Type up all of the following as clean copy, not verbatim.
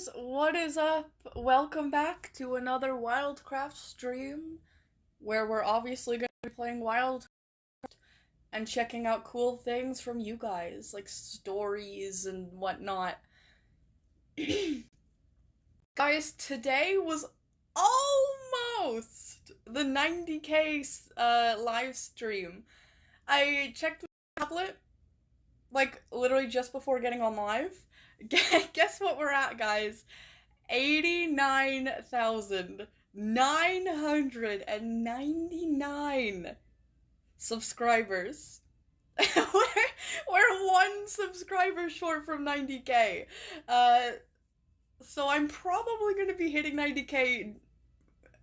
guys, what is up? Welcome back to another Wildcraft stream where we're obviously going to be playing Wild and checking out cool things from you guys, like stories and whatnot. Guys, today was almost the 90k live stream. I checked my tablet, like, literally just before getting on live. Guess what we're at, guys? 89,999 subscribers. we're one subscriber short from 90k. So I'm probably gonna be hitting 90k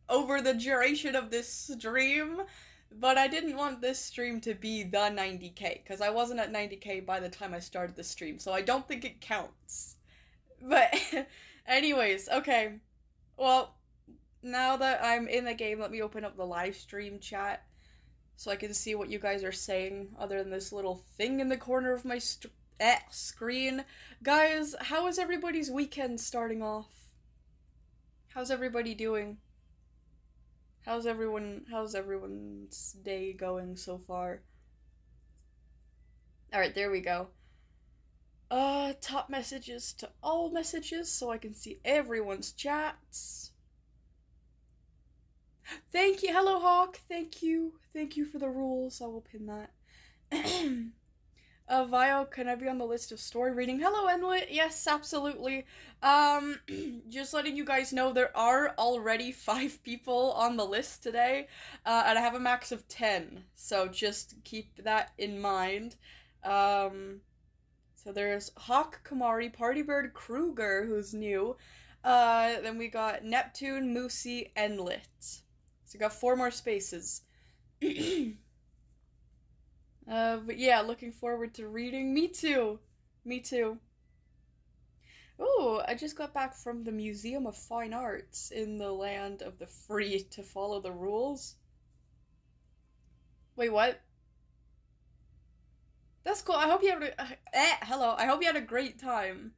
over the duration of this stream, but I didn't want this stream to be the 90k, because I wasn't at 90k by the time I started the stream, so I don't think it counts. But anyways, okay. Well, now that I'm in the game, let me open up the live stream chat so I can see what you guys are saying, other than this little thing in the corner of my screen. Guys, how is everybody's weekend starting off? How's everybody doing? How's everyone's day going so far? Alright, there we go. Top messages to all messages so I can see everyone's chats. Thank you, hello Hawk, thank you for the rules, I will pin that. Vio, can I be on the list of story reading? Hello Endlet, yes, absolutely. Just letting you guys know there are already 5 people on the list today, and I have a max of 10, so just keep that in mind. So there's Hawk, Kamari, Partybird, Krueger, who's new. Then we got Neptune, Moosey, Endlet. So we got 4 more spaces. But yeah, looking forward to reading. Me too. Me too. Ooh, I just got back from the Museum of Fine Arts in the land of the free to follow the rules. Wait, what? That's cool. I hope you had a hello. I hope you had a great time.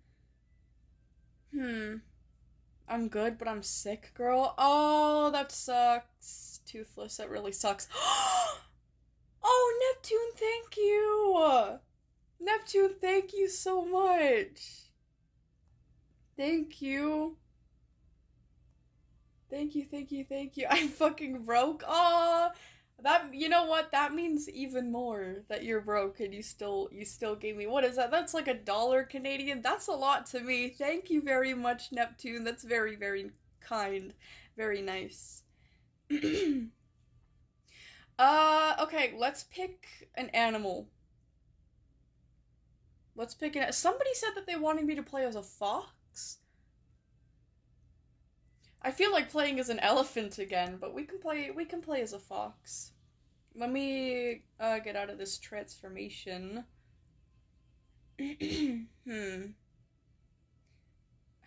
I'm good, but I'm sick, girl. Oh, that sucks. Toothless, that really sucks. Oh, Neptune, thank you! Neptune, thank you so much! Thank you. Thank you. I'm fucking broke. Aw! You know what? That means even more that you're broke and you still gave me, what is that? That's like $1 Canadian. That's a lot to me. Thank you very much, Neptune. That's very, very kind. Very nice. Okay, let's pick an animal. Somebody said that they wanted me to play as a fox? I feel like playing as an elephant again, but we can play as a fox. Let me get out of this transformation. How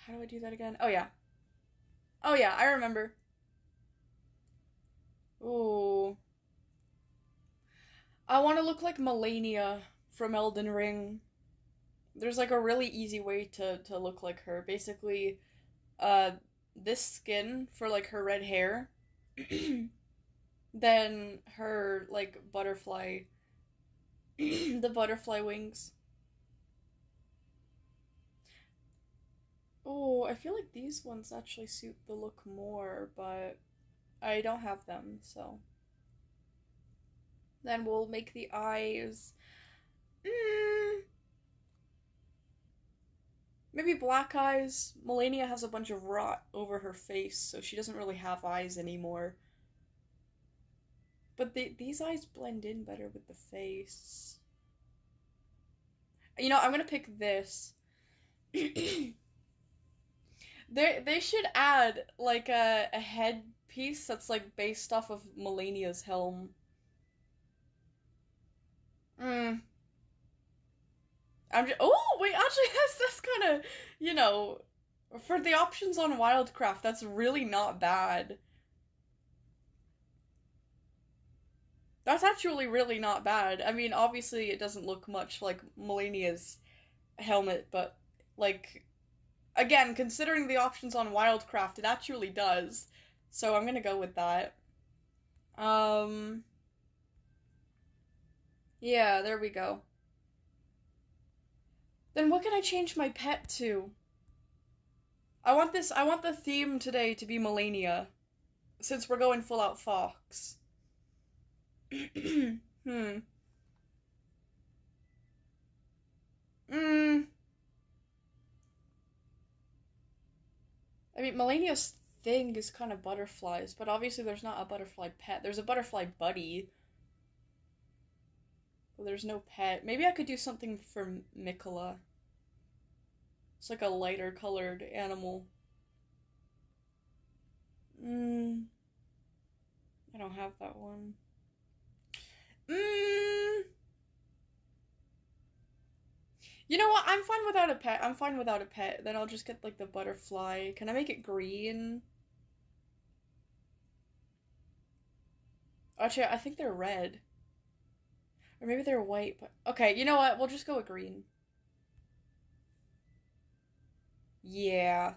do I do that again? Oh yeah, I remember. Ooh. I want to look like Melania from Elden Ring. There's like a really easy way to look like her. Basically, this skin for like her red hair, then her like butterfly, the butterfly wings. Oh, I feel like these ones actually suit the look more, but I don't have them, so. Then we'll make the eyes. Maybe black eyes. Melania has a bunch of rot over her face, so she doesn't really have eyes anymore. But these eyes blend in better with the face. You know, I'm gonna pick this. They should add, like, a headpiece that's, like, based off of Melania's helm. Oh, wait, actually, that's kind of, you know, for the options on Wildcraft, that's really not bad. That's actually really not bad. I mean, obviously, it doesn't look much like Melania's helmet, but, like, Again, considering the options on Wildcraft, it actually does. So I'm gonna go with that. Yeah, there we go. Then what can I change my pet to? I want the theme today to be Melania. Since we're going full out fox. Hmm. I mean, Melania's thing is kind of butterflies, but obviously there's not a butterfly pet. There's a butterfly buddy. But there's no pet. Maybe I could do something for Mikola. It's like a lighter colored animal. I don't have that one. You know what? I'm fine without a pet. I'm fine without a pet. Then I'll just get like the butterfly. Can I make it green? Actually, I think they're red. Or maybe they're white, but okay, you know what? We'll just go with green. Yeah.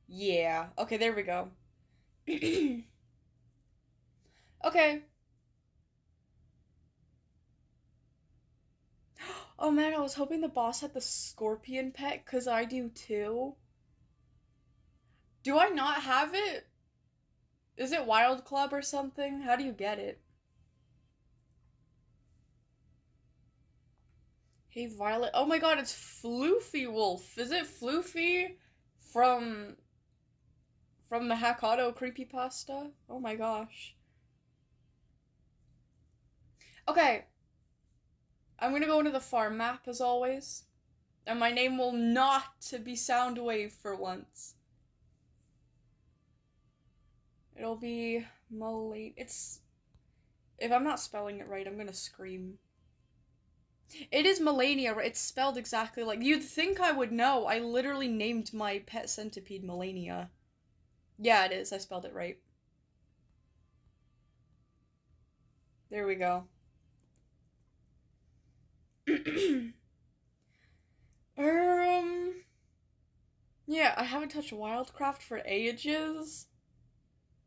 Yeah. Okay, there we go. Okay. Oh man, I was hoping the boss had the scorpion pet, cause I do too. Do I not have it? Is it Wild Club or something? How do you get it? Hey Violet. Oh my god, it's Floofy Wolf. Is it Floofy from the Hackauto creepypasta? Oh my gosh. Okay. I'm gonna go into the farm map as always. And my name will not be Soundwave for once. It'll be Malate. It's... If I'm not spelling it right, I'm gonna scream. It is Melania, right? It's spelled exactly like... You'd think I would know. I literally named my pet centipede Melania. Yeah, it is. I spelled it right. There we go. Yeah, I haven't touched Wildcraft for ages.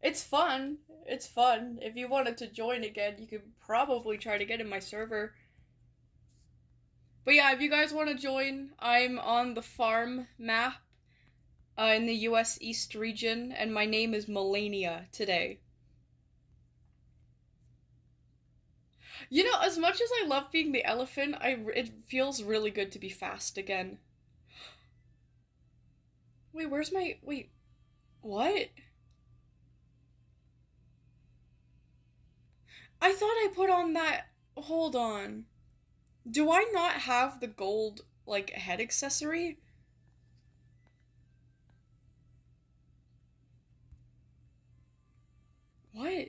It's fun. It's fun. If you wanted to join again, you could probably try to get in my server. But yeah, if you guys want to join, I'm on the farm map in the US East region, and my name is Melania today. You know, as much as I love being the elephant, it feels really good to be fast again. Wait, where's my... Wait, what? I thought I put on that... Hold on. Do I not have the gold, like, head accessory? What?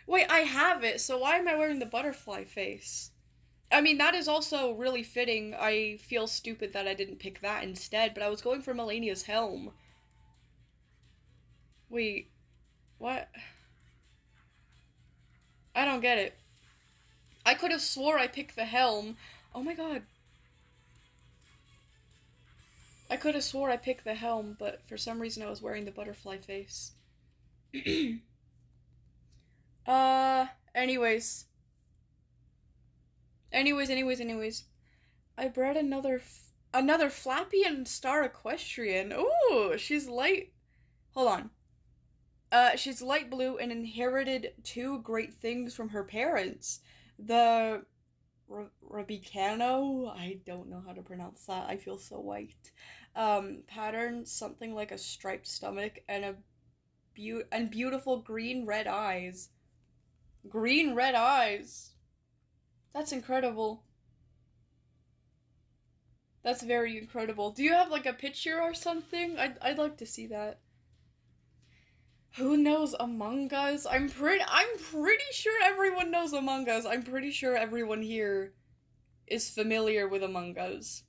Wait, I have it, so why am I wearing the butterfly face? I mean, that is also really fitting. I feel stupid that I didn't pick that instead, but I was going for Melania's helm. Wait, what? I don't get it. I could have swore I picked the helm. Oh my god. I could have swore I picked the helm, but for some reason I was wearing the butterfly face. Anyways. Anyways. I bred another Flappy and Star Equestrian. Ooh, she's light. Hold on. She's light blue and inherited two great things from her parents. The Rabicano, I don't know how to pronounce that. I feel so white. Pattern, something like a striped stomach and beautiful green red eyes. Green red eyes. That's incredible. That's very incredible. Do you have like a picture or something? I'd like to see that. Who knows Among Us? I'm pretty sure everyone knows Among Us. I'm pretty sure everyone here is familiar with Among Us.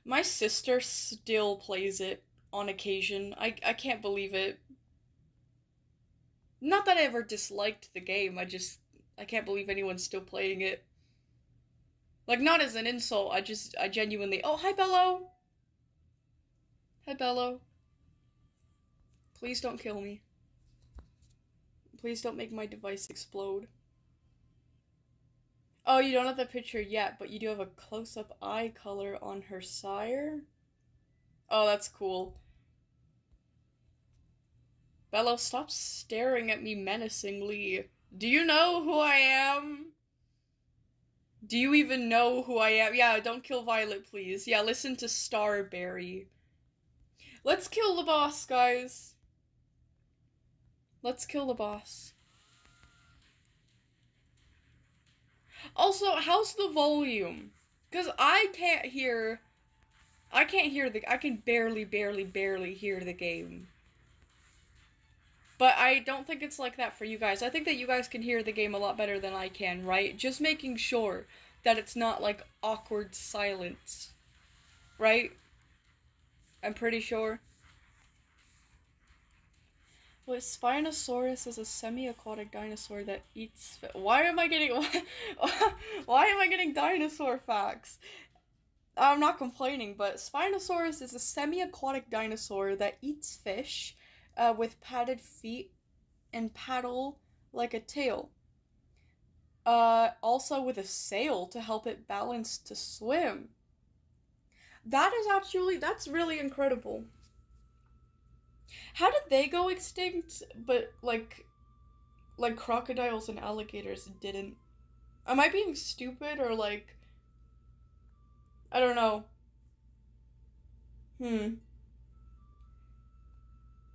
My sister still plays it on occasion. I can't believe it. Not that I ever disliked the game, I can't believe anyone's still playing it. Like, not as an insult, I genuinely... Oh, hi, Bello! Hi, Bello. Please don't kill me. Please don't make my device explode. Oh, you don't have the picture yet, but you do have a close-up eye color on her sire? Oh, that's cool. Bello, stop staring at me menacingly. Do you know who I am? Do you even know who I am? Yeah, don't kill Violet, please. Yeah, listen to Starberry. Let's kill the boss, guys. Let's kill the boss. Also, how's the volume? Because I can barely hear the game. But I don't think it's like that for you guys. I think that you guys can hear the game a lot better than I can, right? Just making sure that it's not like awkward silence. Right? I'm pretty sure. Well, Spinosaurus is a semi-aquatic dinosaur that eats... Why am I getting... Why am I getting dinosaur facts? I'm not complaining, but Spinosaurus is a semi-aquatic dinosaur that eats fish with padded feet and paddle like a tail. Also with a sail to help it balance to swim. That's really incredible. How did they go extinct, but like crocodiles and alligators didn't? Am I being stupid or like... I don't know.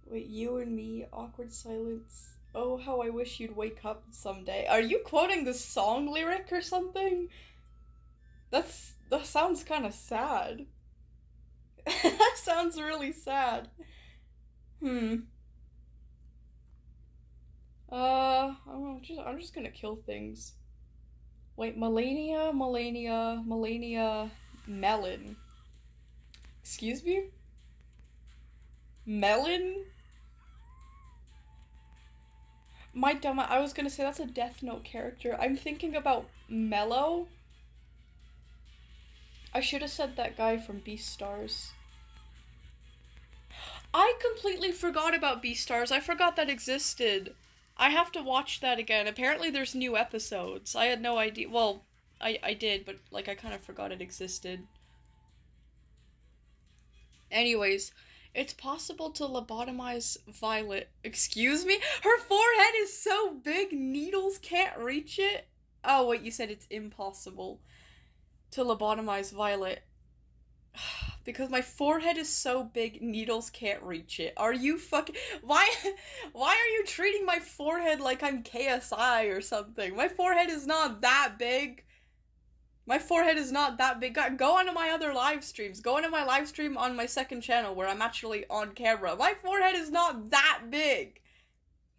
Wait, you and me, awkward silence. Oh, how I wish you'd wake up someday. Are you quoting the song lyric or something? That sounds kind of sad. That sounds really sad. I'm just gonna kill things. Wait, Melania, Melon. Excuse me? Melon? My dumb, I was gonna say that's a Death Note character. I'm thinking about Mellow. I should have said that guy from Beastars. I completely forgot about Beastars. I forgot that existed. I have to watch that again. Apparently there's new episodes. I had no idea. Well, I did, but like I kind of forgot it existed. Anyways, it's possible to lobotomize Violet. Excuse me? Her forehead is so big, needles can't reach it? Oh, wait, you said it's impossible to lobotomize Violet. Because my forehead is so big, needles can't reach it. Are you fucking... Why are you treating my forehead like I'm KSI or something? My forehead is not that big. My forehead is not that big. Go onto my other live streams. Go onto my live stream on my second channel where I'm actually on camera. My forehead is not that big.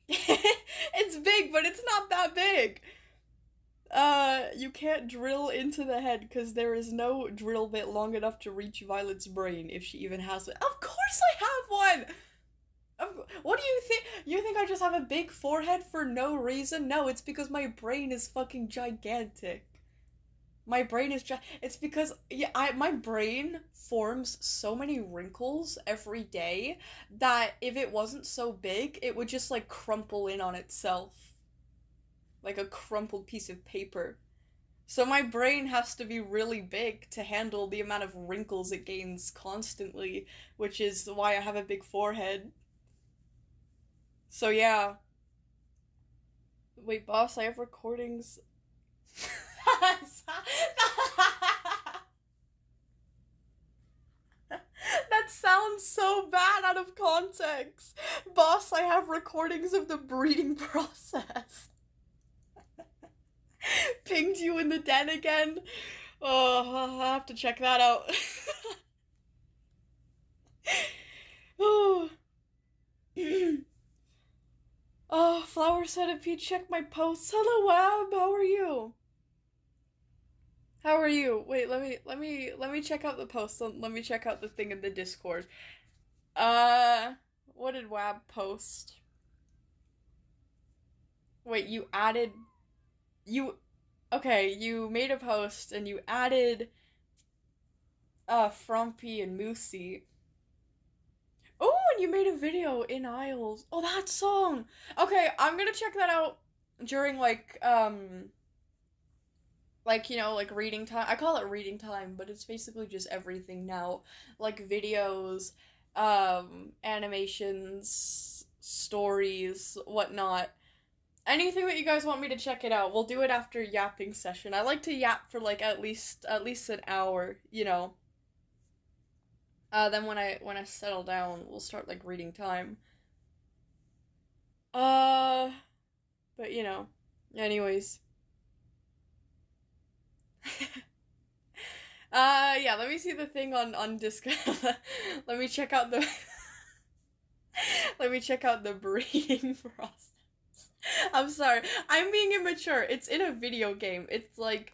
It's big, but it's not that big. You can't drill into the head because there is no drill bit long enough to reach Violet's brain if she even has it. Of course I have one! What do you think? You think I just have a big forehead for no reason? No, it's because my brain is fucking gigantic. My brain is it's because my brain forms so many wrinkles every day that if it wasn't so big, it would just like crumple in on itself. Like a crumpled piece of paper. So my brain has to be really big to handle the amount of wrinkles it gains constantly, which is why I have a big forehead. So yeah. Wait, boss, I have recordings. That sounds so bad out of context. Boss, I have recordings of the breeding process. Pinged you in the den again? Oh, I'll have to check that out. Oh. Oh, Flower Centipede, check my posts. Hello, Wab, how are you? How are you? Wait, let me check out the post. Let me check out the thing in the Discord. What did Wab post? Wait, you Okay, you made a post and you added Frumpy and Moosey. Oh, and you made a video in Isles. Oh, that song. Okay, I'm gonna check that out during like, you know, like reading time. I call it reading time, but it's basically just everything now. Like videos, animations, stories, whatnot. Anything that you guys want me to check it out, we'll do it after yapping session. I like to yap for like at least an hour, you know. Then when I settle down, we'll start like reading time. Uh, but you know, anyways. Yeah, let me see the thing on Discord. Let me check out the let me check out the breeding process. I'm sorry. I'm being immature. It's in a video game. It's like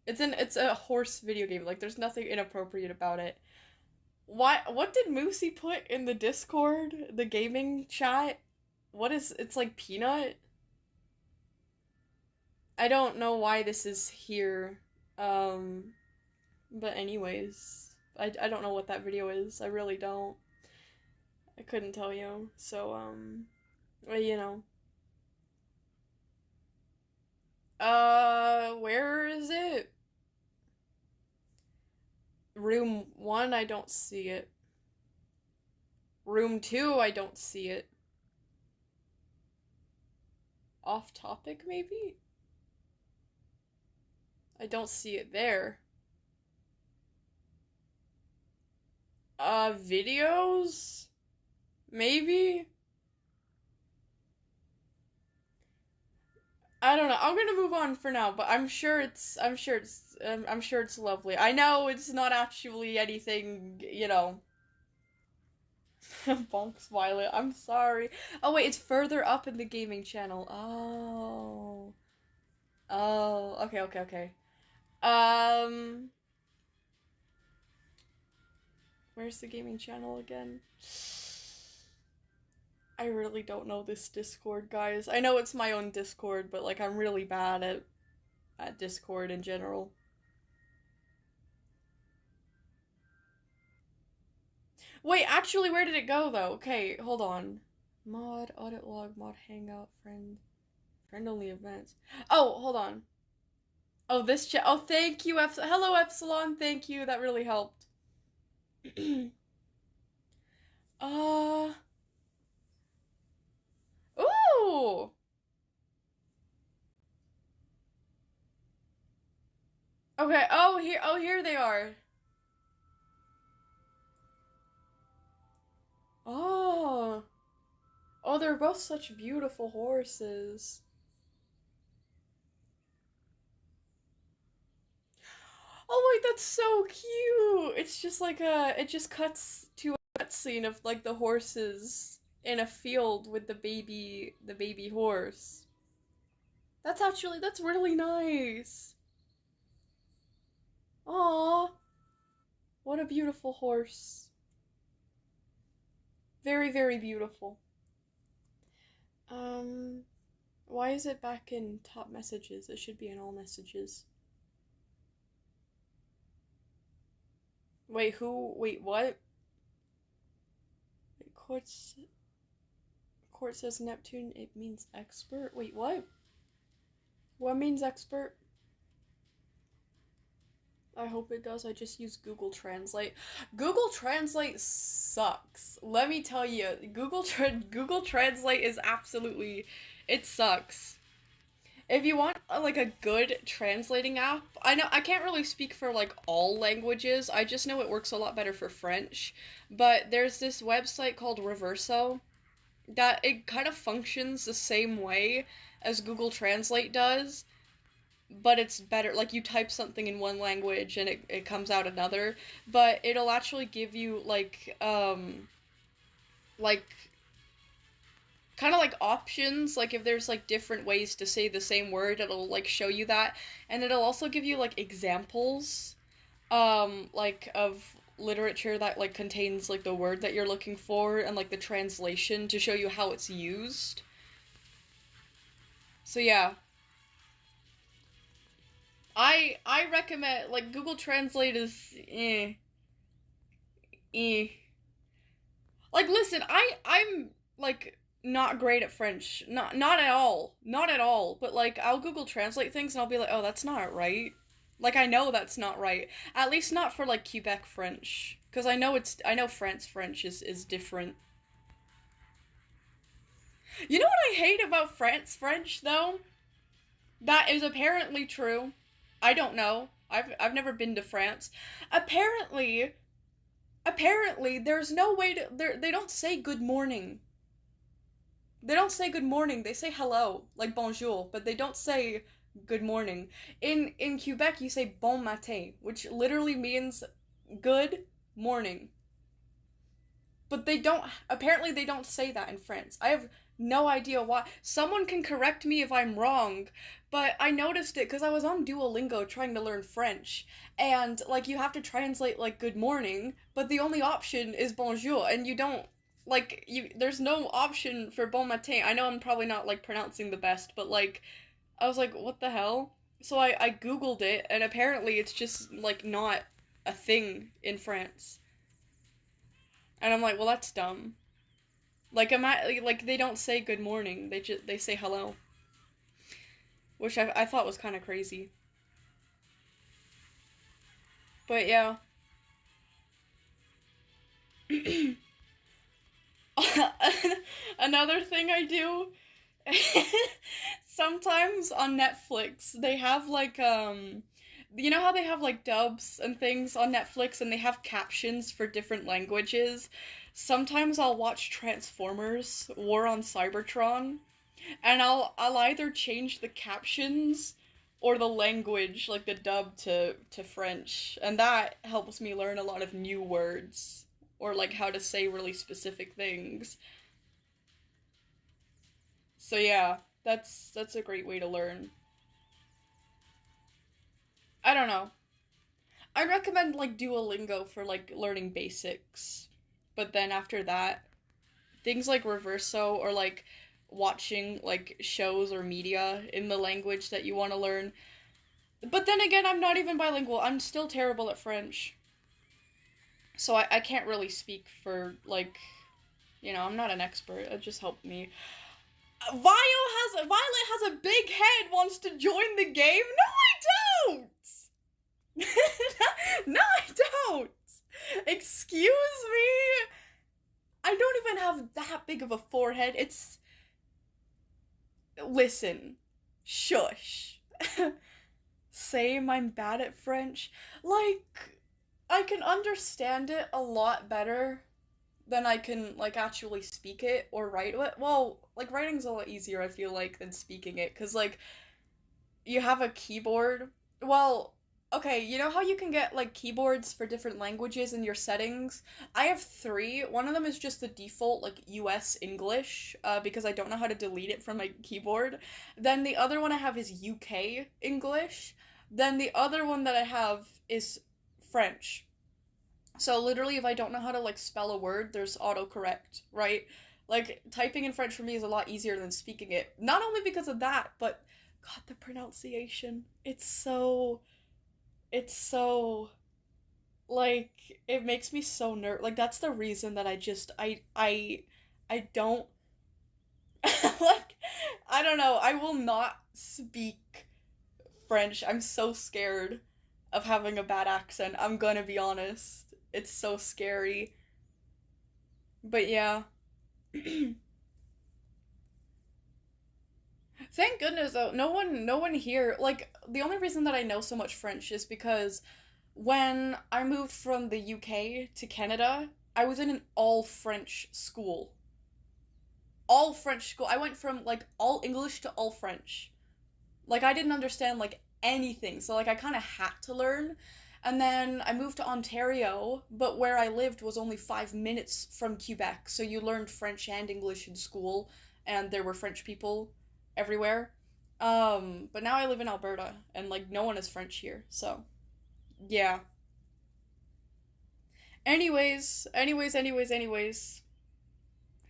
it's a horse video game. Like there's nothing inappropriate about it. What did Moosey put in the Discord? The gaming chat? What is it's like peanut? I don't know why this is here. But anyways, I don't know what that video is. I really don't. I couldn't tell you. So you know. Where is it? Room 1, I don't see it. Room 2, I don't see it. Off topic, maybe? I don't see it there. Videos? Maybe? I don't know. I'm gonna move on for now, but I'm sure it's lovely. I know it's not actually anything, you know. Bonks Violet. I'm sorry. Oh wait, it's further up in the gaming channel. Oh. Oh, okay, okay, okay. Um, where's the gaming channel again? I really don't know this Discord, guys. I know it's my own Discord, but like I'm really bad at Discord in general. Wait, actually, where did it go though? Okay, hold on. Mod, audit log, mod hangout, friend only events. Oh, hold on. Oh, this chat. Oh, thank you, Hello, Epsilon. Thank you. That really helped. uh. Ooh. Okay. Oh, here. Oh, here they are. Oh. Oh, they're both such beautiful horses. Oh wait, that's so cute. It's just like it just cuts to a cutscene of like the horses in a field with the baby horse. That's really nice. Aw, what a beautiful horse. Very, very beautiful. Um, why is it back in top messages? It should be in all messages. Wait, who? Wait, what? Wait, Court says Neptune, it means expert? Wait, what? What means expert? I hope it does. I just use Google Translate. Google Translate sucks. Let me tell you, Google Translate is absolutely, it sucks. If you want like a good translating app, I know I can't really speak for like all languages. I just know it works a lot better for French. But there's this website called Reverso that it kind of functions the same way as Google Translate does, but it's better. Like you type something in one language and it comes out another, but it'll actually give you like kind of like options, like if there's like different ways to say the same word, it'll like show you that, and it'll also give you like examples like of literature that like contains like the word that you're looking for and like the translation to show you how it's used. So yeah. I recommend, like, Google Translate is eh. Like, listen, I'm like not great at French. Not at all. Not at all. But like I'll Google Translate things and I'll be like, "Oh, that's not right." Like I know that's not right. At least not for like Quebec French, cuz I know France French is different. You know what I hate about France French though? That is apparently true. I don't know. I've never been to France. Apparently, apparently there's no way to they don't say good morning. They don't say good morning. They say hello, like bonjour, but they don't say good morning. In Quebec, you say bon matin, which literally means good morning. But they don't apparently they don't say that in France. I have no idea why. Someone can correct me if I'm wrong, but I noticed it cuz I was on Duolingo trying to learn French, and like you have to translate like good morning, but the only option is bonjour, and you don't like you there's no option for bon matin. I know I'm probably not like pronouncing the best, but like I was like what the hell? So I googled it, and apparently it's just like not a thing in France. And I'm like, well, that's dumb. Like they don't say good morning. They say hello, which I thought was kind of crazy. But yeah. Another thing I do sometimes on Netflix, they have like you know how they have like dubs and things on Netflix and they have captions for different languages? Sometimes I'll watch Transformers War on Cybertron and I'll either change the captions or the language, like the dub to French, and that helps me learn a lot of new words or like how to say really specific things. So yeah, that's a great way to learn. I don't know. I recommend like Duolingo for like learning basics. But then after that, things like Reverso or like watching like shows or media in the language that you want to learn. But then again, I'm not even bilingual. I'm still terrible at French. So I can't really speak for like, I'm not an expert. It just helped me. Violet has a big head, wants to join the game. No, I don't. No, I don't. Excuse me. I don't even have that big of a forehead. It's listen. Shush. Same, I'm bad at French. Like I can understand it a lot better than I can like actually speak it or write it. Well, like writing's a lot easier I feel like than speaking it cuz like you have a keyboard. Well, okay, you know how you can get like keyboards for different languages in your settings? I have three. One of them is just the default like US English, because I don't know how to delete it from my keyboard. Then the other one I have is UK English. Then the other one that I have is French. So literally if I don't know how to like spell a word, there's autocorrect, right? Like typing in French for me is a lot easier than speaking it. Not only because of that, but God, the pronunciation. It's so like it makes me so like that's the reason that I don't like I don't know, I will not speak French. I'm so scared of having a bad accent. I'm gonna be honest. It's so scary. But yeah. Thank goodness though, no one here like the only reason that I know so much French is because when I moved from the UK to Canada, I was in an all French school. All French school. I went from like all English to all French. Like I didn't understand like anything. So like I kind of had to learn. And then I moved to Ontario, but where I lived was only 5 minutes from Quebec. So you learned French and English in school and there were French people everywhere. But now I live in Alberta and like no one is French here. So, yeah. Anyways.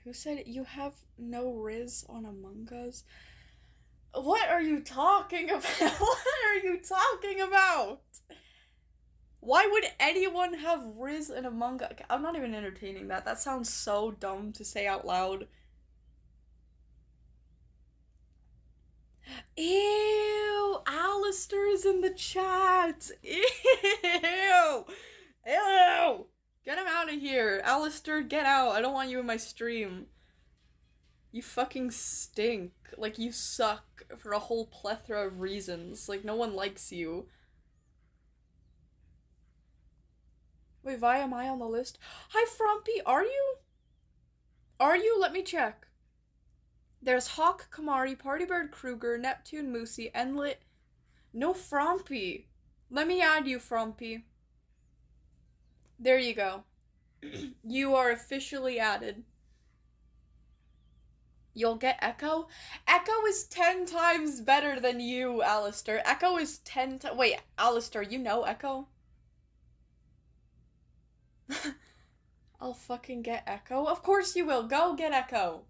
Who said you have no Riz on Among Us? What are you talking about? What are you talking about? Why would anyone have Riz and Among Us? I'm not even entertaining that. That sounds so dumb to say out loud. Ew! Alistair's in the chat! Ew! Ew! Get him out of here! Alistair, get out! I don't want you in my stream. You fucking stink. Like, you suck for a whole plethora of reasons. Like, no one likes you. Wait, why am I on the list? Hi, Frumpy, are you? Are you? Let me check. There's Hawk, Kamari, Partybird, Krueger, Neptune, Moosey, Endlet. No Frumpy. Let me add you, Frumpy. There you go. You are officially added. You'll get Echo? Echo is 10 times better than you, Alistair. Echo is 10 times... Wait, Alistair, you know Echo? I'll fucking get Echo? Of course you will. Go get Echo.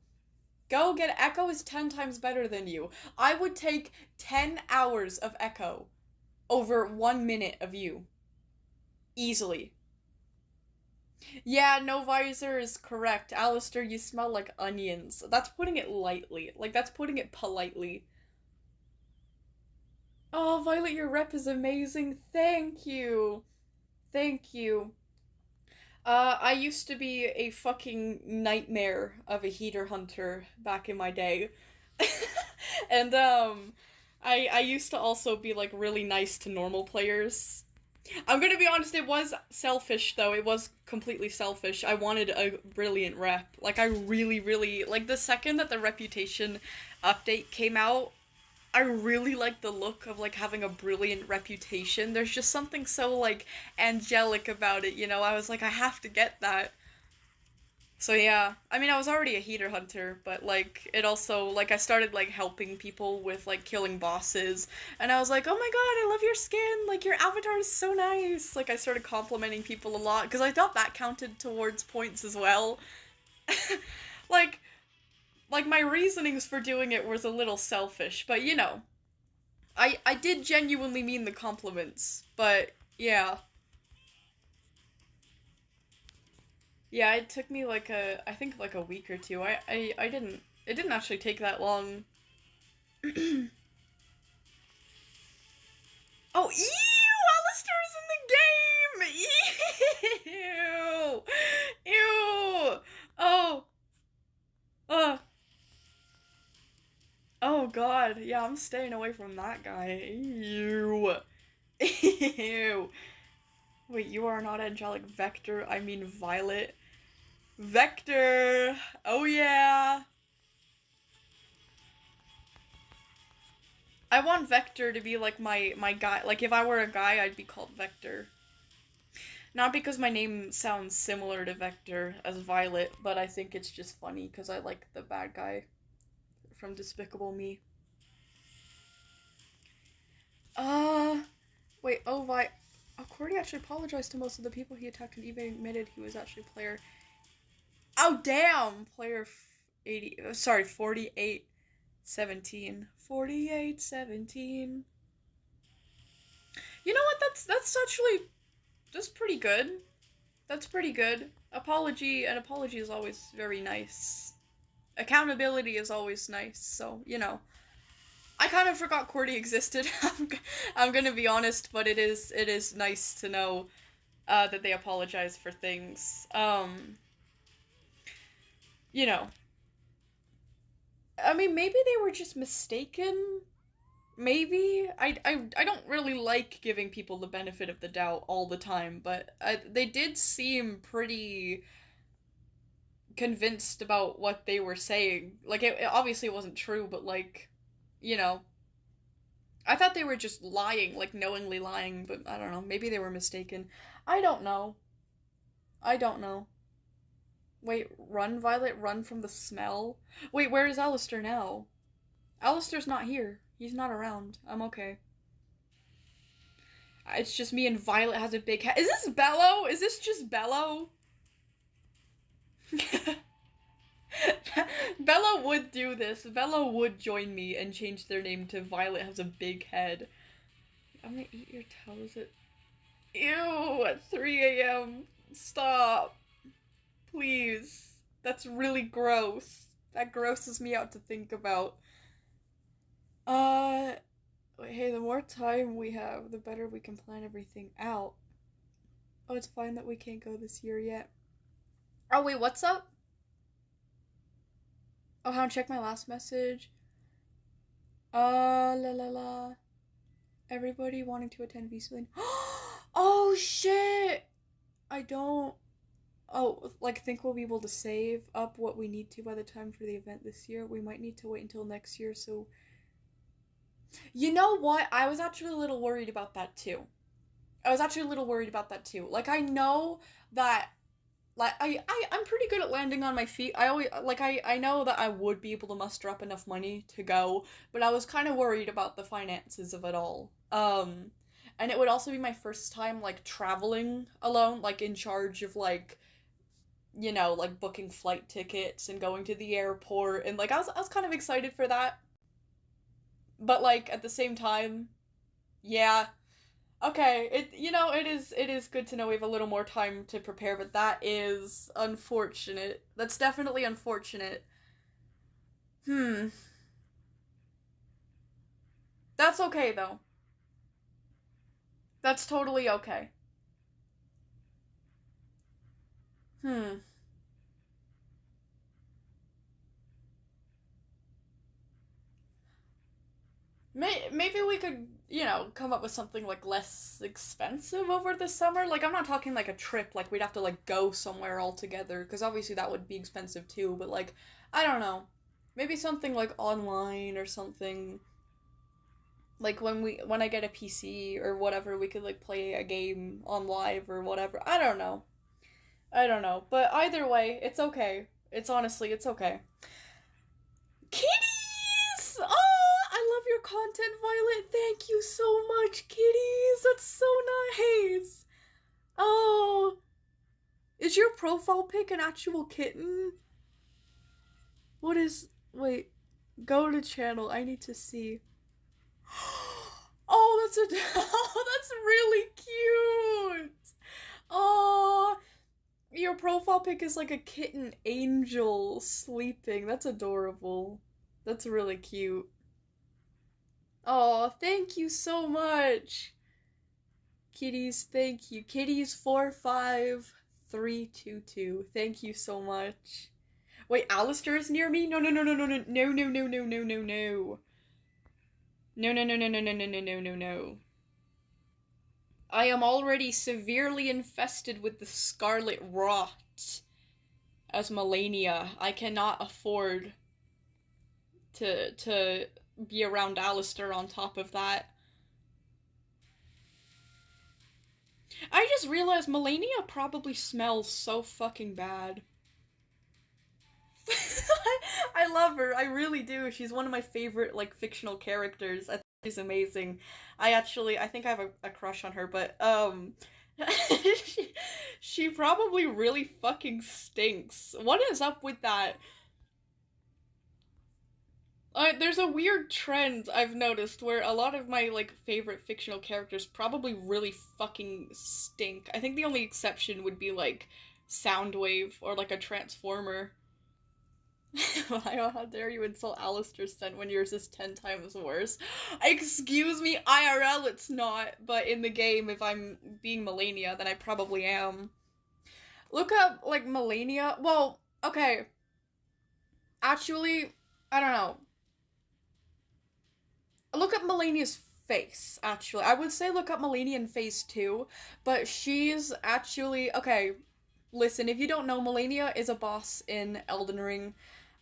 Go get Echo is 10 times better than you. I would take 10 hours of Echo over 1 minute of you. Easily. Yeah, no visor is correct. Alistair, you smell like onions. That's putting it lightly. Like, that's putting it politely. Oh, Violet, your rep is amazing. Thank you. Thank you. I used to be a fucking nightmare of a heater hunter back in my day. And, I used to also be, like, really nice to normal players. I'm gonna be honest, it was selfish, though. It was completely selfish. I wanted a brilliant rep. Like, I really, really... Like, the second that the Reputation update came out, I really liked the look of, like, having a brilliant reputation. There's just something so, like, angelic about it, you know? I was like, I have to get that. So yeah, I mean, I was already a heater hunter, but, like, it also, like, I started, like, helping people with, like, killing bosses, and I was like, oh my god, I love your skin, like, your avatar is so nice. Like, I started complimenting people a lot, because I thought that counted towards points as well. Like, my reasonings for doing it was a little selfish, but, you know, I did genuinely mean the compliments, but, yeah. Yeah, it took me like I think like a week or two. I didn't, it didn't actually take that long. Oh, ew! Alistair is in the game! Ew! Ew! Oh! Oh god, yeah, I'm staying away from that guy. Ew! Ew! Wait, you are not angelic Vector, I mean Violet. Vector! Oh yeah! I want Vector to be like my guy. Like, if I were a guy, I'd be called Vector. Not because my name sounds similar to Vector as Violet, but I think it's just funny because I like the bad guy from Despicable Me. Wait, oh, Cordy actually apologized to most of the people he attacked and even admitted he was actually player... Oh, damn! Player 80... Sorry, 4817. 4817. You know what? That's actually... That's pretty good. That's pretty good. An apology is always very nice. Accountability is always nice, so, you know. I kind of forgot Cordy existed. I'm gonna be honest, but it is nice to know that they apologize for things. You know. I mean, maybe they were just mistaken. Maybe. I don't really like giving people the benefit of the doubt all the time, but they did seem pretty convinced about what they were saying. Like, it obviously wasn't true, but, like, you know. I thought they were just lying, like, knowingly lying, but I don't know. Maybe they were mistaken. I don't know. I don't know. Wait, run, Violet? Run from the smell? Wait, where is Alistair now? Alistair's not here. He's not around. I'm okay. It's just me and Violet has a big head. Is this Bello? Is this just Bello? Bella would do this. Bella would join me and change their name to Violet Has a Big Head. I'm gonna eat your toes at... Ew, at 3 a.m. Stop. Please. That's really gross. That grosses me out to think about. Hey, the more time we have, the better we can plan everything out. Oh, it's fine that we can't go this year yet. Oh, wait, what's up? Oh, how check my last message. La la la. Everybody wanting to attend VC. Oh, shit! I don't... Oh, like, think we'll be able to save up what we need to by the time for the event this year. We might need to wait until next year, so... You know what? I was actually a little worried about that, too. Like, I know that... Like, I'm pretty good at landing on my feet. I know that I would be able to muster up enough money to go, but I was kind of worried about the finances of it all. And it would also be my first time, like, traveling alone, like, in charge of, like, you know, like, booking flight tickets and going to the airport, and, like, I was kind of excited for that. But, like, at the same time, yeah. Okay, it is good to know we have a little more time to prepare, but that is unfortunate. That's definitely unfortunate. That's okay, though. That's totally okay. Hmm. Maybe we could, come up with something, like, less expensive over the summer. Like, I'm not talking, like, a trip, like, we'd have to, like, go somewhere all together, because obviously that would be expensive, too, but, like, I don't know. Maybe something, like, online or something. Like, when I get a PC or whatever, we could, like, play a game on live or whatever. I don't know. I don't know. But either way, it's okay. It's okay. Kitties! Oh, I love your content, Violet. Thank you so much, kitties. That's so nice. Oh, is your profile pic an actual kitten? What is... Wait, go to channel. I need to see. Oh, oh, that's really cute. Oh, your profile pic is like a kitten angel sleeping. That's adorable. That's really cute. Oh, thank you so much. Kitties, thank you. Kitties45322. Thank you so much. Wait, Alistair is near me? No, no, no, no, no, no, no, no, no, no, no, no, no. No, no, no, no, no, no, no, no, no, no, no. I am already severely infested with the scarlet rot as Melania. I cannot afford to be around Alistair on top of that. I just realized Melania probably smells so fucking bad. I love her. I really do. She's one of my favorite, like, fictional characters. I think she's amazing. I think I have a crush on her, but, she probably really fucking stinks. What is up with that? There's a weird trend I've noticed where a lot of my, like, favorite fictional characters probably really fucking stink. I think the only exception would be, like, Soundwave or, like, a Transformer. How dare you insult Alistair's scent when yours is 10 times worse? Excuse me, IRL it's not, but in the game, if I'm being Melania, then I probably am. Look up, like, Melania. Well, okay. Actually, I don't know. Look up Melania's face, actually. I would say look up Melania in phase 2, but she's actually... Okay, listen, if you don't know, Melania is a boss in Elden Ring.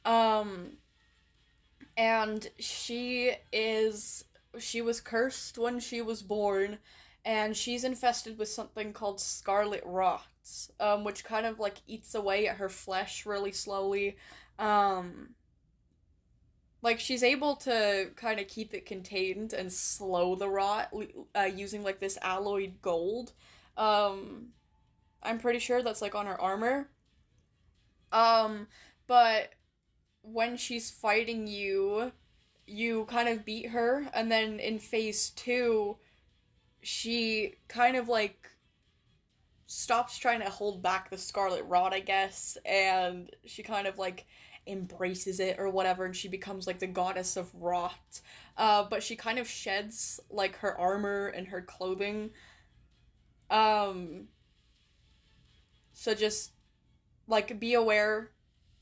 And she was cursed when she was born, and she's infested with something called scarlet rot, which kind of, like, eats away at her flesh really slowly. Like, she's able to kind of keep it contained and slow the rot, using, like, this alloyed gold. I'm pretty sure that's, like, on her armor. But when she's fighting you, you kind of beat her, and then in phase 2, she kind of like stops trying to hold back the Scarlet Rot, I guess, and she kind of like embraces it or whatever, and she becomes like the goddess of rot. But she kind of sheds like her armor and her clothing. So just like be aware.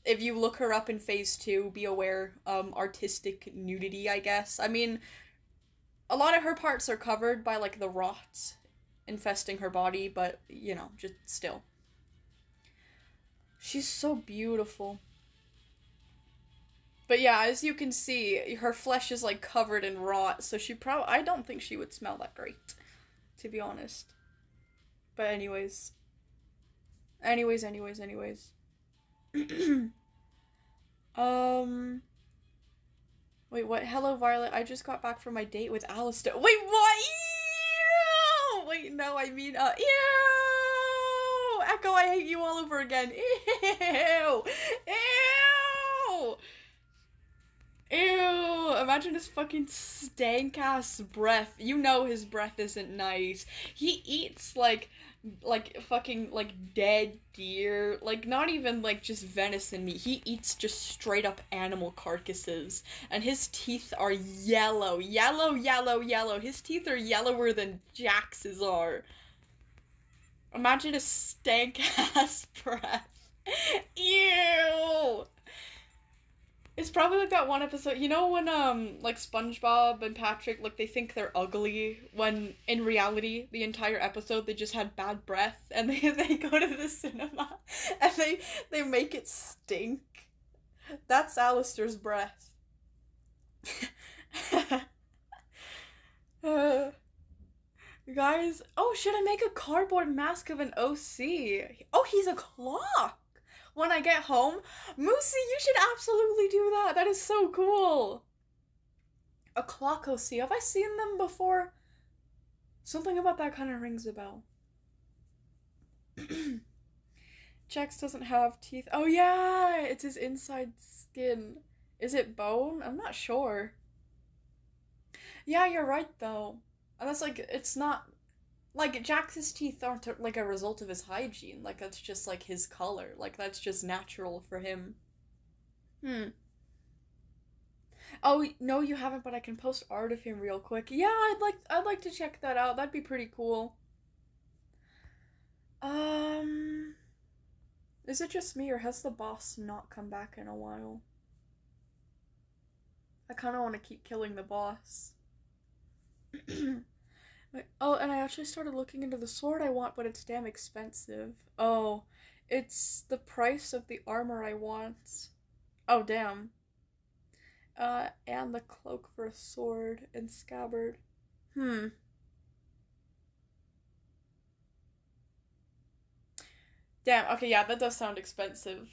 If you look her up in phase 2, be aware. Artistic nudity, I guess. I mean, a lot of her parts are covered by like the rot infesting her body, but you know, just still. She's so beautiful. But yeah, as you can see, her flesh is like covered in rot, so I don't think she would smell that great, to be honest. But anyways. Anyways. Wait, what? Hello, Violet. I just got back from my date with Alistair. Wait, what? Ew! Wait, no, I mean, ew! Echo, I hate you all over again. Ew! Ew! Ew! Imagine his fucking stank-ass breath. You know his breath isn't nice. He eats, like fucking, like, dead deer. Like, not even, like, just venison meat. He eats just straight-up animal carcasses. And his teeth are yellow. Yellow. His teeth are yellower than Jax's are. Imagine his stank-ass breath. Ew! It's probably like that one episode, you know when, like, SpongeBob and Patrick, like, they think they're ugly, when, in reality, the entire episode, they just had bad breath, and they go to the cinema, and they make it stink. That's Alistair's breath. Guys, oh, should I make a cardboard mask of an OC? Oh, he's a clock! When I get home, Moosey, you should absolutely do that. That is so cool. A clock OC. Have I seen them before? Something about that kind of rings a bell. Jax doesn't have teeth. Oh yeah, it's his inside skin. Is it bone? I'm not sure. Yeah, you're right though. And that's like, it's not... Like, Jax's teeth aren't, like, a result of his hygiene. Like, that's just, like, his color. Like, that's just natural for him. Oh, no, you haven't, but I can post art of him real quick. Yeah, I'd like to check that out. That'd be pretty cool. Is it just me, or has the boss not come back in a while? I kind of want to keep killing the boss. Oh, and I actually started looking into the sword I want, but it's damn expensive. Oh, it's the price of the armor I want. Oh, damn. And the cloak for a sword and scabbard. Damn, okay, yeah, that does sound expensive.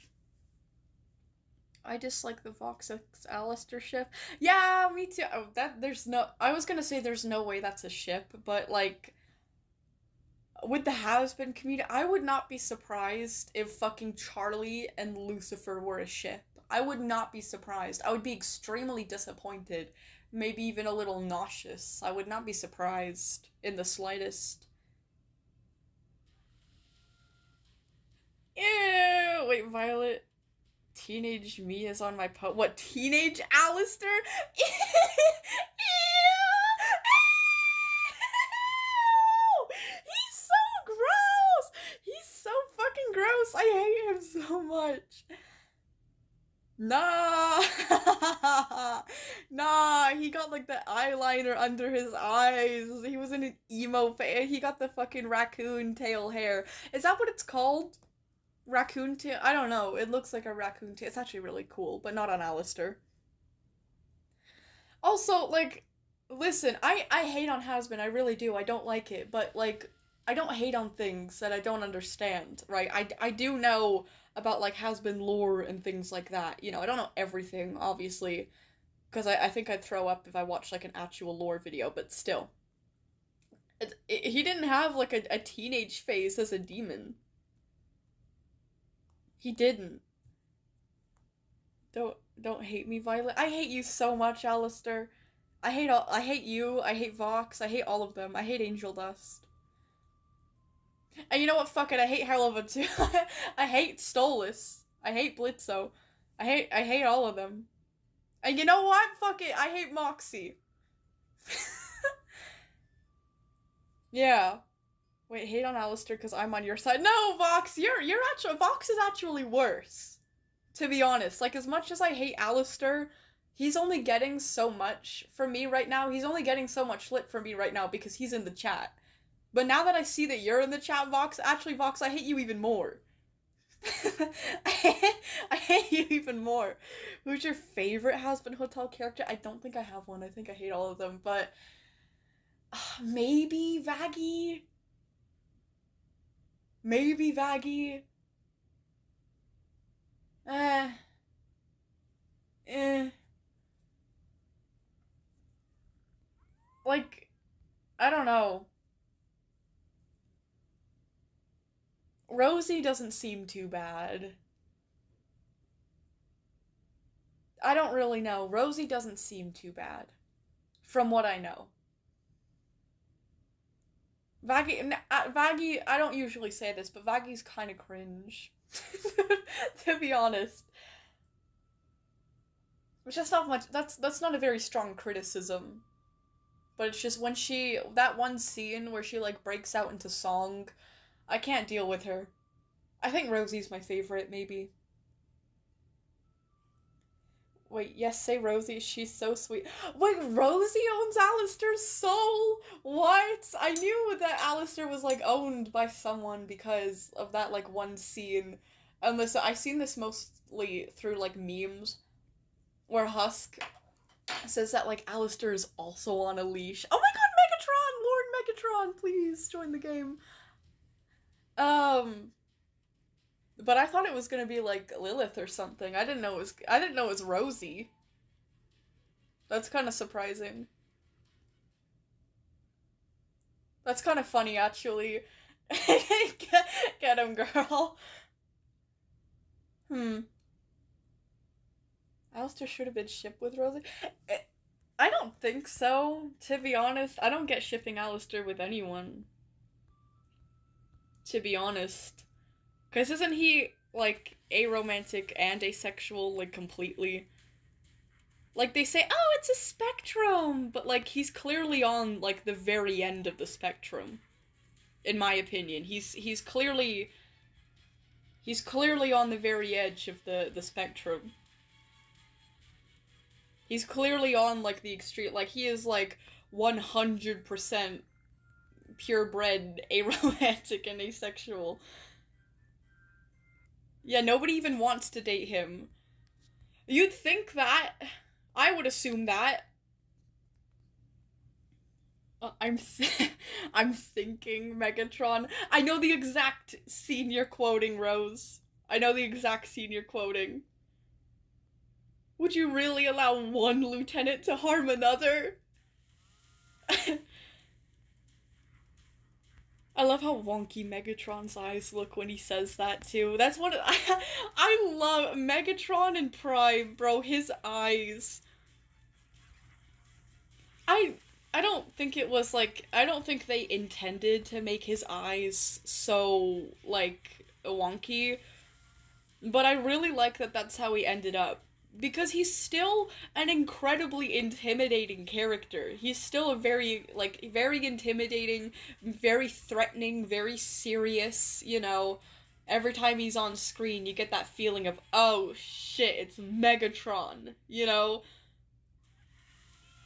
I dislike the Vox X Alistair ship. Yeah, me too. Oh, I was gonna say there's no way that's a ship, but like, with the Hazbin community, I would not be surprised if fucking Charlie and Lucifer were a ship. I would not be surprised. I would be extremely disappointed. Maybe even a little nauseous. I would not be surprised in the slightest. Ew! Wait, Violet. Teenage me is on my what, teenage Alistair? Ew! He's so gross! He's so fucking gross! I hate him so much. Nah! Nah, he got like the eyeliner under his eyes. He was in an emo phase. He got the fucking raccoon tail hair. Is that what it's called? Raccoon tail? I don't know. It looks like a raccoon tail. It's actually really cool, but not on Alistair. Also, like, listen, I hate on Hazbin. I really do. I don't like it. But, like, I don't hate on things that I don't understand, right? I do know about, like, Hazbin lore and things like that. You know, I don't know everything, obviously, because I think I'd throw up if I watched, like, an actual lore video, but still. He didn't have, like, a teenage phase as a demon. He didn't. Don't hate me, Violet. I hate you so much, Alistair. I hate you, I hate Vox, I hate all of them. I hate Angel Dust. And you know what? Fuck it, I hate Harlova too. I hate Stolas. I hate Blitzo. I hate all of them. And you know what? Fuck it, I hate Moxie. Yeah. Wait, hate on Alistair because I'm on your side. No, Vox, you're actually Vox is actually worse. To be honest, like as much as I hate Alistair, he's only getting so much from me right now. He's only getting so much lit from me right now because he's in the chat. But now that I see that you're in the chat, Vox, actually, Vox, I hate you even more. I hate you even more. Who's your favorite Hazbin Hotel character? I don't think I have one. I think I hate all of them, but maybe Vaggie. Maybe Vaggie. Like, I don't know. Rosie doesn't seem too bad. I don't really know. Rosie doesn't seem too bad. From what I know. Vaggie, I don't usually say this, but Vaggie's kind of cringe. To be honest. Which is not much, that's not a very strong criticism. But it's just when that one scene where she like breaks out into song, I can't deal with her. I think Rosie's my favorite, maybe. Wait, yes, say Rosie, she's so sweet. Wait, Rosie owns Alistair's soul? What? I knew that Alistair was, like, owned by someone because of that, like, one scene. And this, I've seen this mostly through, like, memes, where Husk says that, like, Alistair is also on a leash. Oh my god, Megatron! Lord Megatron, please join the game. But I thought it was gonna be like Lilith or something. I didn't know it was Rosie. That's kind of surprising. That's kind of funny, actually. Get him, girl. Alistair should have been shipped with Rosie. I don't think so, to be honest. I don't get shipping Alistair with anyone. To be honest. Because isn't he, like, aromantic and asexual, like, completely? Like, they say, oh, it's a spectrum! But, like, he's clearly on, like, the very end of the spectrum. In my opinion. He's clearly on the very edge of the spectrum. He's clearly on, like, the extreme, like, he is, like, 100% purebred, aromantic, and asexual. Yeah, nobody even wants to date him. You'd think that. I would assume that. I'm thinking, Megatron. I know the exact scene you're quoting, Rose. I know the exact scene you're quoting. Would you really allow one lieutenant to harm another? I love how wonky Megatron's eyes look when he says that, too. That's what I love. Megatron and Prime, bro, his eyes. I don't think it was, like, I don't think they intended to make his eyes so, like, wonky. But I really like that that's how he ended up. Because he's still an incredibly intimidating character. He's still a very intimidating, very threatening, very serious, you know. Every time he's on screen, you get that feeling of, oh shit, it's Megatron, you know?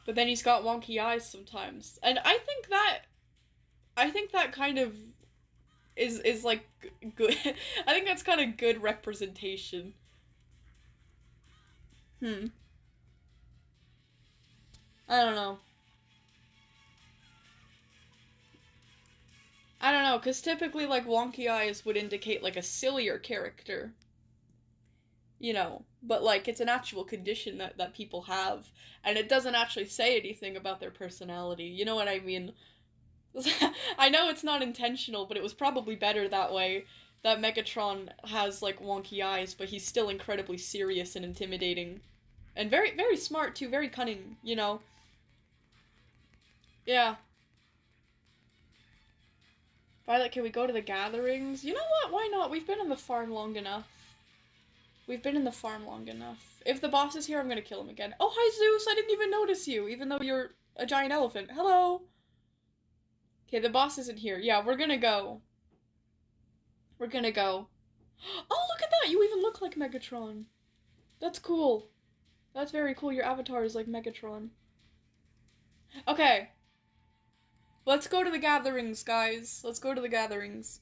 But then he's got wonky eyes sometimes. And I think that kind of is like, good. I think that's kind of good representation. I don't know. I don't know, because typically, like, wonky eyes would indicate, like, a sillier character. You know, but, like, it's an actual condition that people have, and it doesn't actually say anything about their personality, you know what I mean? I know it's not intentional, but it was probably better that way. that Megatron has, like, wonky eyes, but he's still incredibly serious and intimidating. And very, very smart, too, very cunning, you know? Yeah. Violet, can we go to the gatherings? You know what? Why not? We've been in the farm long enough. We've been in the farm long enough. If the boss is here, I'm gonna kill him again. Oh, hi, Zeus! I didn't even notice you, even though you're a giant elephant. Hello! Okay, the boss isn't here. Yeah, we're gonna go. We're gonna go. Oh, look at that! You even look like Megatron. That's cool. That's very cool. Your avatar is like Megatron. Okay. Let's go to the gatherings, guys. Let's go to the gatherings.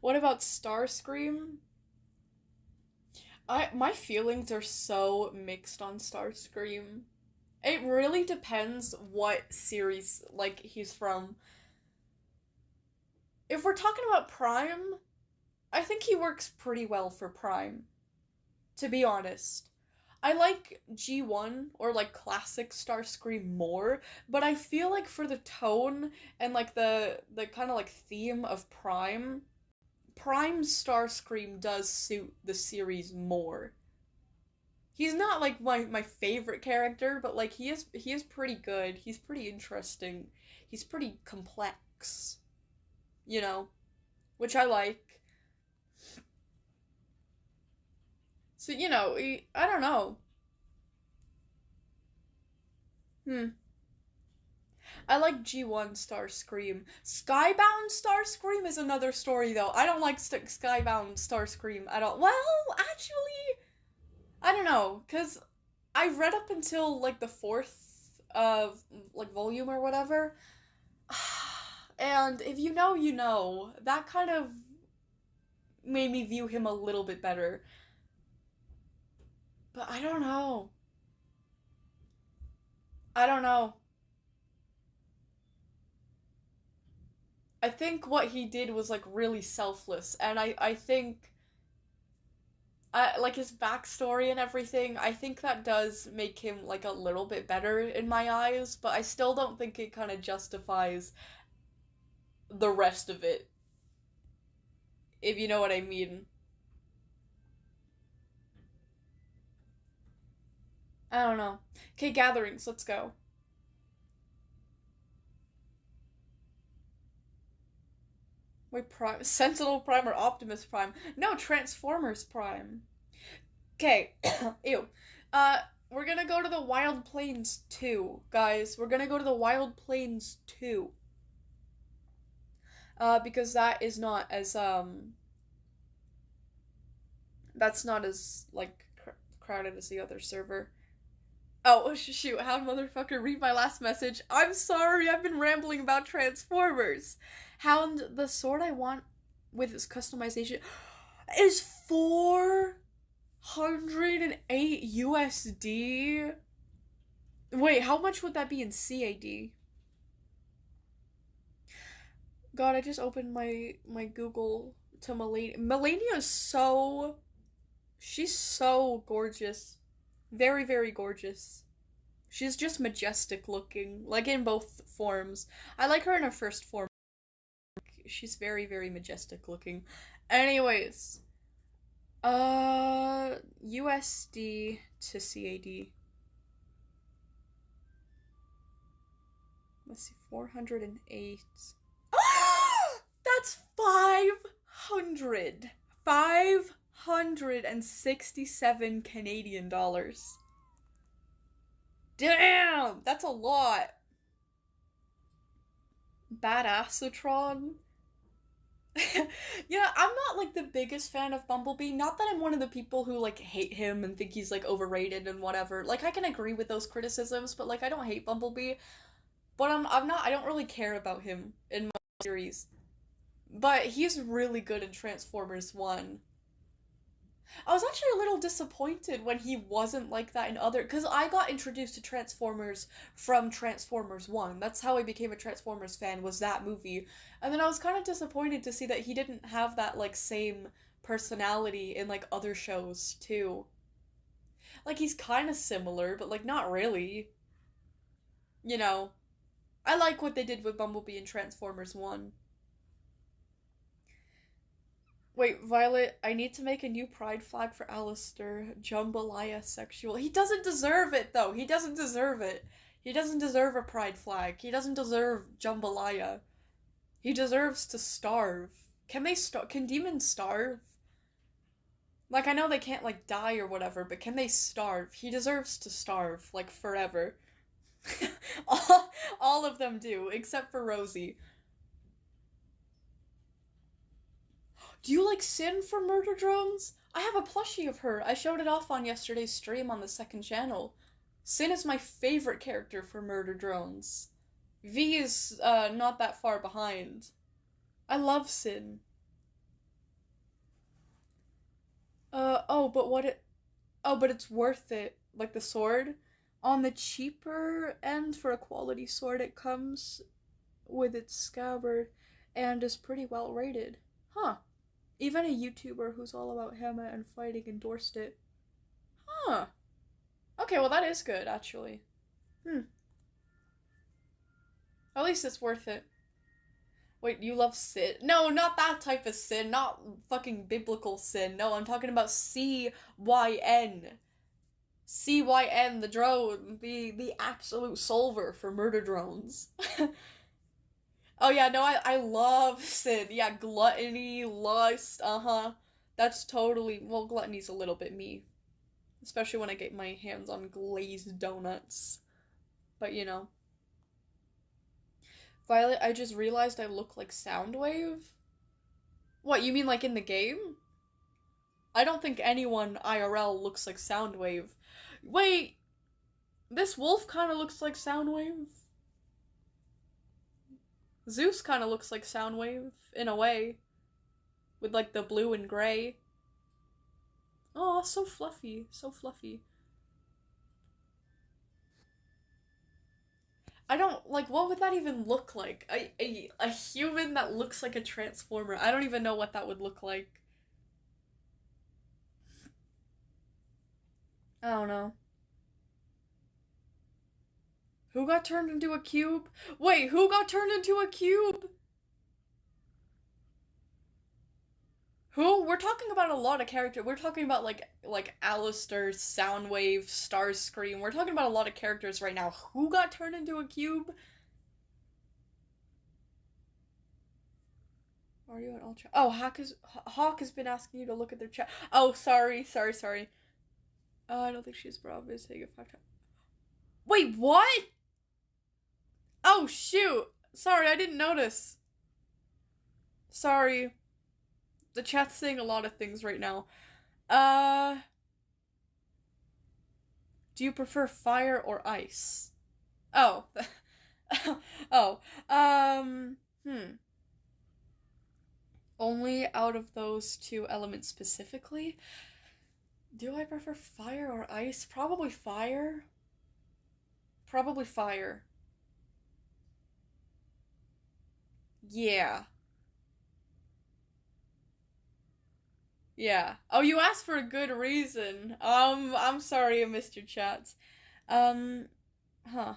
What about Starscream? My feelings are so mixed on Starscream. It really depends what series, like, he's from. If we're talking about Prime, I think he works pretty well for Prime, to be honest. I like G1 or like classic Starscream more, but I feel like for the tone and like the kind of like theme of Prime Starscream does suit the series more. He's not like my favorite character, but like he is pretty good. He's pretty interesting. He's pretty complex. You know, which I like. So, you know, I don't know. I like G1 Starscream. Skybound Starscream is another story, though. I don't like Skybound Starscream at all. Well, actually, I don't know, because I read up until, like, the 4th, like, volume or whatever. And if you know, you know. That kind of made me view him a little bit better. But I don't know. I don't know. I think what he did was, like, really selfless, and I think, like, his backstory and everything, I think that does make him, like, a little bit better in my eyes, but I still don't think it kind of justifies the rest of it, if you know what I mean. I don't know. Okay, gatherings, let's go. Wait, Prime? Sentinel Prime or Optimus Prime? No, Transformers Prime. Okay, ew. We're gonna go to the Wild Plains 2, guys. We're gonna go to the Wild Plains 2. Because that is not as, that's not as, like, crowded as the other server. Oh, shoot, how'd motherfucker read my last message? I'm sorry, I've been rambling about Transformers. Hound, the sword I want with its customization is 408 USD. Wait, how much would that be in CAD? God, I just opened my Google to Melania. Melania is so... She's so gorgeous. Very, very gorgeous. She's just majestic looking, like in both forms. I like her in her first form. She's very, very majestic looking. Anyways. USD to CAD. Let's see, 408. That's 500. 567 Canadian dollars. Damn! That's a lot. Badassatron. Yeah, I'm not, like, the biggest fan of Bumblebee. Not that I'm one of the people who, like, hate him and think he's, like, overrated and whatever. Like, I can agree with those criticisms, but, like, I don't hate Bumblebee. But I don't really care about him in my series. But he's really good in Transformers 1. I was actually a little disappointed when he wasn't like that in other... Because I got introduced to Transformers from Transformers 1. That's how I became a Transformers fan, was that movie. And then I was kind of disappointed to see that he didn't have that, like, same personality in, like, other shows, too. Like, he's kind of similar, but, like, not really. You know. I like what they did with Bumblebee in Transformers 1. Wait, Violet, I need to make a new pride flag for Alistair. Jambalaya sexual. He doesn't deserve it, though. He doesn't deserve it. He doesn't deserve a pride flag. He doesn't deserve jambalaya. He deserves to starve. Can they Can demons starve? Like, I know they can't, like, die or whatever, but can they starve? He deserves to starve, like, forever. all of them do, except for Rosie. Do you like Sin from Murder Drones? I have a plushie of her. I showed it off on yesterday's stream on the second channel. Sin is my favorite character for Murder Drones. V is not that far behind. I love Sin. But it's worth it. Like the sword. On the cheaper end for a quality sword, it comes with its scabbard and is pretty well rated. Huh. Even a YouTuber who's all about Hema and fighting endorsed it. Huh. Okay, well that is good, actually. At least it's worth it. Wait, you love Sin? No, not that type of sin. Not fucking biblical sin. No, I'm talking about CYN. CYN, the drone. The absolute solver for murder drones. Oh yeah, no, I love Sin. Yeah, gluttony, lust, That's totally... Well, gluttony's a little bit me. Especially when I get my hands on glazed donuts. But, you know. Violet, I just realized I look like Soundwave. What, you mean like in the game? I don't think anyone IRL looks like Soundwave. Wait! This wolf kind of looks like Soundwave. Zeus kind of looks like Soundwave, in a way. With, like, the blue and gray. Oh, so fluffy. So fluffy. I don't, like, what would that even look like? A human that looks like a transformer. I don't even know what that would look like. I don't know. Who got turned into a cube? Wait, who got turned into a cube? Who? We're talking about a lot of characters. We're talking about, like Alistair, Soundwave, Starscream. We're talking about a lot of characters right now. Who got turned into a cube? Are you an ultra? Oh, Hawk has been asking you to look at their chat. Oh, sorry. I don't think she's probably saying it 5 times. Wait, what? Oh, shoot. Sorry, I didn't notice. Sorry. The chat's saying a lot of things right now. Do you prefer fire or ice? Oh. Only out of those two elements specifically? Do I prefer fire or ice? Probably fire. Probably fire. Yeah. Yeah. Oh, you asked for a good reason. I'm sorry I missed your chats. Huh. And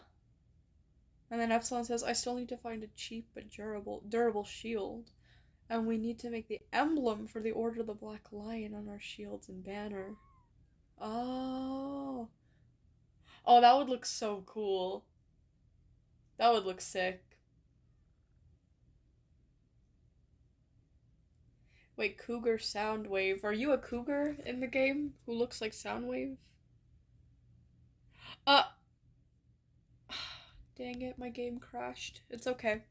then Epsilon says, I still need to find a cheap but durable shield. And we need to make the emblem for the Order of the Black Lion on our shields and banner. Oh. Oh, that would look so cool. That would look sick. Wait, Krueger, Soundwave. Are you a Krueger in the game who looks like Soundwave? Dang it, my game crashed. It's okay.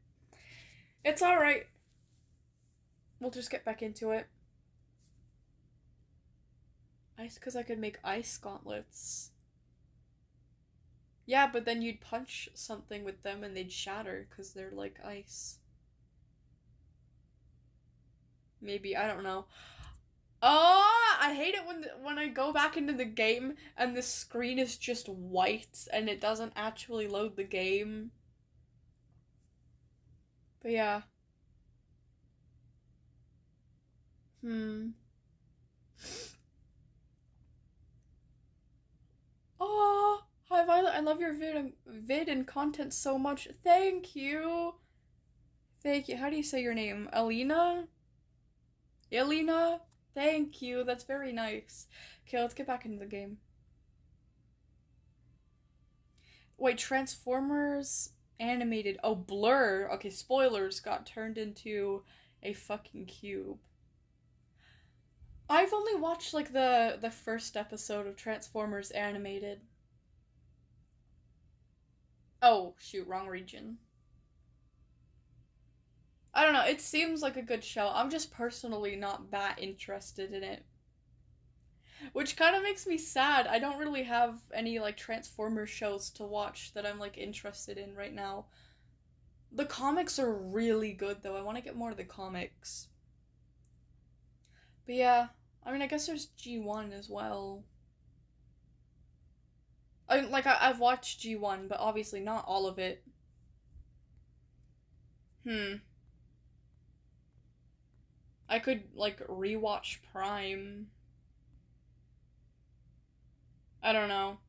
It's alright. We'll just get back into it. Ice, because I could make ice gauntlets. Yeah, but then you'd punch something with them and they'd shatter because they're like ice. Maybe, I don't know. Oh, I hate it when I go back into the game and the screen is just white and it doesn't actually load the game. But yeah. Oh, hi Violet, I love your vid and content so much. Thank you. Thank you. How do you say your name? Alina? Elena, thank you. That's very nice. Okay, let's get back into the game. Wait, Transformers animated. Oh, Blur. Okay, spoilers, got turned into a fucking cube. I've only watched like the first episode of Transformers animated. Oh, shoot, wrong region. I don't know, it seems like a good show. I'm just personally not that interested in it. Which kind of makes me sad. I don't really have any like Transformers shows to watch that I'm like interested in right now. The comics are really good though. I want to get more of the comics. But yeah, I mean, I guess there's G1 as well. I've watched G1, but obviously not all of it. I could like rewatch Prime. I don't know.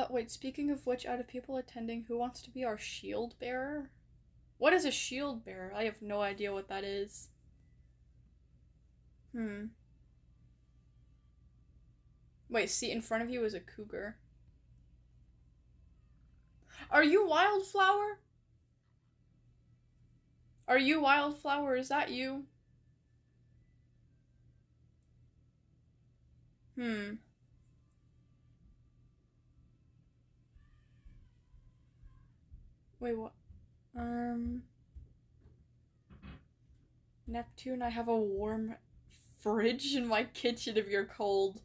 Wait, speaking of which, out of people attending, who wants to be our shield bearer? What is a shield bearer? I have no idea what that is. Wait, see, in front of you is a cougar. Are you Wildflower? Are you Wildflower? Is that you? Wait, what? Neptune, I have a warm fridge in my kitchen if you're cold.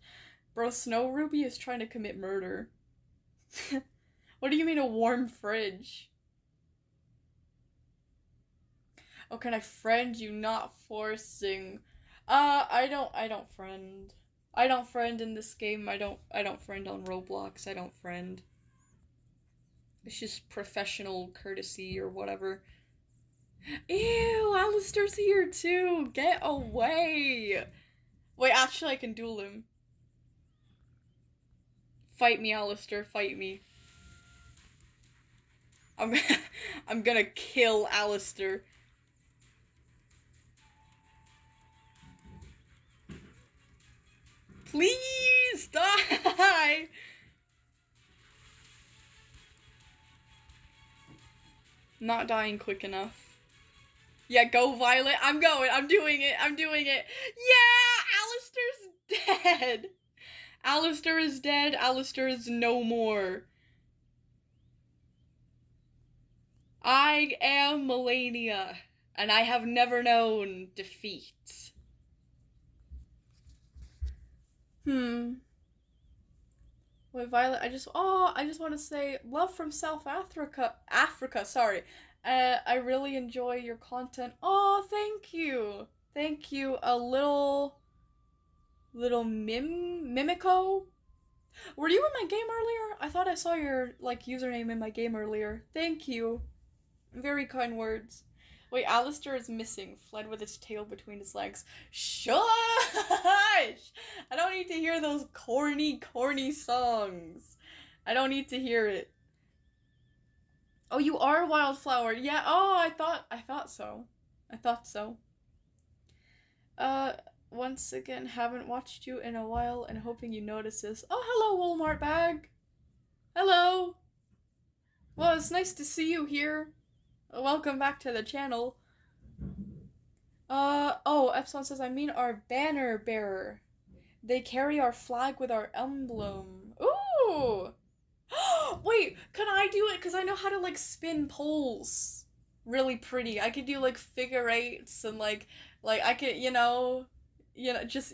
Bro, Snow Ruby is trying to commit murder. What do you mean a warm fridge? Oh, can I friend you? Not forcing. I don't friend. I don't friend in this game. I don't friend on Roblox. I don't friend. It's just professional courtesy or whatever. Ew, Alistair's here too. Get away. Wait, actually I can duel him. Fight me, Alistair, fight me. I'm gonna kill Alistair. Please die! Not dying quick enough. Yeah, go Violet. I'm going. I'm doing it. I'm doing it. Yeah! Alistair's dead! Alistair is dead. Alistair is no more. I am Melania, and I have never known defeat. Wait, Violet, I just want to say, love from South Africa, sorry. I really enjoy your content. Oh, thank you. Thank you. A little Mimico? Were you in my game earlier? I thought I saw your, like, username in my game earlier. Thank you. Very kind words. Wait, Alistair is missing. Fled with his tail between his legs. Shush! I don't need to hear those corny songs. I don't need to hear it. Oh, you are Wildflower. Yeah, oh, I thought so. I thought so. Once again, haven't watched you in a while and hoping you notice this. Oh, hello, Walmart bag. Hello. Well, it's nice to see you here. Welcome back to the channel. Oh, Epsilon says, I mean our banner bearer. They carry our flag with our emblem. Ooh! Wait, can I do it? Because I know how to, like, spin poles really pretty. I could do, like, figure eights and, like I could, just,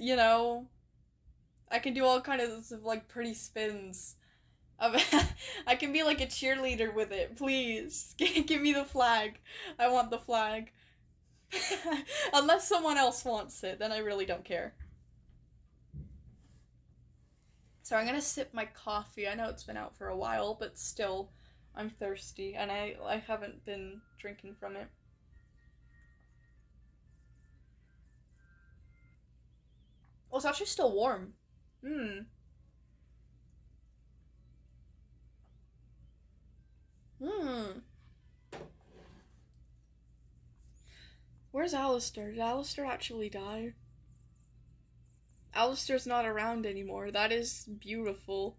I can do all kinds of, like, pretty spins. I can be like a cheerleader with it, please. Give me the flag. I want the flag. Unless someone else wants it, then I really don't care. So I'm gonna sip my coffee. I know it's been out for a while, but still, I'm thirsty, and I haven't been drinking from it. Oh, it's actually still warm. Where's Alistair? Did Alistair actually die? Alistair's not around anymore. That is beautiful.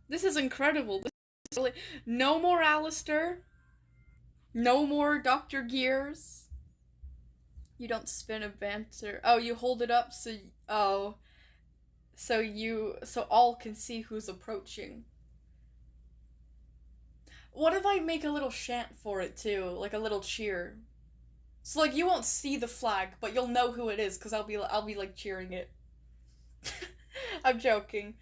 This is incredible. This is really... No more Alistair. No more Dr. Gears. You don't spin a banter. Oh, you hold it up so... Oh. So all can see who's approaching. What if I make a little chant for it too? Like a little cheer. So like you won't see the flag, but you'll know who it is because I'll be like cheering it. I'm joking.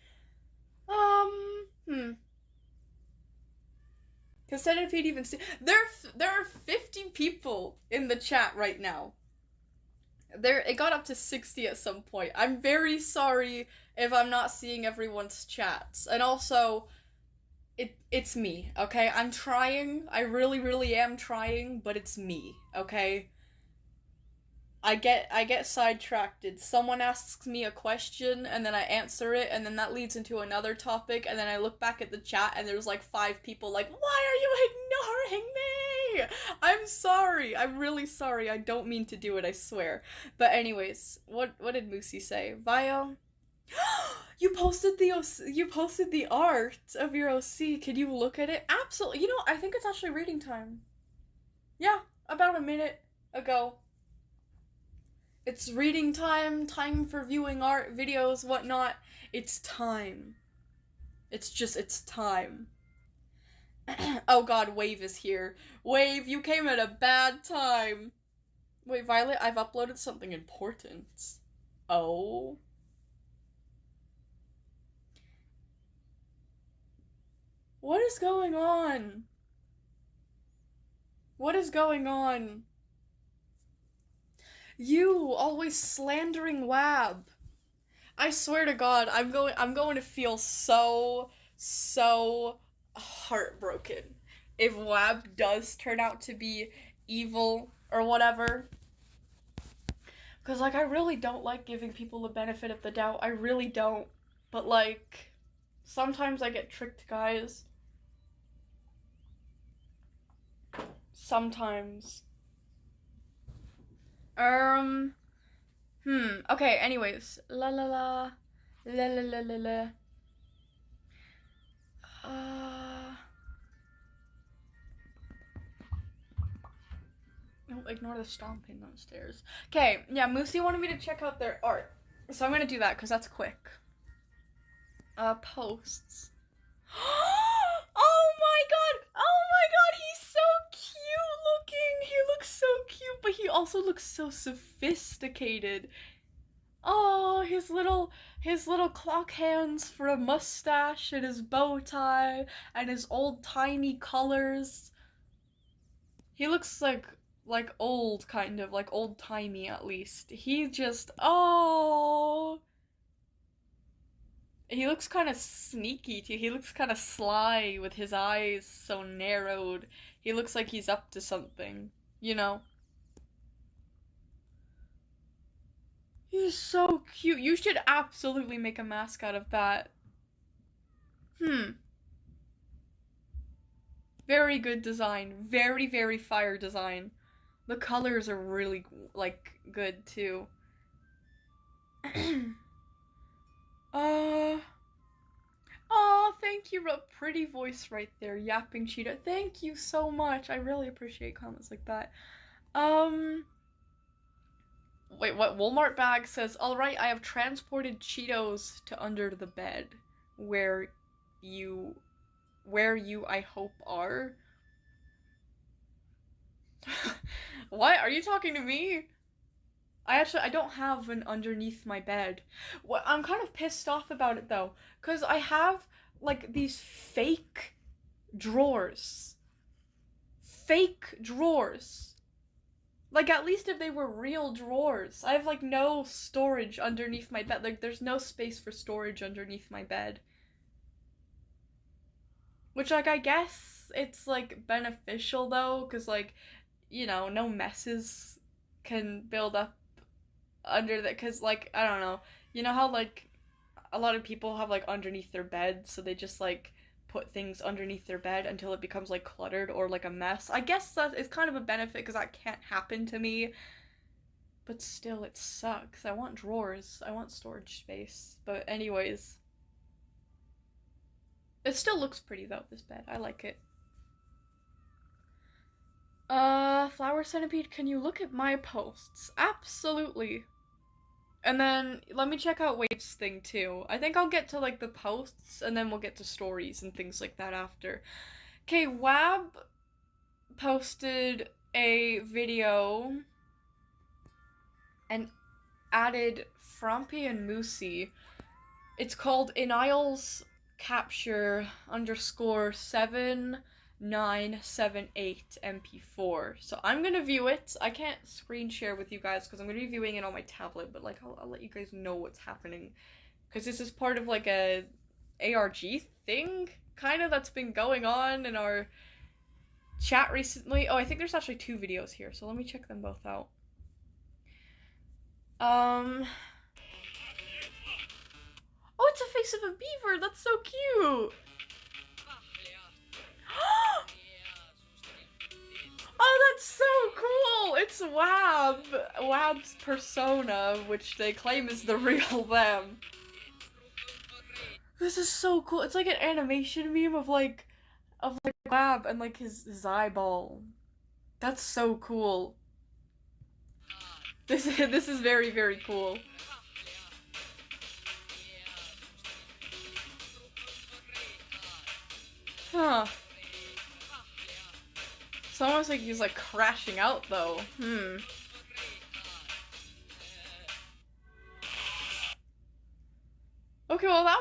Because Centipede even see there are 50 people in the chat right now. It got up to 60 at some point. I'm very sorry if I'm not seeing everyone's chats. And also, it's me, okay? I'm trying. I really, really am trying, but it's me, okay? I get sidetracked. Someone asks me a question, and then I answer it, and then that leads into another topic, and then I look back at the chat, and there's like 5 people like, why are you ignoring me? I'm sorry. I'm really sorry. I don't mean to do it, I swear. But anyways, what did Moosey say? Vio? You posted the art of your OC. Can you look at it? Absolutely. You know, I think it's actually reading time. Yeah, about a minute ago. It's reading time, time for viewing art, videos, whatnot. It's time. It's time. Oh god, Wave is here. Wave, you came at a bad time. Wait, Violet, I've uploaded something important. Oh. What is going on? What is going on? You always slandering Wab. I swear to God, I'm going to feel so heartbroken if Wab does turn out to be evil or whatever. Cause like I really don't like giving people the benefit of the doubt. I really don't. But like sometimes I get tricked, guys. Sometimes. Okay, anyways. La la la. La la la la la. No, ignore the stomping downstairs. Okay, yeah, Moosey wanted me to check out their art. So I'm gonna do that, because that's quick. Posts. Oh my god, he's so cute looking. He looks so cute, but he also looks so sophisticated. Oh, his little clock hands for a mustache and his bow tie and his old-timey colors. He looks like old, kind of, like old-timey at least. He just, oh. He looks kind of sneaky too. He looks kind of sly with his eyes so narrowed. He looks like he's up to something, you know? He's so cute. You should absolutely make a mask out of that. Very good design. Very, very fire design. The colors are really, like, good too. Oh, thank you, a pretty voice right there, Yapping Cheetah. Thank you so much. I really appreciate comments like that. Wait, what? Walmart bag says, alright, I have transported Cheetos to under the bed, where you, I hope, are. What? Are you talking to me? I don't have an underneath my bed. Well, I'm kind of pissed off about it though, because I have like these fake drawers. Fake drawers. Like, at least if they were real drawers. I have like no storage underneath my bed. Like, there's no space for storage underneath my bed. Which, like, I guess it's like beneficial though, because like, you know, no messes can build up under that, because like, I don't know, you know how like a lot of people have like underneath their bed, so they just like put things underneath their bed until it becomes like cluttered or like a mess. I guess that is kind of a benefit because that can't happen to me. But still, it sucks. I want drawers. I want storage space. But anyways. It still looks pretty though, this bed. I like it. Flower Centipede, can you look at my posts? Absolutely. And then, let me check out Wave's thing too. I think I'll get to like the posts and then we'll get to stories and things like that after. Okay, Wab posted a video and added Frumpy and Moosey. It's called Iniles Capture _ 7978 MP4. So I'm gonna view it. I can't screen share with you guys because I'm gonna be viewing it on my tablet, but like I'll let you guys know what's happening. Because this is part of like a ARG thing, kind of, that's been going on in our chat recently. Oh, I think there's actually 2 videos here, so let me check them both out. Oh, it's a face of a beaver! That's so cute! Oh, that's so cool! It's Wab's persona, which they claim is the real them. This is so cool. It's like an animation meme of like Wab and like his eyeball. That's so cool. This is very, very cool. Huh. It's almost like he's like crashing out though. Okay, well that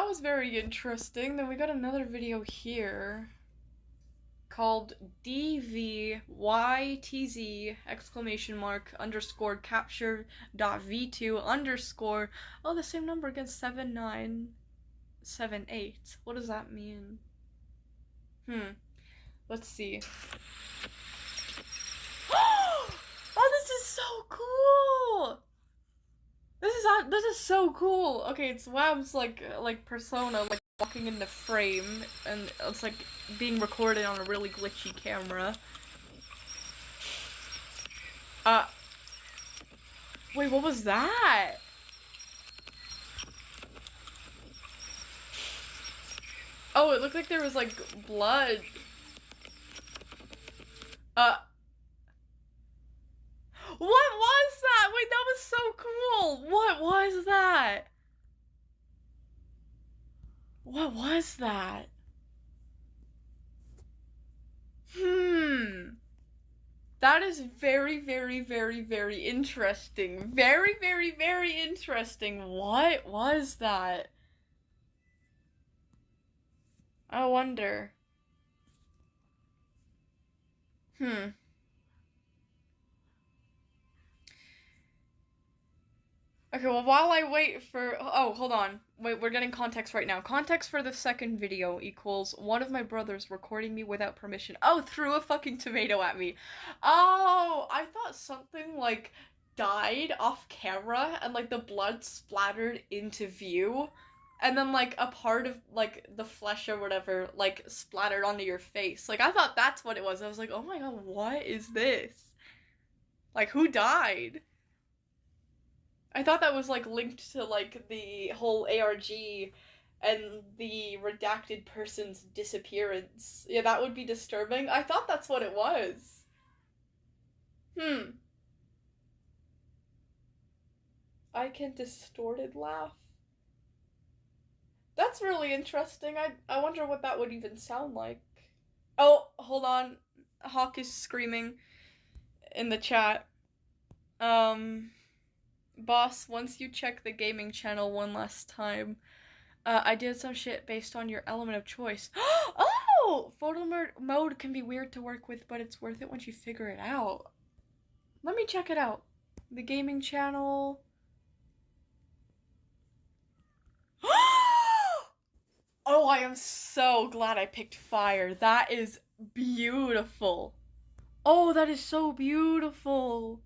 was very interesting. Then we got another video here called DVYTZ ! capture.v2 _ oh, the same number again, 7978. What does that mean? Let's see. Oh, this is so cool! This is so cool. Okay, it's Wab's like persona, like walking in the frame, and it's like being recorded on a really glitchy camera. Wait, what was that? Oh, it looked like there was like blood. What was that? Wait, that was so cool. What was that? What was that? That is very, very, very, very interesting. Very, very, very interesting. What was that? I wonder. Okay, well, while I wait for... Oh, hold on. Wait, we're getting context right now. Context for the second video equals one of my brothers recording me without permission. Oh, threw a fucking tomato at me. Oh, I thought something, like, died off camera and, like, the blood splattered into view. And then, like, a part of, like, the flesh or whatever, like, splattered onto your face. Like, I thought that's what it was. I was like, oh my god, what is this? Like, who died? I thought that was, like, linked to, like, the whole ARG and the redacted person's disappearance. Yeah, that would be disturbing. I thought that's what it was. I can distorted laugh. That's really interesting. I wonder what that would even sound like. Oh, hold on. Hawk is screaming in the chat. Boss, once you check the gaming channel one last time, I did some shit based on your element of choice. Oh! Photo mode can be weird to work with, but it's worth it once you figure it out. Let me check it out. The gaming channel. Oh, I am so glad I picked fire. That is beautiful. Oh, that is so beautiful.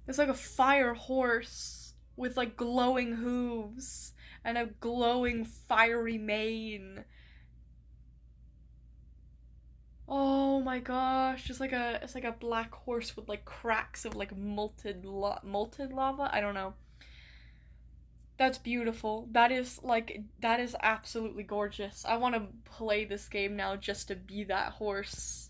It's like a fire horse with like glowing hooves and a glowing fiery mane. Oh my gosh, it's like a black horse with like cracks of like molten lava. I don't know. That's beautiful. That is absolutely gorgeous. I want to play this game now just to be that horse.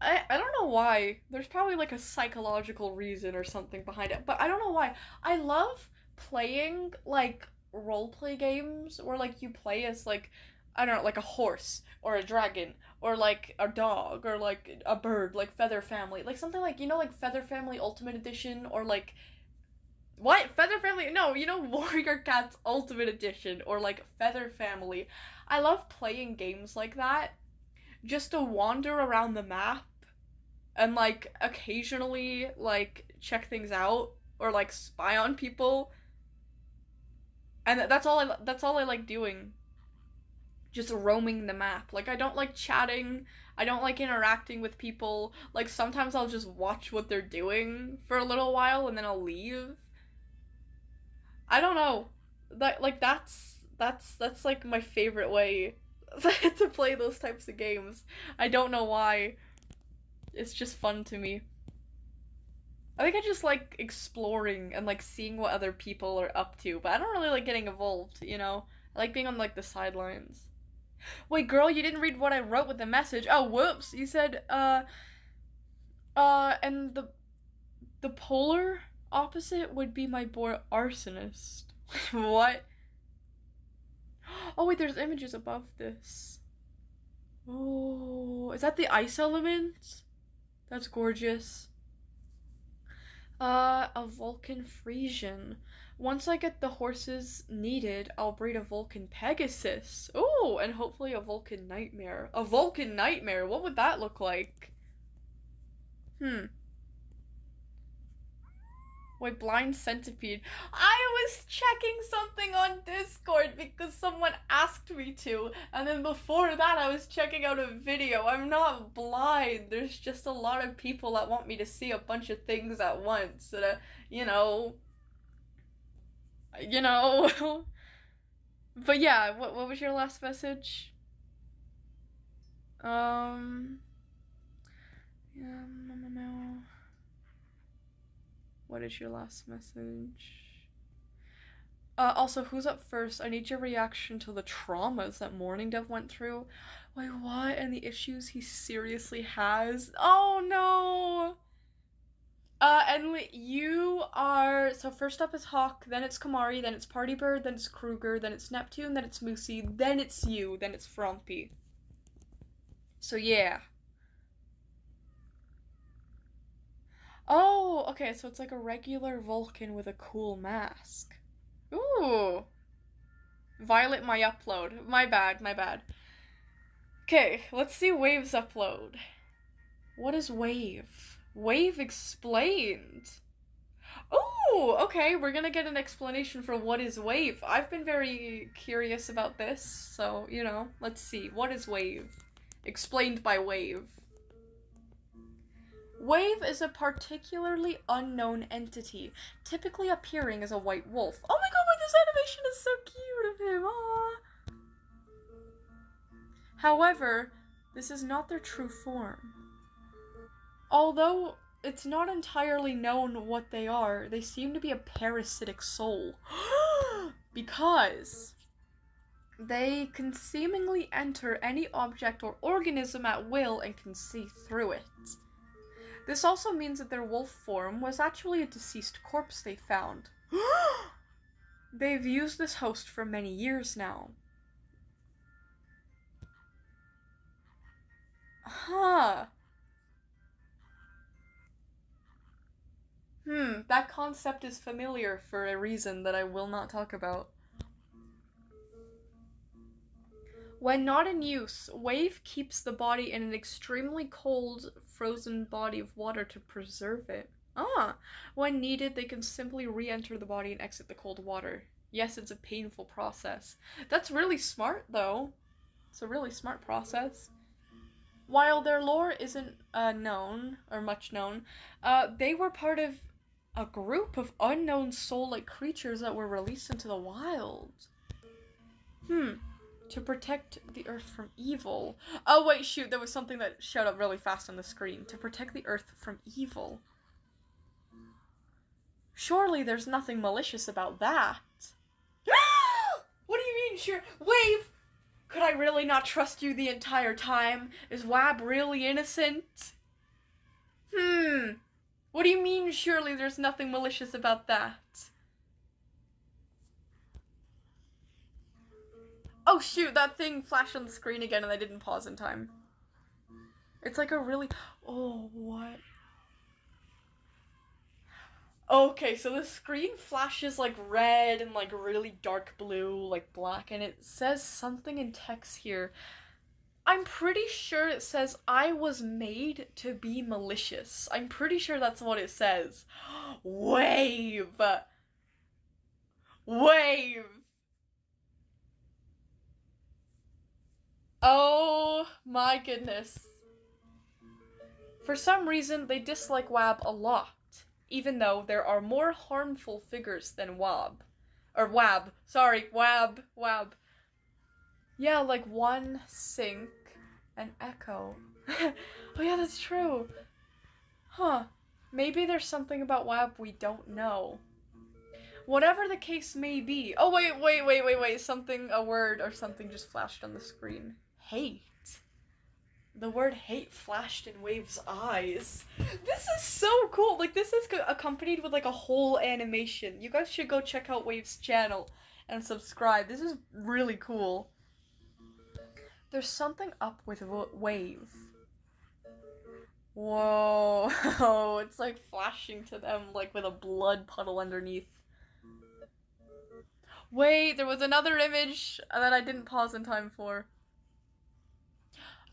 I don't know why. There's probably like a psychological reason or something behind it, but I don't know why. I love playing like roleplay games where like you play as like, I don't know, like a horse or a dragon or like a dog or like a bird, like Feather Family. Like something like, like Feather Family Ultimate Edition or like what? Feather Family? No, Warrior Cats Ultimate Edition or like Feather Family. I love playing games like that just to wander around the map and like occasionally like check things out or like spy on people. And that's all I like doing. Just roaming the map. Like I don't like chatting. I don't like interacting with people. Like sometimes I'll just watch what they're doing for a little while and then I'll leave. I don't know. That's like my favorite way to play those types of games. I don't know why. It's just fun to me. I think I just like exploring and like seeing what other people are up to, but I don't really like getting involved, I like being on like the sidelines. Wait, girl, you didn't read what I wrote with the message. Oh, whoops. You said and the polar opposite would be my boy arsonist. What? Oh wait, there's images above this. Oh, is that the ice element? That's gorgeous. A Vulcan Frisian. Once I get the horses needed, I'll breed a Vulcan Pegasus. Oh, and hopefully a Vulcan Nightmare. A Vulcan Nightmare? What would that look like? Wait, Blind Centipede. I was checking something on Discord because someone asked me to, and then before that I was checking out a video. I'm not blind. There's just a lot of people that want me to see a bunch of things at once. That, But yeah, what was your last message? Yeah, no. What is your last message? Also, who's up first? I need your reaction to the traumas that Morning Dev went through. Wait, what? And the issues he seriously has? Oh, no! And you are... So first up is Hawk, then it's Kamari, then it's Party Bird, then it's Krueger, then it's Neptune, then it's Moosey, then it's you, then it's Frumpy. So yeah. Oh, okay, so it's like a regular Vulcan with a cool mask. Ooh. Violet my upload. My bad. Okay, let's see Wave's upload. What is Wave? Wave explained. Ooh, okay, we're gonna get an explanation for what is Wave. I've been very curious about this, so, let's see. What is Wave? Explained by Wave. Wave is a particularly unknown entity, typically appearing as a white wolf. Oh my god, this animation is so cute of him! Aww. However, this is not their true form. Although it's not entirely known what they are, they seem to be a parasitic soul. Because they can seemingly enter any object or organism at will and can see through it. This also means that their wolf form was actually a deceased corpse they found. They've used this host for many years now. Huh. That concept is familiar for a reason that I will not talk about. When not in use, Wave keeps the body in an extremely cold, frozen body of water to preserve it. When needed, they can simply re-enter the body and exit the cold water. Yes, it's a painful process. That's really smart, though. It's a really smart process. While their lore isn't known, or much known, they were part of A group of unknown soul-like creatures that were released into the wild. To protect the Earth from evil. Oh wait, shoot, there was something that showed up really fast on the screen. To protect the Earth from evil. Surely there's nothing malicious about that. What do you mean, sure? Wave! Could I really not trust you the entire time? Is Wab really innocent? What do you mean, surely there's nothing malicious about that? Oh shoot, that thing flashed on the screen again and I didn't pause in time. It's like a really... Oh, what? Okay, so the screen flashes like red and like really dark blue, like black, and it says something in text here. I'm pretty sure it says, I was made to be malicious. I'm pretty sure that's what it says. Wave! Wave! Oh my goodness. For some reason, they dislike Wab a lot, even though there are more harmful figures than Wab. Or Wab. Sorry, Wab. Yeah, like One, Sync, and Echo. Oh yeah, that's true. Huh. Maybe there's something about Wab we don't know. Whatever the case may be. Oh, wait. A word or something just flashed on the screen. Hate. The word hate flashed in Wave's eyes. This is so cool. Like, this is accompanied with, like, a whole animation. You guys should go check out Wave's channel and subscribe. This is really cool. There's something up with Wave. Whoa. It's, like, flashing to them, like, with a blood puddle underneath. Wait, there was another image that I didn't pause in time for.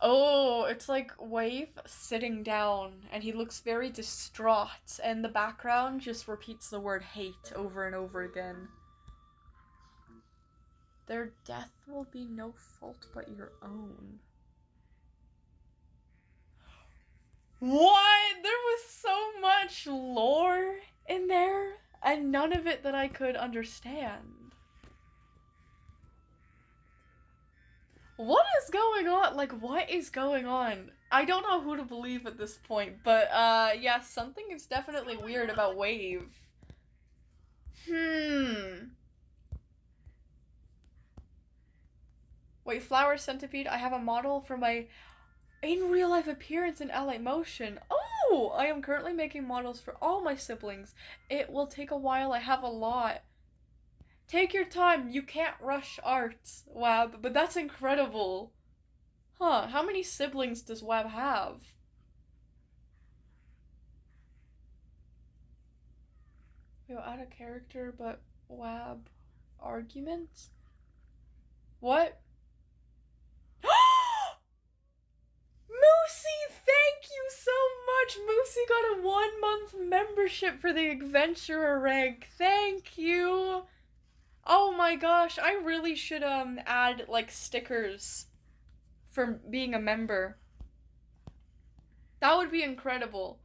Oh, it's like Wave sitting down, and he looks very distraught, and the background just repeats the word hate over and over again. Their death will be no fault but your own. What? There was so much lore in there, and none of it that I could understand. What is going on? Like, what is going on? I don't know who to believe at this point, but, yeah, something is definitely weird about Wave. Wait, Flower Centipede, I have a model for my in real life appearance in LA Motion. Oh, I am currently making models for all my siblings. It will take a while, I have a lot. Take your time, you can't rush art, Wab, but that's incredible. Huh, how many siblings does Wab have? We'll add a character, but Wab arguments? What? Moosey, thank you so much! Moosey got a 1-month membership for the Adventurer rank. Thank you! Oh my gosh, I really should add like stickers for being a member. That would be incredible.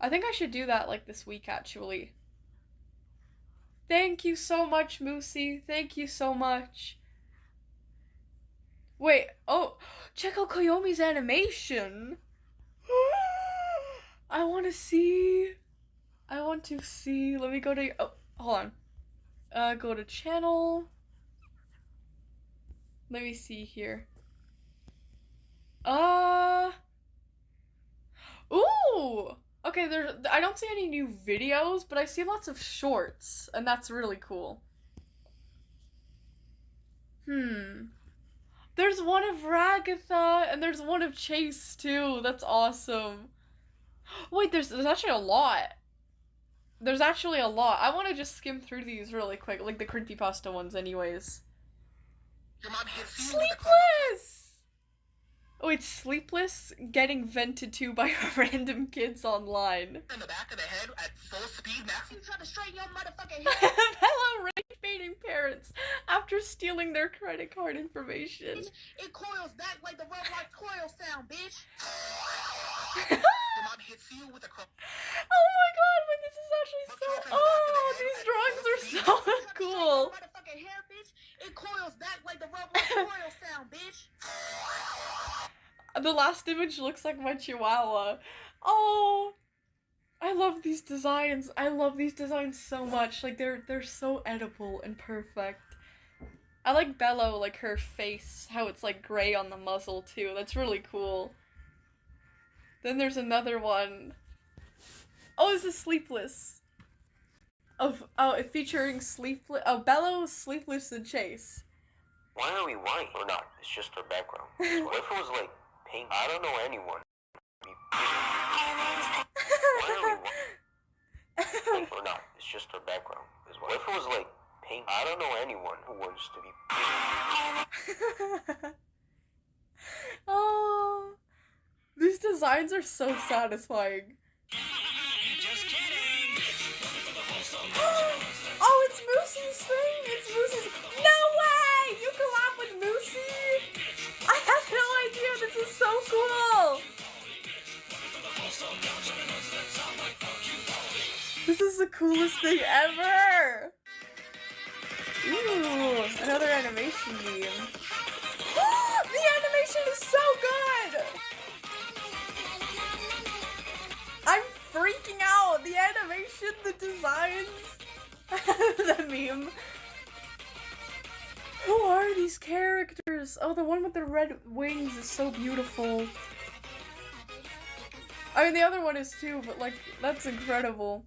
I think I should do that like this week actually. Thank you so much, Moosey. Thank you so much. Wait, oh, check out Koyomi's animation. I want to see. Let me go to, oh, hold on. Go to channel. Let me see here. Ooh! Okay, I don't see any new videos, but I see lots of shorts, and that's really cool. There's one of Ragatha, and there's one of Chase, too. That's awesome. Wait, there's actually a lot. There's actually a lot. I want to just skim through these really quick, like the creepypasta ones anyways. Sleepless! Oh, it's Sleepless getting vented to by random kids online. In the back of the head at full speed, Maxie trying to straighten your motherfucking head. Hello, rage-baiting parents after stealing their credit card information. It coils back like the Roblox coil sound, bitch. Your mom hits you with a Oh my god, wait, this is The last image looks like my chihuahua. Oh, I love these designs. I love these designs so much. Like they're so edible and perfect. I like Bello, like her face, how it's like gray on the muzzle too. That's really cool. Then there's another one. Oh, this is Sleepless. It featuring Sleepless. Oh, Bello, Sleepless, and Chase. Why are we white or not? It's just our background. What if it was like pink? I don't know anyone. Why are we white or not? It's just our background. What if it was like pink? I don't know anyone who wants to be. Oh, these designs are so satisfying. Just kidding. Oh, it's Moosey's thing! It's Moosey's. No way! You collab with Moosey? I had no idea. This is so cool. This is the coolest thing ever. Ooh, another animation meme. The animation is so good! I'm freaking out! The animation, the designs, the meme. Who are these characters? Oh, the one with the red wings is so beautiful. I mean, the other one is too, but like, that's incredible.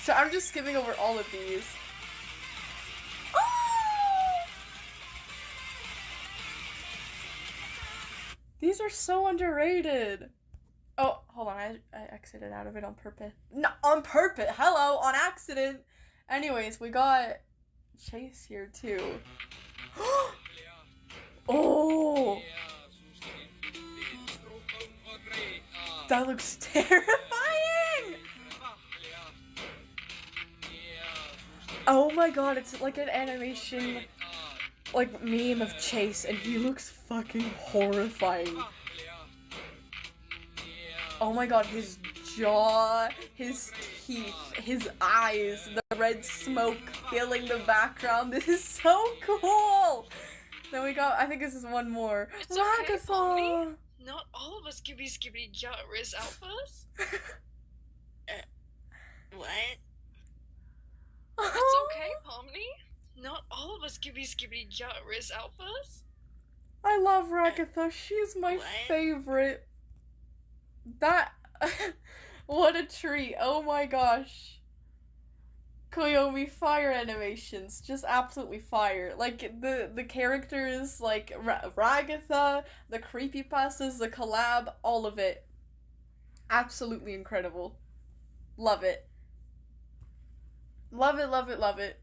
So I'm just skipping over all of these. Oh! These are so underrated. Oh, hold on, I exited out of it on purpose. No, on purpose! Hello, on accident! Anyways, we got Chase here too. Oh! That looks terrifying! Oh my god, it's like an animation, like, meme of Chase, and he looks fucking horrifying. Oh my god, his jaw, his teeth, his eyes, the red smoke filling the background. This is so cool! Then we got, I think this is one more. It's okay, Pomni. Ragathon! Not all of us skibbity Jaris alphas. What? It's okay, Pomni. Not all of us skibbity Jaris alphas. I love Ragatha. She's my favorite. That... what a treat. Oh my gosh. Koyomi fire animations. Just absolutely fire. Like, the characters, like, Ragatha, the creepypastas, the collab, all of it. Absolutely incredible. Love it. Love it, love it, love it.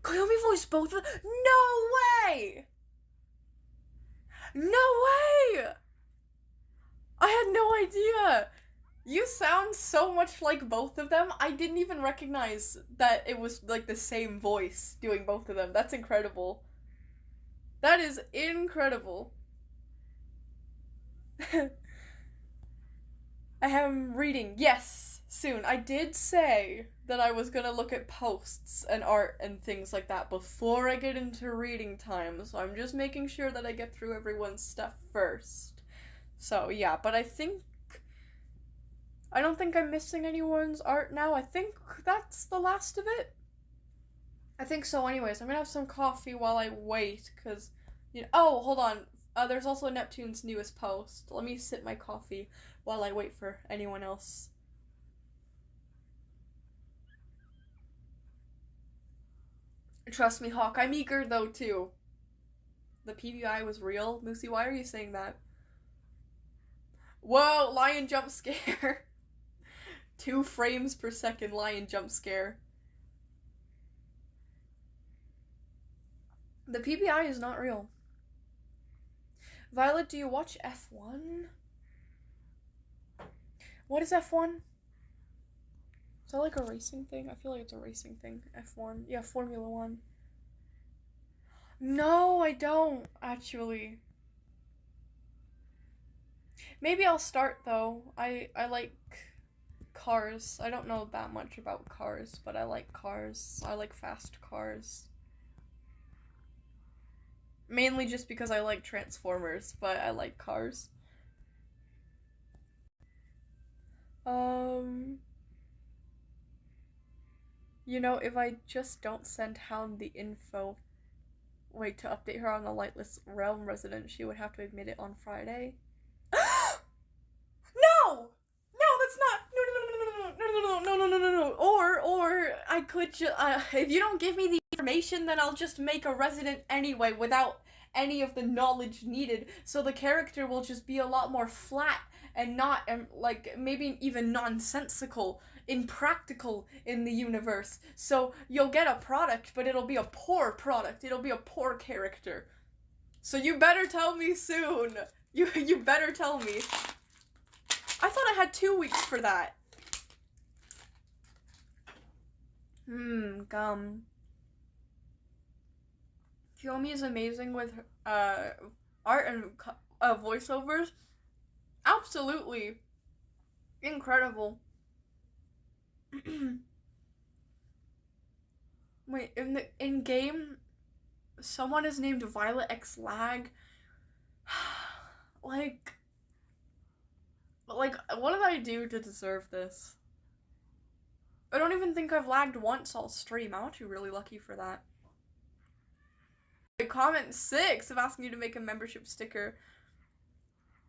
Koyomi voiced both of them? No way! No way! I had no idea! You sound so much like both of them. I didn't even recognize that it was like the same voice doing both of them. That's incredible. That is incredible. I am reading. Yes, soon. I did say that I was gonna look at posts and art and things like that before I get into reading time, so I'm just making sure that I get through everyone's stuff first. So, yeah, but I don't think I'm missing anyone's art now. I think that's the last of it. I think so anyways. I'm gonna have some coffee while I wait, because, you know, oh, hold on. There's also Neptune's newest post. Let me sip my coffee while I wait for anyone else. Trust me, Hawk, I'm eager though too. The PBI was real? Moosey, why are you saying that? Whoa, lion jump scare. 2 frames per second lion jump scare. The PBI is not real. Violet, do you watch F1? What is F1? Is that like a racing thing? I feel like it's a racing thing. F1. Yeah, Formula 1. No, I don't, actually. Maybe I'll start, though. I like cars. I don't know that much about cars, but I like cars. I like fast cars. Mainly just because I like Transformers, but I like cars. You know, if I just don't send Hound the info, wait to update her on the Lightless Realm resident, she would have to admit it on Friday. No! No, that's not. No. Or I could just. If you don't give me the information, then I'll just make a resident anyway without any of the knowledge needed. So the character will just be a lot more flat and not, like, maybe even nonsensical, impractical in the universe. So you'll get a product, but it'll be a poor product. It'll be a poor character. So you better tell me soon. You better tell me. I thought I had 2 weeks for that. Gum. Kiyomi is amazing with art and voiceovers. Absolutely incredible. Wait, in game, someone is named Violet X Lag. Like, what did I do to deserve this? I don't even think I've lagged once all stream. I'm actually really lucky for that. Comment 6 of asking you to make a membership sticker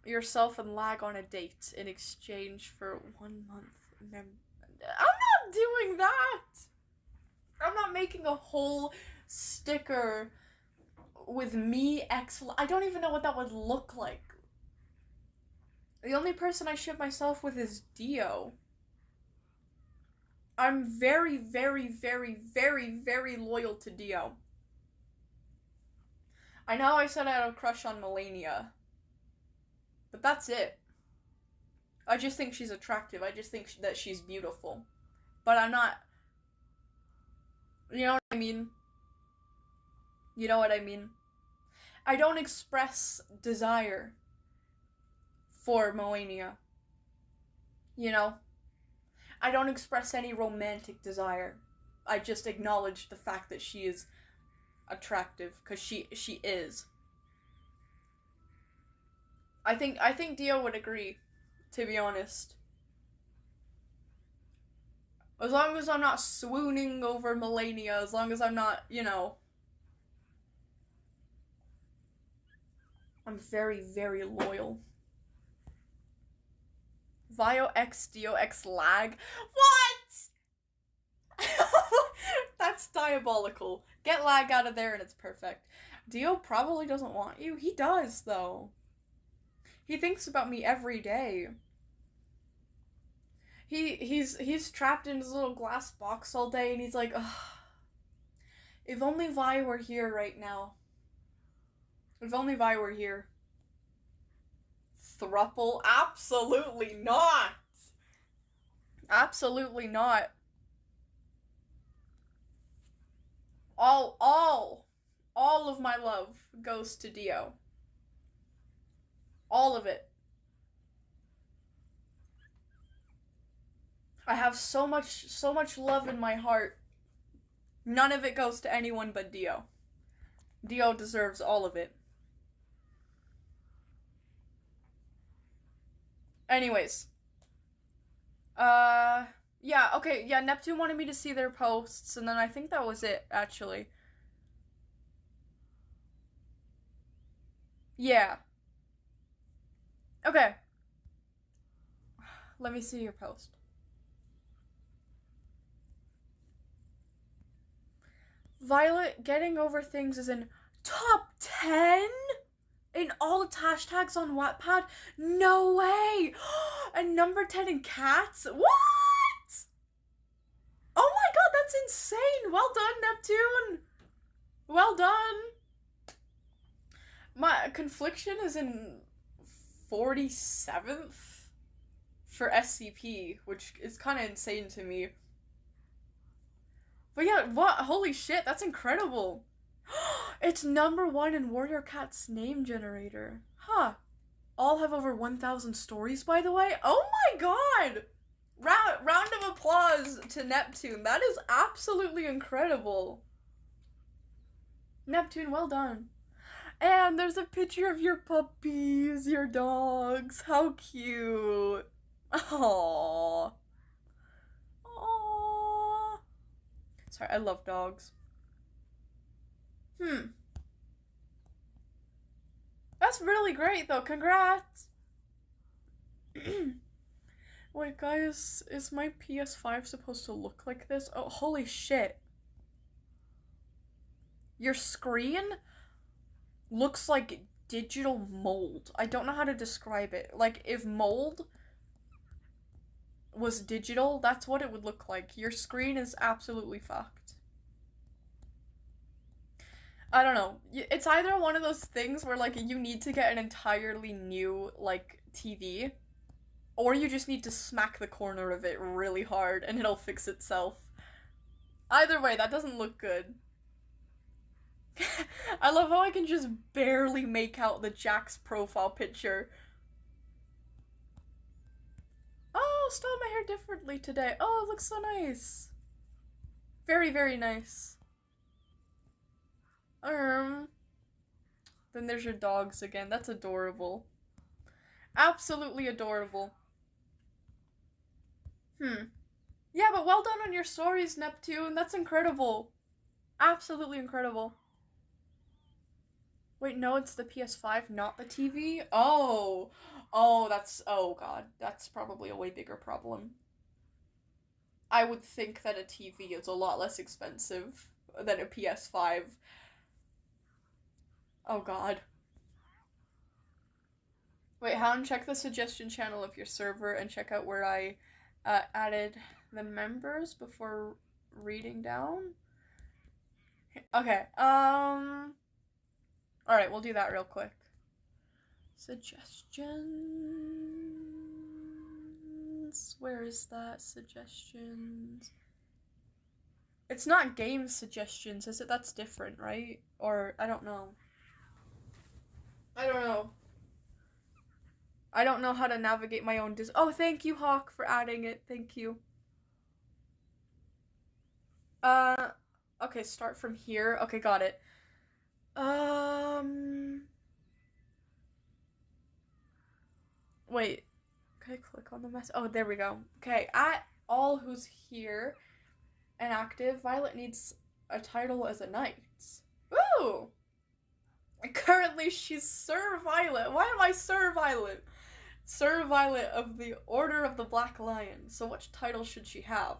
yourself and lag on a date in exchange for 1 month I'm not doing that! I'm not making a whole sticker with me I don't even know what that would look like. The only person I ship myself with is Dio. I'm very, very, very, very, very loyal to Dio. I know I said I had a crush on Melania, but that's it. I just think she's attractive. I just think that she's beautiful. But I'm not... You know what I mean? You know what I mean? I don't express desire for Melania. You know? I don't express any romantic desire. I just acknowledge the fact that she is attractive, because she is. I think Dio would agree, to be honest. As long as I'm not swooning over Melania, as long as I'm not, you know. I'm very, very loyal. Vio X Dio X lag. What? That's diabolical. Get lag out of there and it's perfect. Dio probably doesn't want you. He does, though. He thinks about me every day. He's trapped in his little glass box all day and he's like, ugh. If only Vi were here right now. If only Vi were here. Thruple? Absolutely not! Absolutely not. All of my love goes to Dio. All of it. I have so much love in my heart. None of it goes to anyone but Dio. Dio deserves all of it. Anyways. Yeah, okay, yeah, Neptune wanted me to see their posts, and then I think that was it, actually. Yeah. Okay. Let me see your post. Violet getting over things is in top 10? In all the hashtags on Wattpad? No way! And number 10 in cats? What? Oh my god, that's insane! Well done, Neptune! Well done! My Confliction is in 47th for SCP, which is kind of insane to me. But yeah, what? Holy shit, that's incredible! It's number 1 in Warrior Cat's name generator. Huh. All have over 1,000 stories, by the way. Oh my god! Round of applause to Neptune. That is absolutely incredible. Neptune, well done. And there's a picture of your puppies, your dogs. How cute. Aww. Aww. Sorry, I love dogs. That's really great, though. Congrats. Wait, guys, is my PS5 supposed to look like this? Oh, holy shit. Your screen looks like digital mold. I don't know how to describe it. Like, if mold was digital, that's what it would look like. Your screen is absolutely fucked. I don't know. It's either one of those things where, like, you need to get an entirely new, like, TV, or you just need to smack the corner of it really hard and it'll fix itself. Either way, that doesn't look good. I love how I can just barely make out the Jack's profile picture. Oh, styled my hair differently today. Oh, it looks so nice. Very, very nice. Then there's your dogs again. That's adorable. Absolutely adorable. Yeah, but well done on your stories, Neptune. That's incredible. Absolutely incredible. Wait, no, it's the PS5, not the TV? Oh, that's, oh god, that's probably a way bigger problem. I would think that a TV is a lot less expensive than a PS5. Oh god. Wait, Hound, check the suggestion channel of your server and check out where I added the members before reading down. Okay, alright, we'll do that real quick. Suggestions. Where is that? Suggestions. It's not game suggestions, is it? That's different, right? Or, I don't know. I don't know how to navigate my own oh, thank you, Hawk, for adding it. Thank you. Okay, start from here. Okay, got it. Wait. Can I click on the mess? Oh, there we go. Okay, at all who's here and active, Violet needs a title as a knight. Ooh! Currently, she's Sir Violet. Why am I Sir Violet? Sir Violet of the Order of the Black Lion. So which title should she have?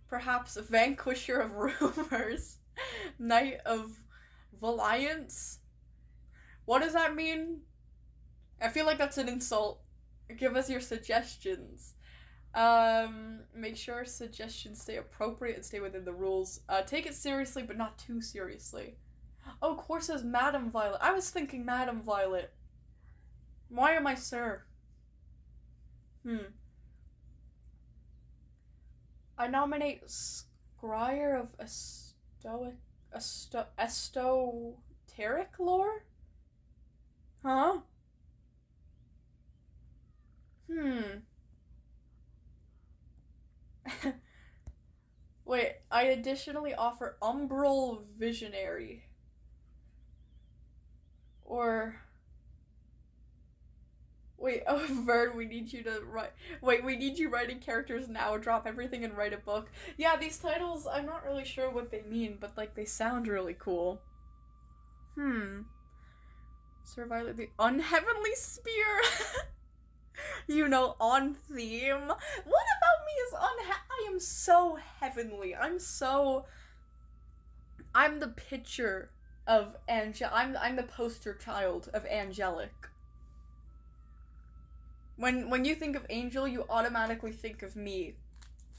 Perhaps Vanquisher of Rumors? Knight of Valiance? What does that mean? I feel like that's an insult. Give us your suggestions. Make sure suggestions stay appropriate and stay within the rules. Take it seriously, but not too seriously. Oh, course as Madam Violet. I was thinking Madam Violet. Why am I Sir? I nominate Scryer of Esoteric Lore? Huh? Wait, I additionally offer Umbral Visionary. Or... Wait, oh, Vern, we need you to write... Wait, we need you writing characters now. Drop everything and write a book. Yeah, these titles, I'm not really sure what they mean, but, like, they sound really cool. Sir Violet, the Unheavenly Spear? You know, on theme. What about me is I am so heavenly. I'm the picture of I'm the poster child of angelic. When you think of angel, you automatically think of me.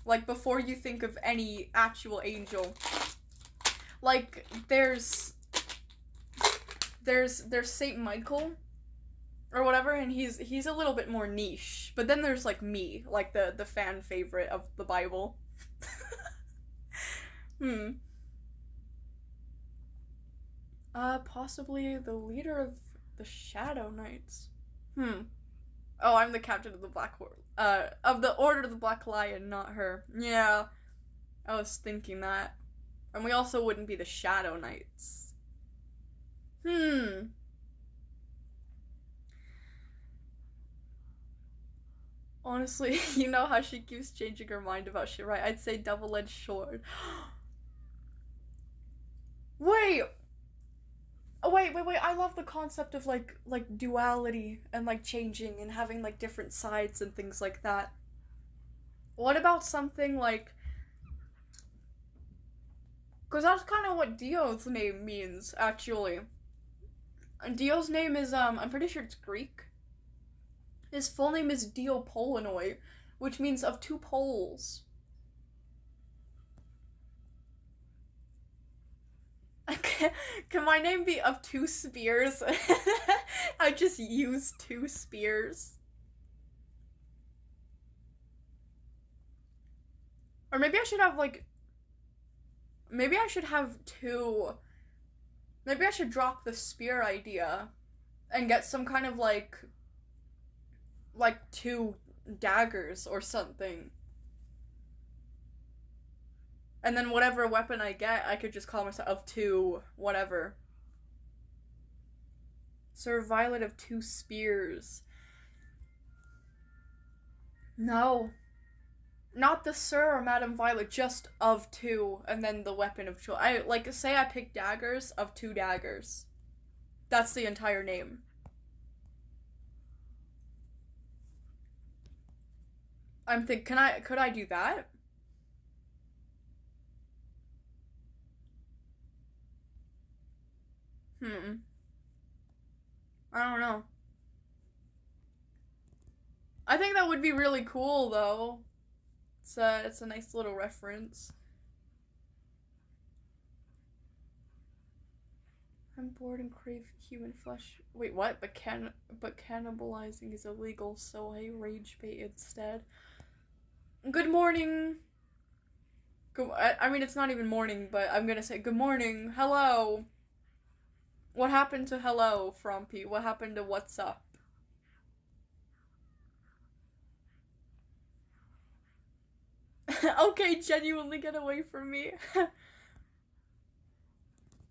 Like, before you think of any actual angel. Like, there's Saint Michael or whatever, and he's a little bit more niche. But then there's like me, like the fan favorite of the Bible. Possibly the leader of the Shadow Knights. Oh, I'm the captain of the of the Order of the Black Lion, not her. Yeah, I was thinking that. And we also wouldn't be the Shadow Knights. Honestly, you know how she keeps changing her mind about shit, right? I'd say double-edged sword. Wait! Oh, wait. I love the concept of, like, duality and, like, changing and having, like, different sides and things like that. What about something like... Because that's kind of what Dio's name means, actually. Dio's name is, I'm pretty sure it's Greek. His full name is Dio Polonoi, which means of two poles. Can my name be of two spears? I just use two spears. Or maybe I should have, like... Maybe I should have two... Maybe I should drop the spear idea and get some kind of, like two daggers or something. And then whatever weapon I get, I could just call myself of two, whatever. Sir Violet of two spears. No. Not the Sir or Madam Violet, just of two, and then the weapon of choice. Say I pick daggers of two daggers. That's the entire name. I'm thinking, could I do that? I don't know. I think that would be really cool, though. It's a nice little reference. I'm bored and crave human flesh. Wait, what? But cannibalizing is illegal, so I rage bait instead. Good morning. I mean, it's not even morning, but I'm gonna say good morning. Hello. What happened to hello, Frumpy? What happened to what's up? Okay, genuinely get away from me.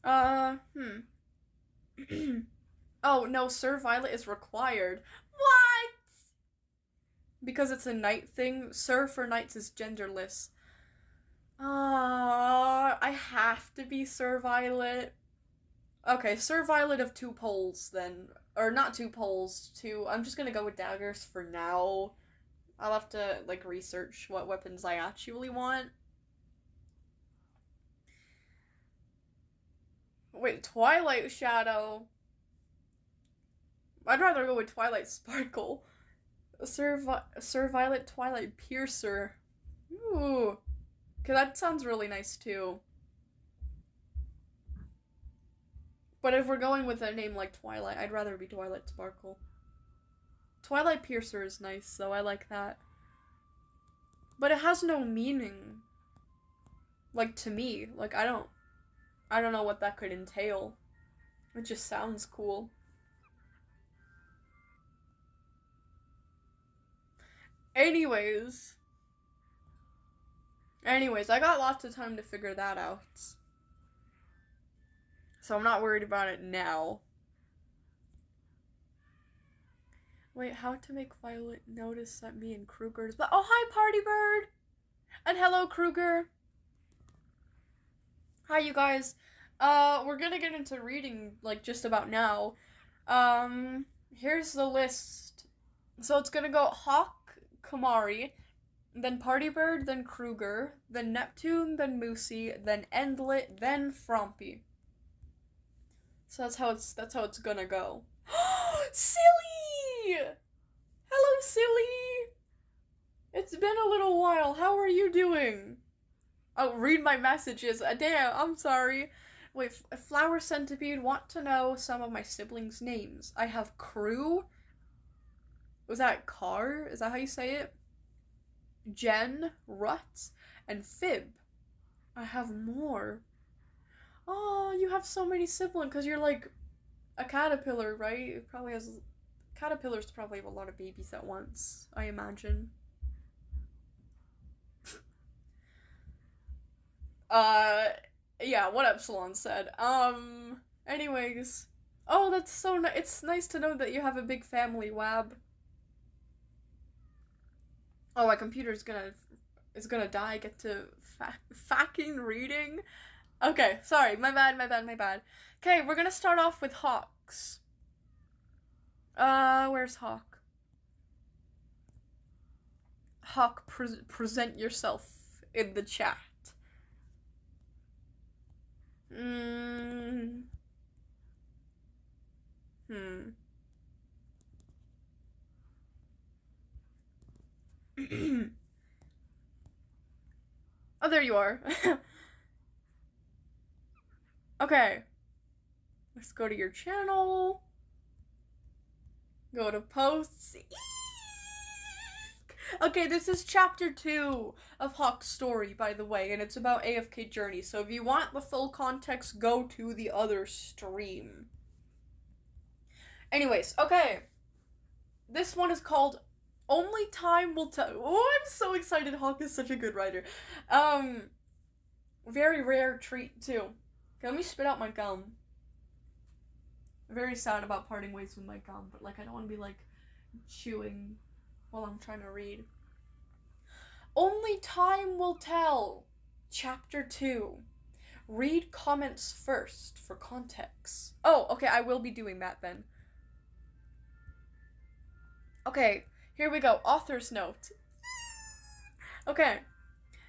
Oh, no, Sir Violet is required. What? Because it's a knight thing? Sir for knights is genderless. I have to be Sir Violet. Okay, Sir Violet of two poles, then. Or not two poles, two... I'm just gonna go with daggers for now. I'll have to, like, research what weapons I actually want. Wait, Twilight Shadow. I'd rather go with Twilight Sparkle. Sir Violet Twilight Piercer. Ooh. Okay, that sounds really nice, too. But if we're going with a name like Twilight, I'd rather be Twilight Sparkle. Twilight Piercer is nice, though. I like that. But it has no meaning. Like, to me. Like, I don't know what that could entail. It just sounds cool. Anyways, I got lots of time to figure that out. So I'm not worried about it now. Wait, how to make Violet notice that me and Krueger's... Oh, hi, Party Bird! And hello, Krueger! Hi, you guys. We're gonna get into reading, like, just about now. Here's the list. So it's gonna go Hawk, Kamari, then Party Bird, then Krueger, then Neptune, then Moosey, then Endlet, then Frumpy. So that's how it's gonna go. Silly! Hello, Silly! It's been a little while. How are you doing? Oh, read my messages. Damn, I'm sorry. Wait, Flower Centipede want to know some of my siblings' names. I have Crew. Was that Car? Is that how you say it? Jen, Rut, and Fib. I have more. Oh, you have so many siblings because you're like a caterpillar, right? It probably has... Caterpillars probably have a lot of babies at once, I imagine. Yeah, what Epsilon said. Anyways. Oh, that's so nice. It's nice to know that you have a big family, Wab. Oh, my computer's is gonna die. I get to fucking reading. Okay, sorry, my bad. Okay, we're gonna start off with Hawks. Where's Hawk? Hawk, present yourself in the chat. Oh, there you are. Okay. Let's go to your channel. Go to posts. Okay, this is chapter 2 of Hawk's story, by the way, and it's about AFK Journey. So if you want the full context, go to the other stream. Anyways, okay. This one is called Only Time Will Tell. Oh, I'm so excited. Hawk is such a good writer. Very rare treat, too. Okay, let me spit out my gum. Very sad about parting ways with my gum, but, like, I don't want to be, like, chewing while I'm trying to read. Only Time Will Tell. Chapter 2. Read comments first for context. Oh, okay, I will be doing that then. Okay, here we go. Author's note. Okay.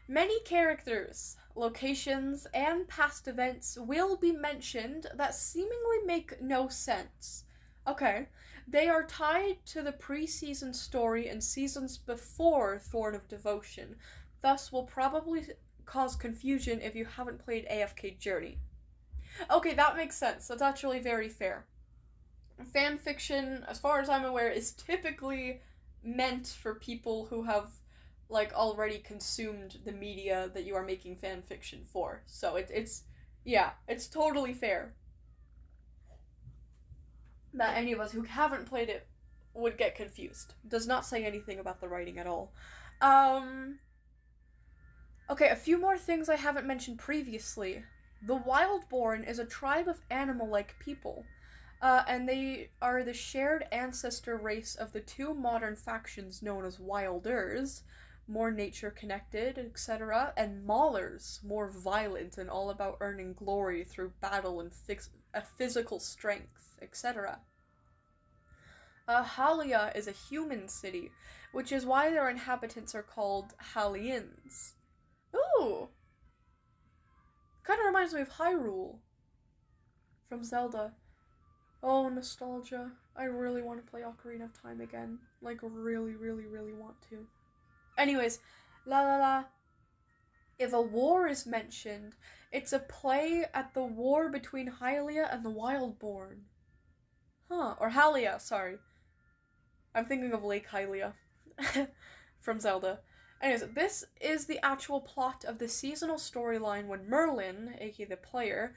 Many characters, locations, and past events will be mentioned that seemingly make no sense. Okay. They are tied to the pre-season story and seasons before Thorn of Devotion, thus will probably cause confusion if you haven't played AFK Journey. Okay, that makes sense. That's actually very fair. Fanfiction, as far as I'm aware, is typically meant for people who have, like, already consumed the media that you are making fanfiction for. So it's totally fair that any of us who haven't played it would get confused. Does not say anything about the writing at all. Okay, a few more things I haven't mentioned previously. The Wildborn is a tribe of animal-like people, and they are the shared ancestor race of the two modern factions known as Wilders, more nature-connected, etc., and Maulers, more violent and all about earning glory through battle and physical strength, etc. Halia is a human city, which is why their inhabitants are called Halians. Ooh! Kinda reminds me of Hyrule from Zelda. Oh, nostalgia. I really want to play Ocarina of Time again. Like, really, really, really want to. Anyways, If a war is mentioned, it's a play at the war between Hylia and the Wildborn. Huh, or Halia, sorry. I'm thinking of Lake Hylia from Zelda. Anyways, this is the actual plot of the seasonal storyline when Merlin, aka the player,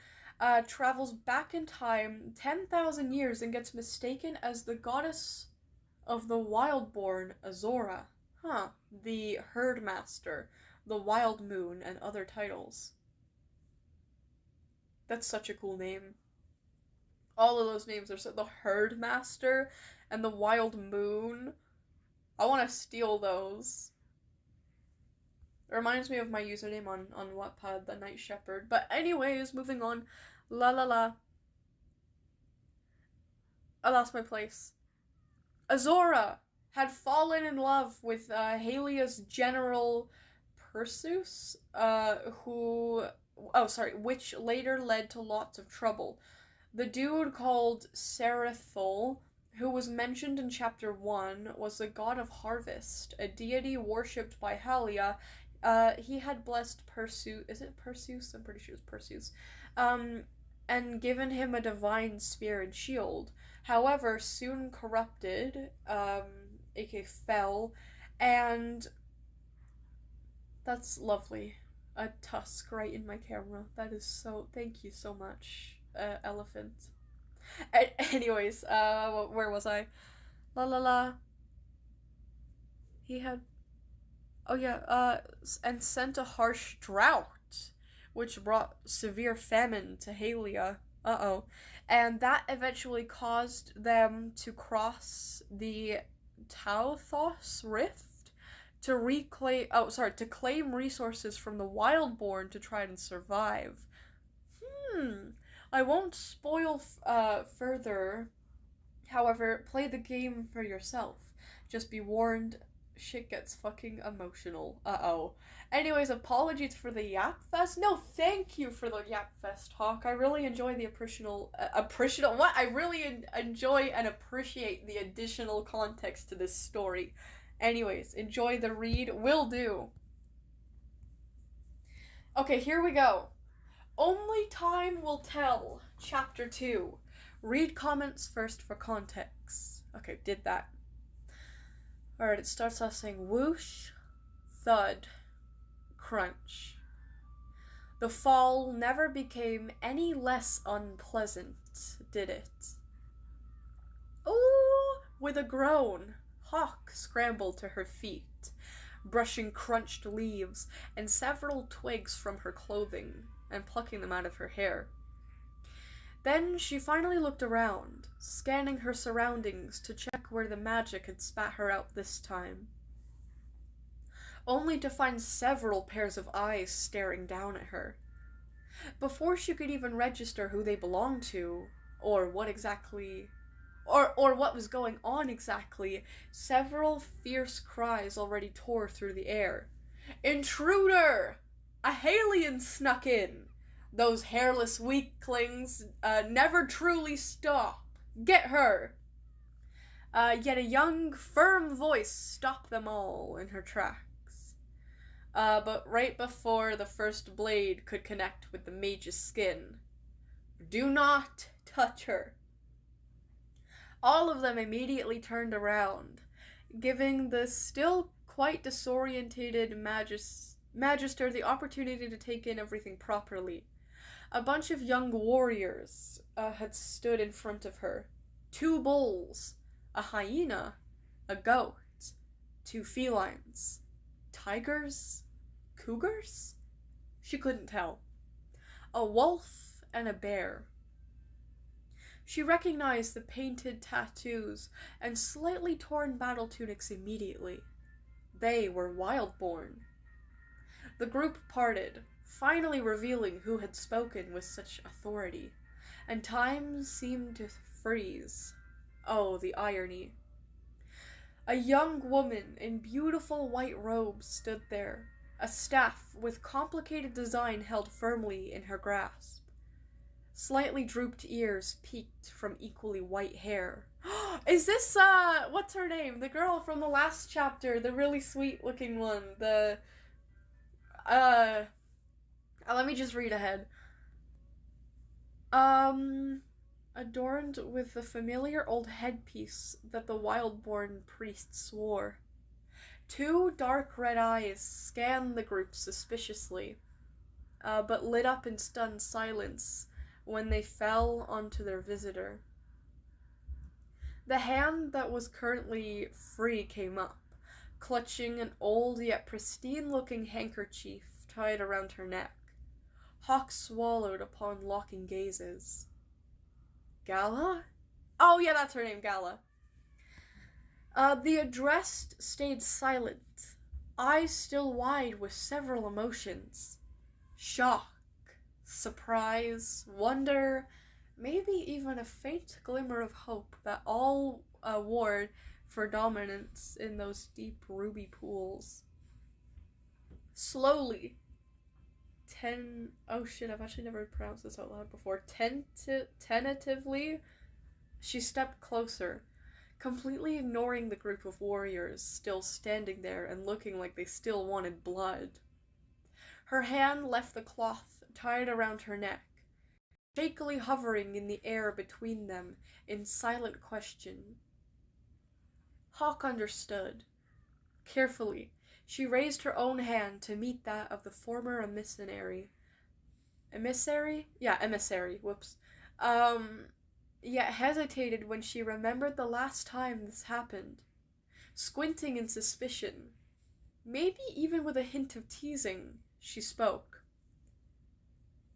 travels back in time 10,000 years and gets mistaken as the goddess of the Wildborn, Azora. Huh, the Herdmaster, the Wild Moon, and other titles. That's such a cool name. All of those names are so... The Herdmaster and the Wild Moon. I want to steal those. It reminds me of my username on Wattpad, the Night Shepherd. But anyways, moving on. I lost my place. Azora had fallen in love with Halia's general Perseus, which later led to lots of trouble. The dude called Serathol, who was mentioned in chapter 1, was the god of harvest, a deity worshipped by Halia. He had blessed Perseus, is it Perseus? I'm pretty sure it's Perseus, and given him a divine spear and shield. However, soon corrupted, aka fell, and that's lovely. A tusk right in my camera. That is so, thank you so much, elephant. Anyways, where was I? He had, oh yeah, and sent a harsh drought, which brought severe famine to Halia. And that eventually caused them to cross the Tauthos Rift to claim resources from the Wildborn to try and survive. I won't spoil further. However, play the game for yourself. Just be warned, shit gets fucking emotional. Uh-oh. Anyways, apologies for the Yap Fest. No, thank you for the Yap Fest talk. I really enjoy the I really enjoy and appreciate the additional context to this story. Anyways, enjoy the read. Will do. Okay, here we go. Only Time Will Tell, Chapter 2. Read comments first for context. Okay, did that. Alright, it starts off saying whoosh, thud, crunch. The fall never became any less unpleasant, did it? Ooh! With a groan, Hawk scrambled to her feet, brushing crunched leaves and several twigs from her clothing and plucking them out of her hair. Then she finally looked around, scanning her surroundings to check where the magic had spat her out this time, only to find several pairs of eyes staring down at her. Before she could even register who they belonged to, or what exactly, or what was going on exactly, several fierce cries already tore through the air. Intruder! A Halien snuck in! Those hairless weaklings never truly stop. Get her! Yet a young, firm voice stopped them all in her tracks. But right before the first blade could connect with the mage's skin, do not touch her. All of them immediately turned around, giving the still quite disorientated Magister the opportunity to take in everything properly. A bunch of young warriors had stood in front of her. 2 bulls, a hyena, a goat, 2 felines. Tigers? Cougars? She couldn't tell. A wolf and a bear. She recognized the painted tattoos and slightly torn battle tunics immediately. They were Wildborn. The group parted, finally revealing who had spoken with such authority, and time seemed to freeze. Oh, the irony. A young woman in beautiful white robes stood there, a staff with complicated design held firmly in her grasp. Slightly drooped ears peeked from equally white hair. Is this, what's her name? The girl from the last chapter, the really sweet-looking one, let me just read ahead. Adorned with the familiar old headpiece that the Wildborn priests wore. 2 dark red eyes scanned the group suspiciously, but lit up in stunned silence when they fell onto their visitor. The hand that was currently free came up, clutching an old yet pristine-looking handkerchief tied around her neck. Hawk swallowed upon locking gazes. Gala? Oh yeah, that's her name, Gala. The addressed stayed silent, eyes still wide with several emotions. Shock, surprise, wonder, maybe even a faint glimmer of hope that all warred for dominance in those deep ruby pools. Slowly, I've actually never pronounced this out loud before. Tentatively, she stepped closer, completely ignoring the group of warriors still standing there and looking like they still wanted blood. Her hand left the cloth tied around her neck, shakily hovering in the air between them in silent question. Hawk understood. Carefully, she raised her own hand to meet that of the former emissary. Emissary, whoops. Yet hesitated when she remembered the last time this happened. Squinting in suspicion, maybe even with a hint of teasing, she spoke.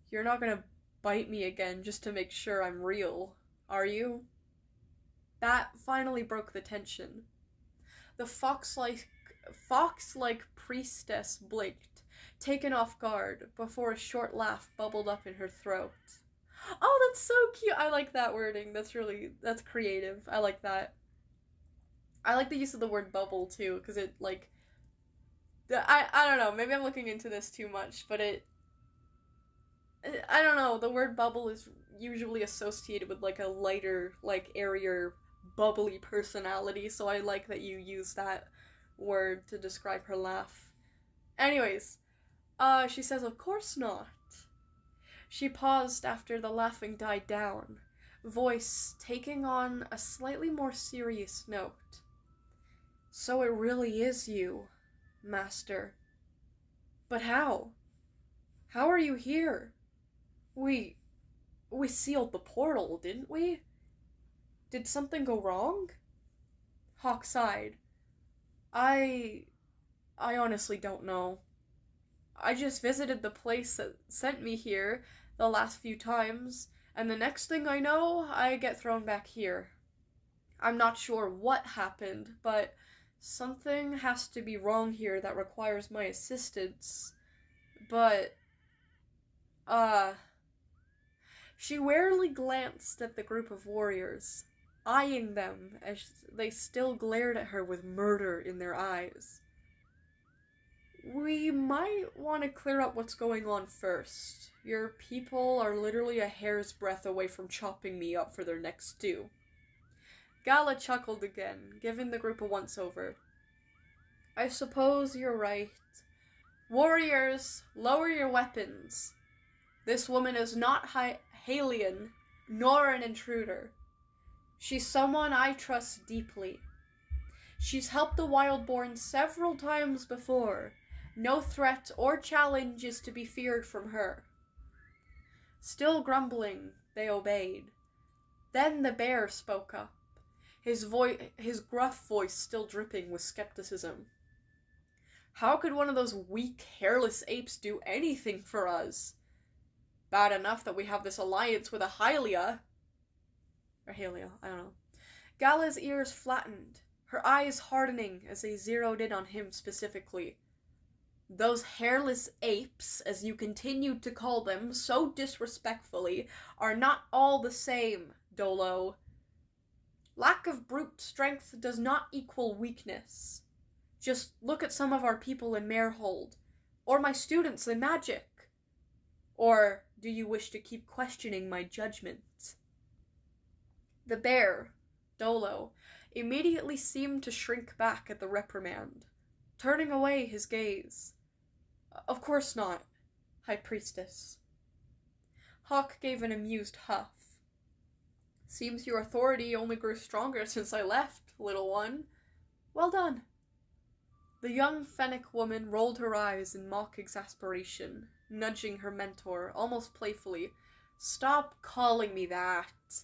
You're not gonna bite me again just to make sure I'm real, are you? That finally broke the tension. The fox-like fox-like priestess blinked, taken off guard, before a short laugh bubbled up in her throat. Oh, that's so cute! I like that wording. That's creative. I like that. I like the use of the word bubble, too, because it, like... I don't know, maybe I'm looking into this too much, but I don't know, the word bubble is usually associated with, like, a lighter, like, airier, bubbly personality, so I like that you use that word to describe her laugh. Anyways, she says, "Of course not." She paused after the laughing died down, voice taking on a slightly more serious note. "So it really is you, Master. But how? How are you here? We sealed the portal, didn't we? Did something go wrong?" Hawk sighed. I honestly don't know. I just visited the place that sent me here the last few times, and the next thing I know, I get thrown back here. I'm not sure what happened, but something has to be wrong here that requires my assistance. But, she warily glanced at the group of warriors, eyeing them as they still glared at her with murder in their eyes. "We might want to clear up what's going on first. Your people are literally a hair's breadth away from chopping me up for their next stew." Gala chuckled again, giving the group a once-over. "I suppose you're right. Warriors, lower your weapons. This woman is not Halian, nor an intruder. She's someone I trust deeply. She's helped the Wildborn several times before. No threat or challenge is to be feared from her." Still grumbling, they obeyed. Then the bear spoke up, his gruff voice still dripping with skepticism. "How could one of those weak, hairless apes do anything for us? Bad enough that we have this alliance with a Hylia." Or Halia, I don't know. Gala's ears flattened, her eyes hardening as they zeroed in on him specifically. "Those hairless apes, as you continued to call them so disrespectfully, are not all the same, Dolo. Lack of brute strength does not equal weakness. Just look at some of our people in Marehold, or my students in magic. Or do you wish to keep questioning my judgment?" The bear, Dolo, immediately seemed to shrink back at the reprimand, turning away his gaze. "Of course not, High Priestess." Hawk gave an amused huff. "Seems your authority only grew stronger since I left, little one. Well done." The young Fennec woman rolled her eyes in mock exasperation, nudging her mentor, almost playfully. "Stop calling me that.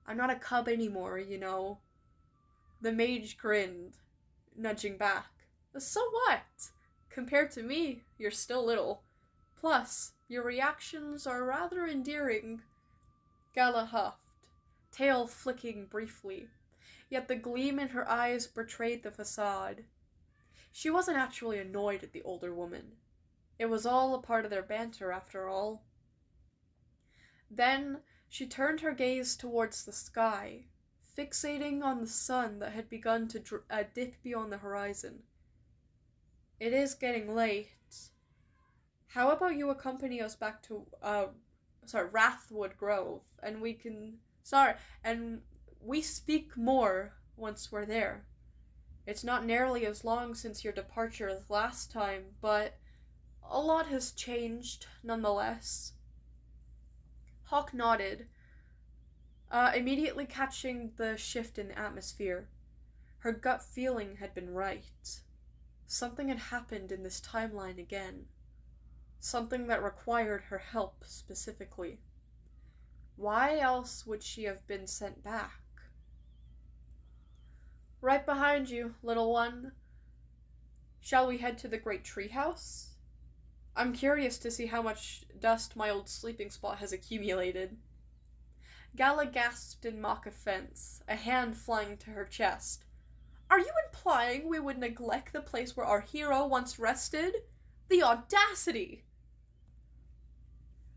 I'm not a cub anymore, you know." The mage grinned, nudging back. "So what? Compared to me, you're still little. Plus, your reactions are rather endearing." Gala huffed, tail flicking briefly, yet the gleam in her eyes betrayed the facade. She wasn't actually annoyed at the older woman. It was all a part of their banter, after all. Then she turned her gaze towards the sky, fixating on the sun that had begun to dip beyond the horizon. "It is getting late. How about you accompany us back to, Wrathwood Grove, and we speak more once we're there. It's not nearly as long since your departure as last time, but a lot has changed, nonetheless." Hawk nodded, immediately catching the shift in the atmosphere. Her gut feeling had been right. Something had happened in this timeline again. Something that required her help specifically. Why else would she have been sent back? "Right behind you, little one. Shall we head to the Great Treehouse? I'm curious to see how much dust my old sleeping spot has accumulated." Gala gasped in mock offense, a hand flying to her chest. Are you implying we would neglect the place where our hero once rested? The audacity!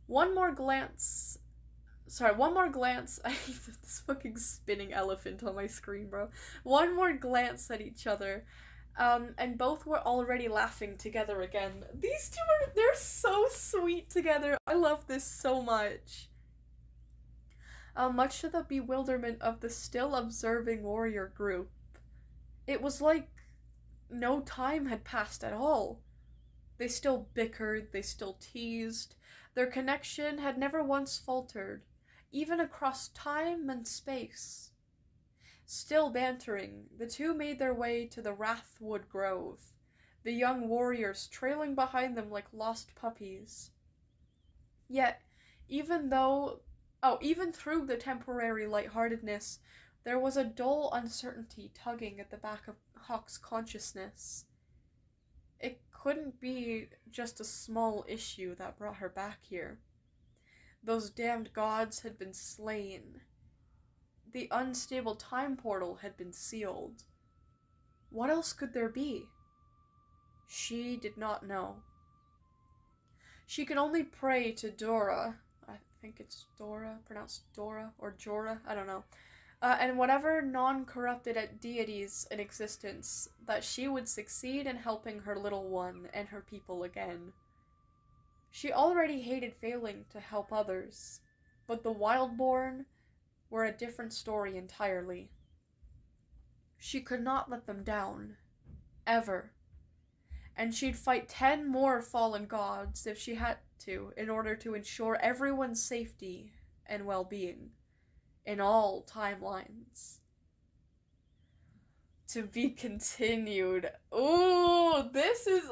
One more glance. I hate this fucking spinning elephant on my screen, bro. One more glance at each other. And both were already laughing together again. These two they're so sweet together. I love this so much. Much to the bewilderment of the still observing warrior group. It was like no time had passed at all. They still bickered, they still teased. Their connection had never once faltered, even across time and space. Still bantering, the two made their way to the Wrathwood Grove, the young warriors trailing behind them like lost puppies. Yet, even through the temporary lightheartedness, there was a dull uncertainty tugging at the back of Hawk's consciousness. It couldn't be just a small issue that brought her back here. Those damned gods had been slain. The unstable time portal had been sealed. What else could there be? She did not know. She could only pray to Dora. I think it's Dora, pronounced Dora, or Jorah, I don't know. And whatever non-corrupted deities in existence, that she would succeed in helping her little one and her people again. She already hated failing to help others, but the Wildborn were a different story entirely. She could not let them down. Ever. And she'd fight 10 more fallen gods if she had to, in order to ensure everyone's safety and well-being. In all timelines. To be continued. Ooh, this is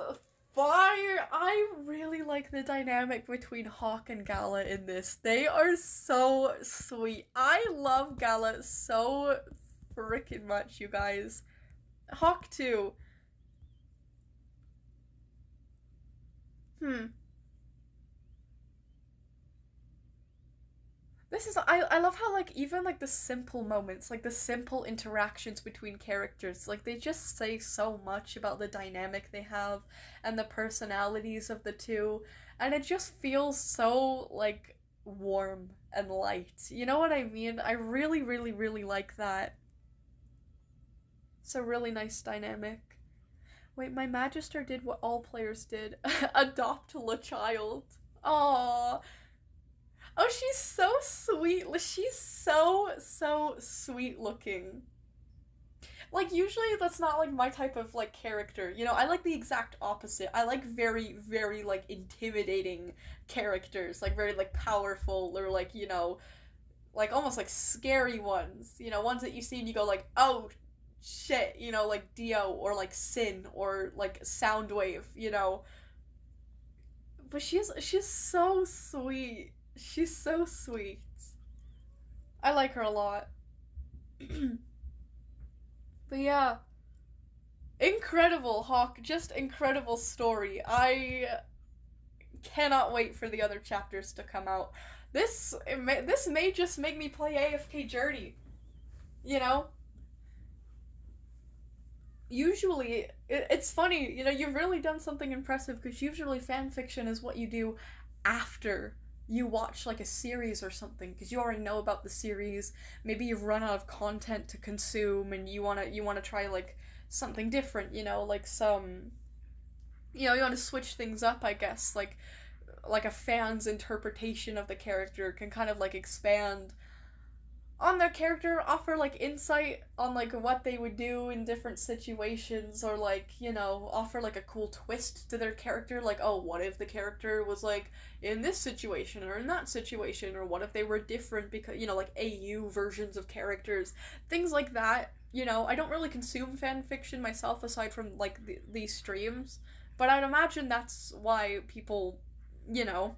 fire! I really like the dynamic between Hawk and Gala in this. They are so sweet. I love Gala so freaking much, you guys. Hawk too. This is, I love how, like, even, like, the simple moments, like, the simple interactions between characters, like, they just say so much about the dynamic they have, and the personalities of the two, and it just feels so, like, warm and light. You know what I mean? I really, really, really like that. It's a really nice dynamic. Wait, my Magister did what all players did. Adopt a child. Aww. Oh, she's so sweet. She's so sweet looking. Like, usually that's not, like, my type of, like, character. You know, I like the exact opposite. I like very, very, like, intimidating characters. Like, very, like, powerful or, like, you know, like, almost, like, scary ones. You know, ones that you see and you go, like, oh, shit. You know, like Dio or, like, Sin or, like, Soundwave, you know. But she's so sweet. She's so sweet. I like her a lot. But yeah. Incredible, Hawk. Just incredible story. I cannot wait for the other chapters to come out. This may just make me play AFK Journey. You know? Usually, it's funny, you know, you've really done something impressive, because usually fanfiction is what you do after you watch, like, a series or something, because you already know about the series. Maybe you've run out of content to consume, and you wanna try, like, something different, you know, like some, you know, you wanna switch things up, I guess, like a fan's interpretation of the character can kind of, like, expand on their character, offer, like, insight on, like, what they would do in different situations, or, like, you know, offer, like, a cool twist to their character, like, oh, what if the character was, like, in this situation, or in that situation, or what if they were different, because, you know, like, AU versions of characters, things like that, you know. I don't really consume fanfiction myself, aside from, like, these streams, but I'd imagine that's why people, you know.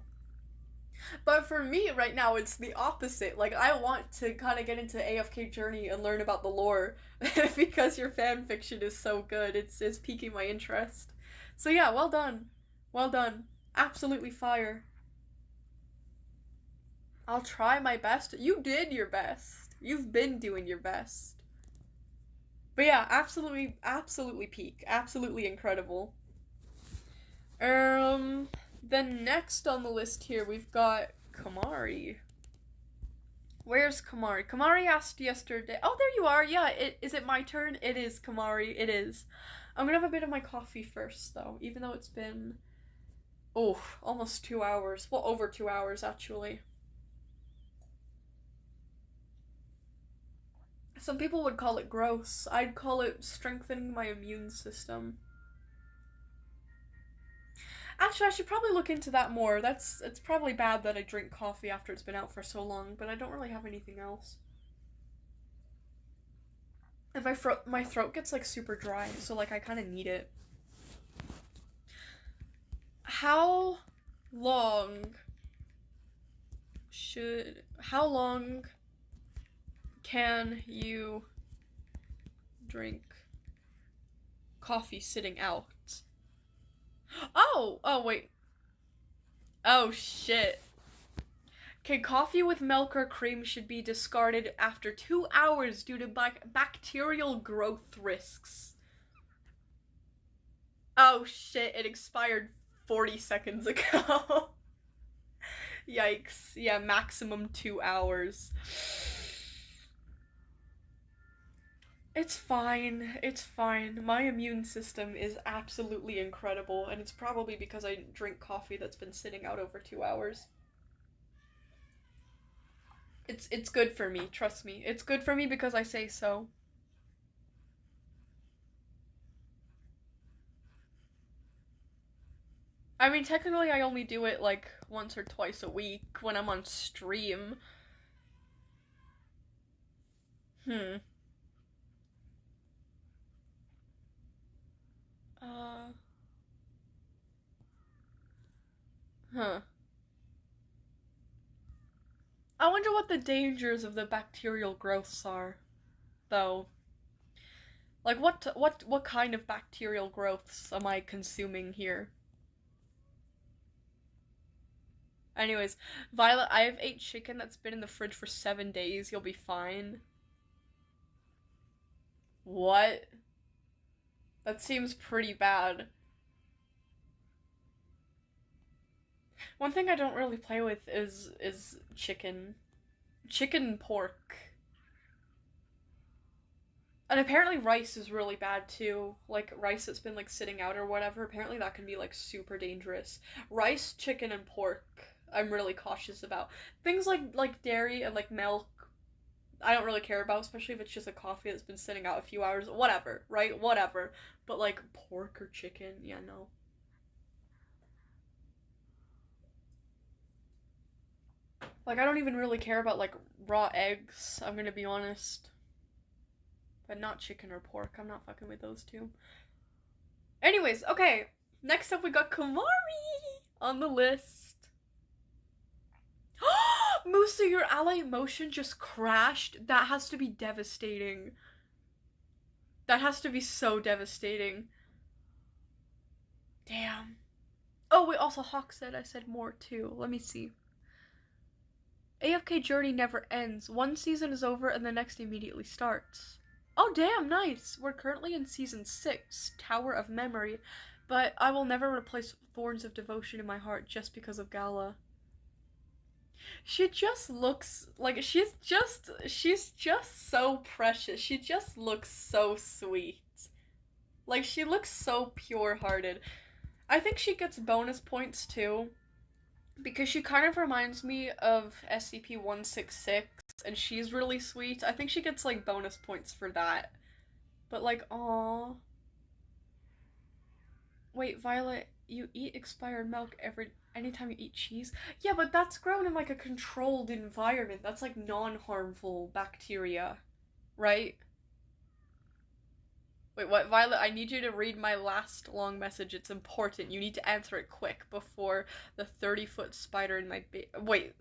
But for me, right now, it's the opposite. Like, I want to kind of get into AFK Journey and learn about the lore, because your fanfiction is so good. It's piquing my interest. So yeah, well done. Well done. Absolutely fire. I'll try my best. You did your best. You've been doing your best. But yeah, absolutely peak. Absolutely incredible. Then next on the list here, we've got Kamari. Where's Kamari? Kamari asked yesterday. Oh, there you are. Yeah, is it my turn? It is, Kamari. It is. I'm gonna have a bit of my coffee first, though, even though it's been, almost 2 hours. Well, over 2 hours, actually. Some people would call it gross. I'd call it strengthening my immune system. Actually, I should probably look into that more. It's probably bad that I drink coffee after it's been out for so long, but I don't really have anything else. And my throat gets like super dry, so like I kind of need it. How long can you drink coffee sitting out? Oh, wait. Oh, shit. Okay, coffee with milk or cream should be discarded after 2 hours due to bacterial growth risks. Oh, shit, it expired 40 seconds ago. Yikes. Yeah, maximum 2 hours. It's fine. It's fine. My immune system is absolutely incredible, and it's probably because I drink coffee that's been sitting out over 2 hours. It's good for me, trust me. It's good for me because I say so. I mean, technically I only do it like once or twice a week when I'm on stream. Huh. I wonder what the dangers of the bacterial growths are, though. Like, what kind of bacterial growths am I consuming here? Anyways, Violet, I have ate chicken that's been in the fridge for 7 days. You'll be fine. What? That seems pretty bad. One thing I don't really play with is chicken. Chicken and pork. And apparently rice is really bad too. Like rice that's been like sitting out or whatever. Apparently that can be like super dangerous. Rice, chicken, and pork I'm really cautious about. Things like dairy and like milk I don't really care about, especially if it's just a coffee that's been sitting out a few hours. Whatever, right? Whatever. But like pork or chicken, yeah, no. Like I don't even really care about like raw eggs, I'm gonna be honest. But not chicken or pork. I'm not fucking with those two. Anyways, okay. Next up we got Kamari on the list. Moosey, your ally emotion just crashed. That has to be devastating. That has to be so devastating. Damn. Oh, wait, also Hawk said I said more too. Let me see. AFK journey never ends. One season is over and the next immediately starts. Oh, damn, nice. We're currently in season 6, Tower of Memory, but I will never replace Thorns of Devotion in my heart just because of Gala. She just looks like she's just so precious. She just looks so sweet. Like she looks so pure-hearted. I think she gets bonus points too because she kind of reminds me of SCP-166 and she's really sweet. I think she gets like bonus points for that. But like, aw. Wait, Violet, you eat expired milk anytime you eat cheese? Yeah, but that's grown in like a controlled environment. That's like non-harmful bacteria, right? Wait, what? Violet, I need you to read my last long message. It's important. You need to answer it quick before the 30-foot spider in my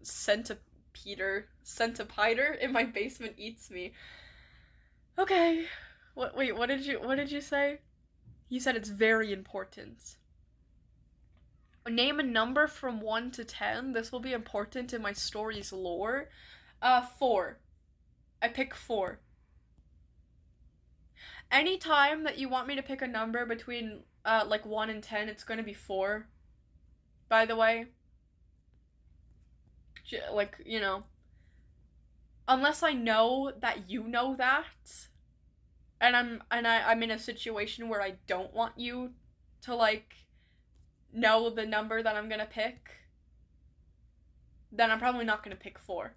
centipeder in my basement eats me. Okay. Wait, what did you say? You said it's very important. Name a number from 1 to 10. This will be important in my story's lore. 4. I pick 4. Anytime that you want me to pick a number between, like 1 and 10, it's gonna be 4. By the way. Like, you know. Unless I know that you know that, and I'm in a situation where I don't want you to, like, know the number that I'm gonna pick, then I'm probably not gonna pick 4.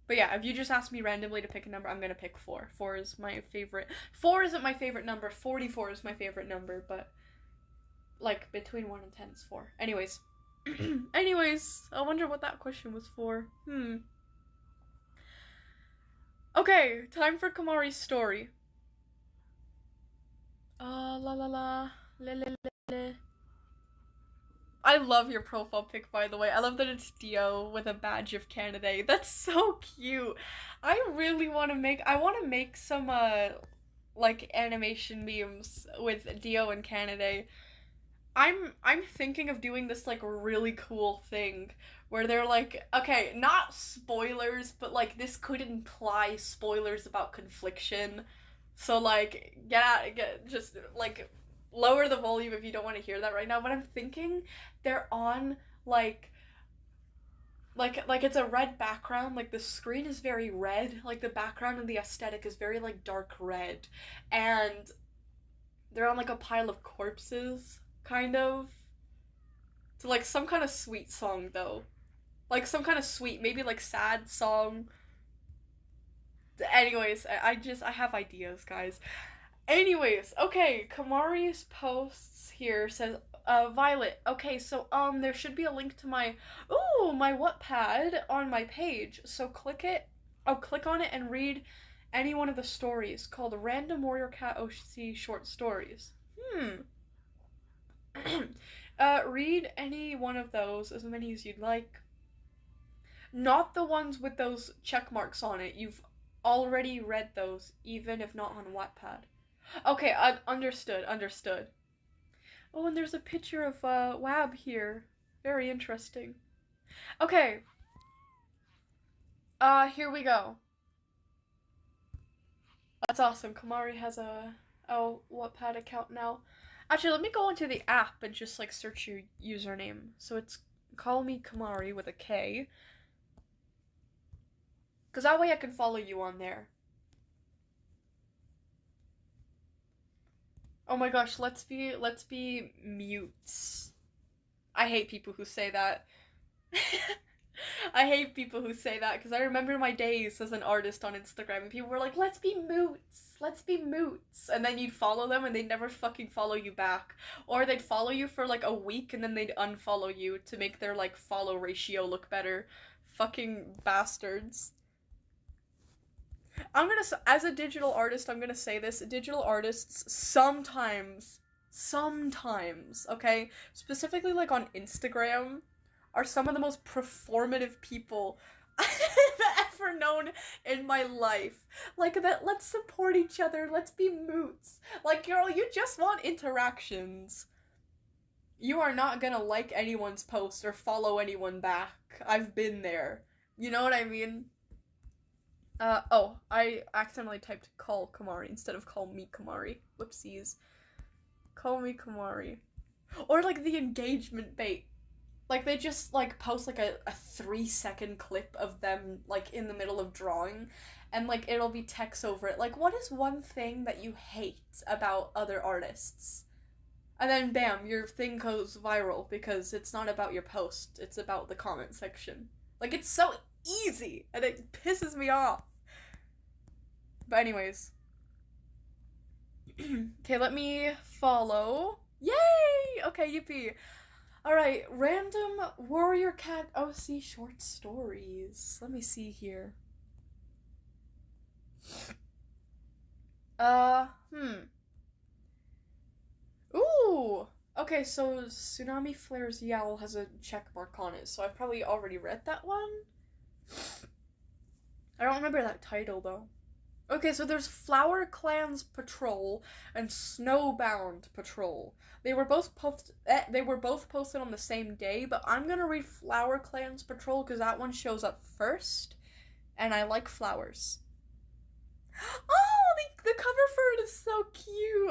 But yeah, if you just ask me randomly to pick a number, I'm gonna pick 4. 4 is my favorite. 4 isn't my favorite number. 44 is my favorite number, but, like, between 1 and 10 is 4. Anyways. Anyways, I wonder what that question was for. Okay, time for Kamari's story. La la la. Le, le, le, le. I love your profile pic, by the way. I love that it's Dio with a badge of Canada. That's so cute. I really want to make some, like, animation memes with Dio and Canada. I'm thinking of doing this, like, really cool thing where they're like, okay, not spoilers, but, like, this could imply spoilers about Confliction. So, like, just, like, lower the volume if you don't want to hear that right now. But I'm thinking they're on, like it's a red background. Like, the screen is very red. Like, the background and the aesthetic is very, like, dark red. And they're on, like, a pile of corpses, kind of. So, like, some kind of sweet song, though. Like, some kind of sweet, maybe, like, sad song. Anyways, I have ideas, guys. Anyways, okay, Kamari's posts here says, Violet, okay, so, there should be a link to my Wattpad on my page, so click on it and read any one of the stories called Random Warrior Cat OC Short Stories. Read any one of those, as many as you'd like. Not the ones with those check marks on it. You've already read those, even if not on Wattpad. Okay, understood. Oh, and there's a picture of, Wab here. Very interesting. Okay. Here we go. That's awesome. Kamari has a Wattpad account now. Actually, let me go into the app and just, like, search your username. So it's Call Me Kamari with a K. Because that way I can follow you on there. Oh my gosh, let's be mutes. I hate people who say that. I hate people who say that, because I remember my days as an artist on Instagram, and people were like, let's be moots, and then you'd follow them, and they'd never fucking follow you back, or they'd follow you for, like, a week, and then they'd unfollow you to make their, like, follow ratio look better. Fucking bastards. As a digital artist, I'm gonna say this, digital artists sometimes, okay, specifically, like, on Instagram, are some of the most performative people I've ever known in my life. Like, that, let's support each other, let's be moots. Like, girl, you just want interactions. You are not gonna like anyone's post or follow anyone back. I've been there. You know what I mean? Oh, I accidentally typed call Kamari instead of call me Kamari. Whoopsies. Call me Kamari. Or, like, the engagement bait. Like, they just, like, post, like, a 3-second clip of them, like, in the middle of drawing, and, like, it'll be text over it. Like, what is one thing that you hate about other artists? And then, bam, your thing goes viral, because it's not about your post, it's about the comment section. Like, it's so easy, and it pisses me off. But anyways. Okay, let me follow. Yay! Okay, yippee. Alright, Random Warrior Cat OC Short Stories. Let me see here. Ooh! Okay, so Tsunami Flares Yowl has a check mark on it, so I've probably already read that one. I don't remember that title, though. Okay, so there's Flower Clans Patrol and Snowbound Patrol. They were both posted on the same day, but I'm gonna read Flower Clans Patrol because that one shows up first, and I like flowers. Oh, they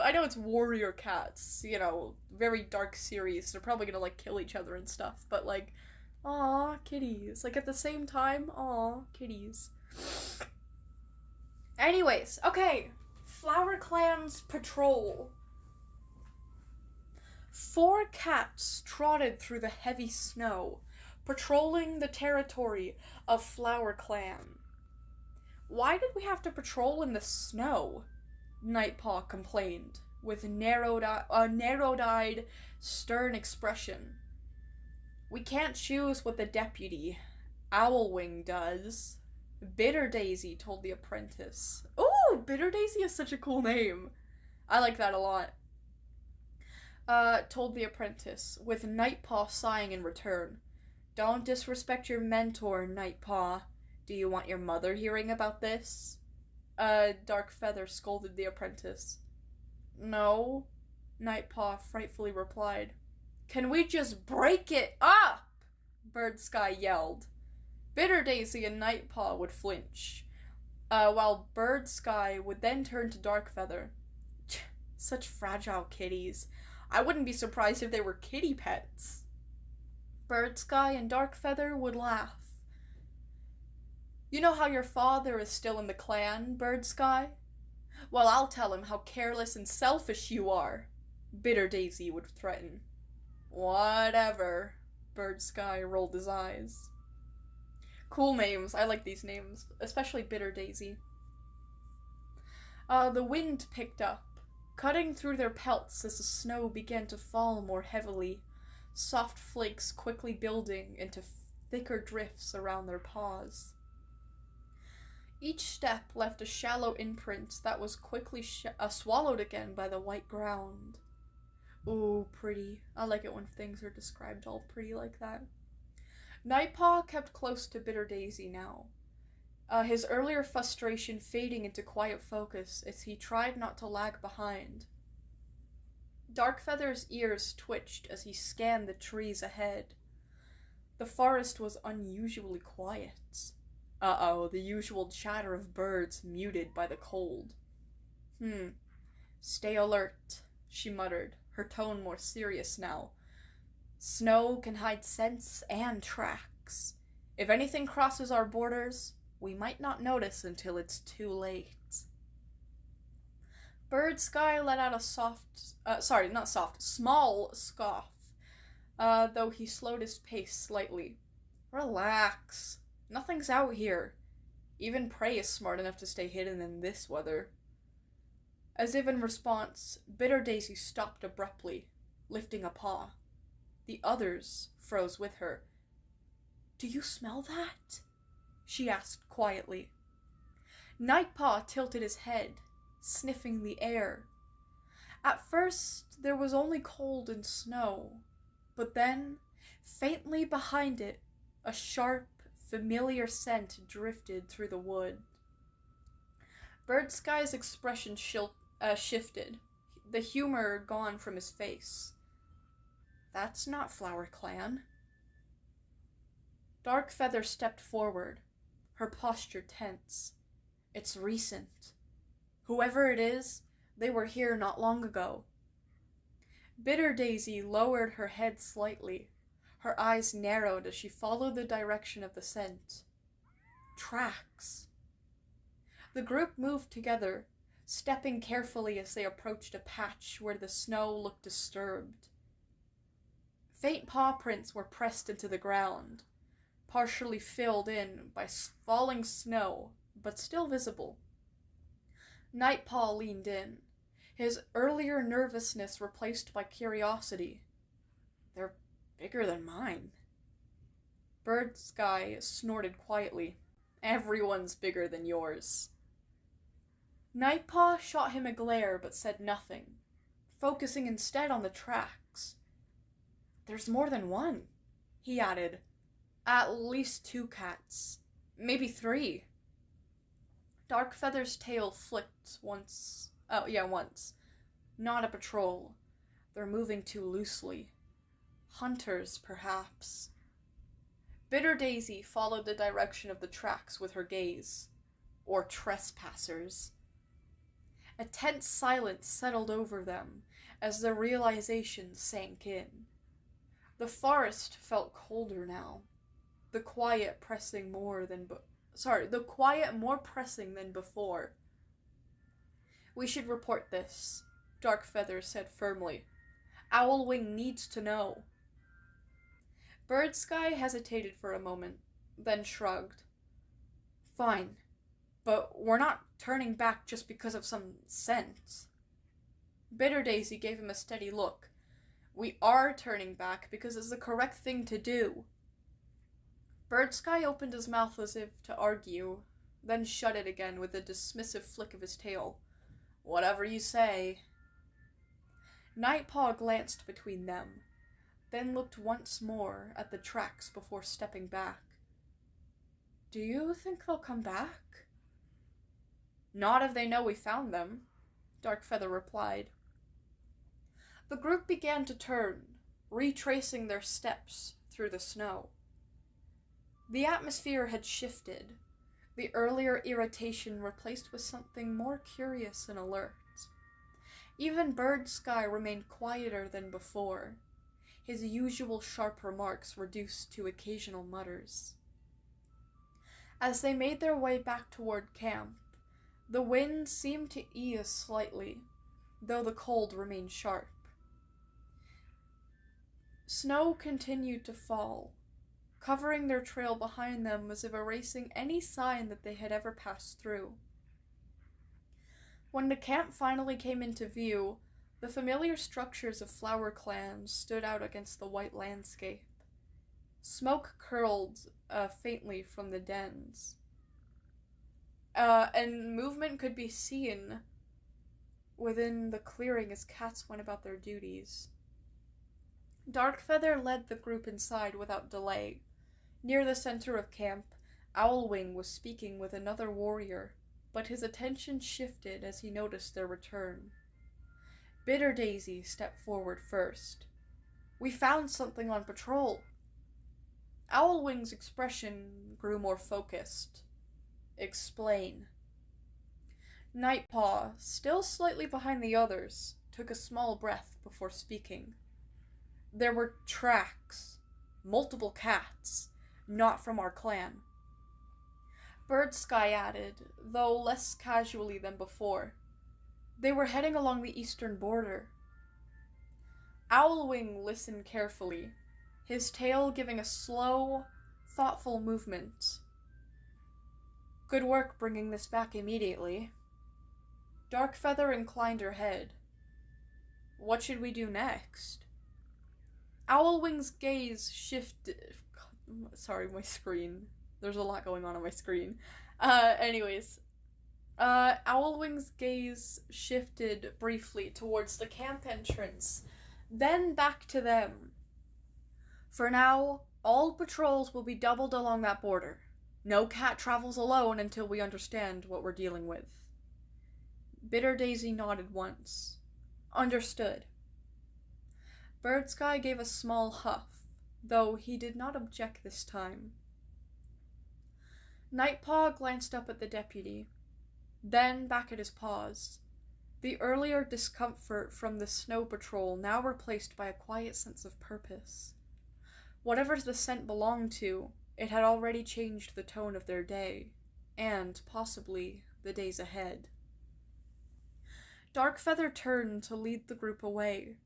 I know it's warrior cats, you know, very dark series. They're probably gonna, like, kill each other and stuff, but, like, aw, kitties. Like, at the same time, aw, kitties. Anyways, okay. Flower Clan's patrol. 4 cats trotted through the heavy snow, patrolling the territory of Flower Clan. Why did we have to patrol in the snow? Nightpaw complained, with a narrowed-eyed, stern expression. We can't choose what the deputy, Owlwing, does. Bitter Daisy told the apprentice. Ooh, Bitter Daisy is such a cool name. I like that a lot. Told the apprentice, with Nightpaw sighing in return. Don't disrespect your mentor, Nightpaw. Do you want your mother hearing about this? Darkfeather scolded the apprentice. No, Nightpaw frightfully replied. Can we just break it up? Birdsky yelled. Bitter Daisy and Nightpaw would flinch, while Birdsky would then turn to Darkfeather. Such fragile kitties. I wouldn't be surprised if they were kitty pets. Birdsky and Darkfeather would laugh. You know how your father is still in the clan, Birdsky? Well, I'll tell him how careless and selfish you are, Bitter Daisy would threaten. Whatever, Birdsky rolled his eyes. Cool names. I like these names, especially Bitter Daisy. The wind picked up, cutting through their pelts as the snow began to fall more heavily, soft flakes quickly building into thicker drifts around their paws. Each step left a shallow imprint that was quickly swallowed again by the white ground. Ooh, pretty. I like it when things are described all pretty like that. Nightpaw kept close to Bitter Daisy now, his earlier frustration fading into quiet focus as he tried not to lag behind. Darkfeather's ears twitched as he scanned the trees ahead. The forest was unusually quiet. Uh-oh, the usual chatter of birds muted by the cold. Stay alert, she muttered, her tone more serious now. Snow can hide scents and tracks. If anything crosses our borders, we might not notice until it's too late. Birdsky let out a small scoff, though he slowed his pace slightly. Relax. Nothing's out here. Even prey is smart enough to stay hidden in this weather. As if in response, Bitter Daisy stopped abruptly, lifting a paw. The others froze with her. Do you smell that? She asked quietly. Nightpaw tilted his head, sniffing the air. At first, there was only cold and snow, but then, faintly behind it, a sharp, familiar scent drifted through the wood. Birdsky's expression shifted, the humor gone from his face. That's not Flower Clan. Darkfeather stepped forward, her posture tense. It's recent. Whoever it is, they were here not long ago. Bitter Daisy lowered her head slightly. Her eyes narrowed as she followed the direction of the scent. Tracks. The group moved together, stepping carefully as they approached a patch where the snow looked disturbed. Faint paw prints were pressed into the ground, partially filled in by falling snow, but still visible. Nightpaw leaned in, his earlier nervousness replaced by curiosity. They're bigger than mine. Birdsky snorted quietly. Everyone's bigger than yours. Nightpaw shot him a glare but said nothing, focusing instead on the tracks. There's more than one, he added. At least 2 cats. Maybe 3. Darkfeather's tail flicked once. Once. Not a patrol. They're moving too loosely. Hunters, perhaps. Bitter Daisy followed the direction of the tracks with her gaze. Or trespassers. A tense silence settled over them as the realization sank in. The forest felt colder now, the quiet more pressing than before. "We should report this," Darkfeather said firmly. "Owlwing needs to know." Birdsky hesitated for a moment, then shrugged. "Fine, but we're not turning back just because of some scent." Bitterdaisy gave him a steady look. "We are turning back because it's the correct thing to do." Birdsky opened his mouth as if to argue, then shut it again with a dismissive flick of his tail. "Whatever you say." Nightpaw glanced between them, then looked once more at the tracks before stepping back. "Do you think they'll come back?" "Not if they know we found them," Darkfeather replied. The group began to turn, retracing their steps through the snow. The atmosphere had shifted, the earlier irritation replaced with something more curious and alert. Even Birdsky remained quieter than before, his usual sharp remarks reduced to occasional mutters. As they made their way back toward camp, the wind seemed to ease slightly, though the cold remained sharp. Snow continued to fall, covering their trail behind them as if erasing any sign that they had ever passed through. When the camp finally came into view, the familiar structures of flower clans stood out against the white landscape. Smoke curled faintly from the dens, and movement could be seen within the clearing as cats went about their duties. Darkfeather led the group inside without delay. Near the center of camp, Owlwing was speaking with another warrior, but his attention shifted as he noticed their return. Bitterdaisy stepped forward first. "We found something on patrol." Owlwing's expression grew more focused. "Explain." Nightpaw, still slightly behind the others, took a small breath before speaking. "There were tracks. Multiple cats. Not from our clan." Birdsky added, though less casually than before. "They were heading along the eastern border." Owlwing listened carefully, his tail giving a slow, thoughtful movement. "Good work bringing this back immediately." Darkfeather inclined her head. "What should we do next?" Owlwing's gaze shifted. Sorry, my screen. There's a lot going on my screen. Owlwing's gaze shifted briefly towards the camp entrance, then back to them. "For now, all patrols will be doubled along that border. No cat travels alone until we understand what we're dealing with." Bitterdaisy nodded once. "Understood." Birdsky gave a small huff, though he did not object this time. Nightpaw glanced up at the deputy, then back at his paws, the earlier discomfort from the snow patrol now replaced by a quiet sense of purpose. Whatever the scent belonged to, it had already changed the tone of their day, and, possibly, the days ahead. Darkfeather turned to lead the group away,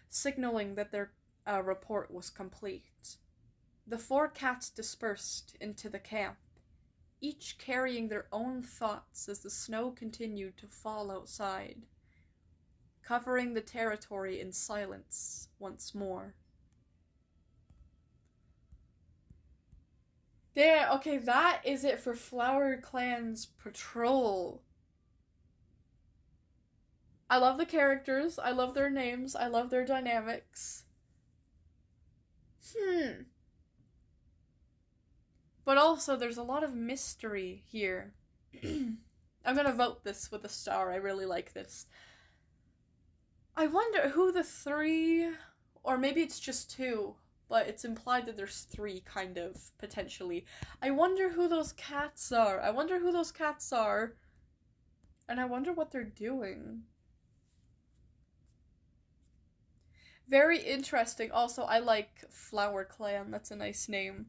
signaling that their report was complete. The 4 cats dispersed into the camp, each carrying their own thoughts as the snow continued to fall outside, covering the territory in silence once more. There, okay, that is it for Flower Clan's patrol. I love the characters, I love their names, I love their dynamics. But also, there's a lot of mystery here. I'm gonna vote this with a star, I really like this. I wonder who the 3, or maybe it's just 2, but it's implied that there's 3, kind of, potentially. I wonder who those cats are. And I wonder what they're doing. Very interesting. Also, I like Flower Clan. That's a nice name.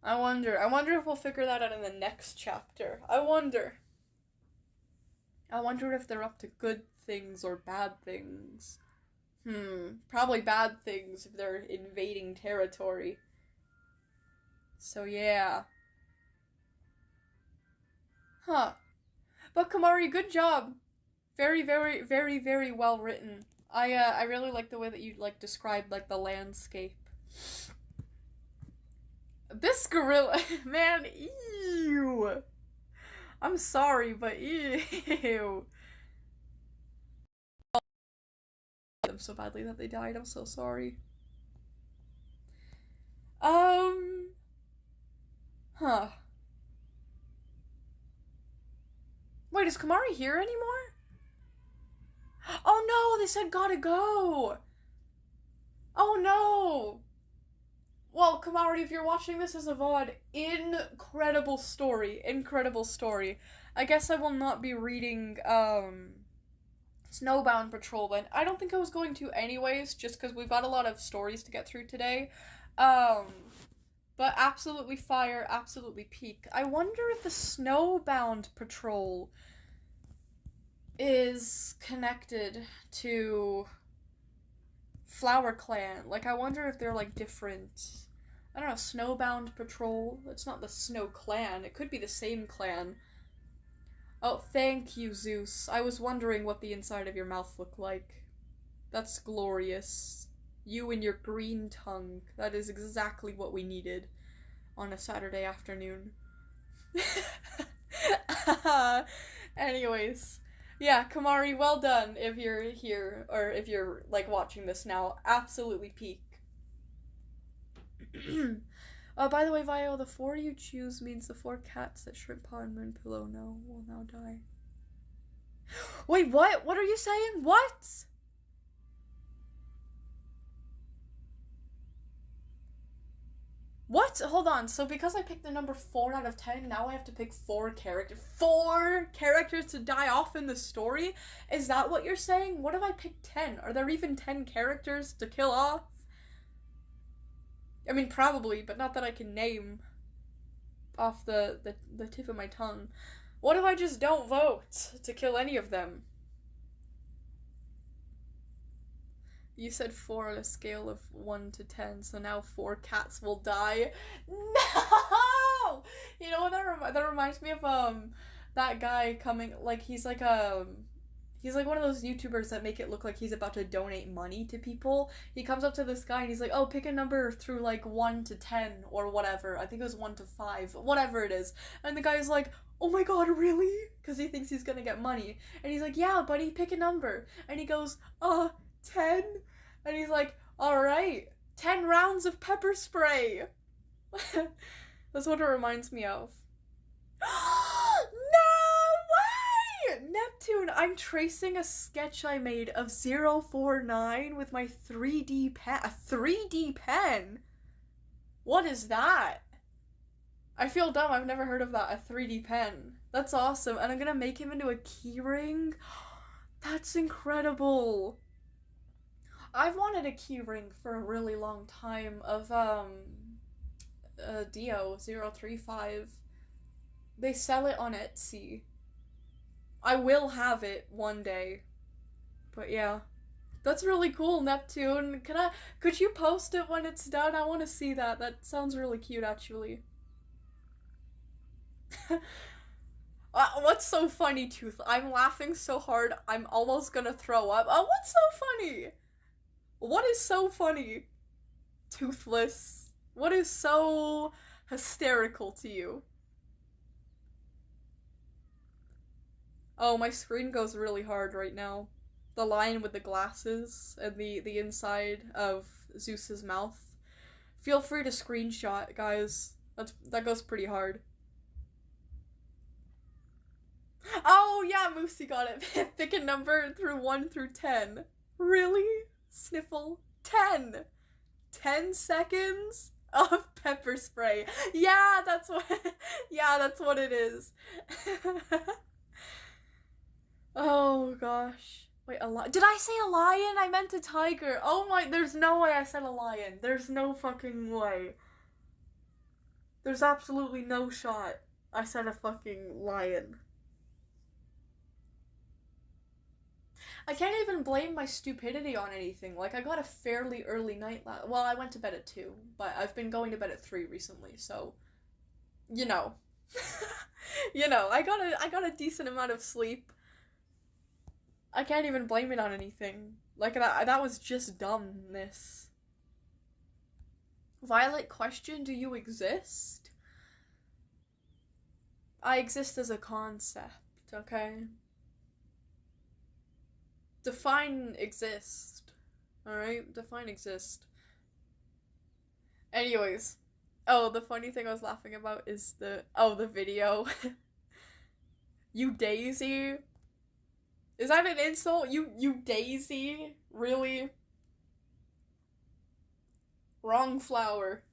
I wonder if we'll figure that out in the next chapter. I wonder if they're up to good things or bad things. Probably bad things if they're invading territory. So yeah. Huh. But Kamari, good job. Very, very, very, very well written. I really like the way that you described the landscape. This gorilla, man, ew. I'm sorry, but ew. Them so badly that they died. I'm so sorry. Huh. Wait, is Kamari here anymore? Oh no, they said gotta go. Oh no. Well, Kamari, if you're watching this as a VOD, incredible story. Incredible story. I guess I will not be reading, Snowbound Patrol, but I don't think I was going to anyways, just because we've got a lot of stories to get through today. But absolutely fire, absolutely peak. I wonder if the Snowbound Patrol is connected to Flower Clan. I wonder if they're, different. I don't know, Snowbound Patrol? It's not the Snow Clan. It could be the same clan. Oh, thank you, Zeus. I was wondering what the inside of your mouth looked like. That's glorious. You and your green tongue. That is exactly what we needed on a Saturday afternoon. Anyways. Yeah, Kamari, well done if you're here, or if you're, watching this now. Absolutely peak. By the way, Vio, the 4 you choose means the 4 cats that Shrimp Paw and Moon Pillow know will now die. Wait, what? What are you saying? What? What? Hold on. So because I picked the number 4 out of 10, now I have to pick 4 characters. 4 characters to die off in the story? Is that what you're saying? What if I pick 10? Are there even 10 characters to kill off? I mean, probably, but not that I can name off the tip of my tongue. What if I just don't vote to kill any of them? You said 4 on a scale of 1 to 10, so now 4 cats will die. No! You know what that reminds me of, that guy coming, he's like one of those YouTubers that make it look like he's about to donate money to people. He comes up to this guy and he's like, oh, pick a number through 1 to 10 or whatever. I think it was 1 to 5, whatever it is. And the guy's like, oh my god, really? Because he thinks he's gonna get money. And he's like, yeah, buddy, pick a number. And he goes, 10? And he's like, alright, 10 rounds of pepper spray. That's what it reminds me of. No way! Neptune, I'm tracing a sketch I made of 049 with my 3D pen. A 3D pen? What is that? I feel dumb, I've never heard of that, a 3D pen. That's awesome, and I'm gonna make him into a keyring? That's incredible. I've wanted a keyring for a really long time of, Dio035. They sell it on Etsy. I will have it one day. But yeah. That's really cool, Neptune. Could you post it when it's done? I want to see that. That sounds really cute, actually. What's so funny, Tooth? I'm laughing so hard, I'm almost gonna throw up. Oh, what's so funny? What is so funny? Toothless. What is so hysterical to you? Oh, my screen goes really hard right now. The line with the glasses and the inside of Zeus's mouth. Feel free to screenshot, guys. That goes pretty hard. Oh, yeah, Moosey got it. Pick a number through 1 through 10. Really? Sniffle. 10! 10 seconds? of pepper spray. Yeah, that's what. Yeah, that's what it is. Oh gosh. Wait, a lion? Did I say a lion? I meant a tiger. Oh my, there's no way I said a lion. There's no fucking way. There's absolutely no shot I said a fucking lion. I can't even blame my stupidity on anything. Like, I got a fairly early night well, I went to bed at 2, but I've been going to bed at 3 recently, so, you know. You know, I got a decent amount of sleep. I can't even blame it on anything. Like, that was just dumbness. Violet question, do you exist? I exist as a concept, okay? Define exist. Alright? Define exist. Anyways. Oh, the funny thing I was laughing about is the video. You Daisy? Is that an insult? You Daisy? Really? Wrong flower.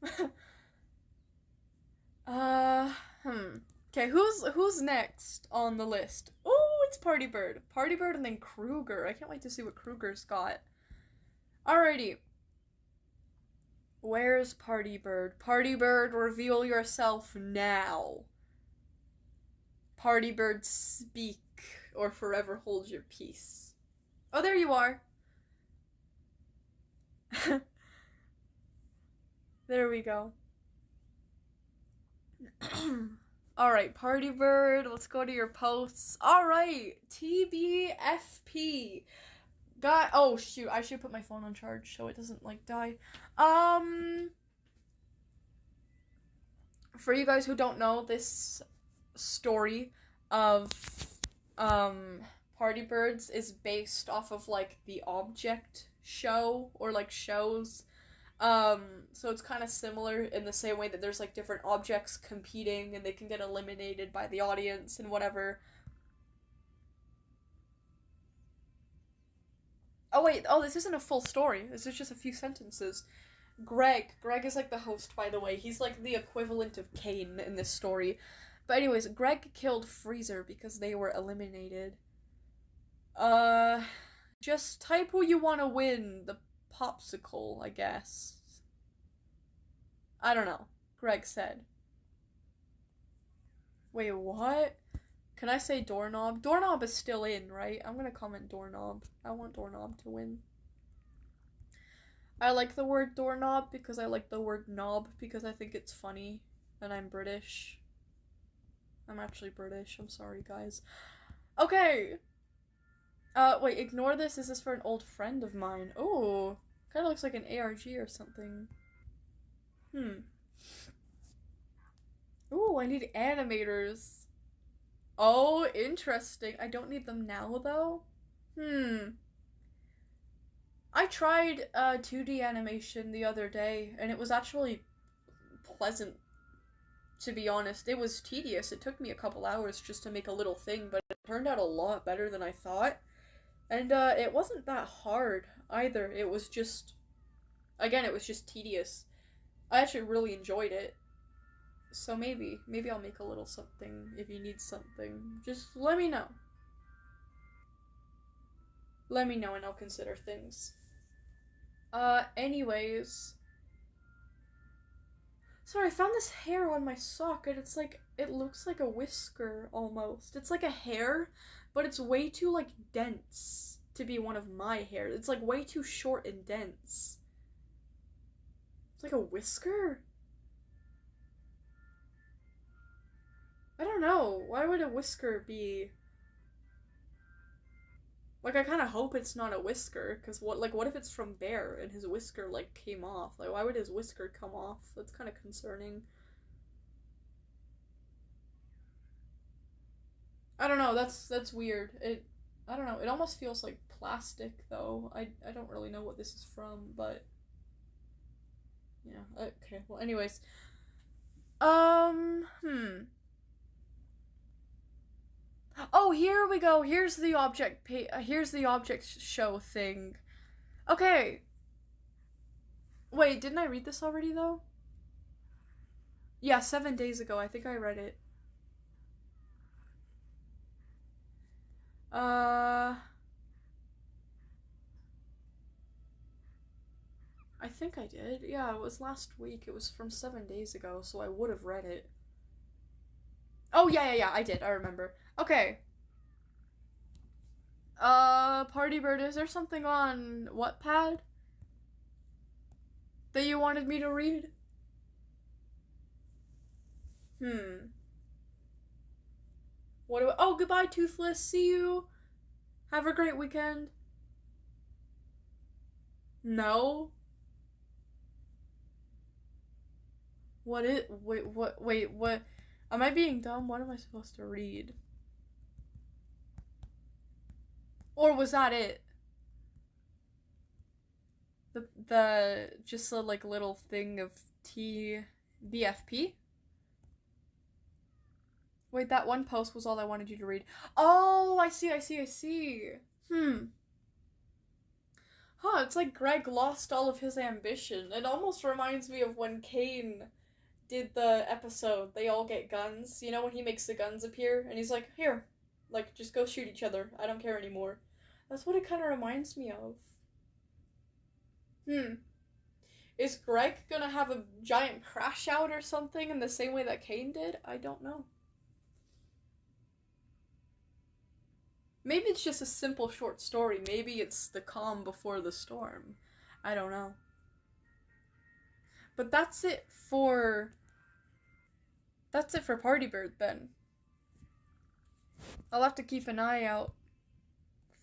Okay, who's next on the list? Oh, it's Party Bird. Party Bird and then Krueger. I can't wait to see what Krueger's got. Alrighty. Where's Party Bird? Party Bird, reveal yourself now. Party Bird, speak, or forever hold your peace. Oh, there you are. There we go. Alright, Party Bird, let's go to your posts. Alright, TBFP. Oh shoot, I should put my phone on charge so it doesn't, like, die. For you guys who don't know, this story of, Party Birds is based off of, like, the Object show, or, like, shows. So it's kind of similar in the same way that there's, like, different objects competing and they can get eliminated by the audience and whatever. Oh wait, this isn't a full story. This is just a few sentences. Greg is, like, the host, by the way. He's, like, the equivalent of Kane in this story. But anyways, Greg killed Freezer because they were eliminated. Just type who you want to win the popsicle, I guess. I don't know. Greg said. Wait, what? Can I say doorknob? Doorknob is still in, right? I'm gonna comment doorknob. I want doorknob to win. I like the word doorknob because I like the word knob because I think it's funny. And I'm British. I'm actually British. I'm sorry, guys. Okay. Wait, ignore this. This is for an old friend of mine. Oh, kind of looks like an ARG or something. Ooh, I need animators. Oh, interesting. I don't need them now, though. I tried 2D animation the other day, and it was actually pleasant, to be honest. It was tedious. It took me a couple hours just to make a little thing, but it turned out a lot better than I thought. And it wasn't that hard either. It was just, again, it was just tedious. I actually really enjoyed it. So maybe I'll make a little something if you need something. Just let me know. Let me know and I'll consider things. Anyways. Sorry, I found this hair on my sock and it's like, it looks like a whisker almost. It's like a hair, but it's way too, like, dense to be one of my hair. It's, like, way too short and dense. It's like a whisker? I don't know. Why would a whisker be... Like, I kind of hope it's not a whisker, because what if it's from Bear and his whisker, like, came off? Like, why would his whisker come off? That's kind of concerning. I don't know, that's weird. I don't know, it almost feels like plastic, though. I don't really know what this is from, but... Yeah, okay, well, anyways. Oh, here we go. Here's the object here's the object show thing. Okay. Wait, didn't I read this already, though? Yeah, 7 days ago. I think I read it. I think I did. Yeah, it was last week. It was from 7 days ago, so I would have read it. Oh, yeah, I did. I remember. Okay. Party Bird, is there something on Wattpad that you wanted me to read? What do I... Oh, goodbye, Toothless. See you. Have a great weekend. No? Wait, what? Am I being dumb? What am I supposed to read? Or was that it? The just a like little thing of BFP? Wait, that one post was all I wanted you to read. Oh, I see. Huh, it's like Greg lost all of his ambition. It almost reminds me of when Kane did the episode, They All Get Guns. You know, when he makes the guns appear, and he's like, here, like, just go shoot each other. I don't care anymore. That's what it kind of reminds me of. Is Greg gonna have a giant crash out or something in the same way that Kane did? I don't know. Maybe it's just a simple short story. Maybe it's the calm before the storm. I don't know. But that's it for Party Bird then. I'll have to keep an eye out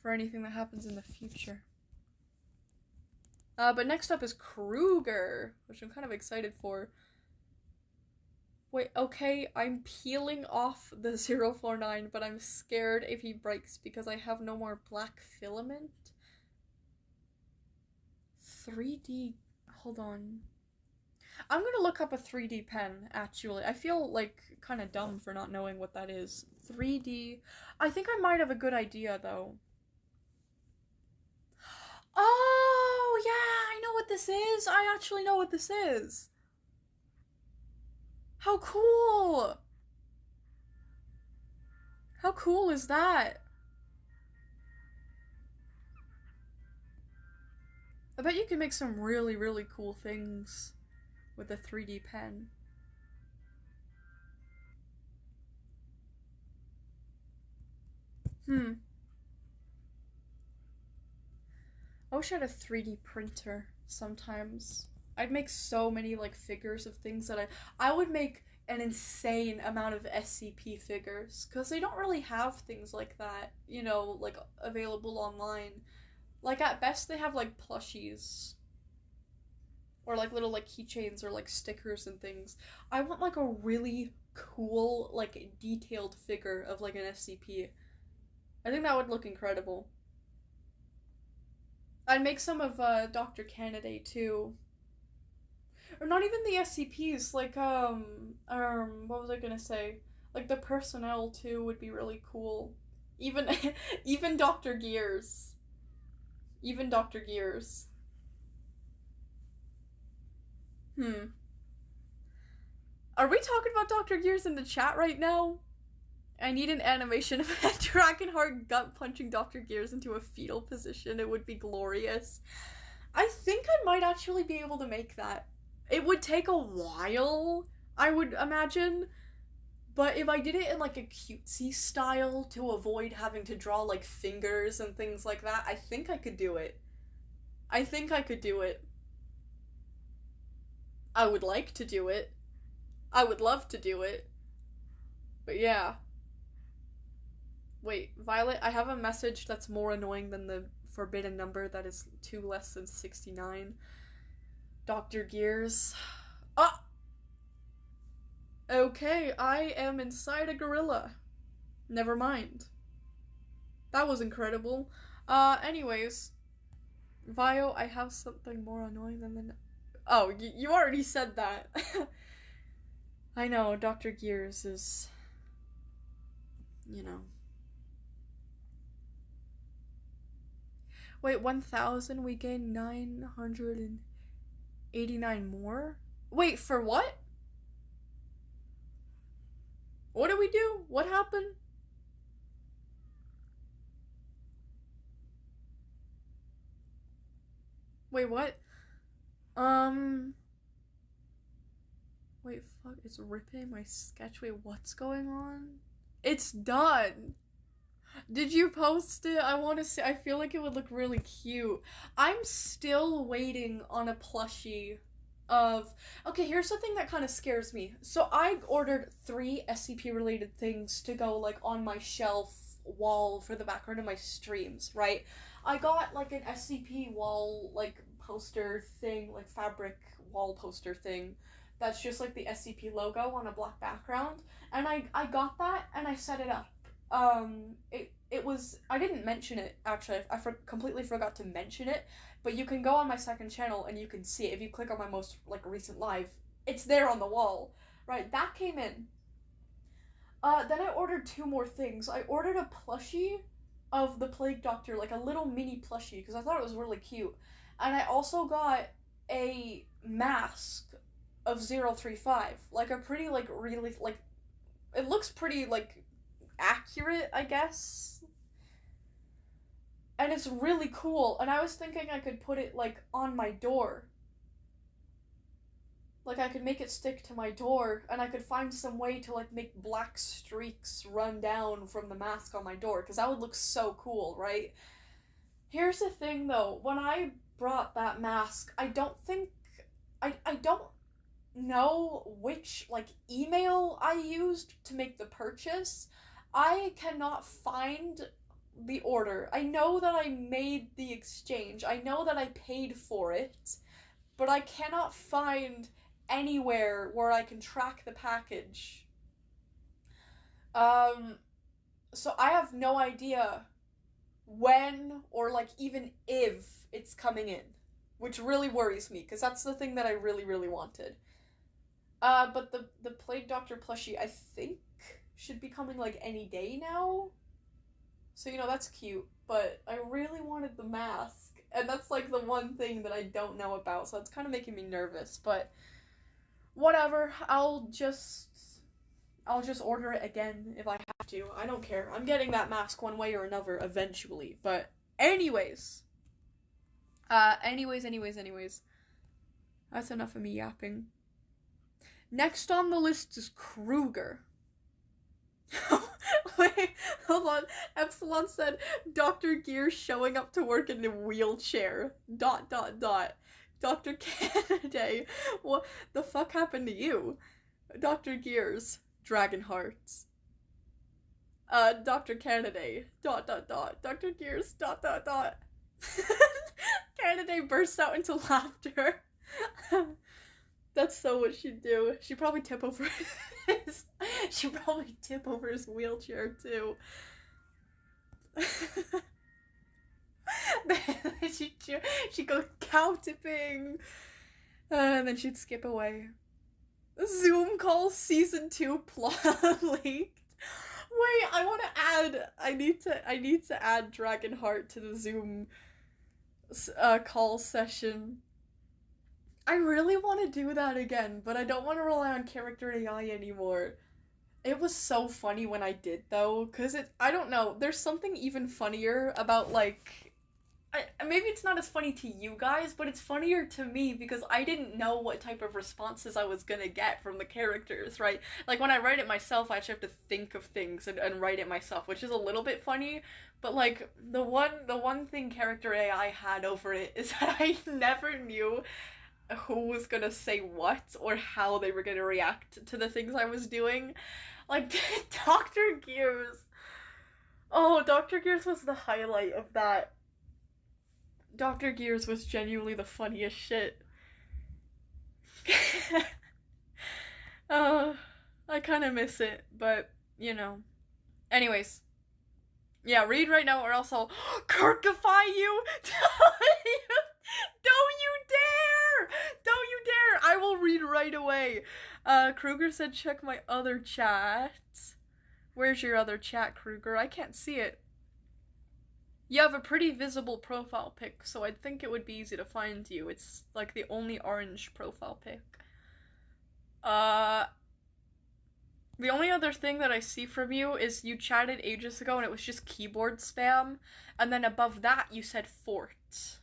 for anything that happens in the future. But next up is Krueger, which I'm kind of excited for. Wait, okay, I'm peeling off the 049, but I'm scared if he breaks because I have no more black filament. 3D, hold on. I'm gonna look up a 3D pen, actually. I feel, like, kind of dumb for not knowing what that is. 3D, I think I might have a good idea, though. Oh, yeah, I know what this is. I actually know what this is. How cool! How cool is that? I bet you can make some really, really cool things with a 3D pen. I wish I had a 3D printer sometimes. I'd make so many, like, figures of things that I would make an insane amount of SCP figures, because they don't really have things like that, you know, like, available online. Like, at best, they have, like, plushies. Or, like, little, like, keychains or, like, stickers and things. I want, like, a really cool, like, detailed figure of, like, an SCP. I think that would look incredible. I'd make some of, Dr. Candidate, too. Or not even the SCPs, like, what was I gonna say? Like, the personnel, too, would be really cool. Even Dr. Gears. Even Dr. Gears. Are we talking about Dr. Gears in the chat right now? I need an animation of a Dragonheart gut punching Dr. Gears into a fetal position. It would be glorious. I think I might actually be able to make that. It would take a while, I would imagine. But if I did it in, like, a cutesy style to avoid having to draw, like, fingers and things like that, I think I could do it. I think I could do it. I would like to do it. I would love to do it. But yeah. Wait, Violet, I have a message that's more annoying than the forbidden number that is 2 less than 69. Dr. Gears. Ah! Okay, I am inside a gorilla. Never mind. That was incredible. Anyways. Vio, I have something more annoying than the... Oh, you already said that. I know, Dr. Gears is... You know. Wait, 1,000? We gain 989 more? Wait, for what? What did we do? What happened? Wait, what? Wait, fuck, it's ripping my sketch. Wait, what's going on? It's done! Did you post it? I want to see. I feel like it would look really cute. I'm still waiting on a plushie of... Okay, here's the thing that kind of scares me. So I ordered 3 SCP-related things to go, like, on my shelf wall for the background of my streams, right? I got, like, an SCP wall, like, poster thing, like, fabric wall poster thing. That's just, like, the SCP logo on a black background. And I got that, and I set it up. It was, I didn't mention it, actually, I completely forgot to mention it, but you can go on my second channel and you can see it. If you click on my most, like, recent live, it's there on the wall, right? That came in. Then I ordered 2 more things. I ordered a plushie of the Plague Doctor, like a little mini plushie, because I thought it was really cute. And I also got a mask of 035, like a pretty, like, really, like, it looks pretty, like, accurate, I guess. And it's really cool, and I was thinking I could put it, like, on my door. Like, I could make it stick to my door, and I could find some way to, like, make black streaks run down from the mask on my door, because that would look so cool, right? Here's the thing, though. When I brought that mask, I don't know which, like, email I used to make the purchase. I cannot find the order. I know that I made the exchange. I know that I paid for it, but I cannot find anywhere where I can track the package. So I have no idea when or, like, even if it's coming in, which really worries me, because that's the thing that I really, really wanted. But the Plague Doctor plushie, I think, should be coming, like, any day now. So, you know, that's cute, but I really wanted the mask, and that's, like, the one thing that I don't know about, so it's kind of making me nervous, but whatever, I'll just order it again if I have to. I don't care. I'm getting that mask one way or another eventually, but anyways. Anyways. That's enough of me yapping. Next on the list is Krueger. Wait, hold on. Epsilon said, Dr. Gear showing up to work in a wheelchair. ... Dr. Kennedy, what the fuck happened to you? Dr. Gears, Dragon Hearts. Dr. Kennedy, ... Dr. Gears, ... Kennedy bursts out into laughter. That's so what she'd do. She'd probably tip over his wheelchair, too. She'd go cow tipping. And then she'd skip away. Zoom call season 2 plot leaked. Wait, I need to add Dragonheart to the Zoom call session. I really want to do that again, but I don't want to rely on character AI anymore. It was so funny when I did, though, because I don't know, there's something even funnier about, like, maybe it's not as funny to you guys, but it's funnier to me because I didn't know what type of responses I was gonna get from the characters, right? Like, when I write it myself, I actually have to think of things and write it myself, which is a little bit funny, but, like, the one thing character AI had over it is that I never knew who was gonna say what or how they were gonna react to the things I was doing. Like, Dr. Gears. Oh, Dr. Gears was the highlight of that. Dr. Gears was genuinely the funniest shit. I kind of miss it, but, you know. Anyways. Yeah, read right now or else I'll Kirkify you! Don't you dare! Don't you dare! I will read right away. Krueger said check my other chat. Where's your other chat, Krueger? I can't see it. You have a pretty visible profile pic, so I'd think it would be easy to find you. It's like the only orange profile pic. The only other thing that I see from you is you chatted ages ago and it was just keyboard spam, and then above that you said fort.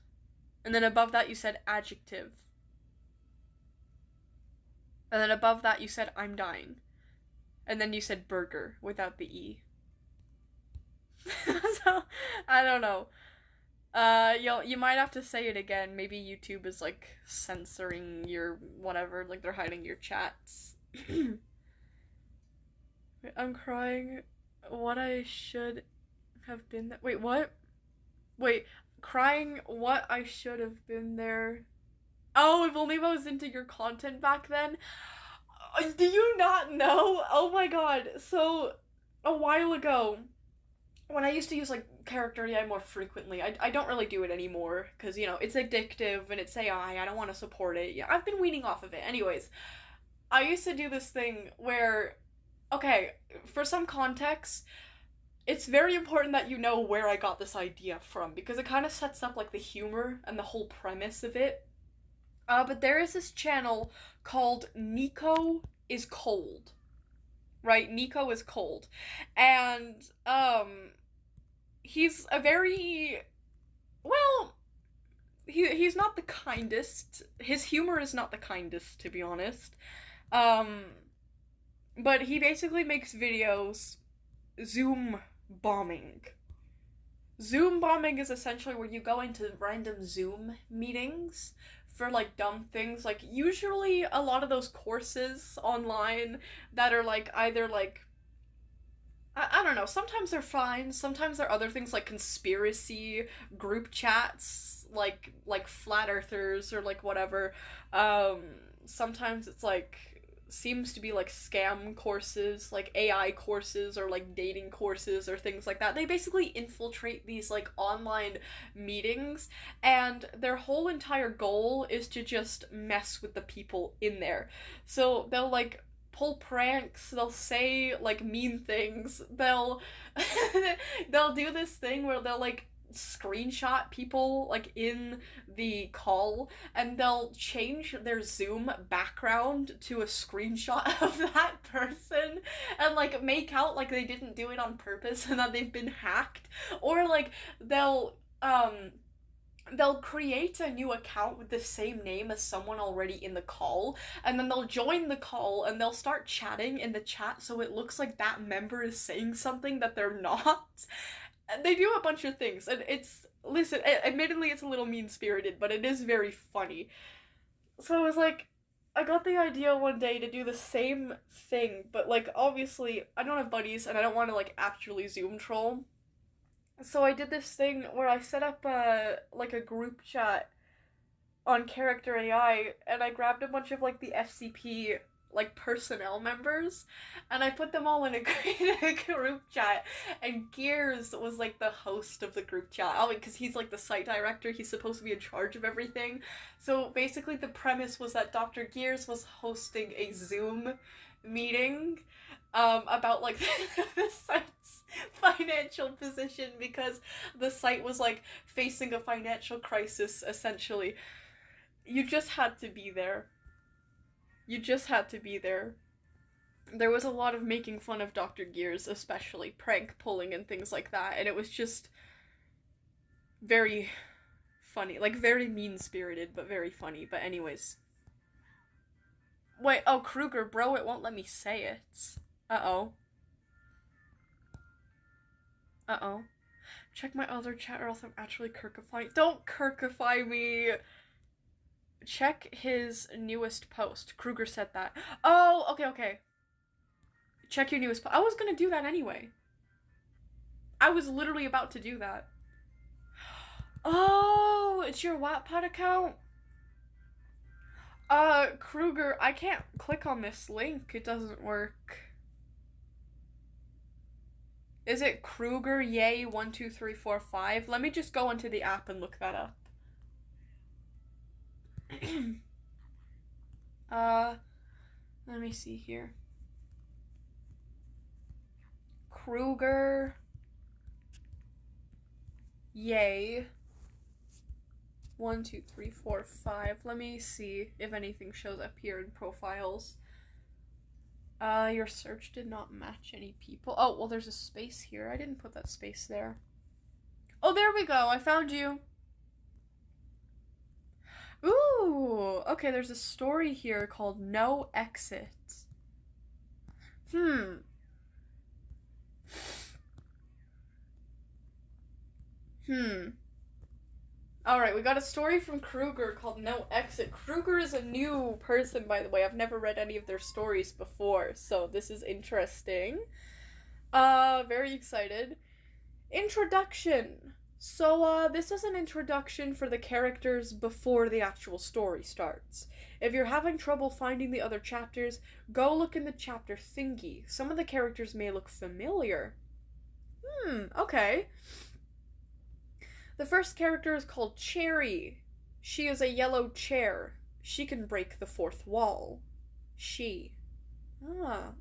And then above that you said adjective. And then above that you said I'm dying. And then you said burger without the E. So, I don't know. You might have to say it again. Maybe YouTube is like censoring your whatever, like they're hiding your chats. I'm crying. What I should have been there. Wait, what? Wait, crying what I should have been there. Oh, if only I was into your content back then. Do you not know? Oh my god. So, a while ago, when I used to use, like, character AI more frequently, I don't really do it anymore, because, you know, it's addictive, and it's AI, I don't want to support it. Yeah, I've been weaning off of it. Anyways, I used to do this thing where, okay, for some context, it's very important that you know where I got this idea from, because it kind of sets up, like, the humor and the whole premise of it. But there is this channel called Nico is Cold. Right? Nico is Cold. And, he's a very, well, he's not the kindest. His humor is not the kindest, to be honest. But he basically makes videos Zoom bombing. Zoom bombing is essentially where you go into random Zoom meetings for, like, dumb things. Like, usually a lot of those courses online that are, like, either, like, I don't know, sometimes they're fine, sometimes there are other things like conspiracy group chats, like flat earthers or, like, whatever. Sometimes it's, like, seems to be, like, scam courses, like AI courses or, like, dating courses or things like that. They basically infiltrate these, like, online meetings, and their whole entire goal is to just mess with the people in there. So they'll, like, pull pranks, they'll say, like, mean things, they'll they'll do this thing where they'll, like, screenshot people, like, in the call, and they'll change their Zoom background to a screenshot of that person and, like, make out like they didn't do it on purpose and that they've been hacked. Or, like, they'll create a new account with the same name as someone already in the call, and then they'll join the call and they'll start chatting in the chat so it looks like that member is saying something that they're not. They do a bunch of things, and it's, listen, admittedly it's a little mean-spirited, but it is very funny. So I was like, I got the idea one day to do the same thing, but, like, obviously, I don't have buddies, and I don't want to, like, actually Zoom troll. So I did this thing where I set up, like, a group chat on Character AI, and I grabbed a bunch of, like, the FCP, like, personnel members, and I put them all in a group chat, and Gears was, like, the host of the group chat. Oh, because he's, like, the site director, he's supposed to be in charge of everything. So basically the premise was that Dr. Gears was hosting a Zoom meeting, about, like, the site's financial position, because the site was, like, facing a financial crisis, essentially. You just had to be there. You just had to be there. There was a lot of making fun of Dr. Gears, especially prank pulling and things like that, and it was just very funny. Like, very mean-spirited, but very funny. But anyways. Wait, oh, Krueger, bro, it won't let me say it. Uh-oh. Uh-oh. Check my other chat or else I'm actually Kirkifying. Don't Kirkify me! Check his newest post. Krueger said that. Oh, okay. Check your newest post. I was gonna do that anyway. I was literally about to do that. Oh, it's your Wattpad account? Krueger, I can't click on this link. It doesn't work. Is it Krueger Yay 12345? Let me just go into the app and look that up. Let me see here. Krueger Yay 12345. Let me see if anything shows up here in profiles. Your search did not match any people. Oh, well, there's a space here. I didn't put that space there. Oh, there we go. I found you. Ooh, okay, there's a story here called No Exit. Alright, we got a story from Krueger called No Exit. Krueger is a new person, by the way. I've never read any of their stories before, so this is interesting. Very excited. Introduction. So, this is an introduction for the characters before the actual story starts. If you're having trouble finding the other chapters, go look in the chapter thingy. Some of the characters may look familiar. Okay. The first character is called Cherry. She is a yellow chair. She can break the fourth wall. She.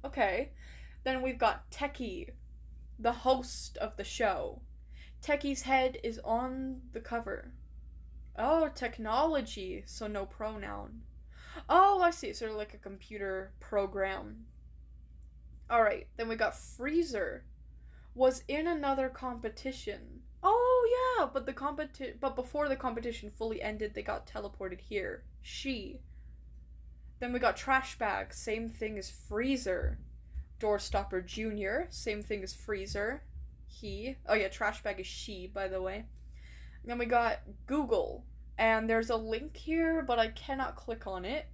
Okay. Then we've got Techie, the host of the show. Techie's head is on the cover. Oh, technology, so no pronoun. Oh, I see, sort of like a computer program. Alright, then we got Freezer. Was in another competition. Oh, yeah, but before the competition fully ended, they got teleported here. She. Then we got Trash Bag, same thing as Freezer. Doorstopper Jr., same thing as Freezer. He. Oh yeah, Trash Bag is she, by the way. And then we got Google. And there's a link here, but I cannot click on it.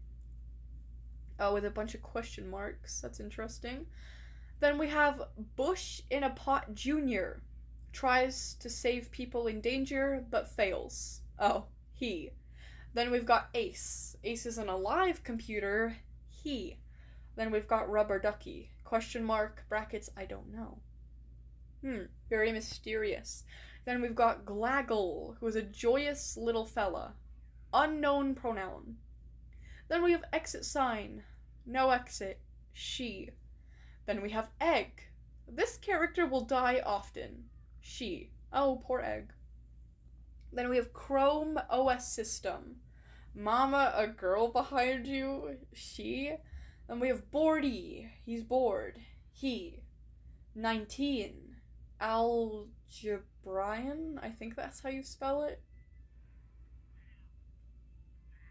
Oh, with a bunch of question marks. That's interesting. Then we have Bush in a Pot Jr. Tries to save people in danger, but fails. Oh, he. Then we've got Ace. Ace is an alive computer. He. Then we've got Rubber Ducky. Question mark, brackets, I don't know. Very mysterious. Then we've got Glaggle, who is a joyous little fella. Unknown pronoun. Then we have Exit Sign. No exit. She. Then we have Egg. This character will die often. She. Oh, poor Egg. Then we have Chrome OS System. Mama, a girl behind you. She. Then we have Bordy. He's bored. He. 19. Algebraian? I think that's how you spell it.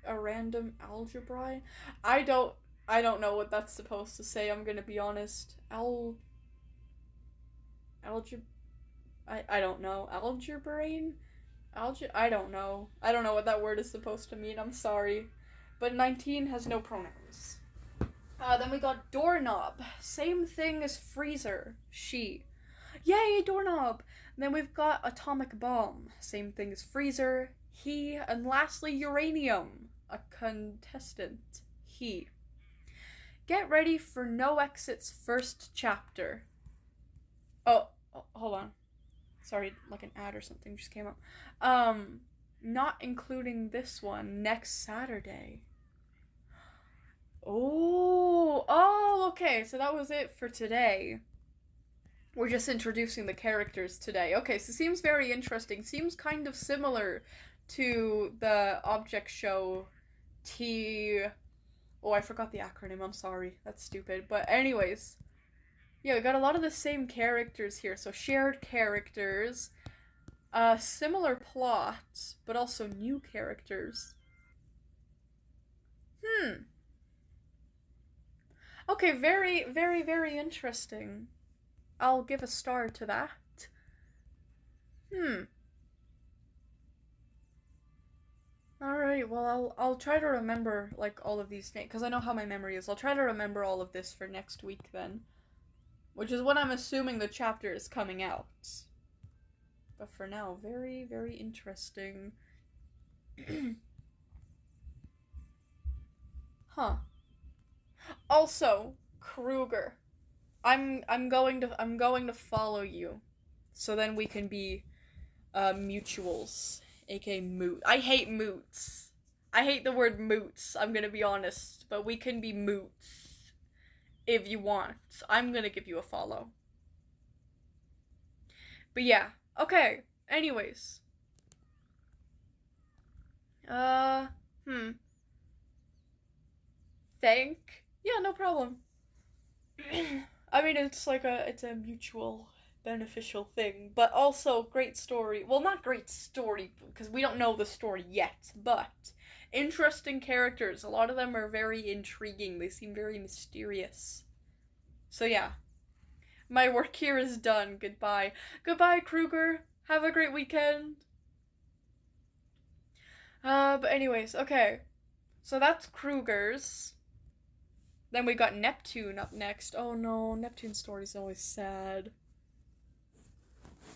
A random algebraian? I don't know what that's supposed to say, I'm gonna be honest. I don't know. Algebraian? I don't know. I don't know what that word is supposed to mean, I'm sorry. But 19 has no pronouns. Then we got Doorknob. Same thing as Freezer. She. Yay, Doorknob! And then we've got Atomic Bomb. Same thing as Freezer. He. And lastly, Uranium. A contestant. He. Get ready for No Exit's first chapter. Oh, hold on. Sorry, like an ad or something just came up. Not including this one, next Saturday. Oh, okay, so that was it for today. We're just introducing the characters today. Okay, so seems very interesting. Seems kind of similar to the object show Oh, I forgot the acronym, I'm sorry. That's stupid. But anyways, yeah, we got a lot of the same characters here. So shared characters, similar plot, but also new characters. Okay, very, very, very interesting. I'll give a star to that. Alright, well, I'll try to remember, like, all of these names, because I know how my memory is. I'll try to remember all of this for next week, then. Which is when I'm assuming the chapter is coming out. But for now, very, very interesting. Huh. Also, Krueger. I'm going to follow you. So then we can be, mutuals. aka moot. I hate moots. I hate the word moots, I'm gonna be honest. But we can be moots. If you want. I'm gonna give you a follow. But yeah. Okay. Anyways. Thank? Yeah, no problem. I mean, it's a mutual beneficial thing, but also great story. Well, not great story, because we don't know the story yet, but interesting characters. A lot of them are very intriguing. They seem very mysterious. So yeah. My work here is done. Goodbye. Goodbye, Krueger. Have a great weekend. But anyways, okay. So that's Krueger's. Then we got Neptune up next. Oh no, Neptune's story's always sad.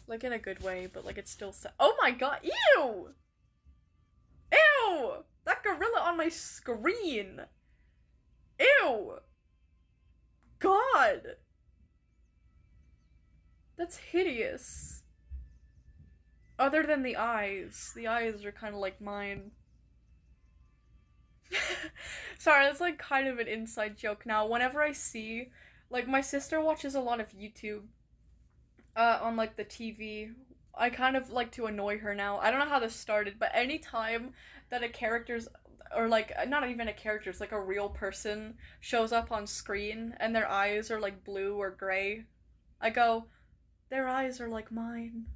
Like, in a good way, but, like, it's still sad. Oh my god, ew! Ew! That gorilla on my screen! Ew! God! That's hideous. Other than the eyes. The eyes are kind of like mine. Sorry, that's like kind of an inside joke now. Whenever I see, like, my sister watches a lot of YouTube on like the TV. I kind of like to annoy her now. I don't know how this started, but anytime that a character's, or like, not even a character, it's like a real person shows up on screen and their eyes are like blue or gray, I go, their eyes are like mine.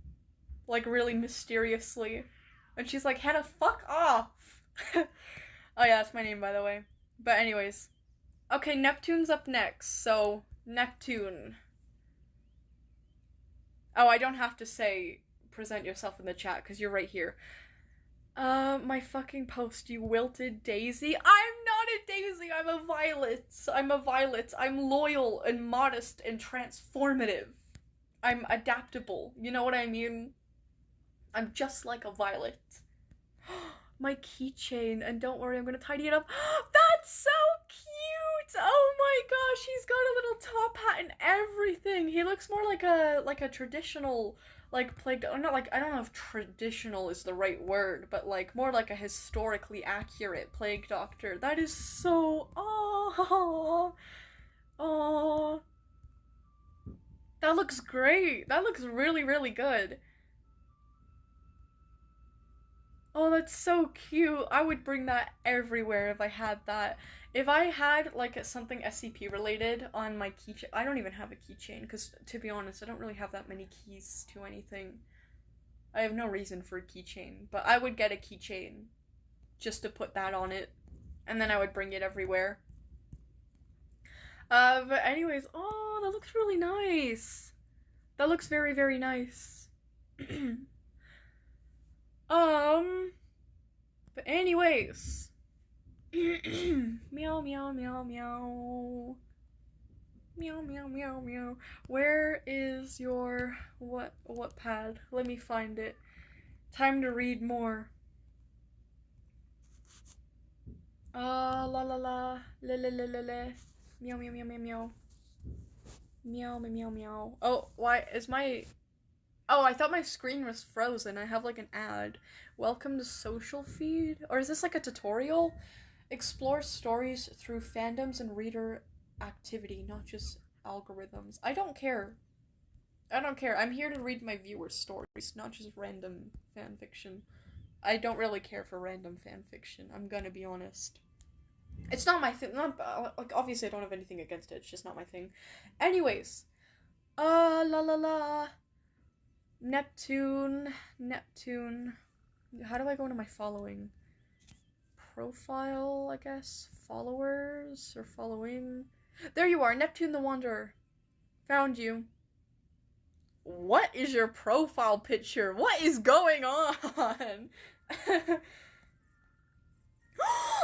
Like, really mysteriously. And she's like, Hannah, fuck off! Oh yeah, that's my name, by the way. But anyways. Okay, Neptune's up next, so Neptune. Oh, I don't have to say present yourself in the chat, because you're right here. My fucking post, you wilted daisy. I'm not a daisy, I'm a violet. I'm a violet. I'm loyal and modest and transformative. I'm adaptable. You know what I mean? I'm just like a violet. My keychain, and don't worry, I'm gonna tidy it up. That's so cute! Oh my gosh, he's got a little top hat and everything. He looks more like a traditional, like, plague, or not like, I don't know if traditional is the right word, but like more like a historically accurate plague doctor. That is so, oh, that looks great. That looks really, really good. Oh, that's so cute. I would bring that everywhere if I had that. If I had, like, something SCP related on my keychain. I don't even have a keychain, because, to be honest, I don't really have that many keys to anything. I have no reason for a keychain, but I would get a keychain just to put that on it, and then I would bring it everywhere. But anyways, oh, that looks really nice. That looks very, very nice. But anyways. Meow, meow, meow, meow. Meow, meow, meow, meow. Where is your Wattpad? Let me find it. Time to read more. La la la. La la la la la. Meow, meow, meow, meow, meow. Meow, meow, meow, meow. Oh, why is my... Oh, I thought my screen was frozen. I have like an ad. Welcome to social feed? Or is this like a tutorial? Explore stories through fandoms and reader activity, not just algorithms. I don't care. I don't care. I'm here to read my viewers' stories, not just random fanfiction. I don't really care for random fanfiction. I'm gonna be honest. It's not my thing. Not like, obviously I don't have anything against it. It's just not my thing. Anyways. La la la. Neptune. How do I go into my following? Profile, I guess? Followers? Or following? There you are, Neptune the Wanderer. Found you. What is your profile picture? What is going on? Am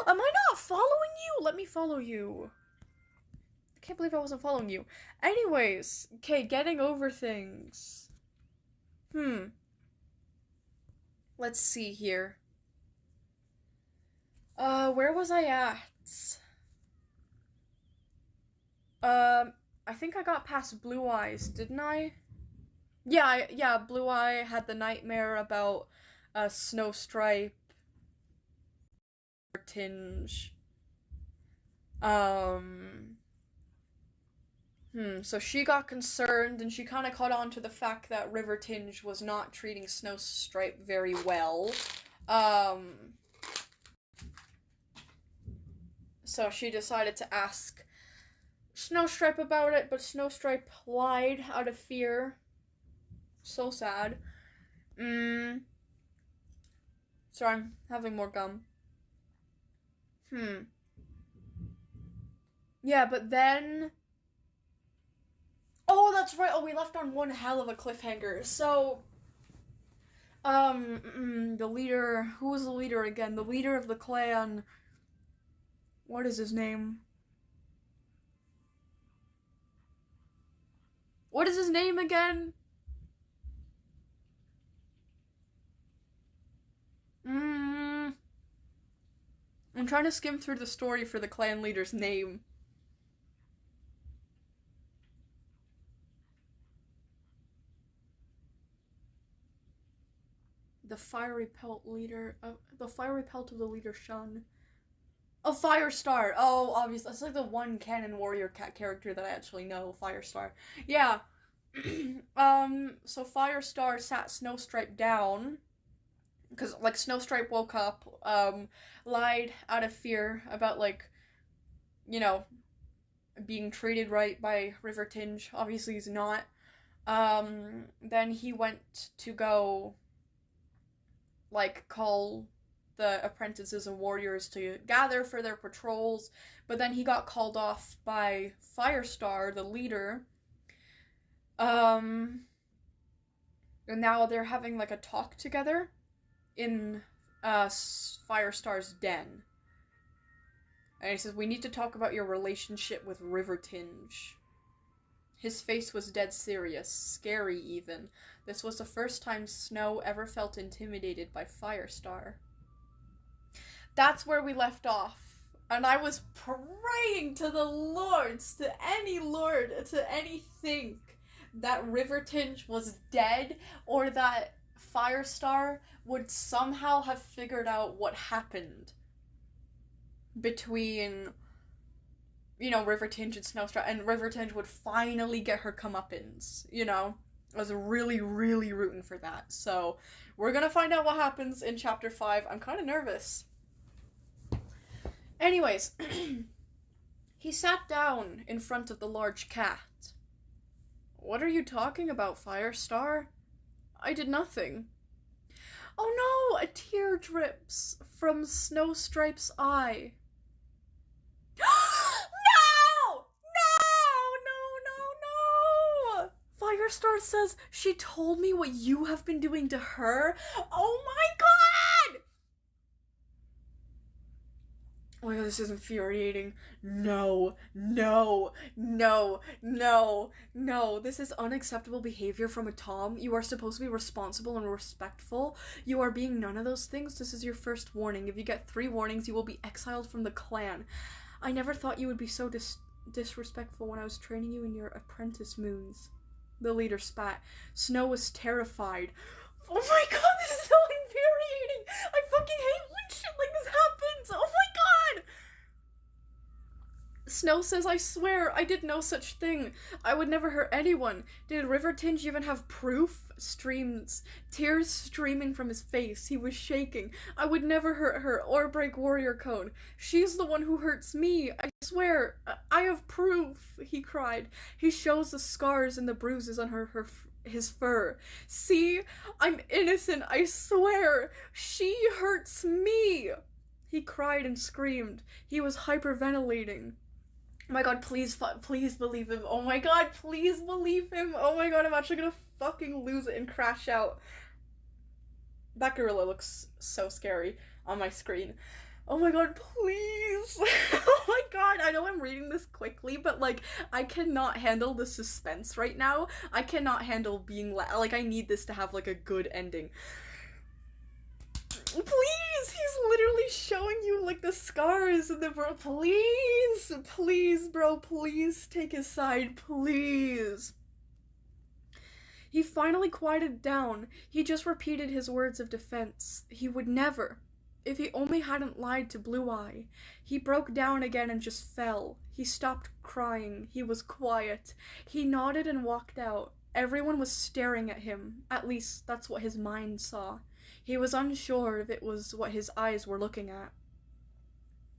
I not following you? Let me follow you. I can't believe I wasn't following you. Anyways, okay, getting over things. Let's see here. Where was I at? I think I got past Blue Eyes, didn't I? Yeah, Blue Eye had the nightmare about Snow Stripe, Tinge. So she got concerned, and she kind of caught on to the fact that River Tinge was not treating Snow Stripe very well. So she decided to ask Snowstripe about it, but Snowstripe lied out of fear. So sad. Sorry, I'm having more gum. Yeah, but then... Oh, that's right. Oh, we left on one hell of a cliffhanger. So, the leader... Who was the leader again? The leader of the clan... What is his name? What is his name again? I'm trying to skim through the story for the clan leader's name. The fiery pelt leader of the fiery pelt of the leader Shun. Oh, Firestar. Oh, obviously, that's like the one canon warrior cat character that I actually know. Firestar. Yeah. So Firestar sat Snowstripe down. Because, like, Snowstripe woke up, lied out of fear about, like, you know, being treated right by Rivertinge. Obviously, he's not. Then he went to go, like, call the apprentices and warriors to gather for their patrols, but then he got called off by Firestar, the leader. And now they're having, like, a talk together in Firestar's den. And he says, we need to talk about your relationship with Rivertinge. His face was dead serious, scary even. This was the first time Snow ever felt intimidated by Firestar. That's where we left off. And I was praying to the lords, to any lord, to anything, that Rivertinge was dead, or that Firestar would somehow have figured out what happened between, you know, Rivertinge and Snowstripe, and Rivertinge would finally get her comeuppance, you know? I was really, really rooting for that. So, we're gonna find out what happens in Chapter 5. I'm kind of nervous. Anyways, he sat down in front of the large cat. What are you talking about, Firestar? I did nothing. Oh no, a tear drips from Snowstripe's eye. No! No! Firestar says she told me what you have been doing to her. Oh my god! Oh my god, this is infuriating. No. This is unacceptable behavior from a Tom. You are supposed to be responsible and respectful. You are being none of those things. This is your first warning. If you get 3 warnings, you will be exiled from the clan. I never thought you would be so disrespectful when I was training you in your apprentice moons. The leader spat. Snow was terrified. Oh my god, this is so infuriating! I fucking hate when shit like this happens! Oh my god! Snow says, I swear, I did no such thing. I would never hurt anyone. Did Rivertinge even have proof? Tears streaming from his face. He was shaking. I would never hurt her or break warrior code. She's the one who hurts me. I swear, I have proof, he cried. He shows the scars and the bruises on his fur. See? I'm innocent, I swear. She hurts me. He cried and screamed. He was hyperventilating. Oh my god, please believe him. Oh my god, please believe him. Oh my god, I'm actually gonna fucking lose it and crash out. That gorilla looks so scary on my screen. Oh my god, please. Oh my god, I know I'm reading this quickly, but like, I cannot handle the suspense right now. I cannot handle being like, I need this to have like a good ending. Please, he's literally showing you like the scars and the bro. Please, bro, please take his side, please. He finally quieted down. He just repeated his words of defense. He would never. If he only hadn't lied to Blue Eye. He broke down again and just fell. He stopped crying. He was quiet. He nodded and walked out. Everyone was staring at him. At least, that's what his mind saw. He was unsure if it was what his eyes were looking at.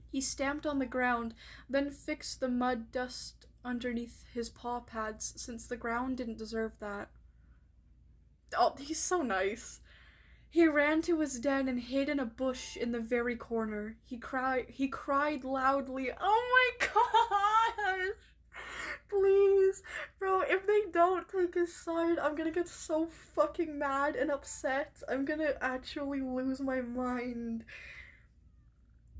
He stamped on the ground, then fixed the mud dust underneath his paw pads since the ground didn't deserve that. Oh, he's so nice. He ran to his den and hid in a bush in the very corner. He cried loudly. Oh my gosh! Please. Bro, if they don't take his side, I'm gonna get so fucking mad and upset. I'm gonna actually lose my mind.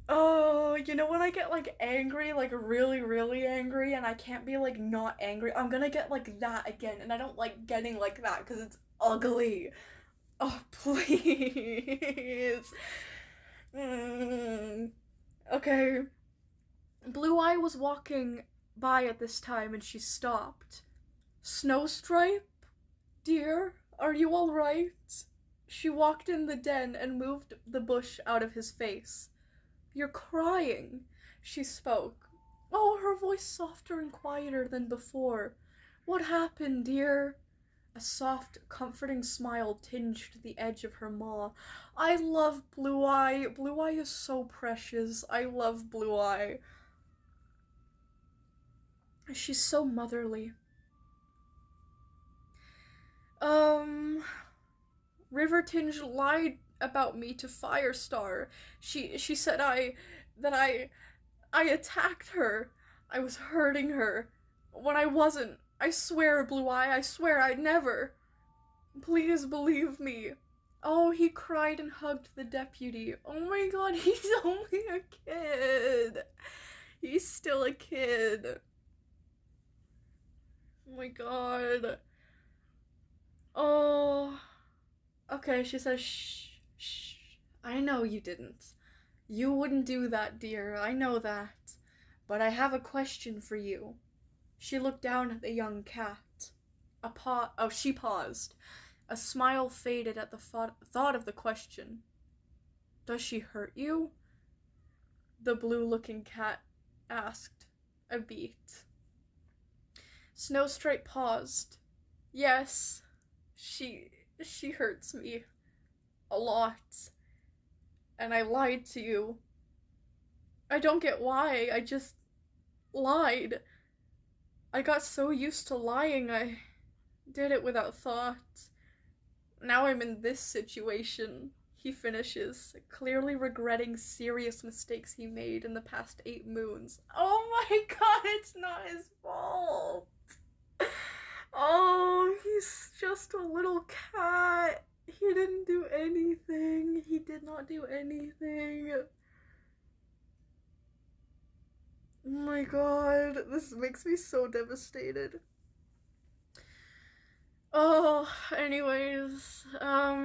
Oh, you know when I get, like, angry, like, really, really angry, and I can't be, like, not angry? I'm gonna get, like, that again, and I don't like getting like that, because it's ugly. Oh, please. Okay. Blue Eye was walking by at this time, and she stopped. Snowstripe? Dear, are you alright? She walked in the den and moved the bush out of his face. You're crying, she spoke. Oh, her voice softer and quieter than before. What happened, dear? A soft, comforting smile tinged the edge of her maw. I love Blue Eye. Blue Eye is so precious. I love Blue Eye. She's so motherly. Rivertinge lied about me to Firestar. She said I attacked her. I was hurting her. When I wasn't. I swear, Blue Eye, I swear I'd never. Please believe me. Oh, he cried and hugged the deputy. Oh my god, he's only a kid. He's still a kid. Oh my god. Oh. Okay, she says, shh, shh. I know you didn't. You wouldn't do that, dear. I know that. But I have a question for you. She looked down at the young cat. She paused. A smile faded at the thought of the question. Does she hurt you? The blue-looking cat asked, a beat. Snowstripe paused. Yes, she hurts me. A lot. And I lied to you. I don't get why, I just lied. I got so used to lying, I did it without thought. Now I'm in this situation, he finishes, clearly regretting serious mistakes he made in the past 8 moons. Oh my god, it's not his fault! Oh, he's just a little cat. He didn't do anything. He did not do anything. Oh my god, this makes me so devastated. Oh, anyways,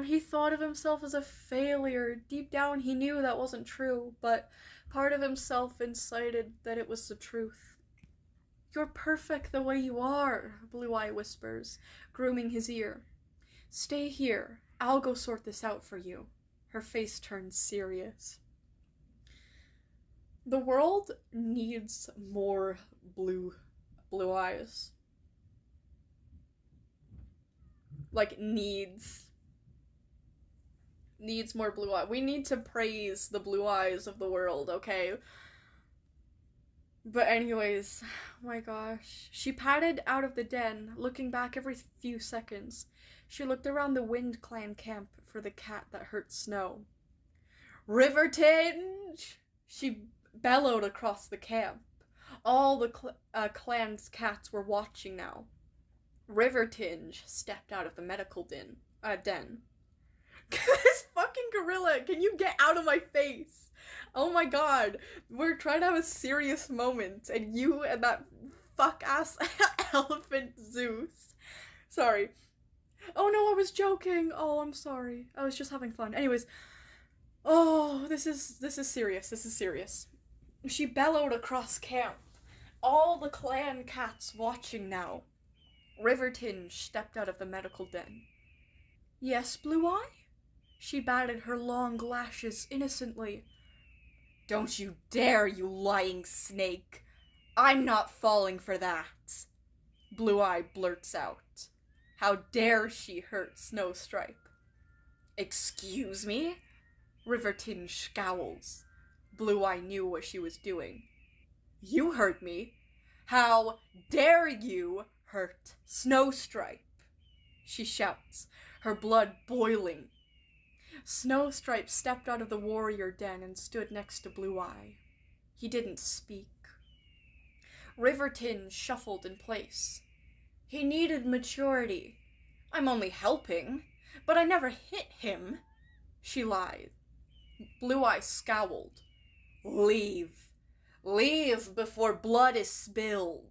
he thought of himself as a failure. Deep down, he knew that wasn't true, but part of himself incited that it was the truth. You're perfect the way you are, Blue Eye whispers, grooming his ear. Stay here. I'll go sort this out for you. Her face turns serious. The world needs more blue eyes. Like, needs more blue eyes. We need to praise the blue eyes of the world, okay? But anyways, oh my gosh. She padded out of the den, looking back every few seconds. She looked around the Wind Clan camp for the cat that hurt Snow. Rivertinge! She bellowed across the camp. All the clan's cats were watching now. Rivertinge stepped out of the medical den. This fucking gorilla, can you get out of my face? Oh my god, we're trying to have a serious moment, and you and that fuck-ass elephant Zeus. Sorry. Oh no, I was joking. Oh, I'm sorry. I was just having fun. Anyways. Oh, this is serious. This is serious. She bellowed across camp. All the clan cats watching now. Rivertinge stepped out of the medical den. Yes, Blue Eye? She batted her long lashes innocently. Don't you dare, you lying snake. I'm not falling for that. Blue Eye blurts out. How dare she hurt Snowstripe? Excuse me? Rivertinge scowls. Blue Eye knew what she was doing. You hurt me? How dare you hurt Snowstripe? She shouts, her blood boiling. Snowstripe stepped out of the warrior den and stood next to Blue Eye. He didn't speak. Riverton shuffled in place. He needed maturity. I'm only helping, but I never hit him. She lied. Blue Eye scowled. Leave. Leave before blood is spilled,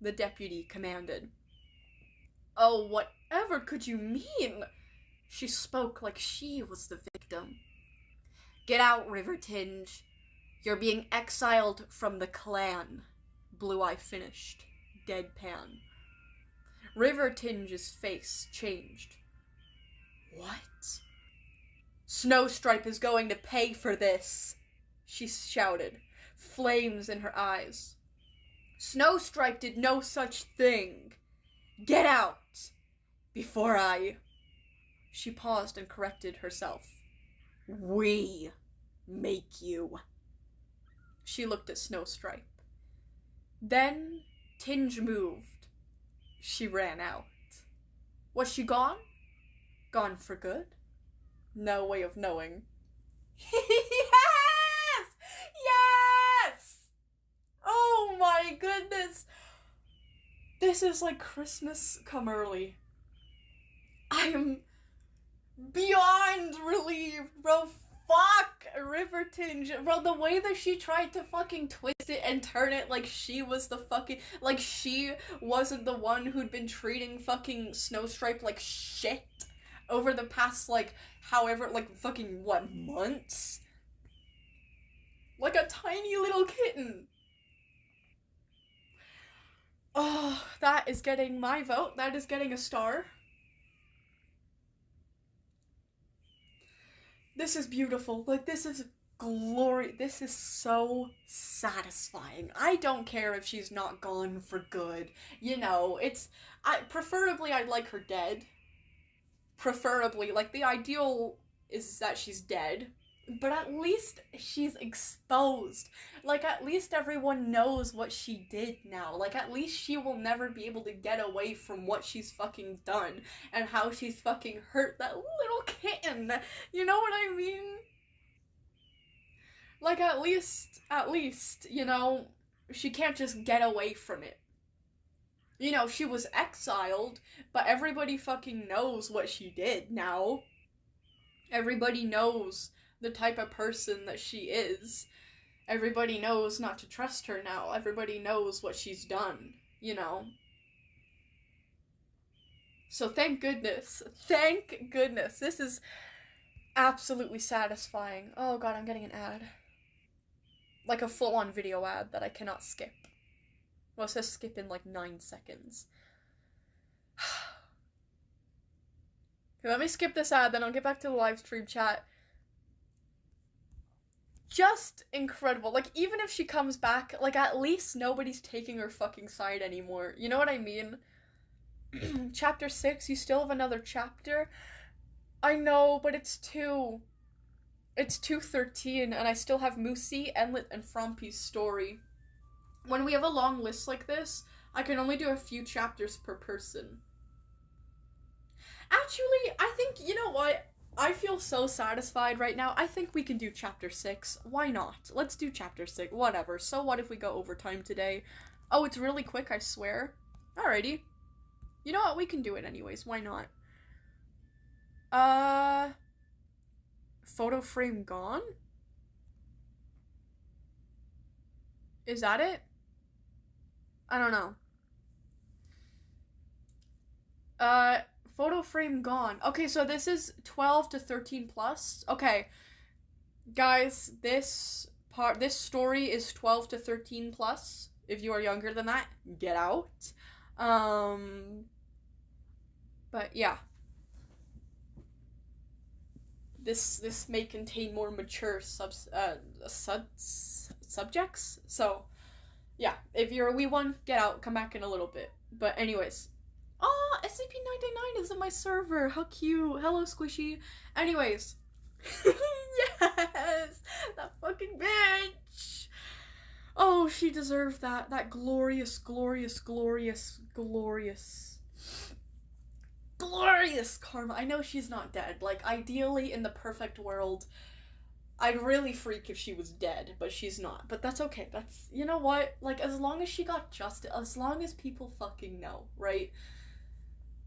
the deputy commanded. Oh, whatever could you mean? She spoke like she was the victim. Get out, Rivertinge. You're being exiled from the clan, Blue Eye finished, deadpan. Rivertinge's face changed. What? Snowstripe is going to pay for this, she shouted, flames in her eyes. Snowstripe did no such thing. Get out, before I... She paused and corrected herself. We make you. She looked at Snowstripe. Then Tinge moved. She ran out. Was she gone? Gone for good? No way of knowing. Yes! Yes! Oh my goodness! This is like Christmas come early. I am beyond relieved, bro. Fuck Rivertinge. Bro, the way that she tried to fucking twist it and turn it like she was the fucking... Like she wasn't the one who'd been treating fucking Snowstripe like shit over the past, like, however, like, fucking, what, months? Like a tiny little kitten. Oh, that is getting my vote. That is getting a star. This is beautiful. Like, this is glory. This is so satisfying. I don't care if she's not gone for good. You know, preferably I'd like her dead. Preferably, like, the ideal is that she's dead. But at least she's exposed. Like, at least everyone knows what she did now. Like, at least she will never be able to get away from what she's fucking done. And how she's fucking hurt that little kitten. You know what I mean? Like, at least, you know, she can't just get away from it. You know, she was exiled, but everybody fucking knows what she did now. Everybody knows the type of person that she is. Everybody knows not to trust her now. Everybody knows what she's done, you know. So thank goodness. Thank goodness. This is absolutely satisfying. Oh god, I'm getting an ad. Like a full-on video ad that I cannot skip. Well, it says skip in like 9 seconds. Okay, let me skip this ad, then I'll get back to the live stream chat. Just incredible. Like, even if she comes back, like, at least nobody's taking her fucking side anymore. You know what I mean? Chapter 6, you still have another chapter? I know, but it's 2. It's 2:13, and I still have Moosey, Endlet, and Frompy's story. When we have a long list like this, I can only do a few chapters per person. Actually, I think, you know what? I feel so satisfied right now. I think we can do chapter 6. Why not? Let's do chapter 6. Whatever. So what if we go overtime today? Oh, it's really quick, I swear. Alrighty. You know what? We can do it anyways. Why not? Photo frame gone? Is that it? I don't know. Photo frame gone. Okay, so this is 12 to 13 plus. Okay. Guys, this story is 12 to 13 plus. If you are younger than that, get out. But yeah. This may contain more mature subjects. So, yeah, if you're a wee one, get out, come back in a little bit. But anyways, SCP-999 is in my server. How cute. Hello, Squishy. Anyways, yes, that fucking bitch. Oh, she deserved that. That glorious, glorious, glorious, glorious, glorious karma. I know she's not dead. Like, ideally, in the perfect world, I'd really freak if she was dead, but she's not. But that's okay. That's, you know what? Like, as long as she got justice, as long as people fucking know, right?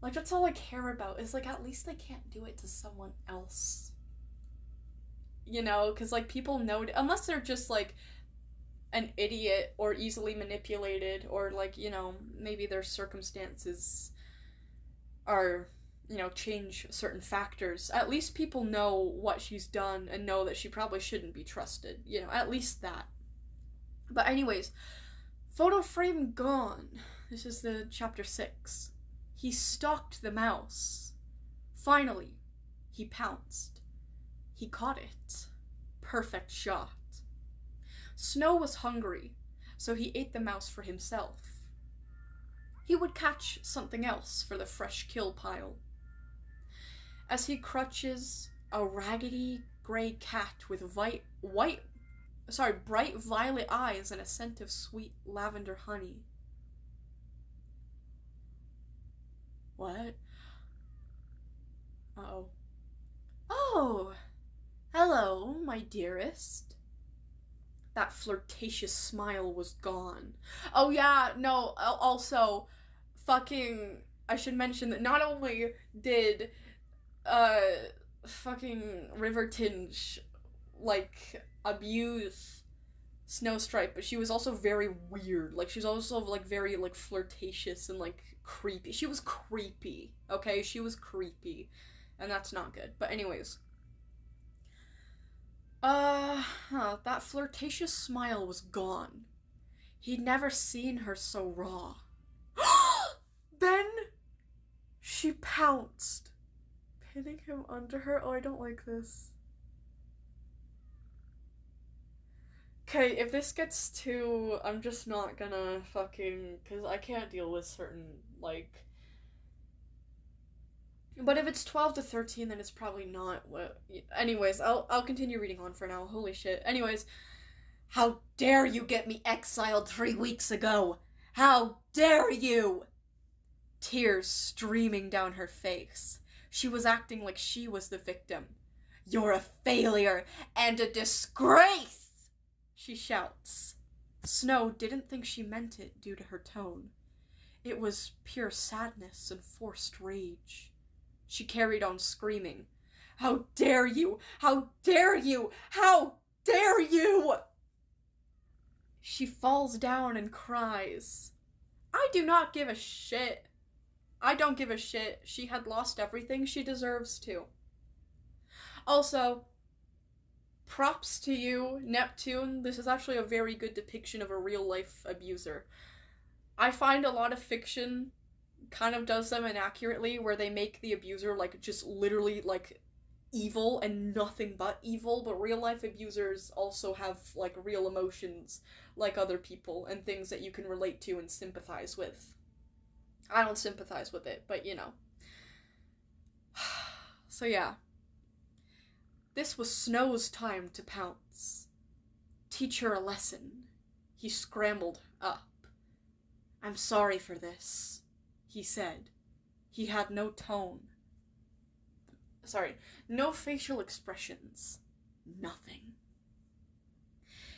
Like, that's all I care about, is, like, at least they can't do it to someone else. You know? Because, like, people know, unless they're just, like, an idiot or easily manipulated, or, like, you know, maybe their circumstances are, you know, change certain factors. At least people know what she's done and know that she probably shouldn't be trusted. You know, at least that. But anyways, photo frame gone. This is the chapter 6. He stalked the mouse. Finally, he pounced. He caught it. Perfect shot. Snow was hungry, so he ate the mouse for himself. He would catch something else for the fresh kill pile. As he crutches a raggedy gray cat with bright violet eyes and a scent of sweet lavender honey. What? Uh-oh. Oh! Hello, my dearest. That flirtatious smile was gone. Oh yeah, no, also, fucking, I should mention that not only did, fucking Rivertinge, like, abuse Snowstripe, but she was also very weird. Like, she was also, like, very, like, flirtatious and, like, creepy. She was creepy, okay? She was creepy. And that's not good. But anyways. That flirtatious smile was gone. He'd never seen her so raw. Then she pounced, pinning him under her. Oh, I don't like this. Okay, if this gets too... I'm just not gonna fucking... Because I can't deal with certain, like... But if it's 12 to 13, then it's probably not what... Anyways, I'll continue reading on for now. Holy shit. Anyways. How dare you get me exiled 3 weeks ago? How dare you? Tears streaming down her face. She was acting like she was the victim. You're a failure and a disgrace! She shouts. Snow didn't think she meant it due to her tone. It was pure sadness and forced rage. She carried on screaming. How dare you! How dare you! How dare you! She falls down and cries. I do not give a shit. I don't give a shit. She had lost everything. She deserves to. Also, props to you, Neptune. This is actually a very good depiction of a real-life abuser. I find a lot of fiction kind of does them inaccurately, where they make the abuser, like, just literally, like, evil and nothing but evil, but real-life abusers also have, like, real emotions like other people and things that you can relate to and sympathize with. I don't sympathize with it, but, you know. So, yeah. This was Snow's time to pounce. Teach her a lesson. He scrambled up. I'm sorry for this, he said. He had no tone. No facial expressions. Nothing.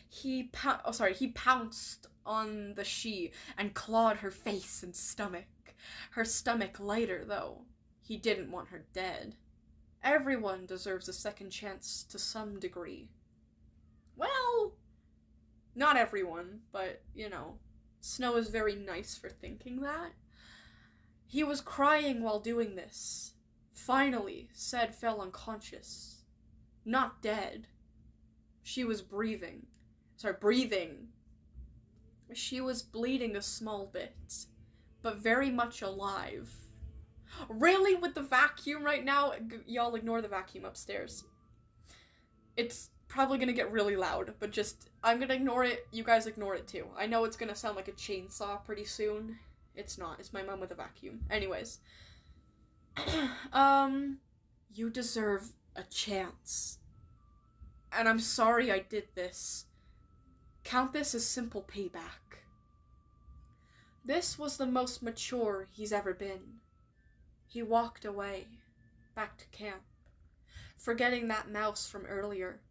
He pounced on the she and clawed her face and stomach. Her stomach lighter, though. He didn't want her dead. Everyone deserves a second chance to some degree. Well, not everyone, but, you know, Snow is very nice for thinking that. He was crying while doing this. Finally, Sed fell unconscious. Not dead. She was breathing. She was bleeding a small bit, but very much alive. Really? With the vacuum right now? Y'all ignore the vacuum upstairs. It's probably gonna get really loud, but just, I'm gonna ignore it, you guys ignore it too. I know it's gonna sound like a chainsaw pretty soon. It's not, it's my mom with a vacuum. Anyways. You deserve a chance. And I'm sorry I did this. Count this as simple payback. This was the most mature he's ever been. He walked away, back to camp, forgetting that mouse from earlier.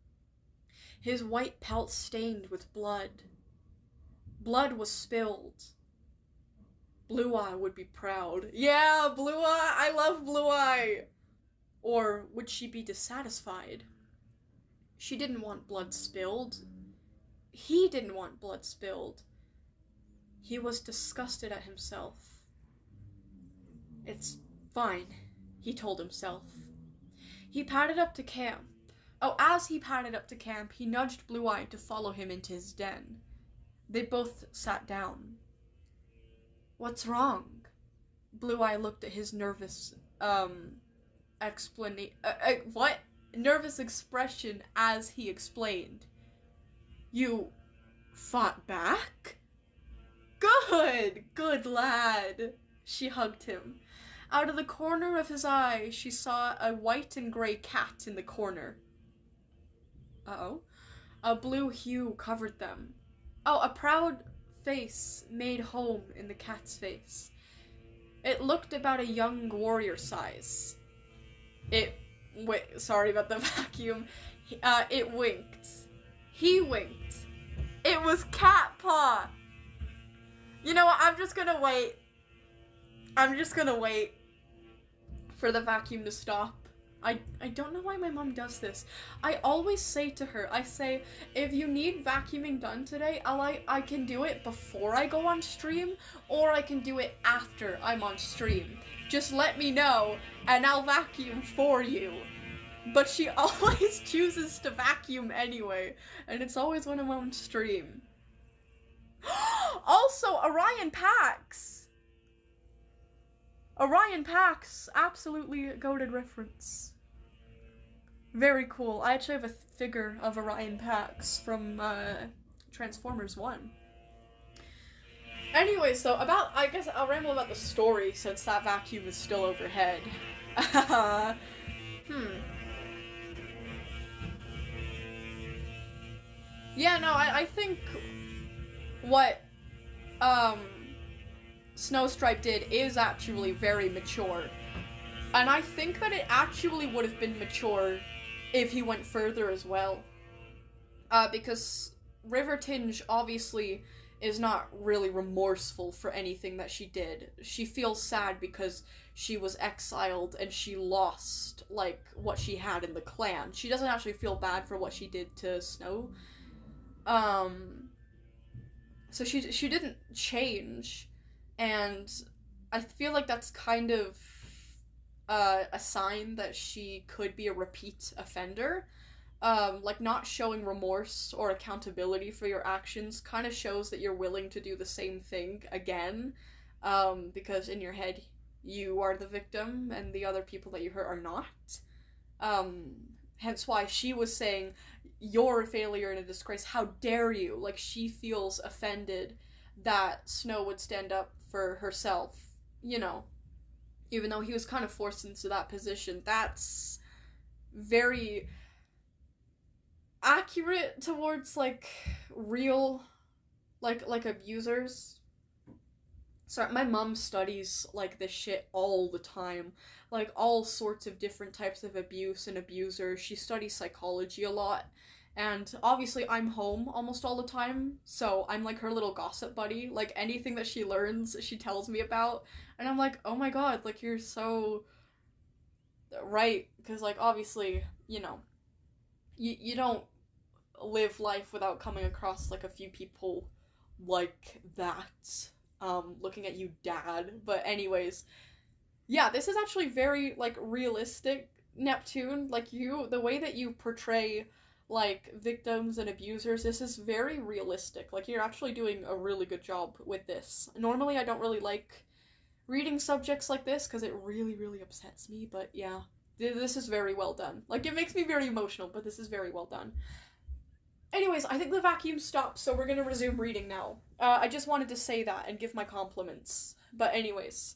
His white pelt stained with blood. Blood was spilled. Blue Eye would be proud. Yeah, Blue Eye! I love Blue Eye! Or would she be dissatisfied? She didn't want blood spilled. He didn't want blood spilled. He was disgusted at himself. It's fine, he told himself. He padded up to camp. Oh, as he padded up to camp, he nudged Blue Eye to follow him into his den. They both sat down. What's wrong? Blue Eye looked at his nervous, nervous expression as he explained. You fought back? Good lad. She hugged him. Out of the corner of his eye, she saw a white and grey cat in the corner. Uh-oh. A blue hue covered them. Oh, a proud face made home in the cat's face. It looked about a young warrior size. Sorry about the vacuum. It winked. He winked. It was Cat Paw. You know what, I'm just gonna wait for the vacuum to stop. I don't know why my mom does this. I always say to her, I say, if you need vacuuming done today, I can do it before I go on stream, or I can do it after I'm on stream. Just let me know, and I'll vacuum for you. But she always chooses to vacuum anyway, and it's always when I'm on stream. Also, Orion Pax! Orion Pax, absolutely goated reference. Very cool. I actually have a figure of Orion Pax from Transformers 1. Anyways, though, I guess I'll ramble about the story since that vacuum is still overhead. Yeah, no, I think what Snowstripe did is actually very mature. And I think that it actually would have been mature if he went further as well. Because River Tinge obviously is not really remorseful for anything that she did. She feels sad because she was exiled and she lost, like, what she had in the clan. She doesn't actually feel bad for what she did to Snow. So she didn't change, and I feel like that's kind of a sign that she could be a repeat offender. Like, not showing remorse or accountability for your actions kind of shows that you're willing to do the same thing again, because in your head you are the victim and the other people that you hurt are not. Hence why she was saying, you're a failure and a disgrace, how dare you? Like, she feels offended that Snow would stand up for herself, you know, even though he was kind of forced into that position. That's very accurate towards, like, real, like abusers. Sorry, my mom studies, like, this shit all the time. Like, all sorts of different types of abuse and abusers. She studies psychology a lot. And obviously I'm home almost all the time, so I'm like her little gossip buddy. Like, anything that she learns, she tells me about. And I'm like, oh my god, like, you're so right. Because, like, obviously, you know, you don't live life without coming across, like, a few people like that. Looking at you, dad. But anyways, yeah, this is actually very, like, realistic, Neptune. Like, the way that you portray, like, victims and abusers, this is very realistic. Like, you're actually doing a really good job with this. Normally, I don't really like reading subjects like this, because it really, really upsets me, but yeah, this is very well done. Like, it makes me very emotional, but this is very well done. Anyways, I think the vacuum stopped, so we're gonna resume reading now. I just wanted to say that and give my compliments. But anyways.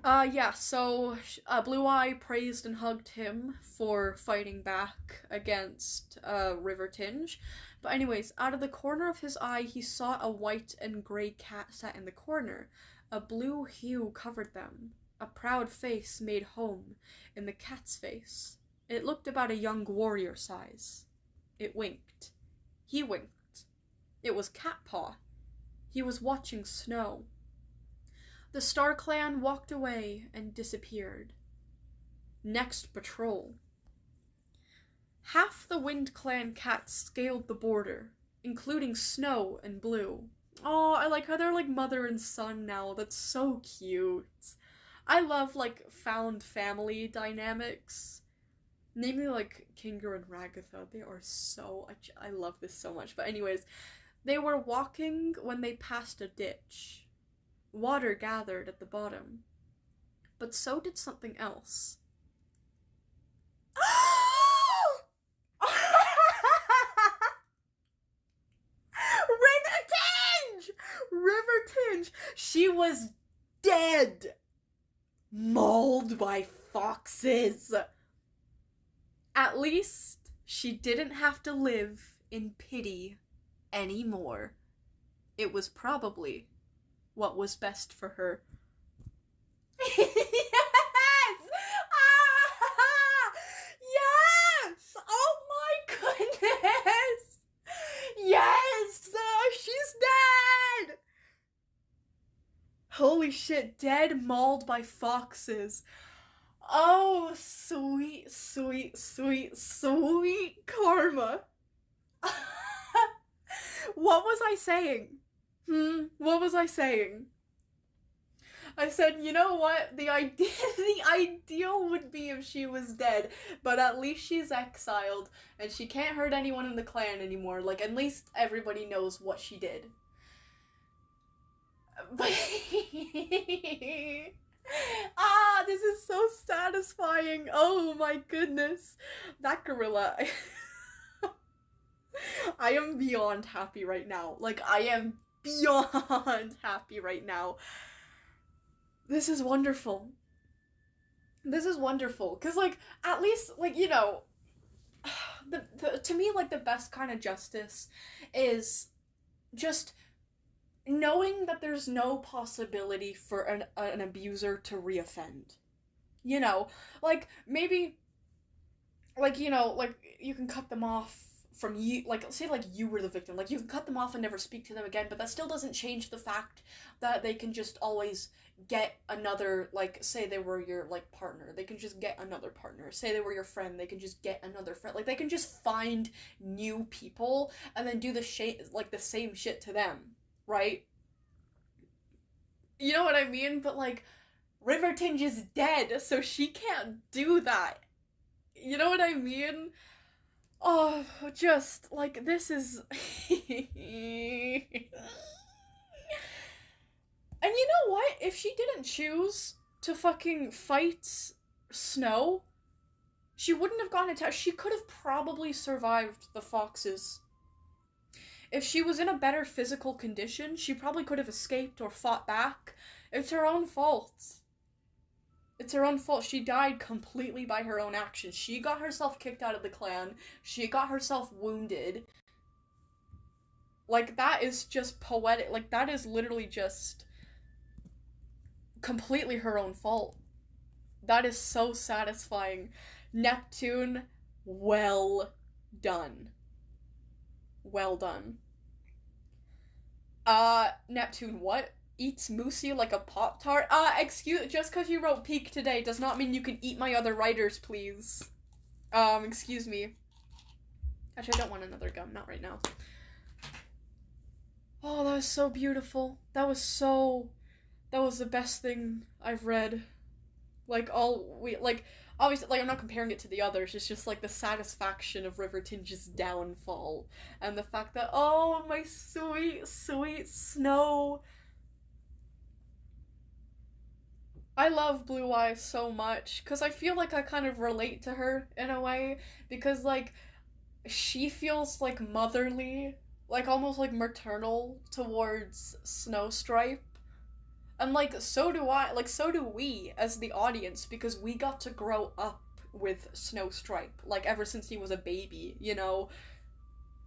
Yeah, so Blue Eye praised and hugged him for fighting back against River Tinge. But anyways, out of the corner of his eye, he saw a white and gray cat sat in the corner. A blue hue covered them. A proud face made home in the cat's face. It looked about a young warrior size. It winked. He winked. It was Catpaw. He was watching snow. The Star Clan walked away and disappeared. Next patrol. Half the Wind Clan cats scaled the border, including Snow and Blue. Oh, I like how they're like mother and son now. That's so cute. I love like found family dynamics. Namely like Kinger and Ragatha. They are so... I love this so much. But anyways, they were walking when they passed a ditch. Water gathered at the bottom. But so did something else. River Tinge! She was dead! Mauled by foxes! At least she didn't have to live in pity anymore. It was probably what was best for her. Yes! Ah! Yes! Oh my goodness! Yes! She's dead! Holy shit, dead, mauled by foxes. Oh, sweet, sweet, sweet, sweet karma. What was I saying? What was I saying? I said, you know what? The ideal would be if she was dead, but at least she's exiled, and she can't hurt anyone in the clan anymore. Like, at least everybody knows what she did. But this is so satisfying. Oh my goodness. That gorilla. I am beyond happy right now. Like, I am beyond happy right now. This is wonderful. This is wonderful. Because, like, at least, like, you know, to me, like, the best kind of justice is just knowing that there's no possibility for an abuser to reoffend. You know, like, maybe, like, you know, like, you can cut them off from you, like, say, like, you were the victim, like, you can cut them off and never speak to them again, but that still doesn't change the fact that they can just always get another, like, say they were your, like, partner, they can just get another partner, say they were your friend, they can just get another friend, like, they can just find new people, and then do the same shit to them, right? You know what I mean? But, like, River Tinge is dead, so she can't do that. You know what I mean? Oh, just, like, this is... And you know what? If she didn't choose to fucking fight Snow, she wouldn't have gotten attacked. She could have probably survived the foxes. If she was in a better physical condition, she probably could have escaped or fought back. It's her own fault. It's her own fault. She died completely by her own actions. She got herself kicked out of the clan. She got herself wounded. Like, that is just poetic. Like, that is literally just completely her own fault. That is so satisfying. Neptune, well done. Well done. Neptune what? Eats Moosey like a Pop-Tart? Just because you wrote peak today does not mean you can eat my other writers, please. Excuse me. Actually, I don't want another gum, not right now. Oh, that was so beautiful. That was the best thing I've read. Like, obviously, like, I'm not comparing it to the others, it's just, like, the satisfaction of River Tinge's downfall, and the fact that, oh, my sweet, sweet Snow. I love Blue Eye so much, because I feel like I kind of relate to her, in a way, because, like, she feels, like, motherly, like, almost, like, maternal towards Snowstripe. And, like, so do I, like, so do we as the audience, because we got to grow up with Snowstripe, like, ever since he was a baby, you know?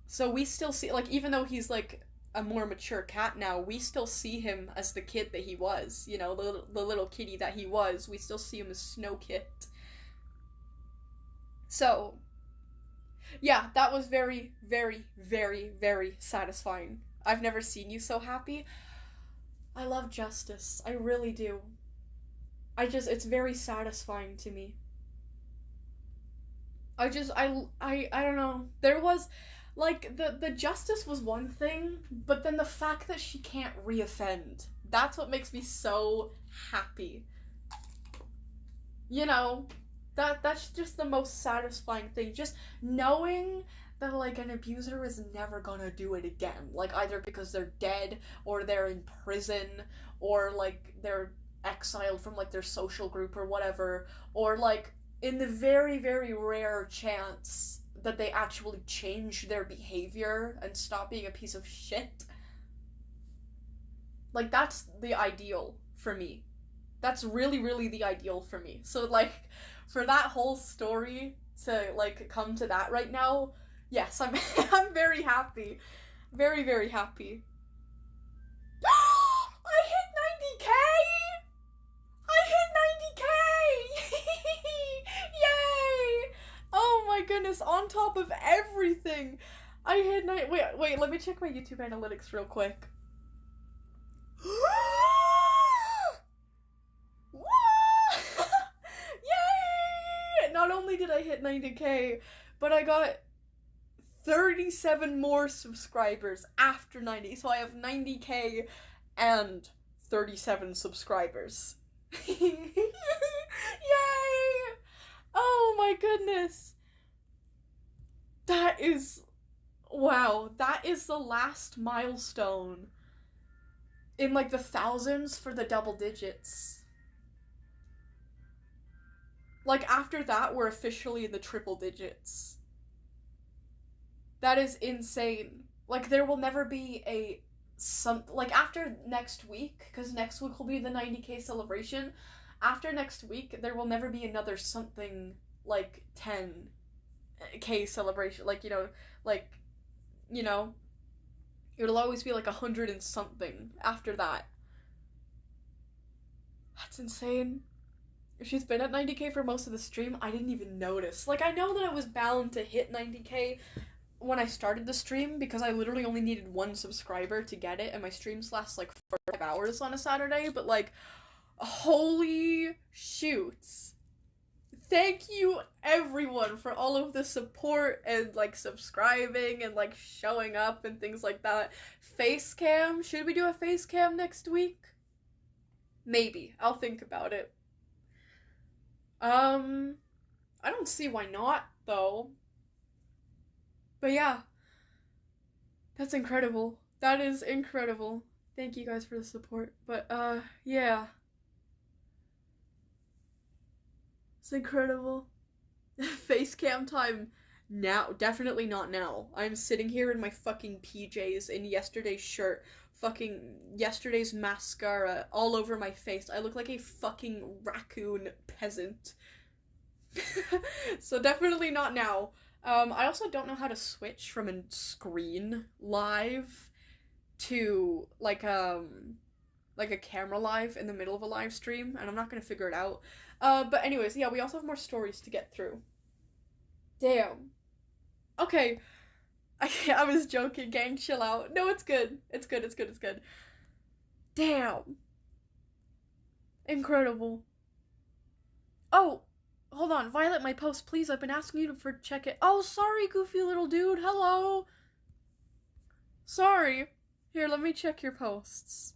So we still see, like, even though he's, like, a more mature cat now, we still see him as the kid that he was, you know, the little kitty that he was. We still see him as Snowkit. So, yeah, that was very, very, very, very satisfying. I've never seen you so happy. I love Justice. I really do. It's very satisfying to me. I don't know. There was, like, the Justice was one thing, but then the fact that she can't reoffend, that's what makes me so happy. You know, that's just the most satisfying thing. Just knowing that, like, an abuser is never gonna do it again. Like, either because they're dead, or they're in prison, or, like, they're exiled from, like, their social group or whatever, or, like, in the very, very rare chance that they actually change their behavior and stop being a piece of shit. Like, that's the ideal for me. That's really, really the ideal for me. So, like, for that whole story to, like, come to that right now, yes, I'm I'm very happy. Very, very happy. I hit 90K! I hit 90K! Yay! Oh my goodness, on top of everything. I hit wait, let me check my YouTube analytics real quick. Yay! Not only did I hit 90K, but I got 37 more subscribers after 90. So I have 90K and 37 subscribers. Yay! Oh my goodness. That is... Wow, that is the last milestone in, like, the thousands for the double digits. Like, after that, we're officially in the triple digits. That is insane. Like, there will never be like, after next week, because next week will be the 90K celebration, after next week, there will never be another something, like, 10K celebration. Like, it'll always be, like, 100 and something after that. That's insane. She's been at 90K for most of the stream. I didn't even notice. Like, I know that I was bound to hit 90K when I started the stream, because I literally only needed 1 subscriber to get it, and my streams last, like, 5 hours on a Saturday, but, like, holy shoots. Thank you, everyone, for all of the support and, like, subscribing and, like, showing up and things like that. Face cam? Should we do a face cam next week? Maybe. I'll think about it. I don't see why not, though. But yeah. That's incredible. That is incredible. Thank you guys for the support. But, yeah. It's incredible. Face cam time now. Definitely not now. I'm sitting here in my fucking PJs in yesterday's shirt. Fucking yesterday's mascara all over my face. I look like a fucking raccoon peasant. So definitely not now. I also don't know how to switch from a screen live to, like a camera live in the middle of a live stream, and I'm not gonna figure it out. But anyways, yeah, we also have more stories to get through. Damn. Okay. I was joking, gang, chill out. No, it's good. It's good, it's good, it's good. Damn. Incredible. Oh, hold on. Violet, my post, please. I've been asking you to check it. Oh, sorry, goofy little dude. Hello. Sorry. Here, let me check your posts.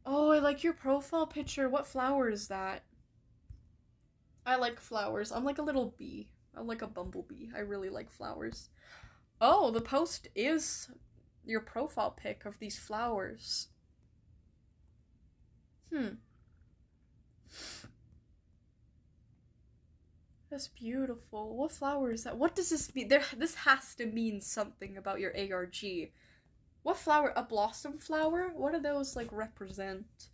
Oh, I like your profile picture. What flower is that? I like flowers. I'm like a little bee. I'm like a bumblebee. I really like flowers. Oh, the post is your profile pic of these flowers. That's beautiful. What flower is that? What does this mean? This has to mean something about your ARG. What flower? A blossom flower? What do those, like, represent?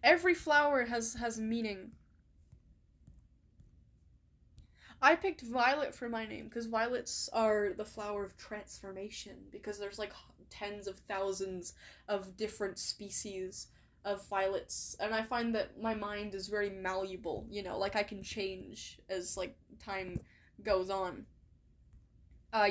Every flower has meaning. I picked violet for my name because violets are the flower of transformation, because there's like tens of thousands of different species of violets, and I find that my mind is very malleable, you know, like I can change as like time goes on.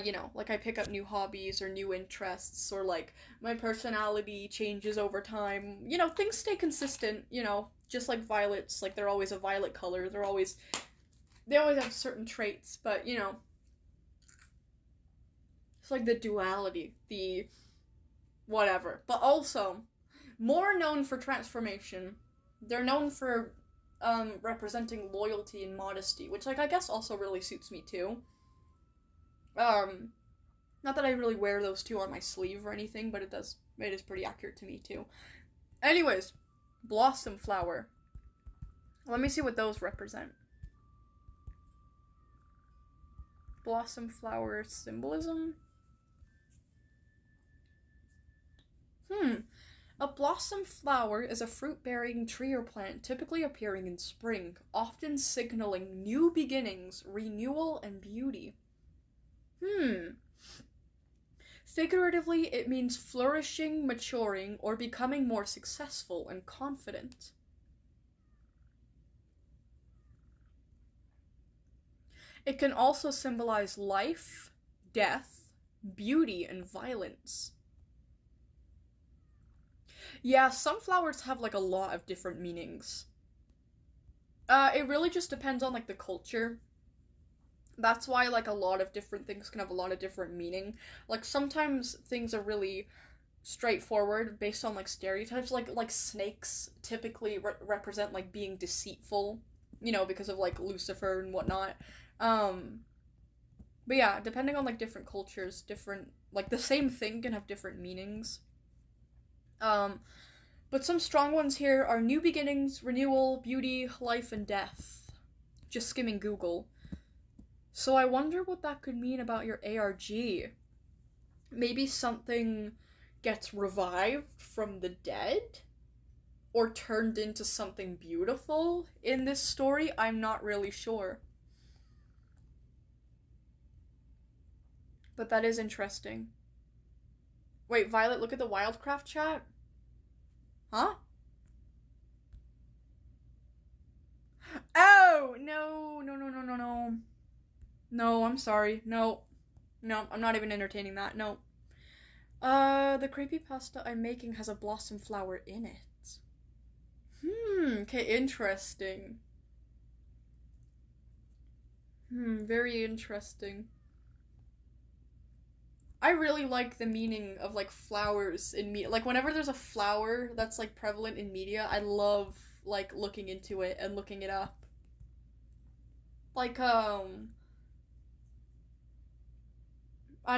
You know, like I pick up new hobbies or new interests, or like my personality changes over time. You know, things stay consistent, you know, just like violets, like they're always a violet color. They always have certain traits, but you know, it's like the duality, the whatever. But also, more known for transformation, they're known for representing loyalty and modesty, which like I guess also really suits me too. Not that I really wear those two on my sleeve or anything, but it is pretty accurate to me too. Anyways, blossom flower. Let me see what those represent. Blossom flower symbolism? A blossom flower is a fruit-bearing tree or plant typically appearing in spring, often signaling new beginnings, renewal, and beauty. Figuratively, it means flourishing, maturing, or becoming more successful and confident. It can also symbolize life, death, beauty, and violence. Yeah, some flowers have like a lot of different meanings. It really just depends on like the culture. That's why like a lot of different things can have a lot of different meaning. Like sometimes things are really straightforward based on like stereotypes, like snakes typically represent like being deceitful, you know, because of like Lucifer and whatnot. But yeah, depending on like different cultures, different, like the same thing can have different meanings. But some strong ones here are new beginnings, renewal, beauty, life, and death. Just skimming Google. So I wonder what that could mean about your ARG. Maybe something gets revived from the dead? Or turned into something beautiful in this story? I'm not really sure. But that is interesting. Wait, Violet, look at the Wildcraft chat. Huh? Oh, no. No, I'm sorry. No, I'm not even entertaining that. No. The creepypasta I'm making has a blossom flower in it. Okay, interesting. Very interesting. I really like the meaning of, like, flowers in media. Like, whenever there's a flower that's, like, prevalent in media, I love, like, looking into it and looking it up. Like, I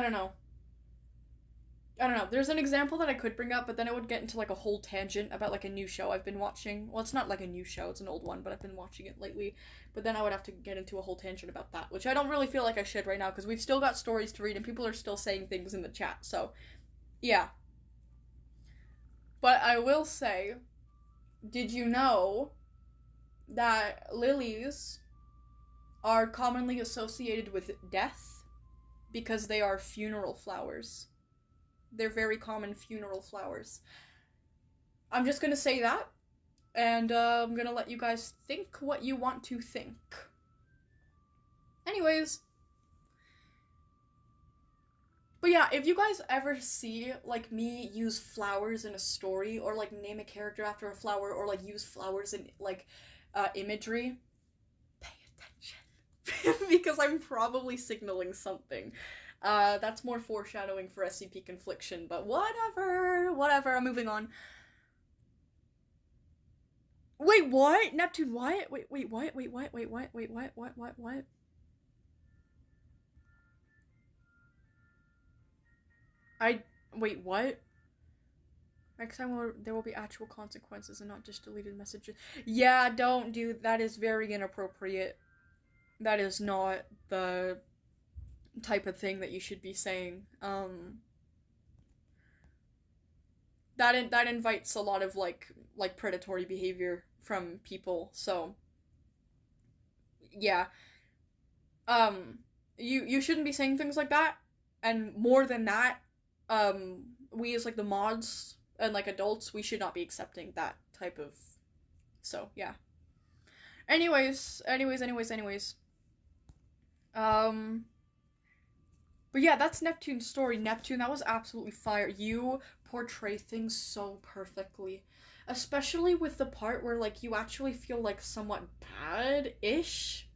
don't know. There's an example that I could bring up, but then it would get into, like, a whole tangent about, like, a new show I've been watching. Well, it's not, like, a new show. It's an old one, but I've been watching it lately. But then I would have to get into a whole tangent about that, which I don't really feel like I should right now, because we've still got stories to read, and people are still saying things in the chat, so, yeah. But I will say, did you know that lilies are commonly associated with death because they are funeral flowers? They're very common funeral flowers. I'm just gonna say that, and I'm gonna let you guys think what you want to think. Anyways. But yeah, if you guys ever see, like, me use flowers in a story, or, like, name a character after a flower, or, like, use flowers in, like, imagery, pay attention. Because I'm probably signaling something. That's more foreshadowing for SCP Confliction, but whatever, I'm moving on. Wait, what? Neptune, what? Wait, what? What? Wait, what? Next time there will be actual consequences and not just deleted messages. Yeah, don't do, that is very inappropriate. That is not the type of thing that you should be saying. That invites a lot of like predatory behavior from people. So yeah, you shouldn't be saying things like that. And more than that, we as like the mods and like adults, we should not be accepting that type of. So yeah. Anyways. But yeah, that's Neptune's story. Neptune, that was absolutely fire. You portray things so perfectly. Especially with the part where, like, you actually feel, like, somewhat bad-ish.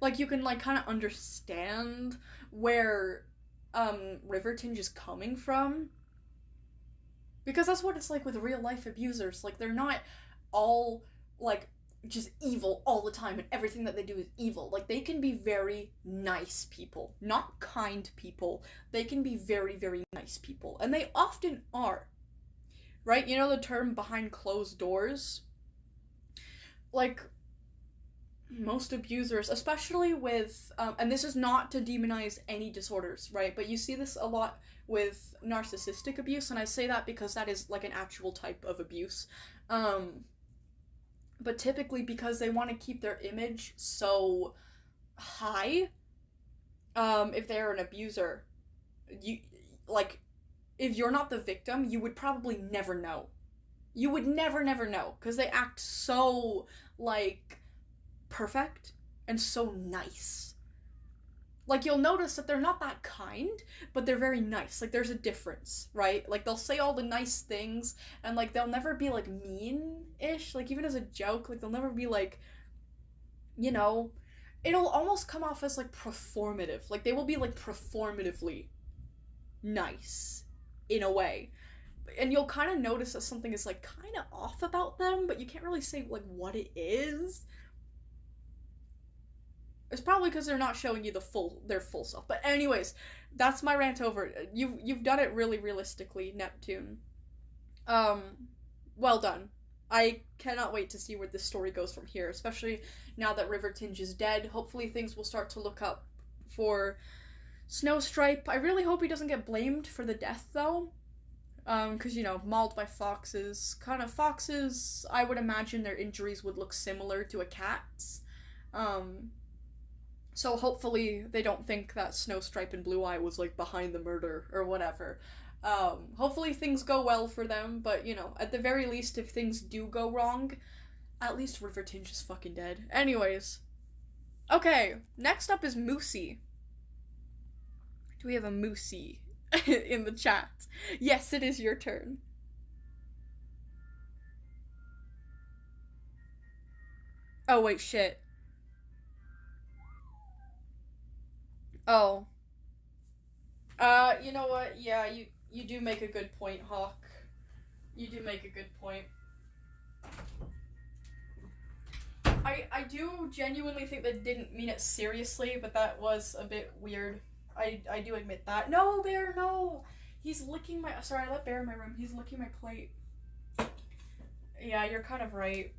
Like, you can, like, kind of understand where, Rivertinge is coming from. Because that's what it's like with real-life abusers. Like, they're not all, like, just evil all the time and everything that they do is evil. Like, they can be very nice people. Not kind people. They can be very, very nice people. And they often are. Right? You know the term behind closed doors? Like, most abusers, especially with, and this is not to demonize any disorders, right? But you see this a lot with narcissistic abuse, and I say that because that is, like, an actual type of abuse. But typically because they want to keep their image so high, if they're an abuser, you, like, if you're not the victim, you would probably never know. You would never know, because they act so, like, perfect and so nice. Like, you'll notice that they're not that kind, but they're very nice. Like, there's a difference, right? Like, they'll say all the nice things, and, like, they'll never be, like, mean-ish. Like, even as a joke, like, they'll never be, like, you know, it'll almost come off as, like, performative. Like, they will be, like, performatively nice, in a way. And you'll kind of notice that something is, like, kind of off about them, but you can't really say, like, what it is. It's probably because they're not showing you their full self. But anyways, that's my rant over. You've done it really realistically, Neptune. Well done. I cannot wait to see where this story goes from here, especially now that Rivertinge is dead. Hopefully things will start to look up for Snowstripe. I really hope he doesn't get blamed for the death, though. Because, you know, mauled by foxes. Kind of foxes, I would imagine their injuries would look similar to a cat's. So hopefully they don't think that Snowstripe and Blue Eye was, like, behind the murder or whatever. Hopefully things go well for them, but, you know, at the very least, if things do go wrong, at least Rivertinge is fucking dead. Anyways. Okay, next up is Moosey. Do we have a Moosey in the chat? Yes, it is your turn. Oh, wait, shit. Oh. You know what? Yeah, you do make a good point, Hawk. You do make a good point. I do genuinely think they didn't mean it seriously, but that was a bit weird. I do admit that. No, Bear, no! He's licking my... Sorry, I let Bear in my room. He's licking my plate. Yeah, you're kind of right.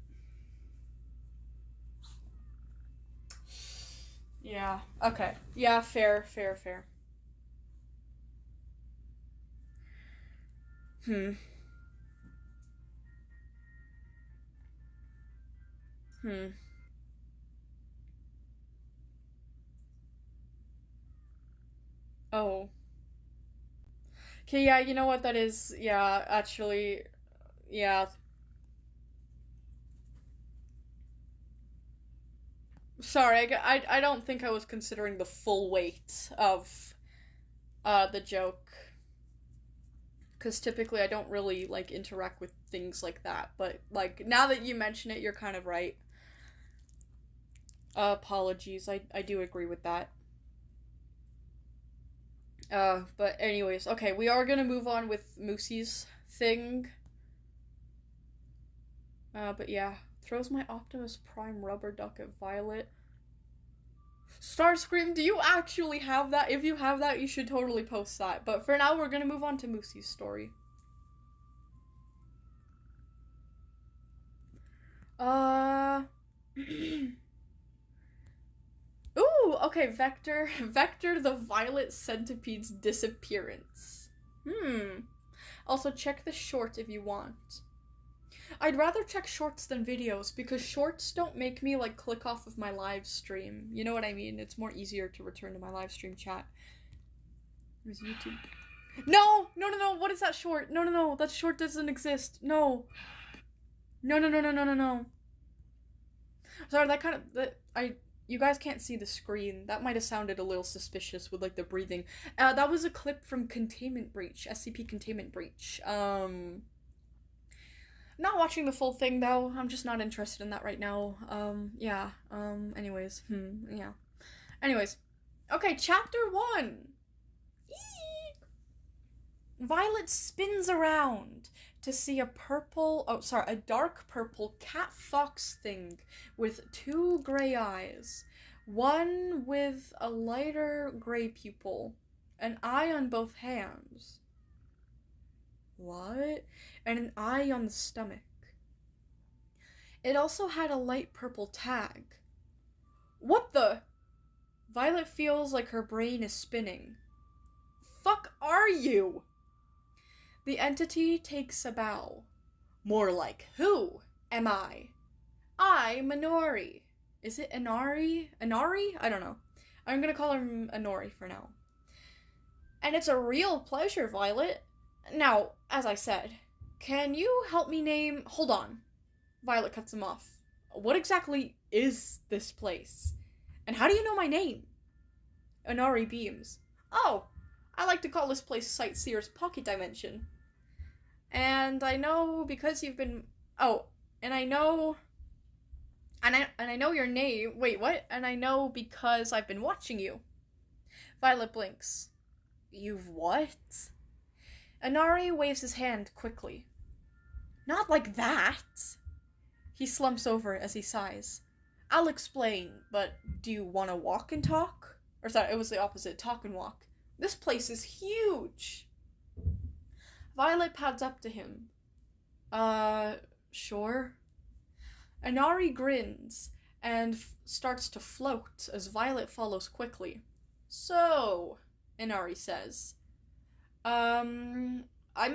Yeah, okay. Yeah, fair. Hmm. Oh. Okay, yeah, you know what that is? Yeah, actually, yeah. Sorry, I don't think I was considering the full weight of, the joke. Because typically I don't really, like, interact with things like that. But, like, now that you mention it, you're kind of right. Apologies, I do agree with that. But anyways, okay, we are gonna move on with Moosey's thing. But yeah. Throws my Optimus Prime rubber duck at Violet. Starscream, do you actually have that? If you have that, you should totally post that. But for now, we're gonna move on to Moosey's story. Ooh, Okay, Vector the Violet Centipede's disappearance. Also, check the short if you want. I'd rather check shorts than videos, because shorts don't make me, like, click off of my live stream. You know what I mean? It's more easier to return to my live stream chat. There's YouTube. No! No, what is that short? No, that short doesn't exist. No. No. Sorry, that kind of, you guys can't see the screen. That might have sounded a little suspicious with, like, the breathing. That was a clip from Containment Breach, SCP Containment Breach. Not watching the full thing, though. I'm just not interested in that right now. Yeah. Anyways. Yeah. Anyways. Okay, Chapter 1! Violet spins around to see a dark purple cat fox thing with 2 gray eyes. One with a lighter gray pupil. An eye on both hands. What? And an eye on the stomach. It also had a light purple tag. What the? Violet feels like her brain is spinning. Fuck are you? The entity takes a bow. More like, who am I? I, Minori. Is it Inari? Inari? I don't know. I'm gonna call her Inori for now. And it's a real pleasure, Violet. Now, as I said, can you help me name... Hold on. Violet cuts him off. What exactly is this place? And how do you know my name? Inari beams. Oh, I like to call this place Sightseer's Pocket Dimension. And I know because you've been... Oh, and I know... And I know your name... Wait, what? And I know because I've been watching you. Violet blinks. You've what? Inari waves his hand quickly. Not like that! He slumps over as he sighs. I'll explain, but do you want to walk and talk? Or sorry, it was the opposite, talk and walk. This place is huge! Violet pads up to him. Sure? Inari grins and starts to float as Violet follows quickly. So, Inari says, when I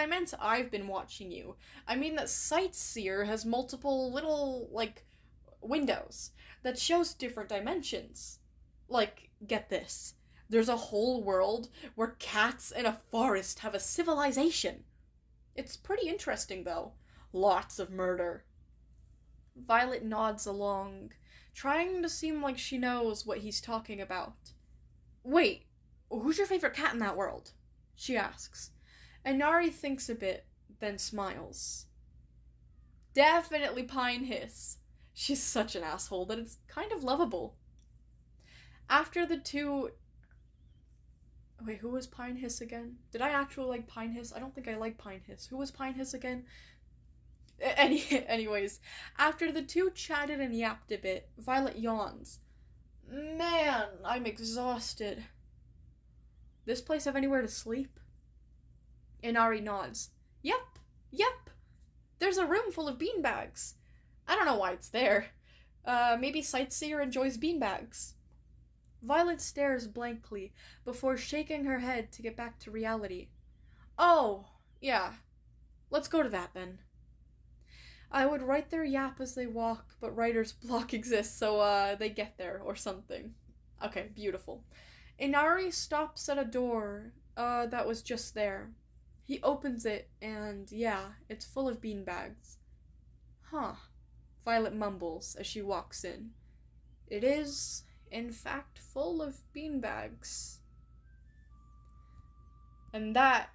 meant I've been watching you, I mean that Sightseer has multiple little, like, windows that shows different dimensions. Like, get this. There's a whole world where cats in a forest have a civilization. It's pretty interesting, though. Lots of murder. Violet nods along, trying to seem like she knows what he's talking about. Wait, who's your favorite cat in that world? She asks. Inari thinks a bit, then smiles. Definitely Pine Hiss. She's such an asshole that it's kind of lovable. After the two... Wait, who was Pine Hiss again? Did I actually like Pine Hiss? I don't think I like Pine Hiss. Who was Pine Hiss again? Anyways, after the two chatted and yapped a bit, Violet yawns. Man, I'm exhausted. This place have anywhere to sleep? Inari nods. Yep. There's a room full of beanbags. I don't know why it's there. Maybe Sightseer enjoys beanbags. Violet stares blankly before shaking her head to get back to reality. Oh, yeah. Let's go to that then. I would write their yap as they walk, but writer's block exists, so they get there or something. Okay, beautiful. Inari stops at a door that was just there. He opens it, and yeah, it's full of beanbags. Huh. Violet mumbles as she walks in. It is, in fact, full of beanbags. And that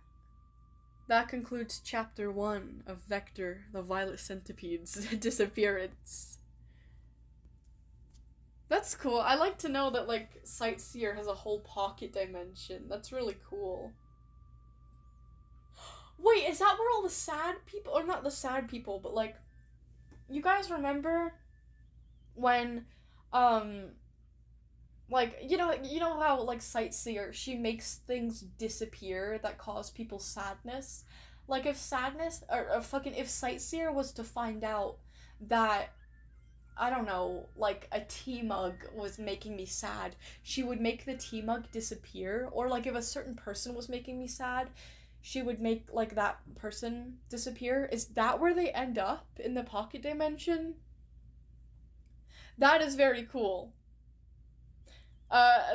concludes Chapter 1 of Vector, the Violet Centipede's disappearance. That's cool. I like to know that, like, Sightseer has a whole pocket dimension. That's really cool. Wait, is that where all the sad people, or not the sad people, but, like, you guys remember when, like, you know how, like, Sightseer, she makes things disappear that cause people sadness? Like, if Sightseer was to find out that, I don't know, like a tea mug was making me sad, she would make the tea mug disappear, or like if a certain person was making me sad, she would make like that person disappear. Is that where they end up in the pocket dimension? That is very cool.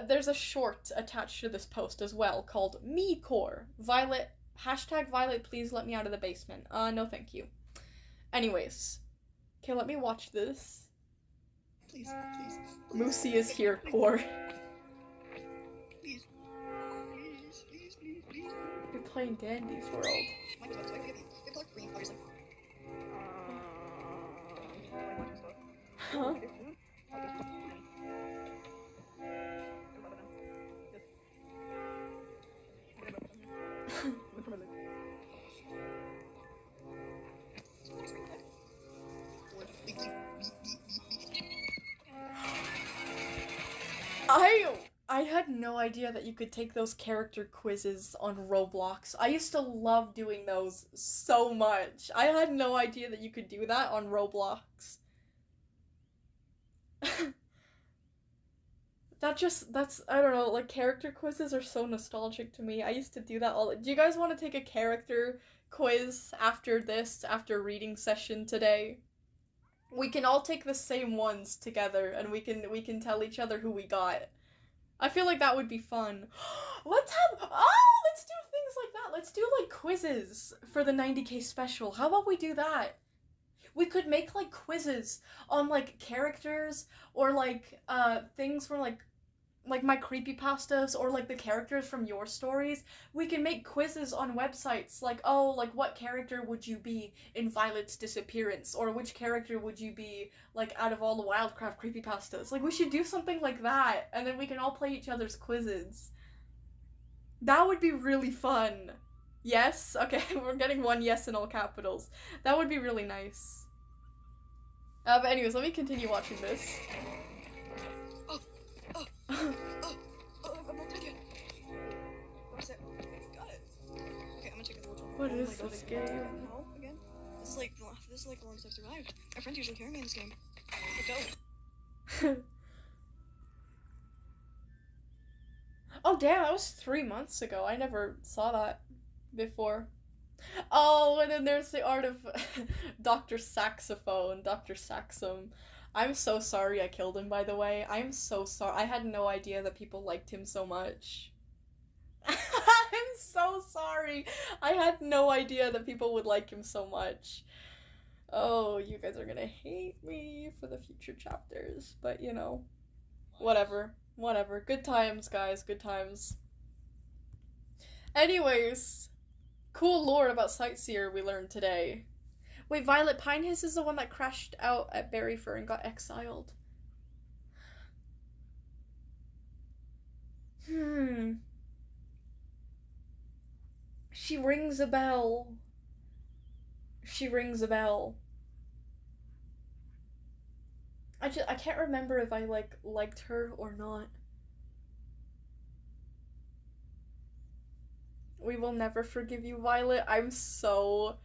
There's a short attached to this post as well called Me Core. Violet, hashtag Violet, please let me out of the basement. No thank you. Anyways. Okay, let me watch this. Please. Moosey is here, Core. Please. You're playing Dandy's World. Huh? I had no idea that you could take those character quizzes on Roblox. I used to love doing those so much. I had no idea that you could do that on Roblox. I don't know, like, character quizzes are so nostalgic to me. I used to do that all. Do you guys want to take a character quiz after this, after reading session today? We can all take the same ones together, and we can tell each other who we got. I feel like that would be fun. Let's do things like that. Let's do, like, quizzes for the 90K special. How about we do that? We could make, like, quizzes on, like, characters, or, like, things from, like my creepypastas, or, like, the characters from your stories. We can make quizzes on websites, like, oh, like, what character would you be in Violet's disappearance? Or which character would you be, like, out of all the Wildcraft creepypastas? Like, we should do something like that, and then we can all play each other's quizzes. That would be really fun. Yes? Okay, we're getting one yes in all capitals. That would be really nice. But anyways, let me continue watching this. I'm not dead yet. Where's it? Got it. Okay, I'm gonna check it out. What is this game? No, again? This is like the longest I've survived. My friends usually carry me in this game. Let's go. Oh damn, that was 3 months ago. I never saw that before. Oh, and then there's the art of Dr. Saxophone, Dr. Saxum. I'm so sorry I killed him, by the way. I'm so sorry. I had no idea that people liked him so much. I'm so sorry. I had no idea that people would like him so much. Oh, you guys are gonna hate me for the future chapters. But, you know, whatever. Whatever. Good times, guys. Good times. Anyways, cool lore about Sightseer we learned today. Wait, Violet Pinehiss is the one that crashed out at Berryfur and got exiled. She rings a bell. She rings a bell. I can't remember if I, like, liked her or not. We will never forgive you, Violet. I'm so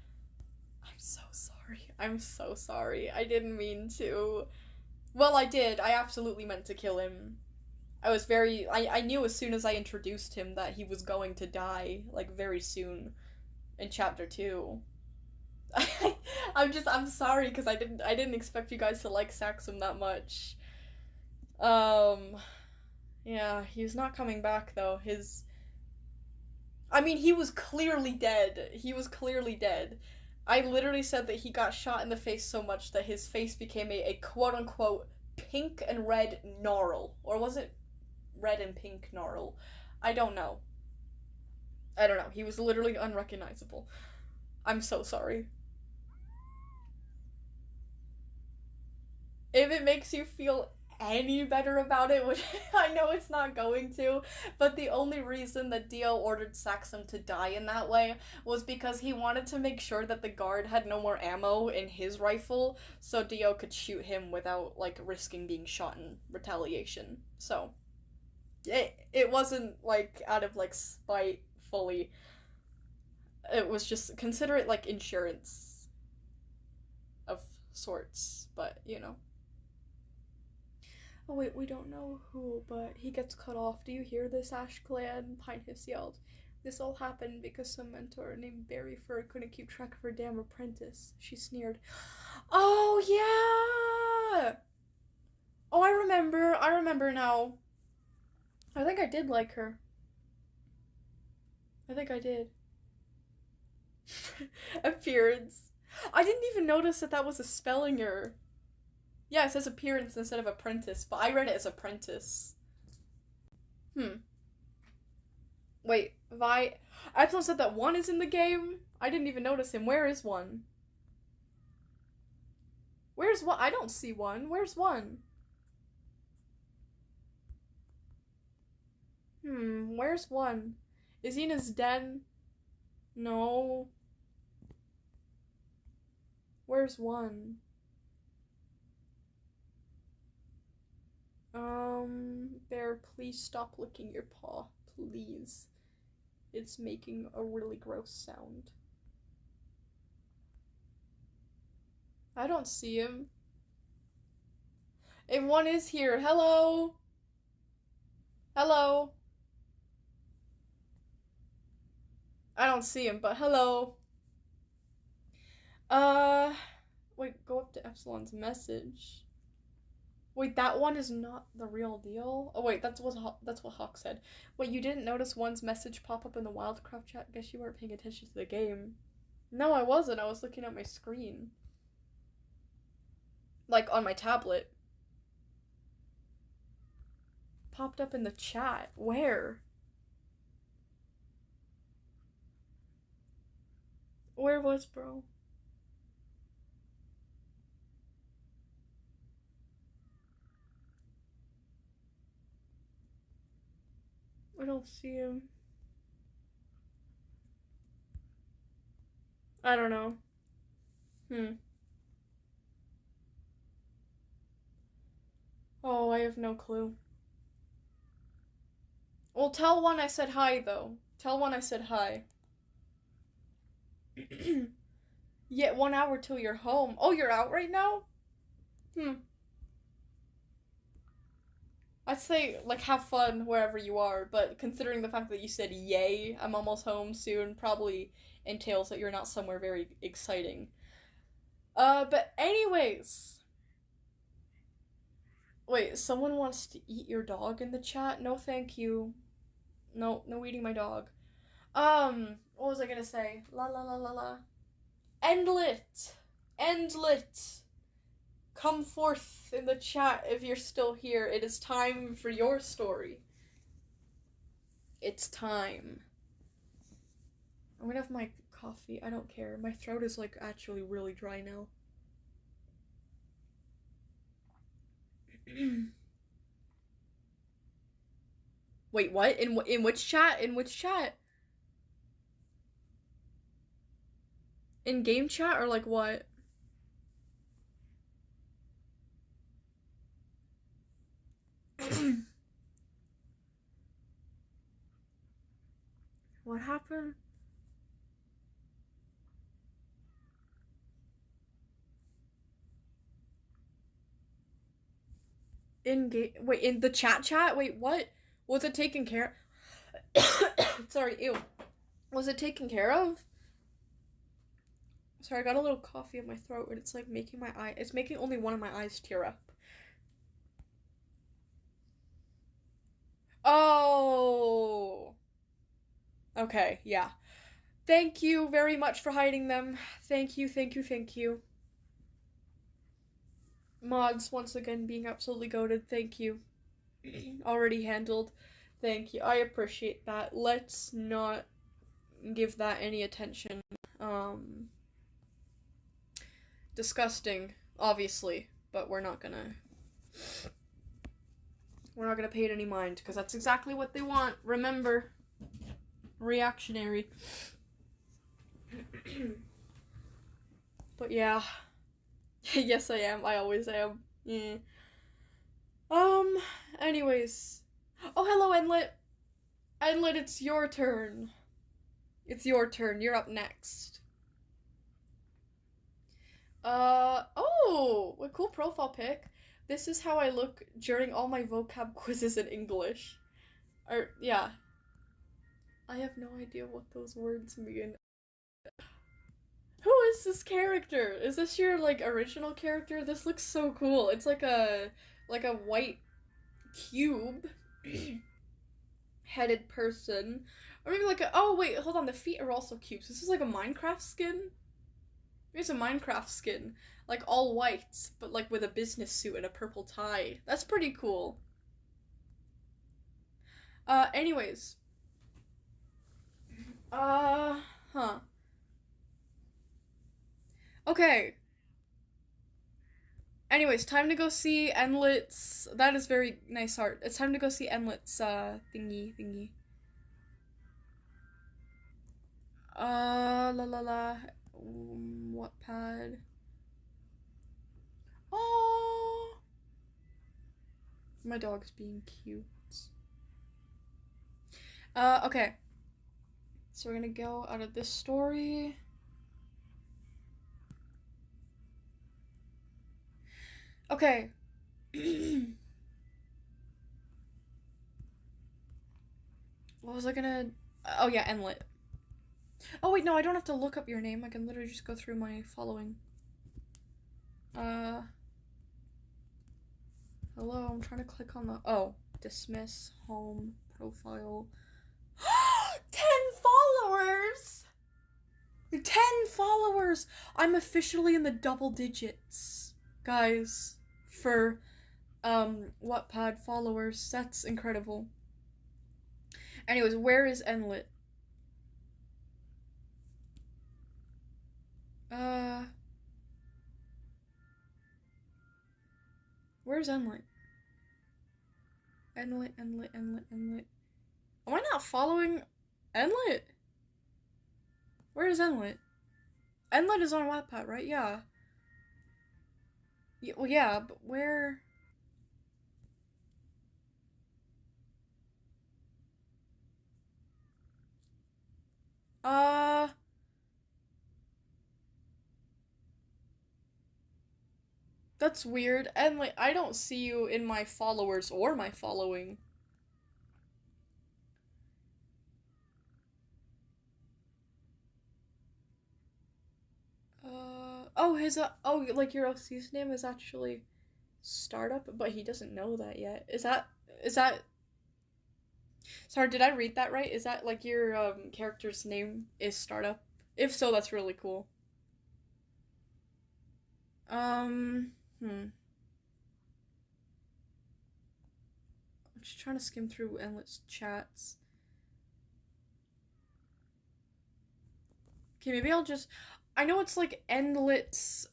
sorry. I'm so sorry. I didn't mean to. Well, I did. I absolutely meant to kill him. I knew as soon as I introduced him that he was going to die, like, very soon in chapter 2. I'm sorry, because I didn't expect you guys to like Saxum that much. Yeah, he's not coming back, though. He was clearly dead. He was clearly dead. I literally said that he got shot in the face so much that his face became a quote-unquote pink and red gnarl. Or was it red and pink gnarl? I don't know. He was literally unrecognizable. I'm so sorry. If it makes you feel any better about it, which I know it's not going to, but the only reason that Dio ordered Saxum to die in that way was because he wanted to make sure that the guard had no more ammo in his rifle, so Dio could shoot him without, like, risking being shot in retaliation. So, it wasn't, like, out of, like, spite fully. It was just, consider it, like, insurance of sorts, but, you know. Oh wait, we don't know who, but he gets cut off. Do you hear this, Ash Clan? Pinehiss yelled. This all happened because some mentor named Barry Fur couldn't keep track of her damn apprentice. She sneered. Oh yeah! Oh, I remember now. I think I did like her. I think I did. Appearance. I didn't even notice that was a spelling error. Yeah, it says appearance instead of apprentice, but I read it as apprentice. Wait, Epsilon said that 1 is in the game? I didn't even notice him. Where is 1? Where's 1? I don't see 1. Where's 1? Where's 1? Is he in his den? No. Where's 1? Bear, please stop licking your paw. Please. It's making a really gross sound. I don't see him. If 1 is here, hello? Hello? I don't see him, but hello. Wait, go up to Epsilon's message. Wait, that 1 is not the real deal? Oh wait, that's what Hawk said. Wait, you didn't notice 1's message pop up in the Wildcraft chat? Guess you weren't paying attention to the game. No, I wasn't. I was looking at my screen. Like, on my tablet. Popped up in the chat. Where? Where was bro? I don't see him. I don't know. Oh, I have no clue. Well, tell 1 I said hi, though. Tell 1 I said hi. Yet 1 hour till you're home. Oh, you're out right now? I'd say, like, have fun wherever you are, but considering the fact that you said, yay, I'm almost home soon, probably entails that you're not somewhere very exciting. But anyways. Wait, someone wants to eat your dog in the chat? No, thank you. No eating my dog. What was I gonna say? La. Endlet! Come forth in the chat if you're still here. It is time for your story. It's time. I'm gonna have my coffee. I don't care. My throat is, like, actually really dry now. Wait, what? In which chat? In which chat? In game chat or, like, what? What happened? Wait, in the chat? Wait, what? Was it taken care Sorry, ew. Was it taken care of? Sorry, I got a little coffee in my throat and it's, like, making my eye. It's making only one of my eyes tear up. Oh. Okay, yeah. Thank you very much for hiding them. Thank you. Mods, once again, being absolutely goated. Thank you. Already handled. Thank you. I appreciate that. Let's not give that any attention. Disgusting, obviously, but we're not gonna pay it any mind, because that's exactly what they want. Remember, reactionary. But yeah. Yes, I am. I always am. Yeah. Anyways. Oh, hello, Endlet. Endlet, it's your turn. You're up next. Oh, what cool profile pic. This is how I look during all my vocab quizzes in English. Or, yeah. I have no idea what those words mean. Who is this character? Is this your, like, original character? This looks so cool. It's like a white cube headed person. Or maybe like a, oh wait, hold on, the feet are also cubes. This is like a Minecraft skin? Here's a Minecraft skin. Like all white, but like with a business suit and a purple tie. That's pretty cool. Anyways. Huh. Okay. Anyways, time to go see Endlet's. That is very nice art. It's time to go see Endlet's, thingy. Wattpad. Oh, my dog's being cute. Okay. So we're gonna go out of this story. Okay. What was I gonna... Oh yeah, Endlet. Oh wait, no, I don't have to look up your name. I can literally just go through my following. Hello, I'm trying to click on the... Oh, dismiss, home, profile. 10 followers! 10 followers! I'm officially in the double digits, guys, for, Wattpad followers. That's incredible. Anyways, where is Endlet? Where's Endlet? Endlet. Am I not following Endlet? Where is Endlet? Endlet is on Wattpad, right? Yeah. Well, yeah, but where... That's weird. And, like, I don't see you in my followers or my following. Oh, like, your OC's name is actually Startup, but he doesn't know that yet. Is that... Sorry, did I read that right? Is that, like, your, character's name is Startup? If so, that's really cool. I'm just trying to skim through Endlet's chats. Okay, maybe I'll just... I know it's like Endlet's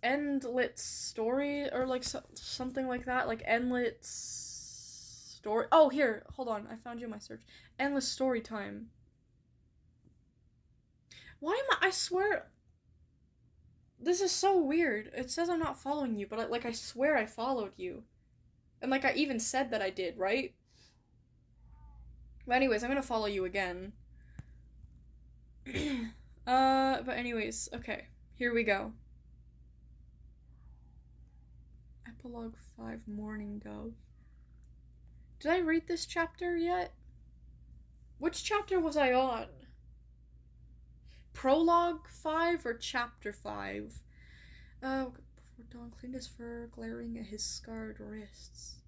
story, or like something like that, like Endlet's story. Oh, here, hold on, I found you in my search. Endless story time. Why am I swear... This is so weird. It says I'm not following you, but I swear I followed you. And like I even said that I did, right? But anyways, I'm gonna follow you again. But anyways, okay. Here we go. Epilogue 5, Morning Dove. Did I read this chapter yet? Which chapter was I on? Prologue 5 or Chapter 5? Before dawn, cleaned his fur, glaring at his scarred wrists.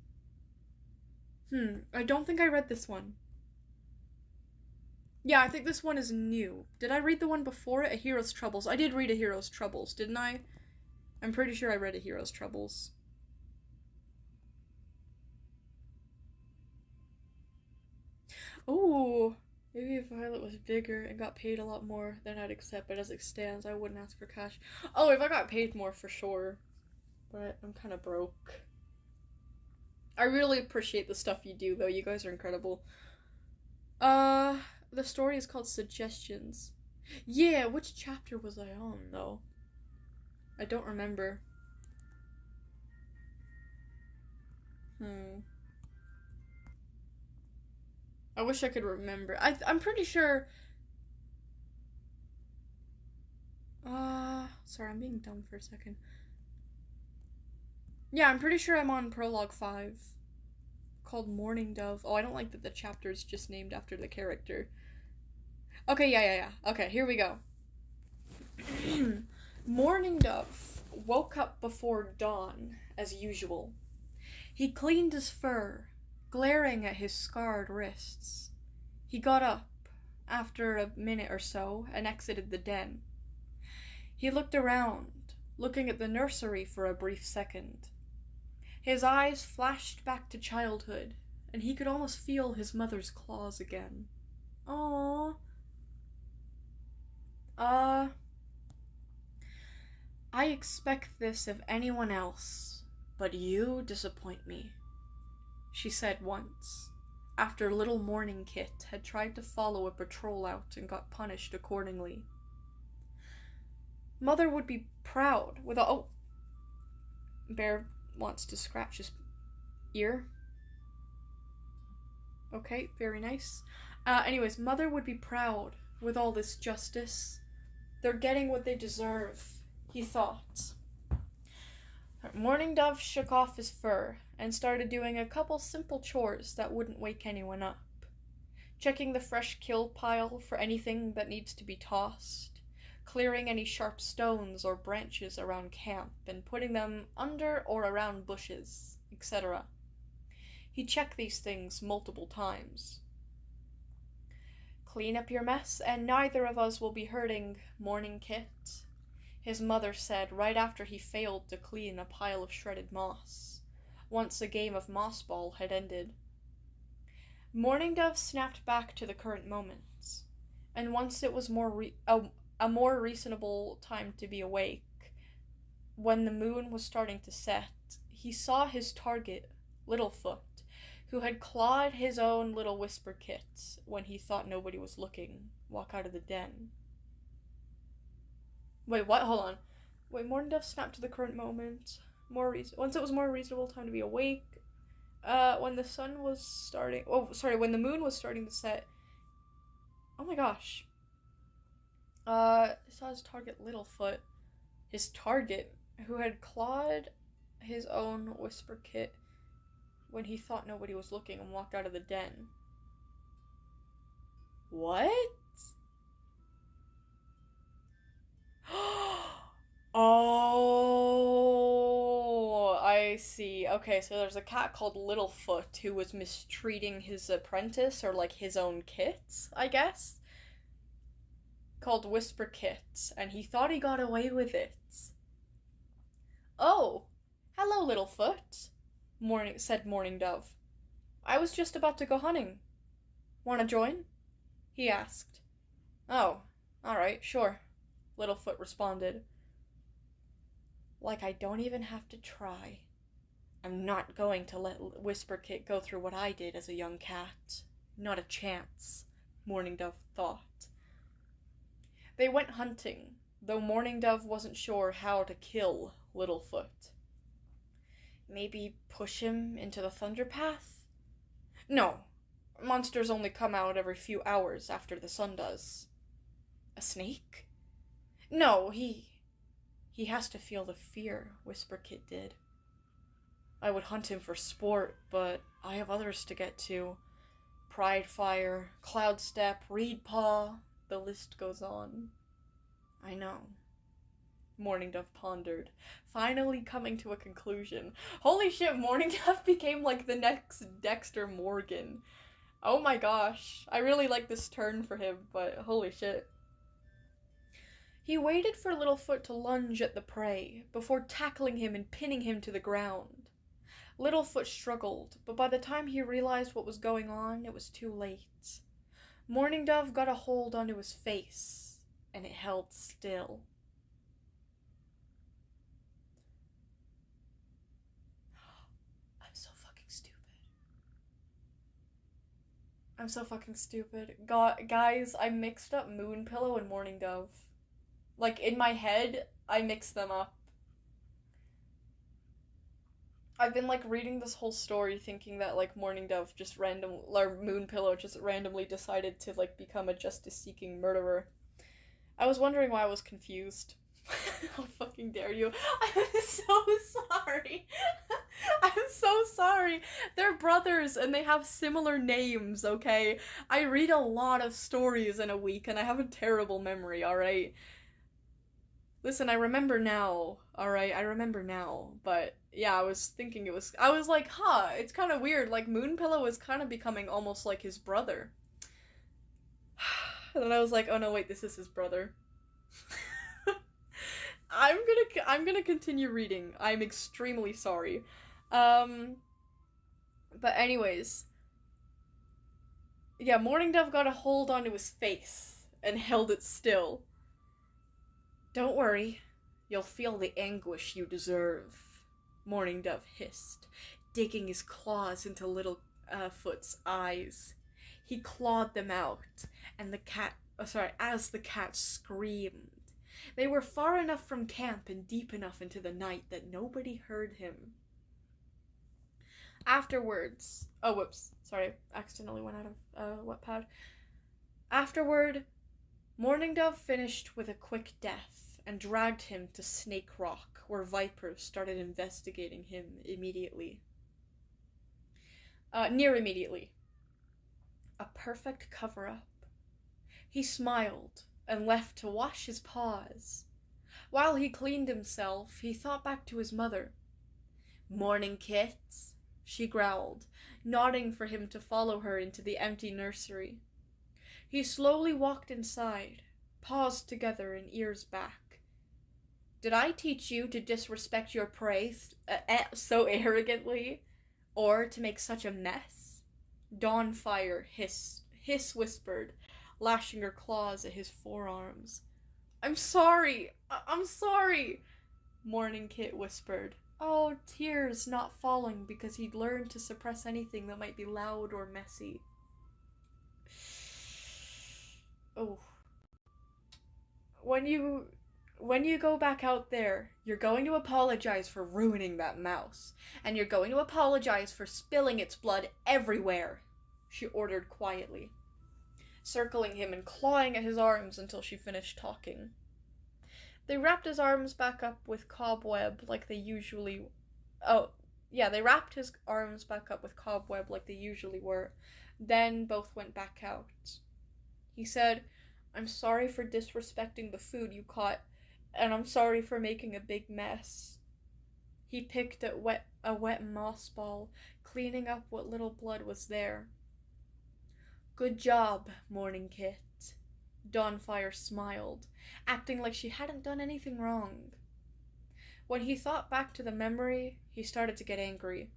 I don't think I read this one. Yeah, I think this one is new. Did I read the one before it? A Hero's Troubles. I did read A Hero's Troubles, didn't I? I'm pretty sure I read A Hero's Troubles. Ooh, maybe if Violet was bigger and got paid a lot more, then I'd accept, but as it stands, I wouldn't ask for cash. Oh, if I got paid more, for sure. But I'm kind of broke. I really appreciate the stuff you do, though. You guys are incredible. The story is called Suggestions. Yeah, which chapter was I on, though? I don't remember. I wish I could remember. I'm pretty sure... sorry, I'm being dumb for a second. Yeah, I'm pretty sure I'm on Prologue 5. Called Morning Dove. Oh, I don't like that the chapter is just named after the character. Okay, yeah. Okay, here we go. Morning Dove woke up before dawn, as usual. He cleaned his fur, glaring at his scarred wrists. He got up, after a minute or so, and exited the den. He looked around, looking at the nursery for a brief second. His eyes flashed back to childhood, and he could almost feel his mother's claws again. Aww. I expect this of anyone else, but you disappoint me, she said once, after little Morning Kit had tried to follow a patrol out and got punished accordingly. Mother would be proud with a— oh! Bear wants to scratch his ear. Okay, very nice. Anyways, Mother would be proud with all this justice. They're getting what they deserve, he thought. Morning Dove shook off his fur and started doing a couple simple chores that wouldn't wake anyone up. Checking the fresh kill pile for anything that needs to be tossed, clearing any sharp stones or branches around camp and putting them under or around bushes, etc. He checked these things multiple times. Clean up your mess and neither of us will be hurting, Morning Kit, his mother said right after he failed to clean a pile of shredded moss, once a game of moss ball had ended. Morning Dove snapped back to the current moment, and once it was a more reasonable time to be awake, when the moon was starting to set, he saw his target, Littlefoot, who had clawed his own little Whisper Kit when he thought nobody was looking, walk out of the den. Wait, what? Hold on. Wait, Morning Dove snapped to the current moment. Once it was more reasonable time to be awake. When the sun was starting... Oh, sorry, when the moon was starting to set. Oh my gosh. Saw his target Littlefoot. His target, who had clawed his own Whisper Kit when he thought nobody was looking and walked out of the den. What? Oh, I see. Okay, so there's a cat called Littlefoot who was mistreating his apprentice, or like his own kit, I guess, called Whisper Kit, and he thought he got away with it. Oh, hello, Littlefoot, said Morning Dove. I was just about to go hunting. Want to join? He asked. Oh, alright, sure, Littlefoot responded. Like I don't even have to try. I'm not going to let Whisper Kit go through what I did as a young cat. Not a chance, Morning Dove thought. They went hunting, though Morning Dove wasn't sure how to kill Littlefoot. Maybe push him into the Thunder Path? No, monsters only come out every few hours after the sun does. A snake? No, he has to feel the fear, Whisper Kit did. I would hunt him for sport, but I have others to get to. Pridefire, Cloudstep, Reedpaw, the list goes on. I know. Morning Dove pondered, finally coming to a conclusion. Holy shit, Morning Dove became like the next Dexter Morgan. Oh my gosh, I really like this turn for him, but holy shit. He waited for Littlefoot to lunge at the prey, before tackling him and pinning him to the ground. Littlefoot struggled, but by the time he realized what was going on, it was too late. Morning Dove got a hold onto his face, and it held still. I'm so fucking stupid. Guys, I mixed up Moonpillow and Morning Dove. Like, in my head, I mixed them up. I've been, like, reading this whole story thinking that, like, Moonpillow just randomly decided to, like, become a justice-seeking murderer. I was wondering why I was confused. How fucking dare you? I'm so sorry. I'm so sorry. They're brothers and they have similar names, okay? I read a lot of stories in a week and I have a terrible memory, alright? Listen, I remember now, alright? I remember now. But yeah, I was like, huh, it's kind of weird. Like, Moonpillow is kind of becoming almost like his brother. And then I was like, oh no, wait, this is his brother. I'm gonna continue reading. I'm extremely sorry. But anyways. Yeah, Morning Dove got a hold onto his face and held it still. Don't worry. You'll feel the anguish you deserve, Morning Dove hissed, digging his claws into Littlefoot's eyes. He clawed them out, and as the cat screamed. They were far enough from camp and deep enough into the night that nobody heard him. Afterwards... Oh, whoops. Sorry, accidentally went out of Wattpad. Afterward, Morning Dove finished with a quick death and dragged him to Snake Rock, where Vipers started investigating him immediately. Near immediately. A perfect cover-up. He smiled and left to wash his paws. While he cleaned himself, he thought back to his mother. "Morning, kits," she growled, nodding for him to follow her into the empty nursery. He slowly walked inside, paws together and ears back. "Did I teach you to disrespect your prey so arrogantly? Or to make such a mess?" Dawnfire hiss whispered, lashing her claws at his forearms. I'm sorry, Morning Kit whispered. Oh, tears not falling because he'd learned to suppress anything that might be loud or messy. Oh. When you go back out there, you're going to apologize for ruining that mouse, and you're going to apologize for spilling its blood everywhere, she ordered quietly, circling him and clawing at his arms until she finished talking. They wrapped his arms back up with cobweb like they usually... they wrapped his arms back up with cobweb like they usually were. Then both went back out. He said, "I'm sorry for disrespecting the food you caught, and I'm sorry for making a big mess." He picked at a wet moss ball, cleaning up what little blood was there. "Good job, Morning Kit." Dawnfire smiled, acting like she hadn't done anything wrong. When he thought back to the memory, he started to get angry.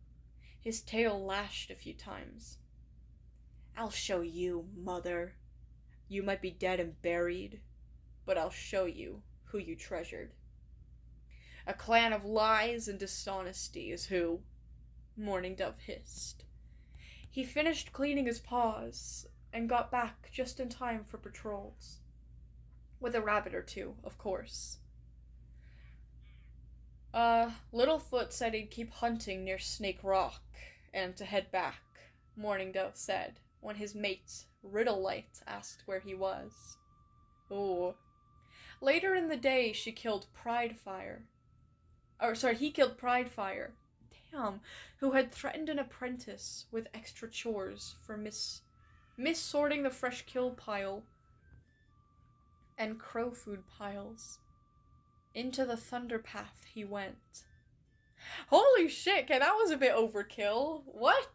His tail lashed a few times. "I'll show you, Mother. You might be dead and buried, but I'll show you who you treasured. A clan of lies and dishonesty is who," Morning Dove hissed. He finished cleaning his paws and got back just in time for patrols. With a rabbit or two, of course. Littlefoot said he'd keep hunting near Snake Rock and to head back, Morning Dove said, when his mate, Riddlelight, asked where he was. Ooh. Later in the day, he killed Pridefire. Damn, who had threatened an apprentice with extra chores for mis-sorting the fresh kill pile and crow food piles. Into the Thunder Path he went. Holy shit, okay, that was a bit overkill. What?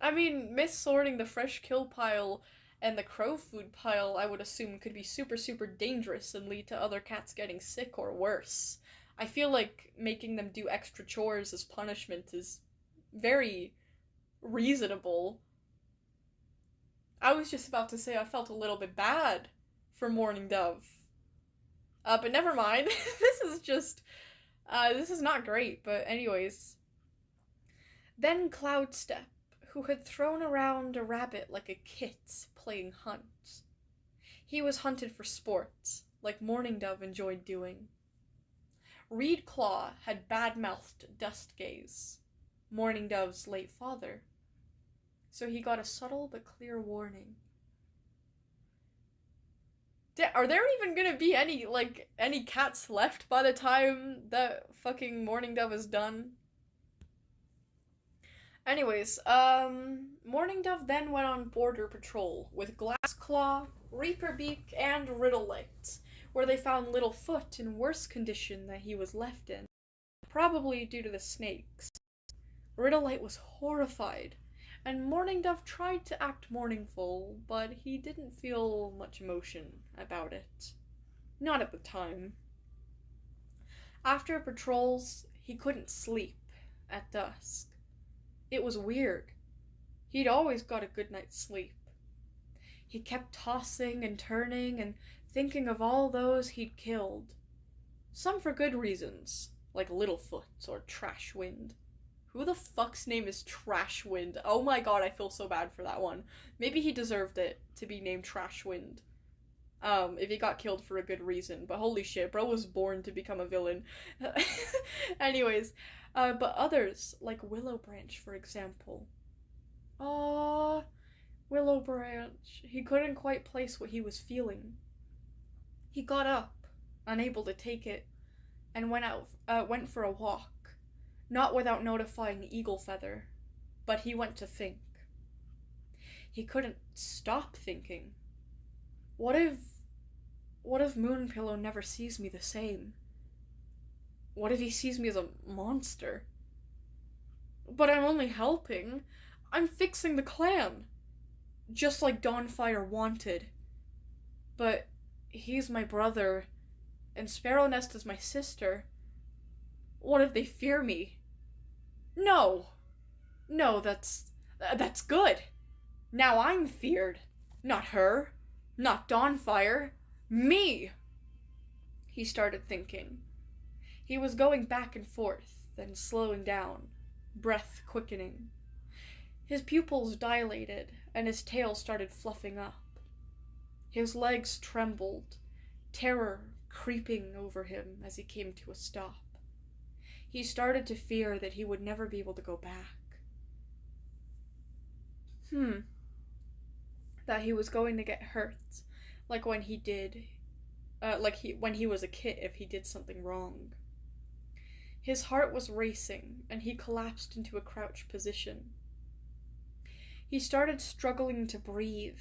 I mean, mis-sorting the fresh kill pile and the crow food pile, I would assume, could be super, super dangerous and lead to other cats getting sick or worse. I feel like making them do extra chores as punishment is very reasonable. I was just about to say I felt a little bit bad for Morning Dove. But never mind. This is not great, but anyways. Then Cloudstep, who had thrown around a rabbit like a kit playing hunt. He was hunted for sport, like Morning Dove enjoyed doing. Reedclaw had bad-mouthed Dustgaze, Morning Dove's late father, so he got a subtle but clear warning. Are there even gonna be any cats left by the time that fucking Morning Dove is done? Anyways, Morning Dove then went on border patrol with Glassclaw, Reaperbeak, and Riddlelight, where they found Littlefoot in worse condition than he was left in, probably due to the snakes. Riddlelight was horrified, and Morning Dove tried to act mournful, but he didn't feel much emotion about it. Not at the time. After patrols, he couldn't sleep at dusk. It was weird. He'd always got a good night's sleep. He kept tossing and turning and thinking of all those he'd killed. Some for good reasons, like Littlefoot or Trashwind. Who the fuck's name is Trashwind? Oh my god, I feel so bad for that one. Maybe he deserved it to be named Trashwind. If he got killed for a good reason. But holy shit, bro was born to become a villain. Anyways, but others, like Willowbranch, for example. Aww, Willowbranch. He couldn't quite place what he was feeling. He got up, unable to take it, and went for a walk. Not without notifying Eaglefeather, but he went to think. He couldn't stop thinking. What if Moonpillow never sees me the same? What if he sees me as a monster? But I'm only helping. I'm fixing the clan. Just like Dawnfire wanted. But he's my brother, and Sparrownest is my sister. What if they fear me? No, that's good. Now I'm feared. Not her. Not Dawnfire. Me! He started thinking. He was going back and forth, then slowing down, breath quickening. His pupils dilated, and his tail started fluffing up. His legs trembled, terror creeping over him as he came to a stop. He started to fear that he would never be able to go back. That he was going to get hurt, like when he was a kid if he did something wrong. His heart was racing, and he collapsed into a crouch position. He started struggling to breathe,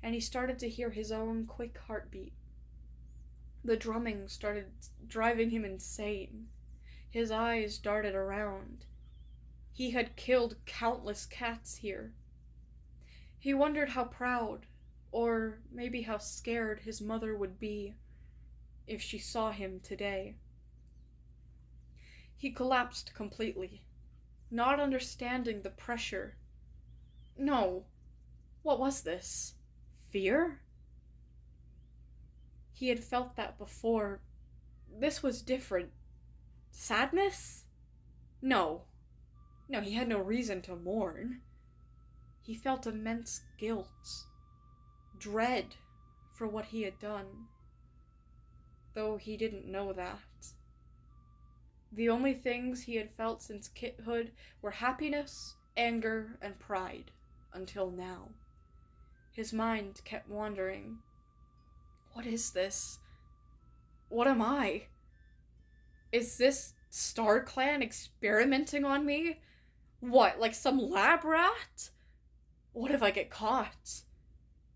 and he started to hear his own quick heartbeat. The drumming started driving him insane. His eyes darted around. He had killed countless cats here. He wondered how proud, or maybe how scared his mother would be if she saw him today. He collapsed completely, not understanding the pressure. No. What was this? Fear? He had felt that before. This was different. Sadness? No, he had no reason to mourn. He felt immense guilt, dread for what he had done, though he didn't know that. The only things he had felt since kithood were happiness, anger, and pride, until now. His mind kept wandering. What is this? What am I? Is this Star Clan experimenting on me? What, like some lab rat? What if I get caught?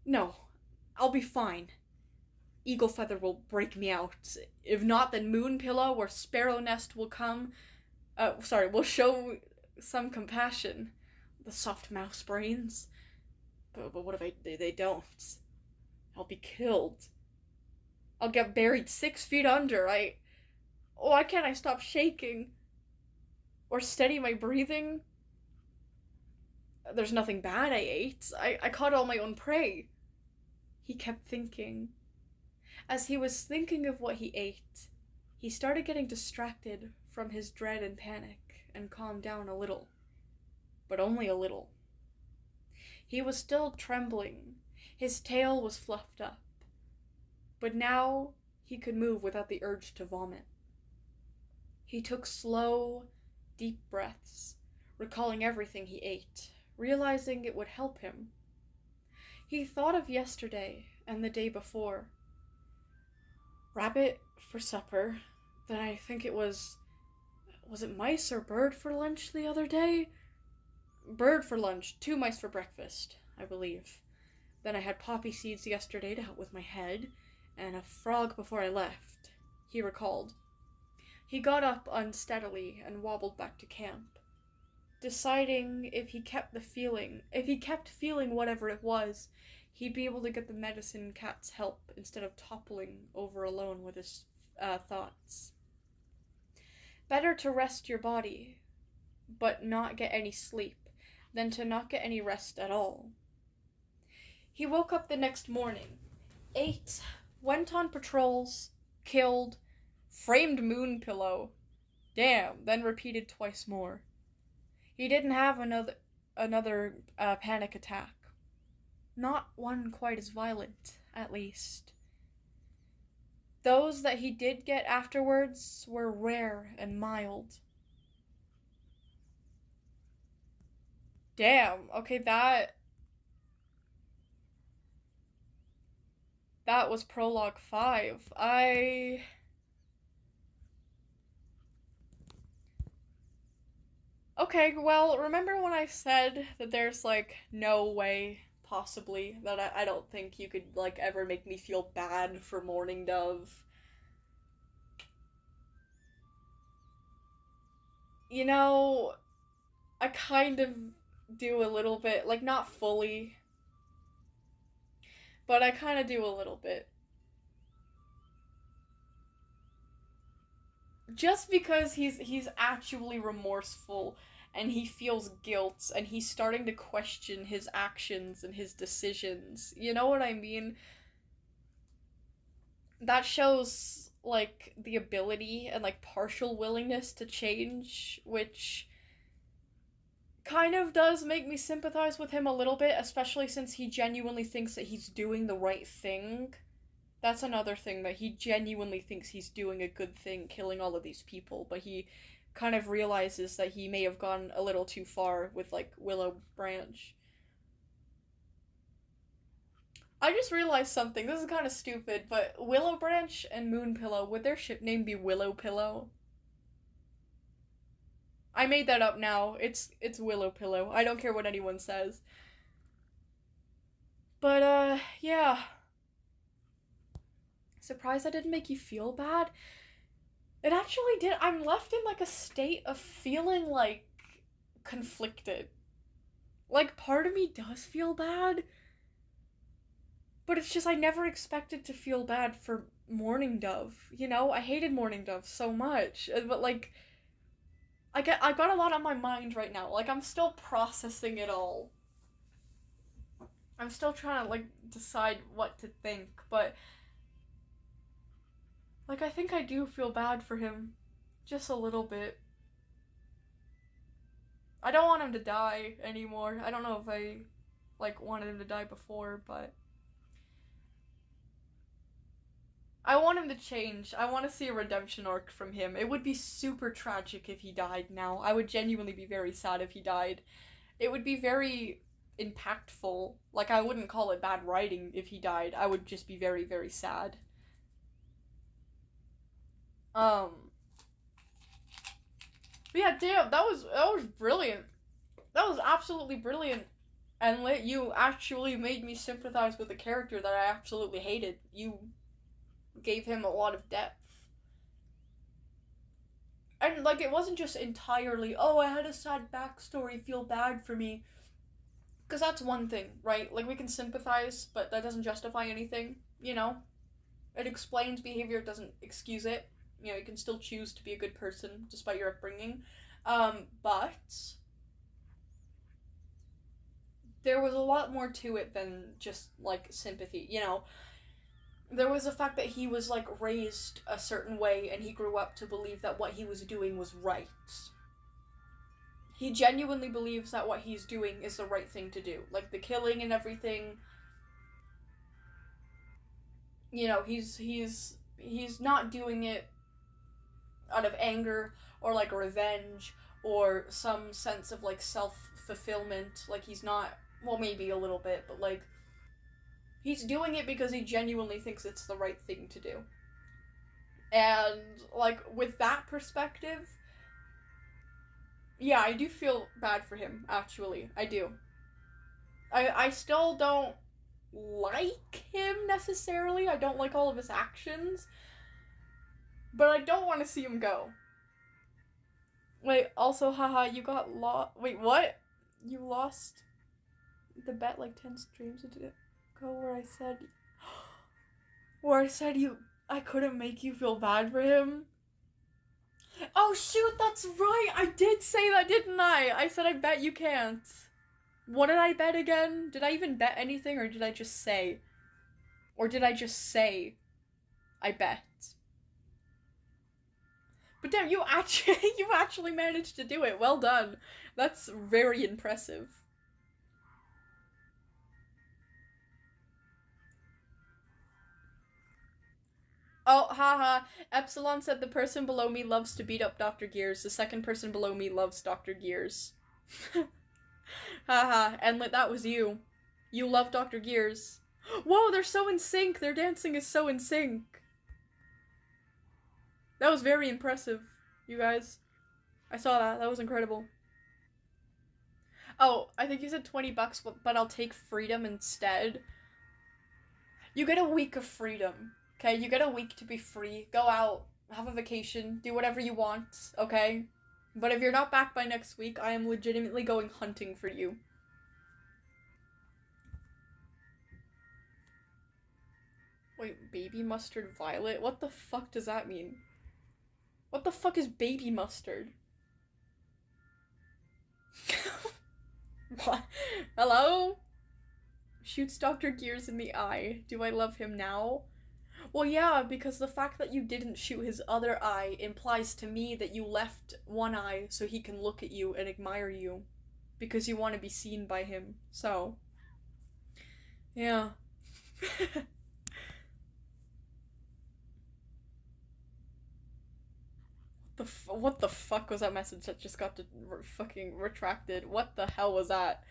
No, I'll be fine. Eaglefeather will break me out. If not, then Moonpillow or Sparrownest will come. Will show some compassion. The soft mouse brains. But what if they don't? I'll be killed. I'll get buried 6 feet under. Why can't I stop shaking? Or steady my breathing? There's nothing bad I ate. I caught all my own prey. He kept thinking. As he was thinking of what he ate, he started getting distracted from his dread and panic and calmed down a little. But only a little. He was still trembling. His tail was fluffed up. But now he could move without the urge to vomit. He took slow, deep breaths, recalling everything he ate, realizing it would help him. He thought of yesterday and the day before, rabbit for supper. Then I think it was it mice or bird for lunch the other day? Bird for lunch, 2 mice for breakfast, I believe. Then I had poppy seeds yesterday to help with my head, and a frog before I left, he recalled. He got up unsteadily and wobbled back to camp, deciding if he kept feeling whatever it was, he'd be able to get the medicine cat's help instead of toppling over alone with his thoughts. Better to rest your body, but not get any sleep, than to not get any rest at all. He woke up the next morning, ate, went on patrols, killed, framed moon pillow. Damn, then repeated twice more. He didn't have another panic attack. Not one quite as violent, at least. Those that he did get afterwards were rare and mild. Damn, okay, that was prologue 5. Okay, well, remember when I said that there's, like, no way, possibly, that I don't think you could, like, ever make me feel bad for Morning Dove? You know, I kind of do a little bit, like, not fully, but I kind of do a little bit. Just because he's actually remorseful, and he feels guilt, and he's starting to question his actions and his decisions. You know what I mean? That shows, like, the ability and, like, partial willingness to change, which kind of does make me sympathize with him a little bit, especially since he genuinely thinks that he's doing the right thing. That's another thing, that he genuinely thinks he's doing a good thing, killing all of these people, but he kind of realizes that he may have gone a little too far with, like, Willow Branch. I just realized something, this is kind of stupid, but Willow Branch and Moon Pillow, would their ship name be Willow Pillow? I made that up now, it's Willow Pillow, I don't care what anyone says. But, yeah. Surprised that didn't make you feel bad? It actually did. I'm left in, like, a state of feeling, like, conflicted. Like, part of me does feel bad, but it's just I never expected to feel bad for Morning Dove, you know? I hated Morning Dove so much, but, like, I got a lot on my mind right now. Like, I'm still processing it all. I'm still trying to, like, decide what to think, but like, I think I do feel bad for him. Just a little bit. I don't want him to die anymore. I don't know if I, like, wanted him to die before, but I want him to change. I want to see a redemption arc from him. It would be super tragic if he died now. I would genuinely be very sad if he died. It would be very impactful. Like, I wouldn't call it bad writing if he died. I would just be very, very sad. But yeah, damn, that was brilliant. That was absolutely brilliant. Endlet, you actually made me sympathize with a character that I absolutely hated. You gave him a lot of depth. And, like, it wasn't just entirely, oh, I had a sad backstory, feel bad for me. Because that's one thing, right? Like, we can sympathize, but that doesn't justify anything, you know? It explains behavior, it doesn't excuse it. You know, you can still choose to be a good person, despite your upbringing. But there was a lot more to it than just, like, sympathy, you know? There was the fact that he was, like, raised a certain way, and he grew up to believe that what he was doing was right. He genuinely believes that what he's doing is the right thing to do. Like, the killing and everything. You know, he's not doing it out of anger, or, like, revenge, or some sense of, like, self-fulfillment. Like, he's not, well, maybe a little bit, but, like, he's doing it because he genuinely thinks it's the right thing to do. And, like, with that perspective, yeah, I do feel bad for him, actually. I do. I still don't like him, necessarily. I don't like all of his actions. But I don't want to see him go. Wait, also, haha, you got lost. Wait, what? You lost the bet like 10 streams ago where I said... Where I said I couldn't make you feel bad for him? Oh, shoot, that's right! I did say that, didn't I? I said I bet you can't. What did I bet again? Did I even bet anything, or did I just say? Or did I just say I bet? But damn, you actually managed to do it. Well done. That's very impressive. Oh, haha. Epsilon said the person below me loves to beat up Dr. Gears. The second person below me loves Dr. Gears. Haha. Endlet, that was you. You love Dr. Gears. Whoa, they're so in sync. Their dancing is so in sync. That was very impressive, you guys. I saw that. That was incredible. Oh, I think you said $20, but I'll take freedom instead. You get a week of freedom. Okay, you get a week to be free. Go out, have a vacation, do whatever you want, okay? But if you're not back by next week, I am legitimately going hunting for you. Wait, baby mustard violet? What the fuck does that mean? What the fuck is baby mustard? What? Hello? Shoots Dr. Gears in the eye. Do I love him now? Well, yeah, because the fact that you didn't shoot his other eye implies to me that you left one eye so he can look at you and admire you. Because you want to be seen by him. So. Yeah. What the fuck was that message that just got fucking retracted? What the hell was that?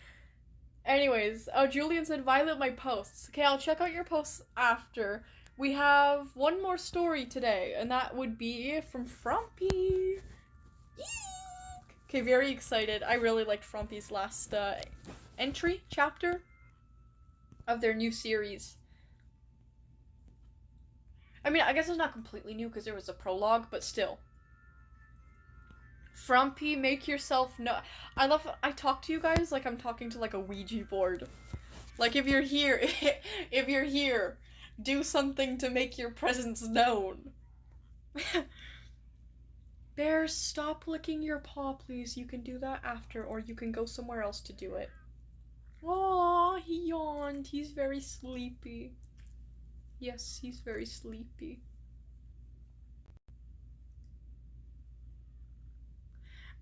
Anyways, oh, Julian said, Violet my posts. Okay, I'll check out your posts after. We have one more story today, and that would be from Frumpy. Okay, very excited. I really liked Frumpy's last chapter of their new series. I mean, I guess it's not completely new because there was a prologue, but still. Frumpy, make yourself know. I talk to you guys like I'm talking to like a Ouija board. Like if you're here, do something to make your presence known. Bear, stop licking your paw, please. You can do that after, or you can go somewhere else to do it. Aw, he yawned. He's very sleepy. Yes, he's very sleepy.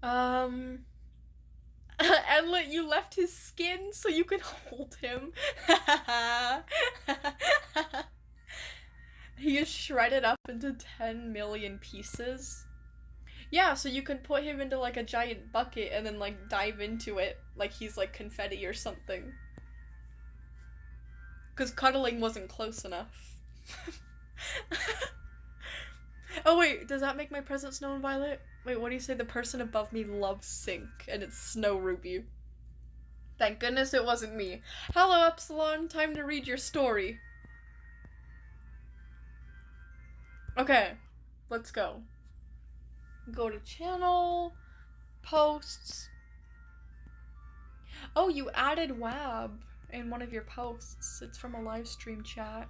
Endlet, you left his skin so you could hold him. He is shredded up into 10 million pieces. Yeah, so you can put him into like a giant bucket and then like dive into it like he's like confetti or something. Because cuddling wasn't close enough. Oh wait, does that make my presence known, Violet? Wait, what do you say? The person above me loves Sync, and it's Snow Ruby. Thank goodness it wasn't me. Hello, Epsilon. Time to read your story. Okay, let's go. Go to channel, posts. Oh, you added Wab in one of your posts. It's from a live stream chat.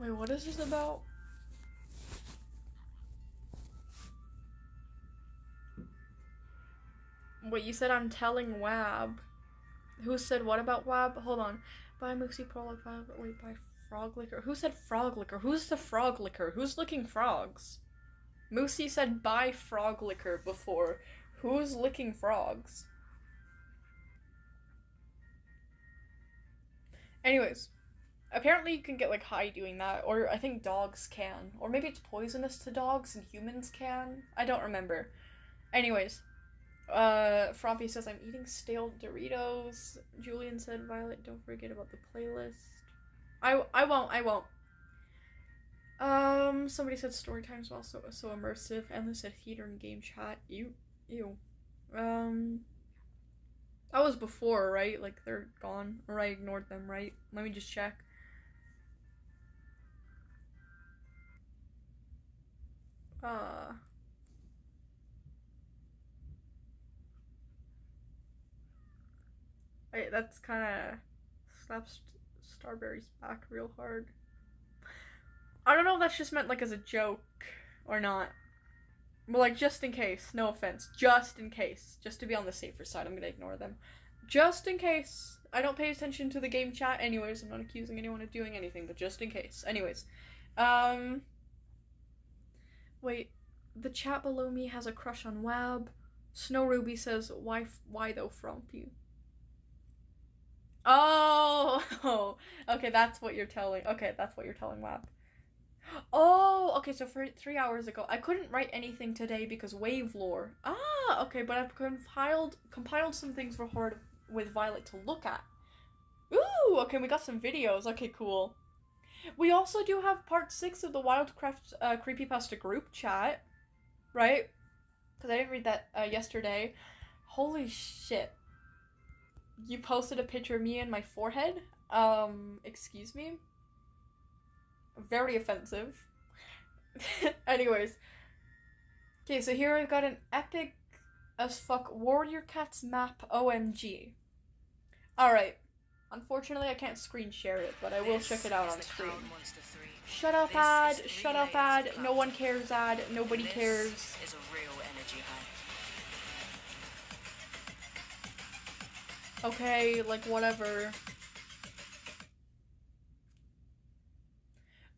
Wait, what is this about? Wait, you said I'm telling Wab. Who said what about Wab? Hold on. By Moosey Prologue 5. Wait, by Frog Licker. Who said Frog Licker? Who's the Frog Licker? Who's licking frogs? Moosey said by Frog Licker before. Who's licking frogs? Anyways. Apparently you can get, like, high doing that, or I think dogs can. Or maybe it's poisonous to dogs and humans can? I don't remember. Anyways. Frompy says, I'm eating stale Doritos. Julian said, Violet, don't forget about the playlist. I won't. Somebody said story times were also so immersive. Endlet said theater and game chat. Ew. That was before, right? Like, they're gone. Or I ignored them, right? Let me just check. Wait, that's kinda slaps Starberry's back real hard. I don't know if that's just meant, like, as a joke or not. But, like, just in case. No offense. Just in case. Just to be on the safer side, I'm gonna ignore them. Just in case. I don't pay attention to the game chat anyways. I'm not accusing anyone of doing anything, but just in case. Anyways. Wait. The chat below me has a crush on Wab. Snow Ruby says, why though, Frompy? Oh! Okay, that's what you're telling. Okay, that's what you're telling Wab. Oh, okay, so for 3 hours ago, I couldn't write anything today because wave lore. Ah, okay, but I've compiled some things for Horde with Violet to look at. Ooh, okay, we got some videos. Okay, cool. We also do have part 6 of the Wildcraft creepypasta group chat, right? Because I didn't read that yesterday. Holy shit. You posted a picture of me and my forehead? Excuse me? Very offensive. Anyways. Okay, so here I've got an epic as fuck Warrior Cats map OMG. Alright. Unfortunately, I can't screen share it, but I will check it out on stream. Shut up, ad. Shut up, ad. No one cares, ad. Nobody cares. Okay, like, whatever.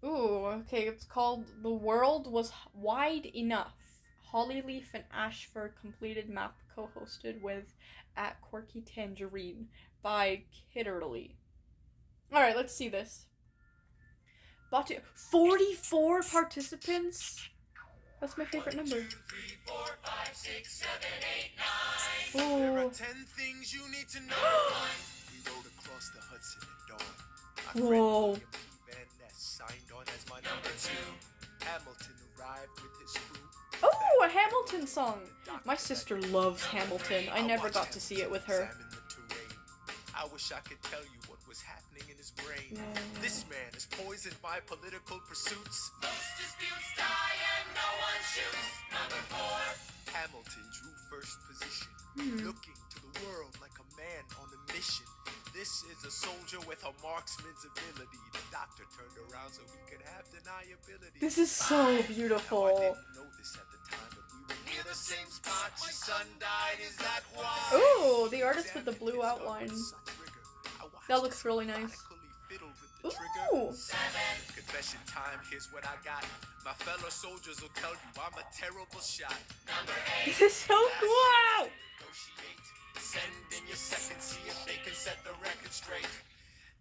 Ooh, okay, it's called The World Was Wide Enough. Hollyleaf and Ashfur completed map co-hosted with at Quirky Tangerine by Kitterly. Alright, let's see this. 44 participants? That's my favorite number. 1, 2, 3, 4, 5, 6, 7, 8, 9. There are 10 things you need to know. We rode across the Hudson at dawn. Whoa. Signed on as my number 2. Hamilton arrived with his crew. Oh, a Hamilton song. My sister loves Hamilton. I never got to see it with her. I wish I could tell you what was happening in his brain. This man is poisoned by political pursuits. Most disputes die and no one shoots. Number 4. Hamilton drew first position, looking to the world like a man on a mission. This is a soldier with a marksman's ability. The doctor turned around so he could have deniability. This is so beautiful. Now, I didn't know this at the time, but we were near the same spot. My son died, is that why? Ooh, the artist with the blue outline. That looks really nice. Ooh. Confession time, here's what I got. My fellow soldiers will tell you I'm a terrible shot. Number 8. This is so cool. Send in your second, see if they can set the record straight.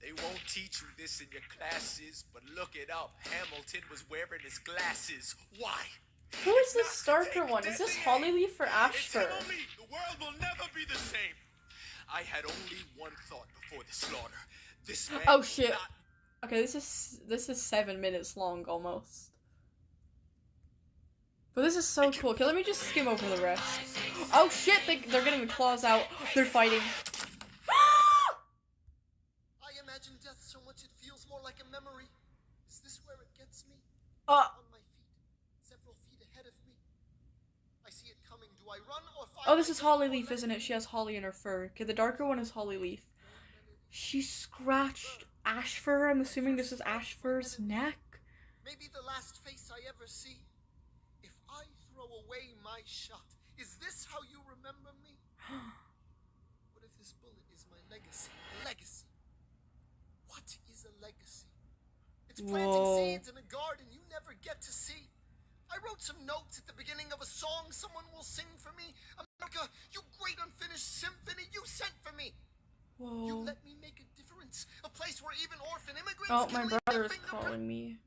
They won't teach you this in your classes, but look it up. Hamilton was wearing his glasses. Why? Who is this darker one? Is this Hollyleaf or Ashfur? The world will never be the same. I had only one thought before the slaughter. This man. Oh shit. Okay, this is 7 minutes long almost. But this is so cool. Okay, let me just skim over the rest. Oh shit, they're getting the claws out. They're fighting. I imagine death so much it feels more like a memory. Is this where it gets me? On my feet, several feet ahead of me. I see it coming. Do I run or fight? Oh, this is Hollyleaf, isn't it? She has holly in her fur. Okay, the darker one is Hollyleaf. She scratched Ashfur. I'm assuming this is Ashfur's neck. Maybe the last face I ever see. If I throw away my shot, is this how you remember me? What if this bullet is my legacy? A legacy. What is a legacy? It's planting seeds in a garden you never get to see. I wrote some notes at the beginning of a song someone will sing for me. America, you great unfinished symphony you sent for me. Whoa. You let me make a difference. A place where even orphan immigrants Oh, can my leave brother their is fingerprint. calling me.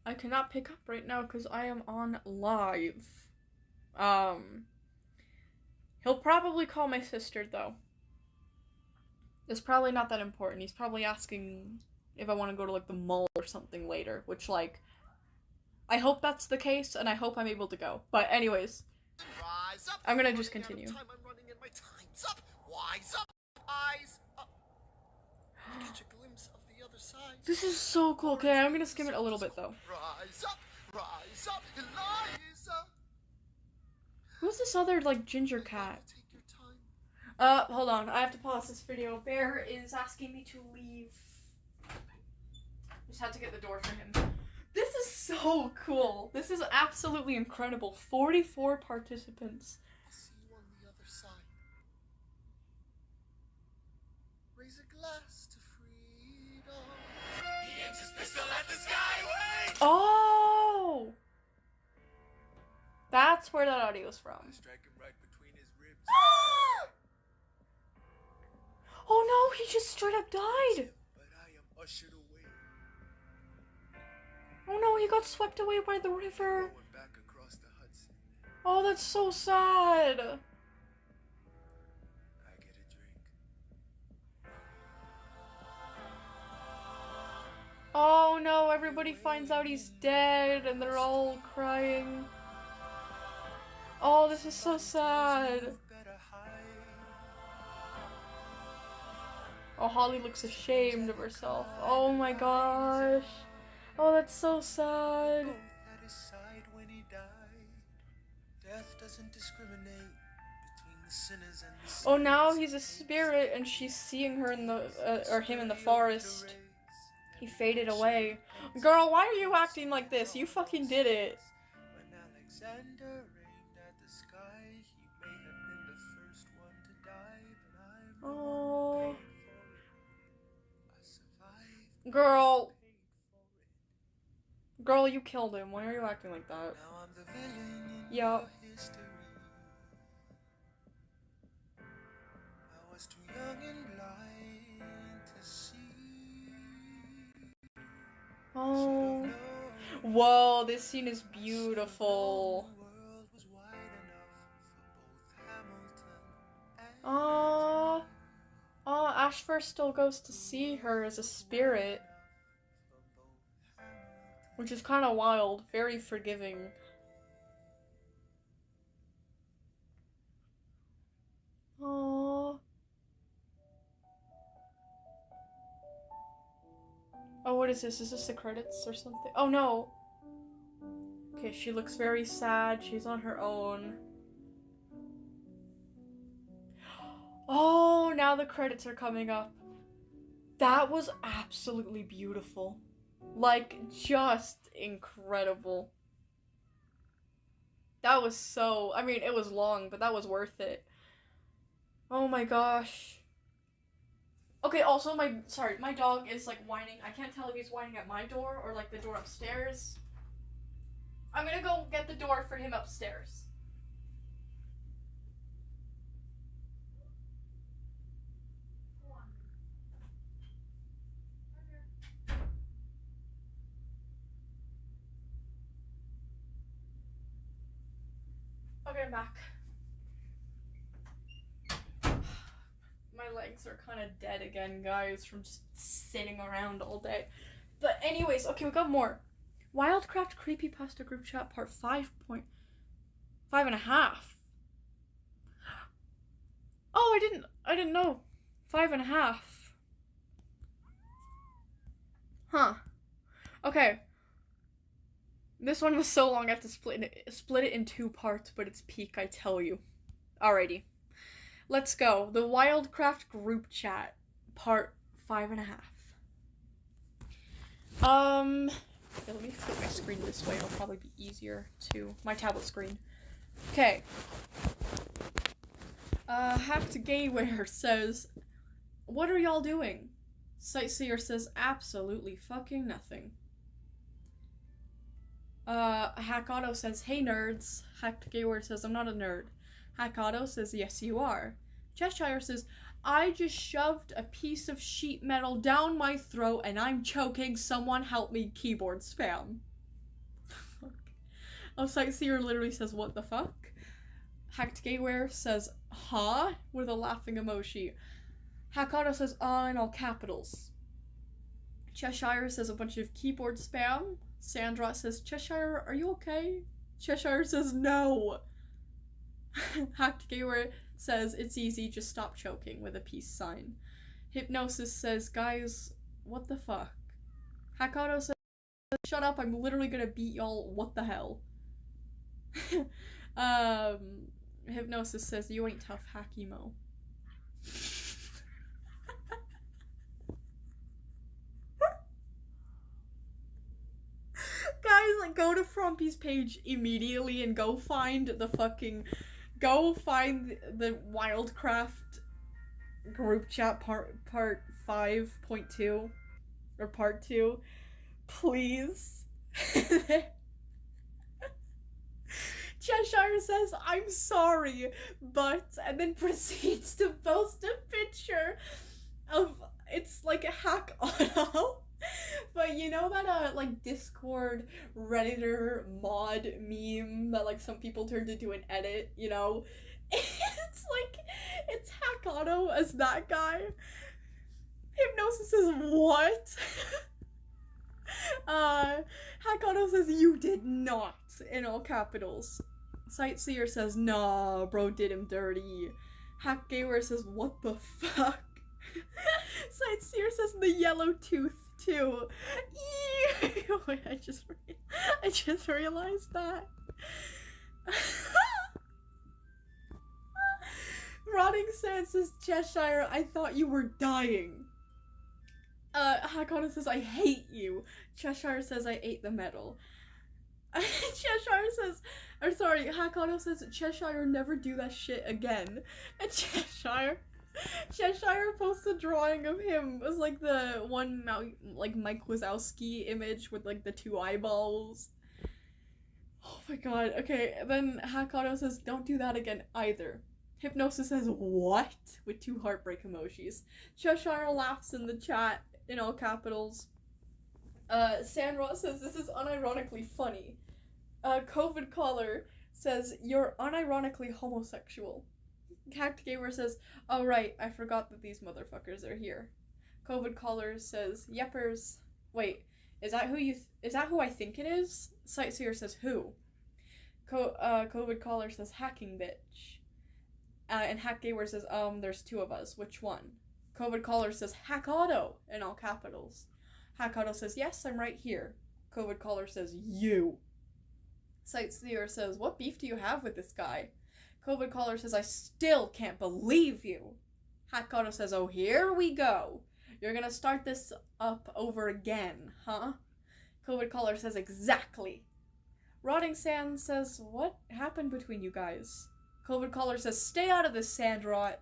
I cannot pick up right now because I am on live. He'll He'll probably call my sister, though. It's probably not that important. He's probably asking if I want to go to, like, the mall or something later, which, like, I hope that's the case, and I hope I'm able to go. But anyways, Rise up. I'm gonna just continue. I'm running and my time's up. Wise up. Eyes up. Catch a glimpse of the other side. This is so cool. Okay, I'm gonna skim it a little bit, though. Rise up. Rise up. Eliza. Who's this other, like, ginger cat? Take your time. Hold on. I have to pause this video. Bear is asking me to leave. Just had to get the door for him. This is so cool. This is absolutely incredible. 44 participants. I'll see you on the other side. Raise a glass to freedom. He aims his pistol at the skyway. Oh! That's where that audio is from. Strike him right between his ribs. Oh no, he just straight up died. But I am ushered away. Oh no, he got swept away by the river. Going back across the Hudson. Oh, that's so sad. I get a drink. Oh no, everybody finds out he's dead and they're all crying. Oh, this is so sad. Oh, Holly looks ashamed of herself. Oh my gosh. Oh, that's so sad. At his side when he died. Death doesn't discriminate between the sinners and the saints. Oh, now he's a spirit and she's seeing her in the, or him in the forest. He faded away. Girl, why are you acting like this? You fucking did it. When Alexander aimed at the sky, he may have been the first one to die, but I'm the Oh. one who paid for it. I survived. Girl. Paid for it. Girl, you killed him. Why are you acting like that? Now I'm the villain in Yup. your history. I was too young and blind to see. Oh. Should've known Whoa, this scene is beautiful. the world was wide enough for both Hamilton and Oh. Oh, Ashfur still goes to see her as a spirit, which is kind of wild. Very forgiving. Oh. Oh, what is this? Is this the credits or something? Oh no. Okay, she looks very sad. She's on her own. Oh, now the credits are coming up. That was absolutely beautiful. Like, just incredible. That was so... I mean, it was long, but that was worth it. Oh my gosh. Okay, also, my dog is, like, whining. I can't tell if he's whining at my door or, like, the door upstairs. I'm gonna go get the door for him upstairs. Okay, I'm back. My legs are kind of dead again, guys, from just sitting around all day. But anyways, okay, we got more. Wildcraft Creepypasta Group Chat Part 5.5.5. Oh, I didn't know. 5.5. Huh. Okay. This one was so long I have to split it in 2 parts, but it's peak, I tell you. Alrighty. Let's go. The Wildcraft Group Chat, Part 5.5. Okay, let me flip my screen this way. It'll probably be easier to... My tablet screen. Okay. Hacked Gayware says, what are y'all doing? Sightseer says, absolutely fucking nothing. Hack Auto says, hey nerds. Hacked Gayware says, I'm not a nerd. Hack Auto says, yes you are. Cheshire says, I just shoved a piece of sheet metal down my throat and I'm choking. Someone help me, keyboard spam. Oh, Sightseer literally says, what the fuck? Hacked Gayware says, huh? With a laughing emoji. Hakata says, in all capitals. Cheshire says a bunch of keyboard spam. Sandra says, Cheshire, are you okay? Cheshire says, no. Hacked Gayware says, it's easy, just stop choking, with a peace sign. Hypnosis says, guys, what the fuck? Hakato says, shut up, I'm literally gonna beat y'all, what the hell? Hypnosis says, you ain't tough, hack emo. Guys, like, go to Frumpy's page immediately and go find the Wildcraft group chat part 5.2 or part 2, please. Cheshire says, I'm sorry, but, and then proceeds to post a picture of, it's like a hack auto. But you know that like Discord Redditor mod meme that like some people turned into an edit, you know? It's like, it's hack auto as that guy. Hypnosis says, what? Hack auto says, you did not, in all capitals. Sightseer says, nah, bro did him dirty. Hack Gamer says, what the fuck? Sightseer says, the yellow tooth too. Wait, I just realized that. Rotting Sand says, Cheshire, I thought you were dying. Hakata says, I hate you. Cheshire says, I ate the metal. Cheshire says, or sorry, Hakata says, Cheshire never do that shit again. And Cheshire posts a drawing of him as like the one like Mike Wazowski image with like the 2 eyeballs. Oh my god. Okay, then Hakata says, don't do that again either. Hypnosis says, what? With 2 heartbreak emojis. Cheshire laughs in the chat in all capitals. Sandra says, this is unironically funny. COVID Caller says, you're unironically homosexual. Hacked Gamer says, oh right, I forgot that these motherfuckers are here. COVID Caller says, yeppers. Wait, is that who I think it is? Sightseer says, who? COVID Caller says, hacking bitch. And Hack Gamer says, there's 2 of us, which one? COVID Caller says, Hack Auto, in all capitals. Hack Auto says, yes, I'm right here. COVID Caller says, you. Sightseer says, what beef do you have with this guy? COVID Caller says, I still can't believe you. Hack Auto says, oh, here we go. You're gonna start this up over again, huh? COVID Caller says, exactly. Rotting Sand says, what happened between you guys? COVID Caller says, stay out of this, sand rot.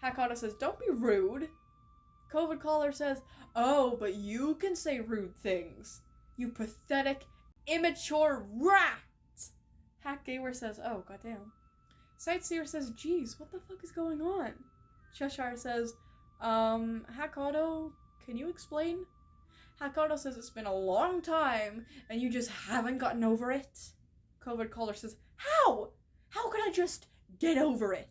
Hack Auto says, don't be rude. COVID Caller says, oh, but you can say rude things. You pathetic, immature rat. Hack Gamer says, oh, goddamn. Sightseer says, geez, what the fuck is going on? Cheshire says, Hack Auto, can you explain? Hack Auto says, it's been a long time, and you just haven't gotten over it. COVID Caller says, how? How can I just get over it?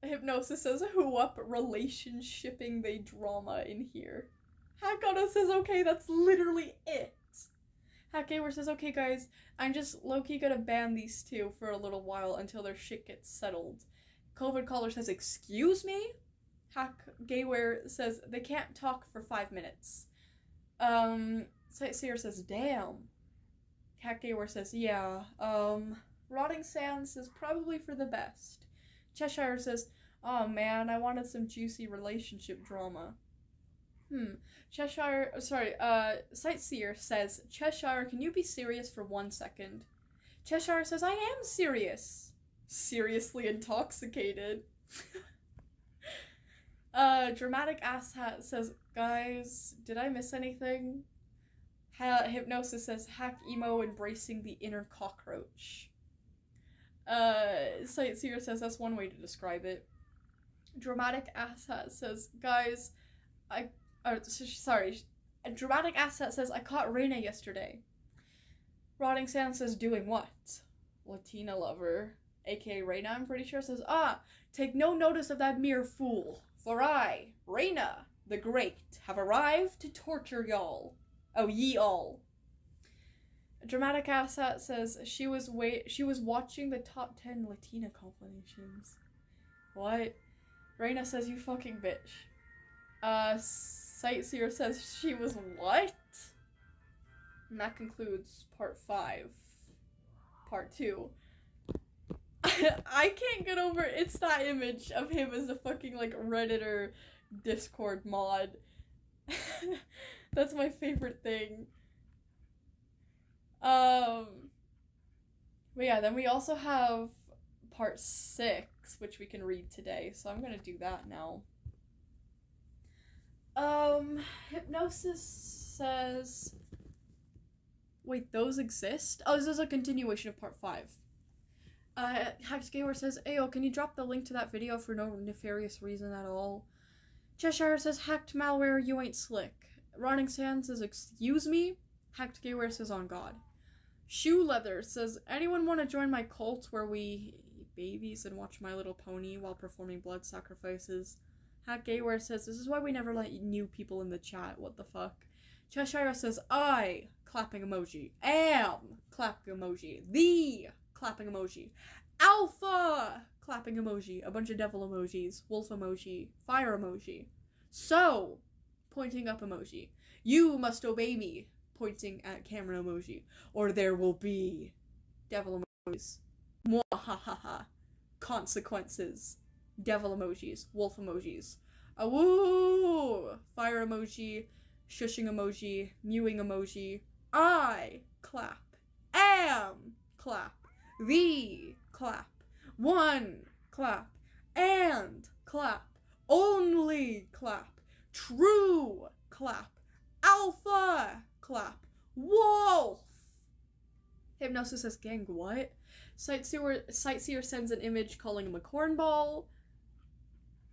Hypnosis says, who up relationshipping they drama in here. Hack Auto says, okay, that's literally it. Hack Gamer says, okay guys, I'm just low-key gonna ban these 2 for a little while until their shit gets settled. COVID Caller says, excuse me? Hack Gamer says, they can't talk for 5 minutes. Sightseer says, damn. Hack Gamer says, yeah, Rotting Sand says, probably for the best. Cheshire says, oh man, I wanted some juicy relationship drama. Sightseer says, Cheshire, can you be serious for 1 second? Cheshire says, I am serious. Seriously intoxicated. Dramatic Asshat says, guys, did I miss anything? Hypnosis says, hack emo embracing the inner cockroach. Sightseer says, that's one way to describe it. Dramatic Asshat says, guys, Dramatic Asset says, I caught Reina yesterday. Rotting Sand says, doing what? Latina lover, aka Reina, I'm pretty sure, says, take no notice of that mere fool, for I, Reina, the Great, have arrived to torture y'all. Oh, ye all. Dramatic Assat says, she was watching the top 10 Latina compilations. What? Reina says, you fucking bitch. Sightseer says, she was what? And that concludes part 5. Part 2. I can't get over it's that image of him as a fucking, like, Redditor Discord mod. That's my favorite thing. But yeah, then we also have part 6, which we can read today, so I'm gonna do that now. Hypnosis says... Wait, those exist? Oh, this is a continuation of part 5. Hacked Gamer says, Ayo, can you drop the link to that video for no nefarious reason at all? Cheshire says, hacked malware, you ain't slick. Rotting Sand says, excuse me? Hacked Gamer says, on God. Shoe Leather says, anyone want to join my cult where we eat babies and watch My Little Pony while performing blood sacrifices? Hacked Gamer says, this is why we never let new people in the chat, what the fuck? Cheshire says, I, clapping emoji, am, clapping emoji, the, clapping emoji, alpha, clapping emoji, a bunch of devil emojis, wolf emoji, fire emoji, so, pointing up emoji, you must obey me, pointing at camera emoji, or there will be devil emojis, mwahaha, consequences, devil emojis, wolf emojis, awoo, fire emoji, shushing emoji, mewing emoji, I clap, am clap, the clap, one clap, and clap, only clap, true clap, alpha clap, wolf. Hypnosis says, gang, what? Sightseer sends an image calling him a cornball.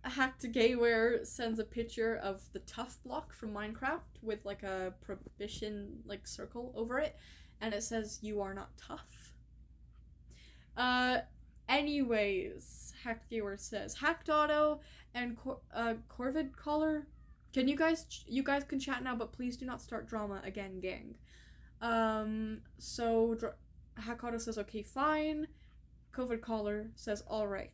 Hacked Gayware sends a picture of the tough block from Minecraft with like a prohibition like circle over it, and it says you are not tough. Anyways, Hacked Gayware says Hacked Auto and Corvid Caller. Can you guys can chat now, but please do not start drama again, gang. Hacked Auto says okay, fine. Covid Caller says alright.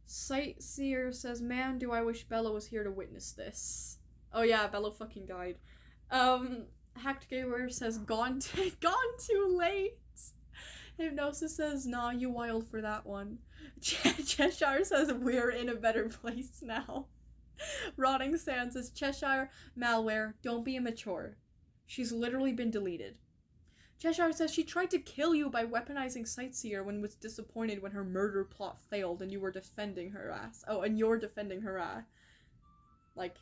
Sightseer says, man, do I wish Bella was here to witness this. Oh yeah, Bella fucking died. Hacked Gamer says, gone too late. Hypnosis says, nah, you wild for that one. Cheshire says, we're in a better place now. Rotting Sand says, Cheshire, malware, don't be immature. She's literally been deleted. Cheshire says she tried to kill you by weaponizing Sightseer when was disappointed when her murder plot failed and you were defending her ass. Oh, and you're defending her ass. Like,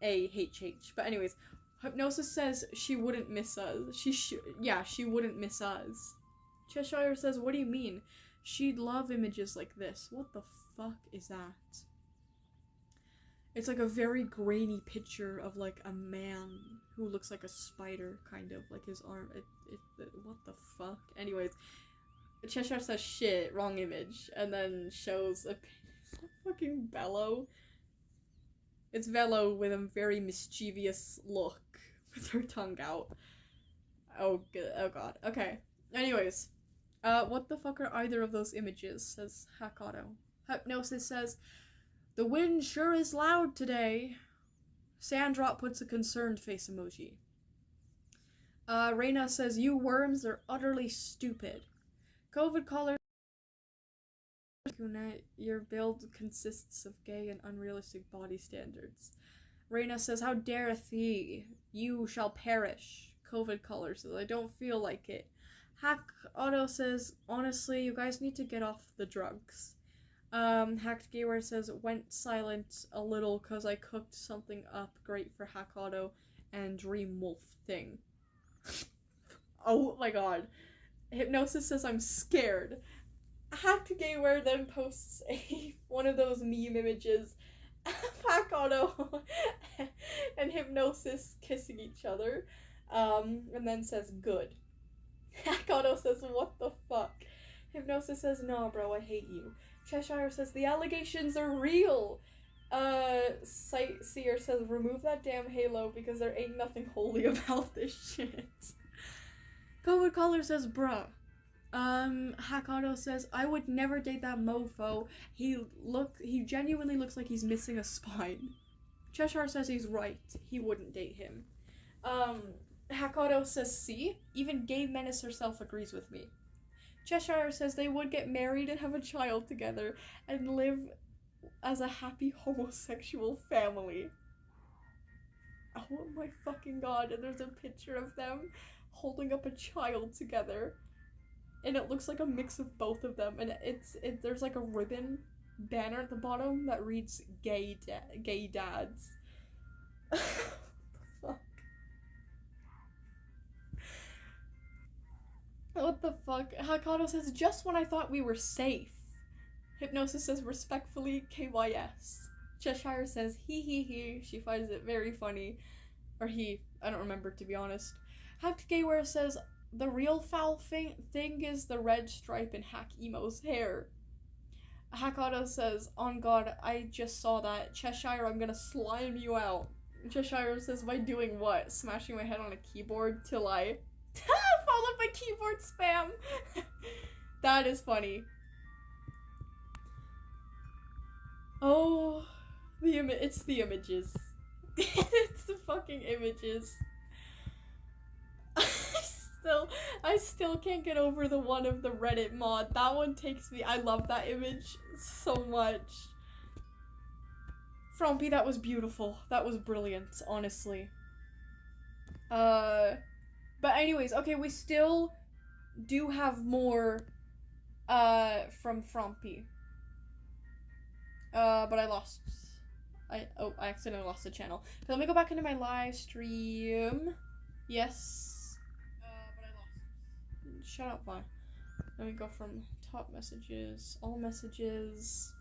A-H-H. But anyways, Hypnosis says she wouldn't miss us. She wouldn't miss us. Cheshire says, what do you mean? She'd love images like this. What the fuck is that? It's like a very grainy picture of like a man who looks like a spider, kind of, like his arm. What the fuck? Anyways, Cheshire says, shit, wrong image, and then shows a fucking Bello. It's Velo with a very mischievous look, with her tongue out. Oh, good. Oh god. Okay. Anyways, what the fuck are either of those images, says Hackauto. Hypnosis says, the wind sure is loud today. Sandrop puts a concerned face emoji. Reina says, you worms are utterly stupid. Covid caller, your build consists of gay and unrealistic body standards. Reina says, how dareth thee? You shall perish. Covid caller says, I don't feel like it. Hack Auto says, honestly, you guys need to get off the drugs. Hacked Gamer says, went silent a little cause I cooked something up great for Hack Auto and Dream Wolf thing. Oh my god. Hypnosis says, I'm scared. Hacked Gamer then posts one of those meme images of Hack Auto and Hypnosis kissing each other. And then says, good. Hakoto says, what the fuck? Hypnosis says, no, bro, I hate you. Cheshire says, the allegations are real. Sightseer says, remove that damn halo because there ain't nothing holy about this shit. COVID Caller says, bruh. Hakoto says, I would never date that mofo. He genuinely looks like he's missing a spine. Cheshire says he's right. He wouldn't date him. Hakoto says, see? Even Gay Menace herself agrees with me. Cheshire says they would get married and have a child together and live as a happy homosexual family. Oh my fucking god, and there's a picture of them holding up a child together. And it looks like a mix of both of them, and there's like a ribbon banner at the bottom that reads gay dads. What the fuck? What the fuck? Hakoto says, just when I thought we were safe. Hypnosis says, respectfully, KYS. Cheshire says, he. She finds it very funny. Or he. I don't remember, to be honest. Hacked Gayware says, the real foul thing is the red stripe in Hack Emo's hair. Hakoto says, on God, I just saw that. Cheshire, I'm gonna slime you out. Cheshire says, by doing what? Smashing my head on a keyboard till I followed by keyboard spam. That is funny. Oh, it's the images. It's the fucking images. I still can't get over the one of the Reddit mod. That one takes me. I love that image so much. Frumpy, that was beautiful. That was brilliant, honestly. But anyways, okay, we still do have more from Frumpy. But I accidentally lost the channel. So let me go back into my live stream. Yes. But I lost. Shut up, bye. Let me go from top messages, all messages.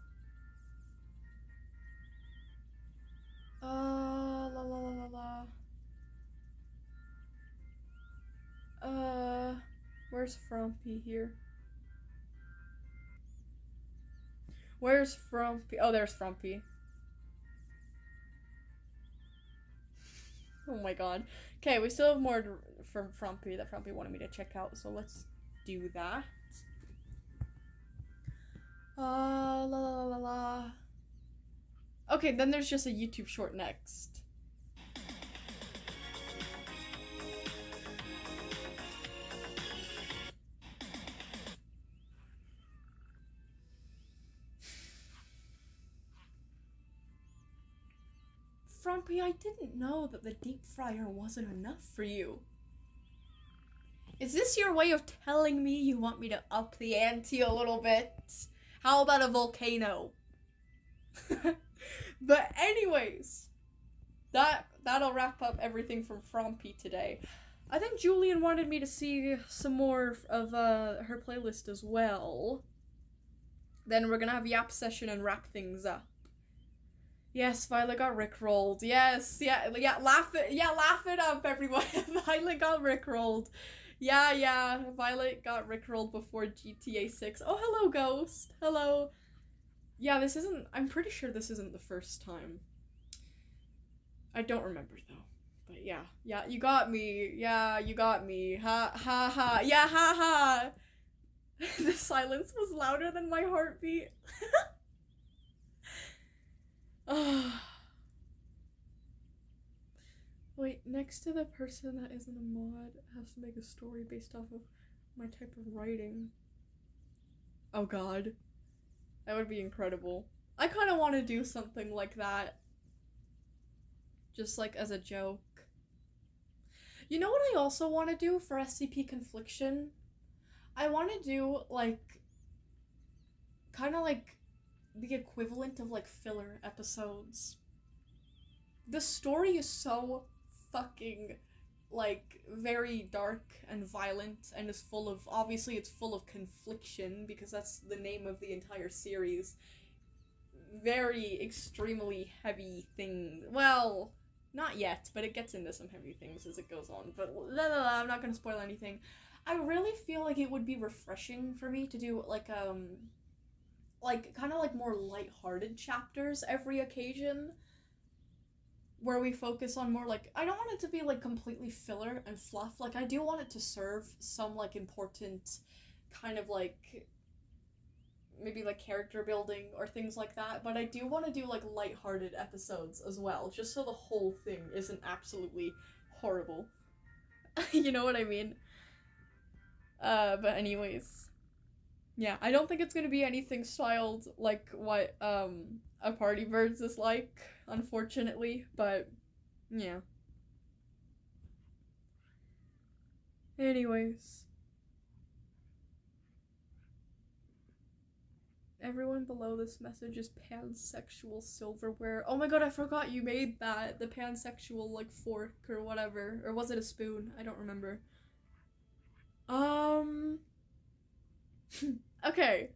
Where's Frumpy here? Where's Frumpy? Oh, there's Frumpy. Oh my god. Okay, we still have more from Frumpy that Frumpy wanted me to check out, so let's do that. Okay, then there's just a YouTube short next. Frumpy, I didn't know that the deep fryer wasn't enough for you. Is this your way of telling me you want me to up the ante a little bit? How about a volcano? But anyways, that'll wrap up everything from Frumpy today. I think Julian wanted me to see some more of her playlist as well. Then we're gonna have Yap session and wrap things up. Yes, Violet got rickrolled. Yes, yeah, laugh it up, everyone. Violet got rickrolled. Yeah, Violet got rickrolled before GTA 6. Oh, hello, Ghost. Hello. Yeah, I'm pretty sure this isn't the first time. I don't remember, though. But yeah, you got me. Yeah, you got me. Ha, ha, ha. Yeah, ha, ha. The silence was louder than my heartbeat. Wait, next to the person that isn't a mod has to make a story based off of my type of writing. Oh god. That would be incredible. I kind of want to do something like that. Just like as a joke. You know what I also want to do for SCP Confliction? I want to do like kind of like the equivalent of like filler episodes. The story is so fucking like very dark and violent and is full of, obviously it's full of confliction because that's the name of the entire series. Very extremely heavy thing. Well, Not yet, but it gets into some heavy things as it goes on. But I'm not gonna spoil anything. I really feel like it would be refreshing for me to do like kind of like more lighthearted chapters every occasion, where we focus on more like, I don't want it to be like completely filler and fluff. Like, I do want it to serve some like important kind of like maybe like character building or things like that, but I do want to do like lighthearted episodes as well, just so the whole thing isn't absolutely horrible. You know what I mean? But anyways, yeah, I don't think it's gonna be anything styled like what a Party Birds is like, unfortunately, but yeah. Anyways, everyone below this message is pansexual silverware. Oh my god, I forgot you made that. The pansexual, like, fork or whatever. Or was it a spoon? I don't remember. Okay.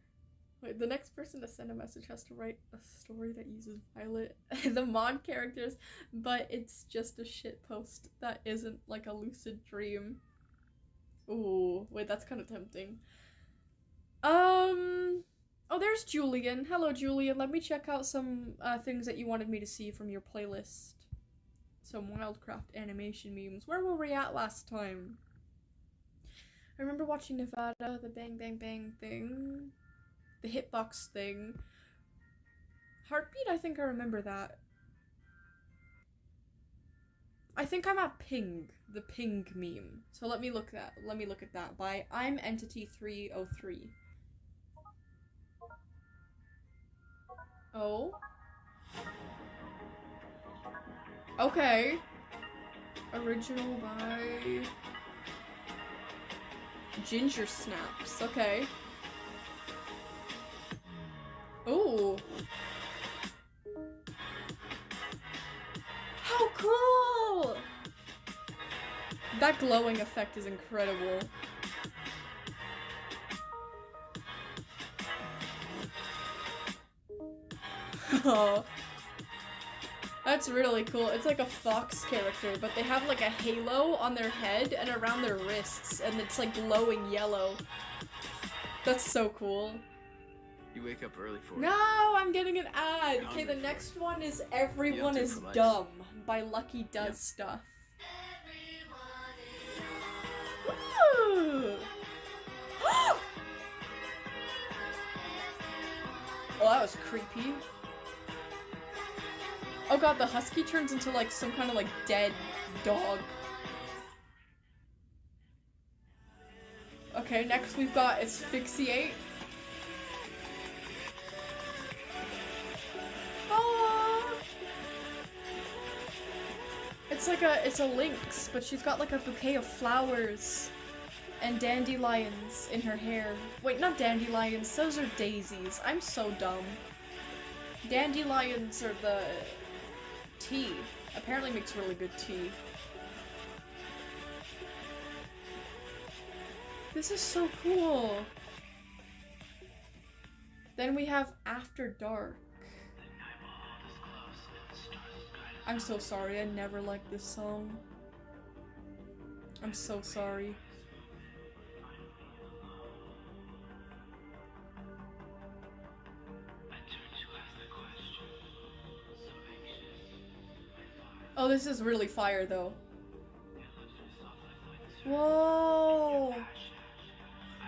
Wait, the next person to send a message has to write a story that uses Violet, the mod characters, but it's just a shit post that isn't, like, a lucid dream. Ooh, wait, that's kind of tempting. Oh, there's Julian. Hello, Julian. Let me check out some things that you wanted me to see from your playlist. Some Wildcraft animation memes. Where were we at last time? I remember watching Nevada, the bang bang bang thing, the hitbox thing. Heartbeat, I think I remember that. I think I'm at Ping, the Ping meme. So let me look at that by I'm Entity 303. Oh. Okay. Original by Ginger Snaps. Okay. Ooh. How cool! That glowing effect is incredible. Oh. That's really cool. It's like a fox character, but they have like a halo on their head and around their wrists, and it's like glowing yellow. That's so cool. You wake up early for it. No, I'm getting an ad. Okay, the next one is Everyone is Dumb by Lucky Does Stuff. Ooh. Oh, that was creepy. Oh god, the husky turns into like some kind of like dead dog. Okay, next we've got Asphyxiate. Oh! It's a lynx, but she's got like a bouquet of flowers and dandelions in her hair. Wait, not dandelions, those are daisies. I'm so dumb. Dandelions are the tea. Apparently makes really good tea. This is so cool. Then we have After Dark. I'm so sorry, I never liked this song. I'm so sorry. Oh, this is really fire, though. Whoa!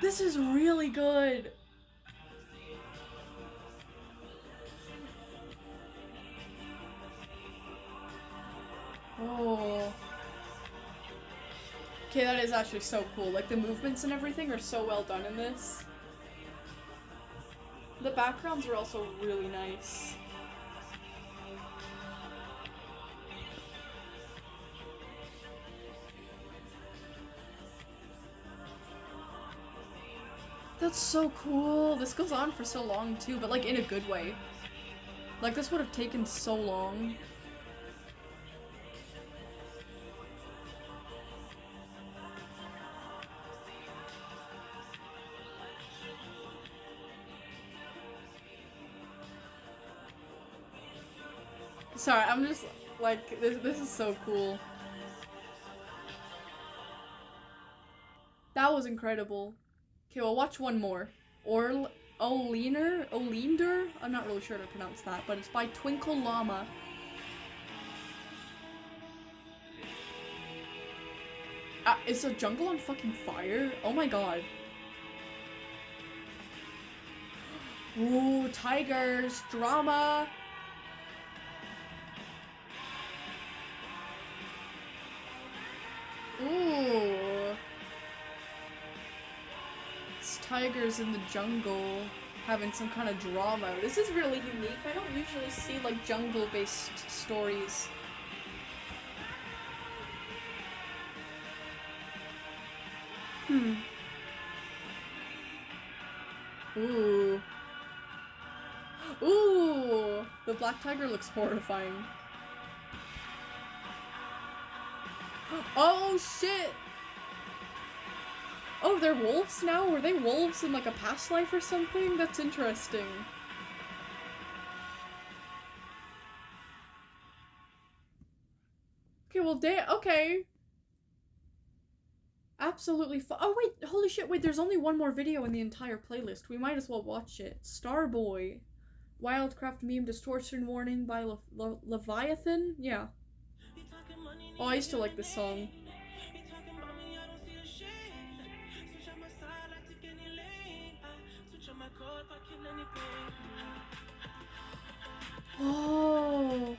This is really good! Oh. Okay, that is actually so cool. Like, the movements and everything are so well done in this. The backgrounds are also really nice. That's so cool. This goes on for so long too, but like in a good way. Like this would have taken so long. Sorry, I'm just Like, this is so cool. That was incredible. Okay, we'll watch one more. Olinder? I'm not really sure how to pronounce that, but it's by Twinkle Llama. Is the jungle on fucking fire? Oh my god. Ooh, tigers, drama. Ooh. It's tigers in the jungle having some kind of drama. This is really unique. I don't usually see like jungle-based stories. Ooh. Ooh! The black tiger looks horrifying. Oh shit! Oh, they're wolves now? Were they wolves in like a past life or something? That's interesting. Okay, well, okay. Absolutely oh wait, holy shit, wait, there's only one more video in the entire playlist. We might as well watch it. Starboy. Wildcraft meme distortion warning by Leviathan? Yeah. Oh, I used to like this song. Oh.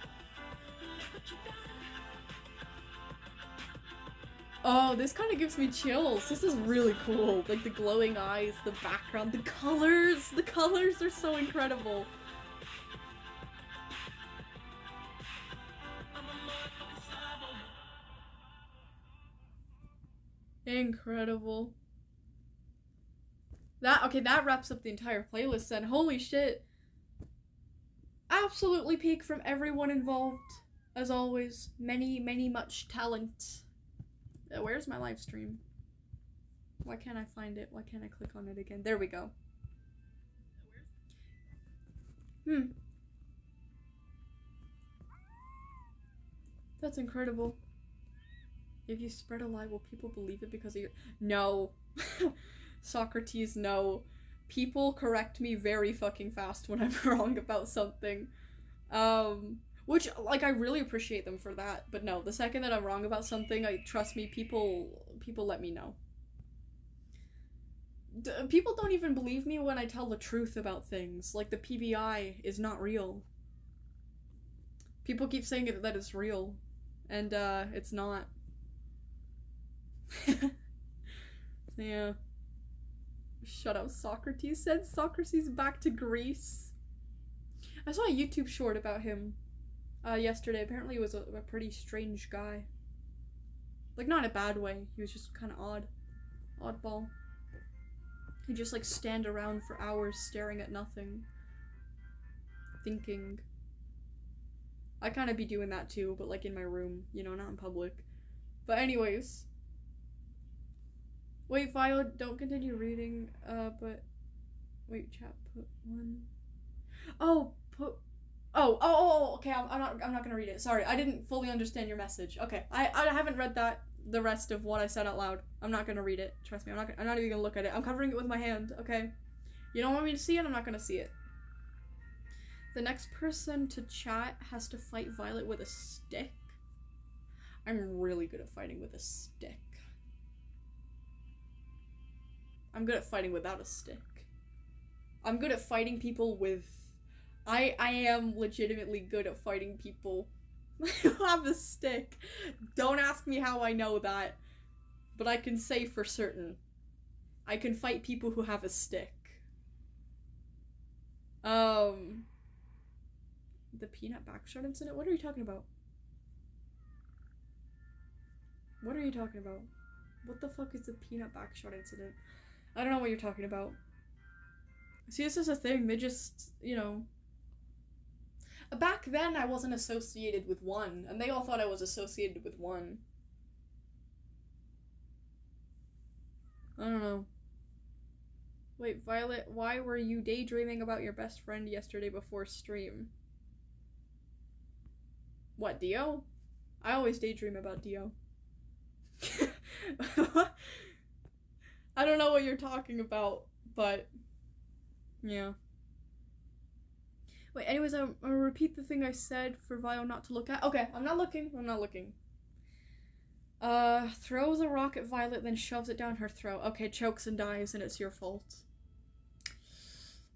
Oh, this kind of gives me chills. This is really cool. Like the glowing eyes, the background, the colors. The colors are so incredible. Incredible. That wraps up the entire playlist then. Holy shit. Absolutely peak from everyone involved. As always, much talent. Where's my live stream? Why can't I find it? Why can't I click on it again? There we go. That's incredible. If you spread a lie, will people believe it because of your— No. Socrates, no. People correct me very fucking fast when I'm wrong about something. Which, like, I really appreciate them for that. But no, the second that I'm wrong about something, trust me, people let me know. People don't even believe me when I tell the truth about things. Like, the PBI is not real. People keep saying that it's real. And, it's not. Yeah. Shut up, Socrates. Send Socrates back to Greece. I saw a YouTube short about him yesterday. Apparently he was a pretty strange guy. Like, not in a bad way. He was just kind of odd. Oddball. He'd just, like, stand around for hours staring at nothing. Thinking. I kind of be doing that too, but, like, in my room. You know, not in public. But anyways. Wait, Violet, don't continue reading, but... Wait, chat, put one... Oh, put... Oh, okay, I'm not gonna read it. Sorry, I didn't fully understand your message. Okay, I haven't read the rest of what I said out loud. I'm not gonna read it. Trust me, I'm not even gonna look at it. I'm covering it with my hand, okay? You don't want me to see it? I'm not gonna see it. The next person to chat has to fight Violet with a stick. I'm really good at fighting with a stick. I'm good at fighting without a stick. I'm good at fighting people with... I am legitimately good at fighting people who have a stick. Don't ask me how I know that, but I can say for certain. I can fight people who have a stick. The peanut backshot incident? What are you talking about? What are you talking about? What the fuck is the peanut backshot incident? I don't know what you're talking about. See, this is a thing. They just, you know... Back then, I wasn't associated with one, and they all thought I was associated with one. I don't know. Wait, Violet, why were you daydreaming about your best friend yesterday before stream? What, Dio? I always daydream about Dio. I don't know what you're talking about, but yeah. Wait, anyways, I'm gonna repeat the thing I said for Vio not to look at. Okay, I'm not looking. Throws a rock at Violet, then shoves it down her throat. Okay, chokes and dies, and it's your fault.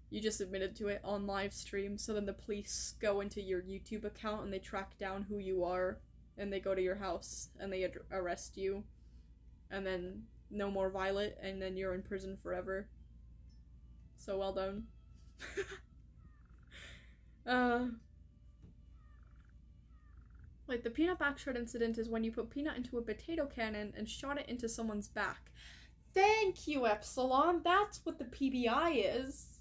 You just admitted to it on live stream, so then the police go into your YouTube account and they track down who you are, and they go to your house, and they arrest you, and then no more Violet, and then you're in prison forever. So well done. Like, the peanut backshot incident is when you put peanut into a potato cannon and shot it into someone's back. Thank you, Epsilon. That's what the PBI is.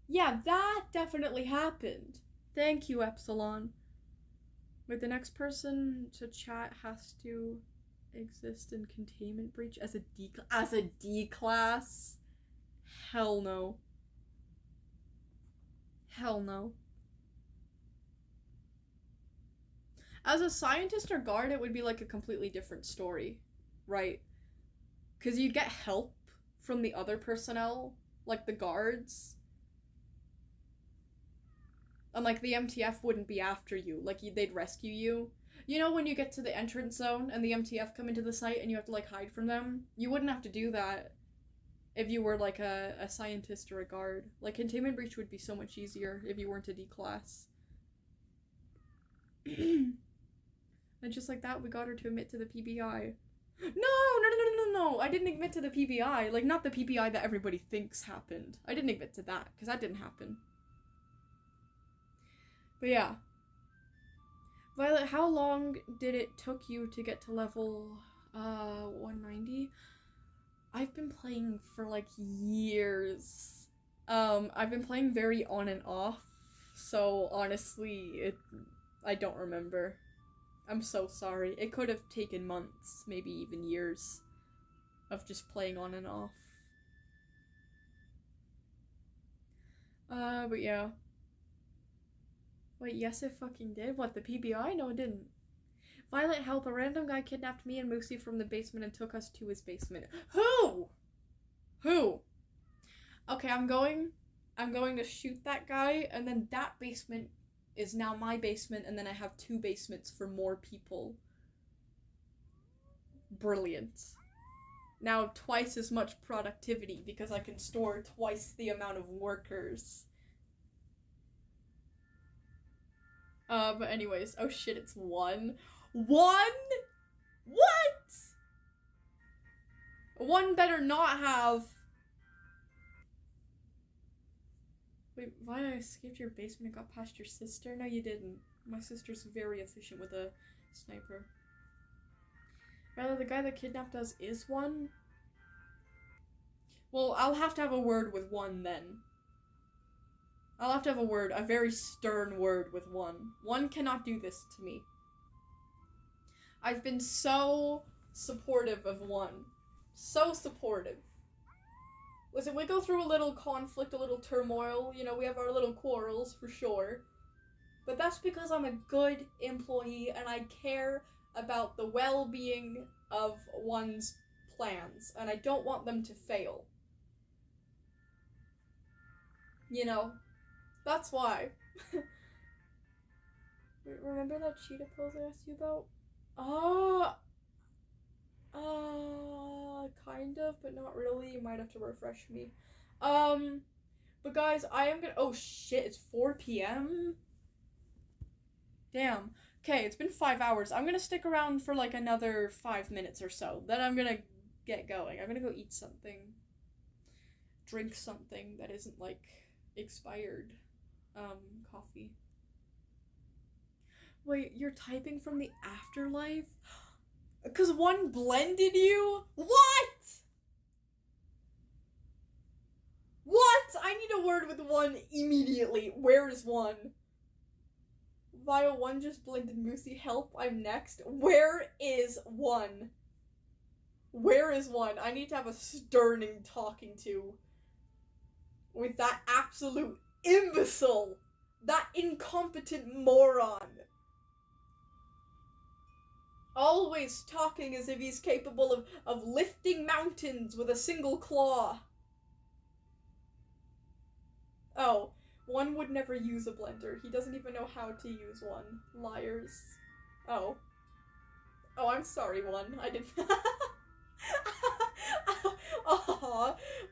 Yeah, that definitely happened. Thank you, Epsilon. Wait, the next person to chat has to exist in containment breach as a D class? Hell no. Hell no. As a scientist or guard, it would be like a completely different story, right? Because you'd get help from the other personnel, like the guards. And like the MTF wouldn't be after you, like they'd rescue you. You know when you get to the entrance zone and the MTF come into the site and you have to like hide from them? You wouldn't have to do that if you were like a scientist or a guard. Like containment breach would be so much easier if you weren't a D class. And just like that, we got her to admit to the PBI. No, I didn't admit to the PBI. Like, not the PBI that everybody thinks happened. I didn't admit to that, because that didn't happen. But yeah. Violet, how long did it took you to get to level, 190? I've been playing for, like, years. I've been playing very on and off, so honestly, I don't remember. I'm so sorry. It could have taken months, maybe even years, of just playing on and off. But yeah. Wait, yes it fucking did? What, the PBI? No, it didn't. Violet, help. A random guy kidnapped me and Moosey from the basement and took us to his basement. Who? Okay, I'm going to shoot that guy, and then that basement is now my basement, and then I have 2 basements for more people. Brilliant. Now twice as much productivity, because I can store twice the amount of workers. But anyways, oh shit, it's 1. 1?! What?! 1 better not have... Wait, why I escaped your basement and got past your sister? No, you didn't. My sister's very efficient with a sniper. Rather, the guy that kidnapped us is 1? Well, I'll have to have a word with 1 then. I'll have to have a very stern word with 1. 1 cannot do this to me. I've been so supportive of 1. So supportive. Listen, we go through a little conflict, a little turmoil, you know, we have our little quarrels, for sure. But that's because I'm a good employee, and I care about the well-being of 1's plans, and I don't want them to fail. You know? That's why. Remember that cheetah pose I asked you about? Kind of, but not really. You might have to refresh me. But guys, I am gonna- oh shit, it's 4 p.m.? Damn. Okay, it's been 5 hours. I'm gonna stick around for like another 5 minutes or so. Then I'm gonna get going. I'm gonna go eat something. Drink something that isn't like expired. Coffee. Wait, you're typing from the afterlife? 'Cause 1 blended you? What? What? I need a word with 1 immediately. Where is 1? Vio 1 just blended Moosey. Help, I'm next. Where is 1? Where is 1? I need to have a sterning talking to with that absolute imbecile. That incompetent moron. Always talking as if he's capable of lifting mountains with a single claw. Oh, one would never use a blender. He doesn't even know how to use one. Liars. Oh. Oh, I'm sorry, one. I didn't...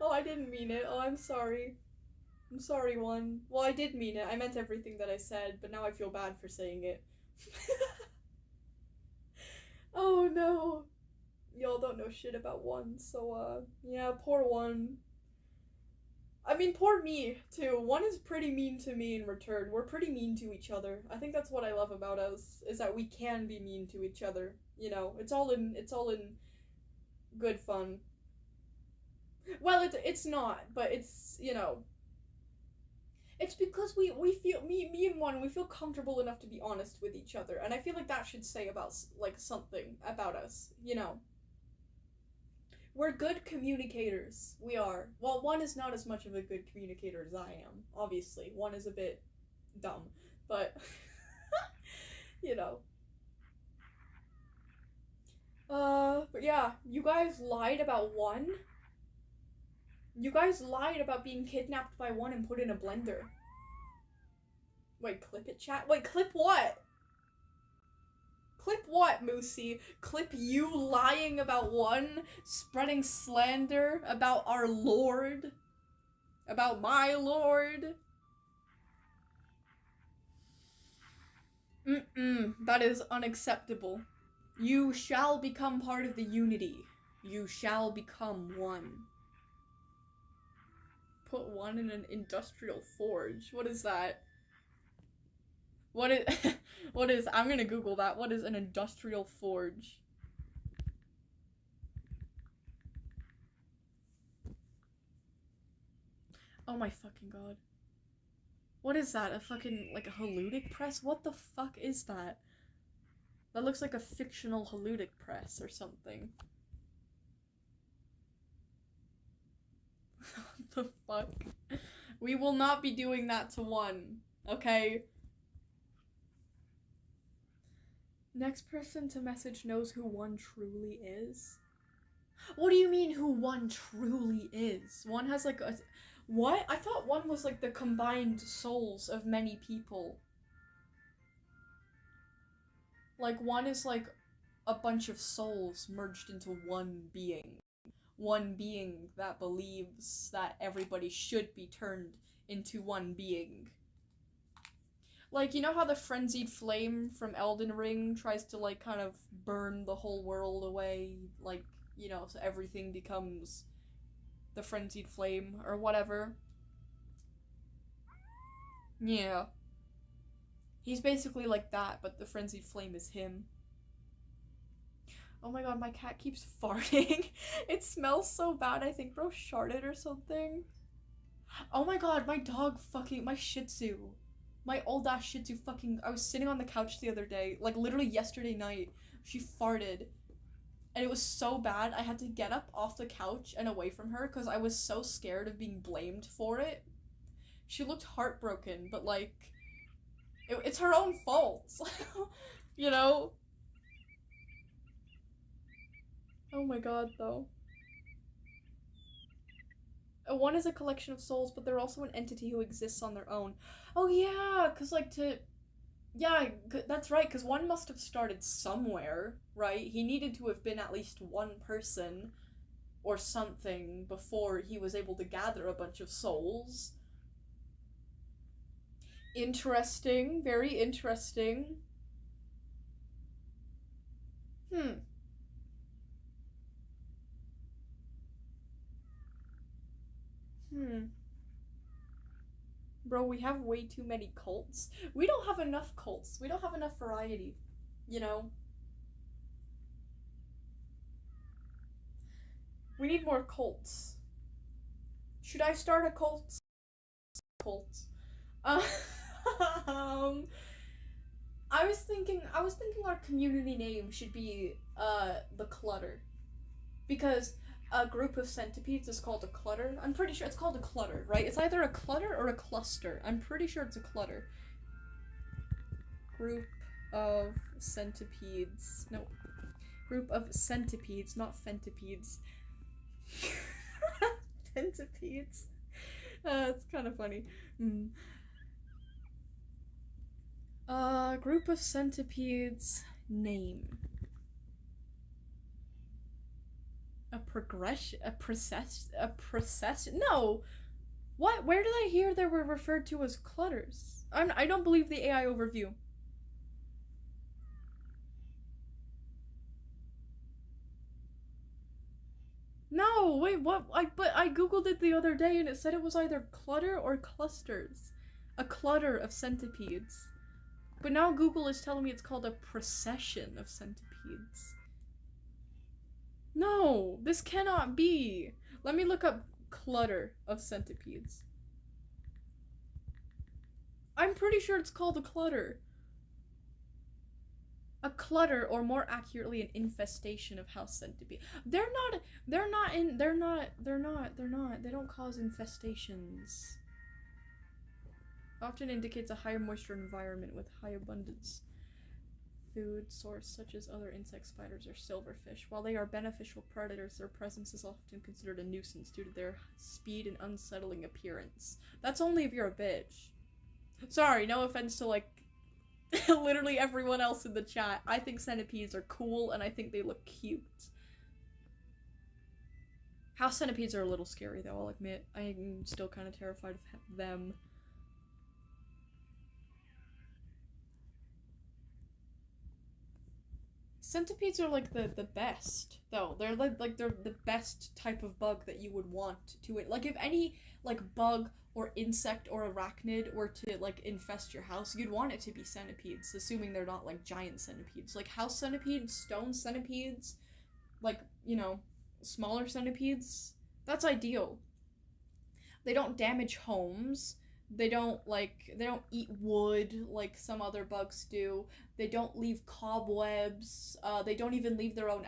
Oh, I didn't mean it. Oh, I'm sorry. I'm sorry, one. Well, I did mean it. I meant everything that I said, but now I feel bad for saying it. Oh, no. Y'all don't know shit about one, so, yeah, poor one. I mean, poor me, too. One is pretty mean to me in return. We're pretty mean to each other. I think that's what I love about us, is that we can be mean to each other. You know, it's all in good fun. Well, it's not, but it's, you know, it's because we feel, me and one, we feel comfortable enough to be honest with each other, and I feel like that should say about, like, something about us, you know. We're good communicators. We are. Well, one is not as much of a good communicator as I am, obviously. One is a bit dumb, but, you know. But yeah, you guys lied about one? You guys lied about being kidnapped by one and put in a blender. Wait, clip it, chat? Wait, clip what? Clip what, Moosey? Clip you lying about one? Spreading slander about our lord? About my lord? That is unacceptable. You shall become part of the unity. You shall become one. Put one in an industrial forge. What is that? What is, I'm gonna Google that. What is an industrial forge? Oh my fucking god. What is that? A fucking, like, a haludic press? What the fuck is that? That looks like a fictional haludic press or something. What the fuck? We will not be doing that to one, okay? Next person to message knows who one truly is? What do you mean who one truly is? One has like a... What? I thought one was like the combined souls of many people. Like one is like a bunch of souls merged into one being. One being that believes that everybody should be turned into one being. Like, you know how the frenzied flame from Elden Ring tries to, like, kind of burn the whole world away? Like, you know, so everything becomes the frenzied flame, or whatever. Yeah. He's basically like that, but the frenzied flame is him. Oh my god, my cat keeps farting. It smells so bad, I think bro sharted or something. Oh my god, my dog fucking, my Shih Tzu. My old ass Shih Tzu fucking, I was sitting on the couch the other day, like literally yesterday night, she farted. And it was so bad, I had to get up off the couch and away from her because I was so scared of being blamed for it. She looked heartbroken, but like, it's her own fault, you know? Oh my god, though. One is a collection of souls, but they're also an entity who exists on their own. Oh yeah, because like yeah, that's right, because one must have started somewhere, right? He needed to have been at least one person or something before he was able to gather a bunch of souls. Interesting, very interesting. Bro, we have way too many cults. We don't have enough cults. We don't have enough variety, you know? We need more cults. Should I start a cult? Cult. I was thinking our community name should be, the Clutter. Because a group of centipedes is called a clutter. I'm pretty sure it's called a clutter, right? It's either a clutter or a cluster. I'm pretty sure it's a clutter. Group of centipedes. No, Group of centipedes, not centipedes. Centipedes. It's kind of funny. Group of centipedes. Name. A process. No! What? Where did I hear they were referred to as clutters? I don't believe the AI overview. No, wait, what? But I googled it the other day and it said it was either clutter or clusters. A clutter of centipedes. But now Google is telling me it's called a procession of centipedes. No, this cannot be. Let me look up clutter of centipedes. I'm pretty sure it's called a clutter. A clutter, or more accurately, an infestation of house centipede. They don't cause infestations. Often indicates a higher moisture environment with high abundance food source, such as other insect spiders or silverfish. While they are beneficial predators, their presence is often considered a nuisance due to their speed and unsettling appearance. That's only if you're a bitch. Sorry, no offense to, like, literally everyone else in the chat. I think centipedes are cool, and I think they look cute. House centipedes are a little scary, though, I'll admit. I'm still kind of terrified of them. Centipedes are like the best, though. They're like they're the best type of bug that you would want to it. Like if any like bug or insect or arachnid were to like infest your house, you'd want it to be centipedes, assuming they're not like giant centipedes. Like house centipedes, stone centipedes, like, you know, smaller centipedes. That's ideal. They don't damage homes. They don't eat wood like some other bugs do. They don't leave cobwebs. They don't even leave their own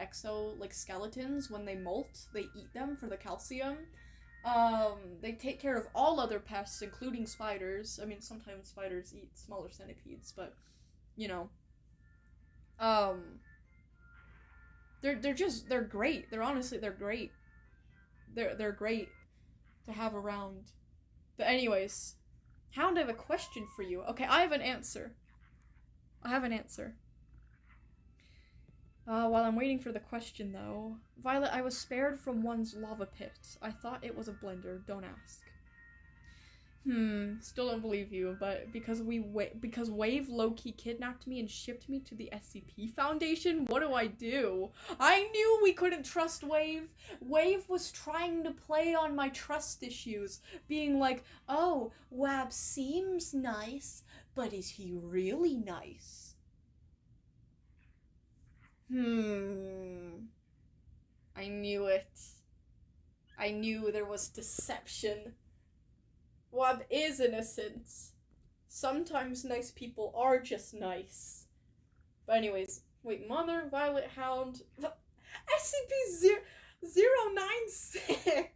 skeletons when they molt. They eat them for the calcium. They take care of all other pests, including spiders. I mean, sometimes spiders eat smaller centipedes, but, you know. They're great. They're great. They're great to have around. But anyways, Hound, I have a question for you. Okay, I have an answer. While I'm waiting for the question, though, Violet, I was spared from one's lava pit. I thought it was a blender. Don't ask. Still don't believe you, but because Wave low-key kidnapped me and shipped me to the SCP Foundation, what do I do? I knew we couldn't trust Wave. Wave was trying to play on my trust issues, being like, oh, Wab seems nice, but is he really nice? I knew it. I knew there was deception. Wab is innocent. Sometimes nice people are just nice. But anyways, wait, Mother, Violet, Hound, SCP-096!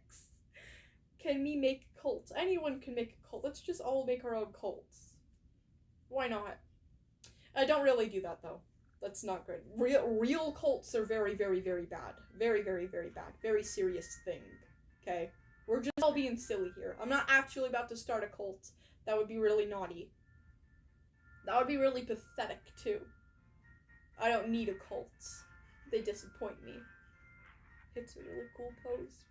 Can me make cults? Anyone can make a cult. Let's just all make our own cults. Why not? I don't really do that, though. That's not good. Real cults are very, very, very bad. Very, very, very bad. Very serious thing. Okay? We're just all being silly here. I'm not actually about to start a cult. That would be really naughty. That would be really pathetic, too. I don't need a cult. They disappoint me. It's a really cool pose.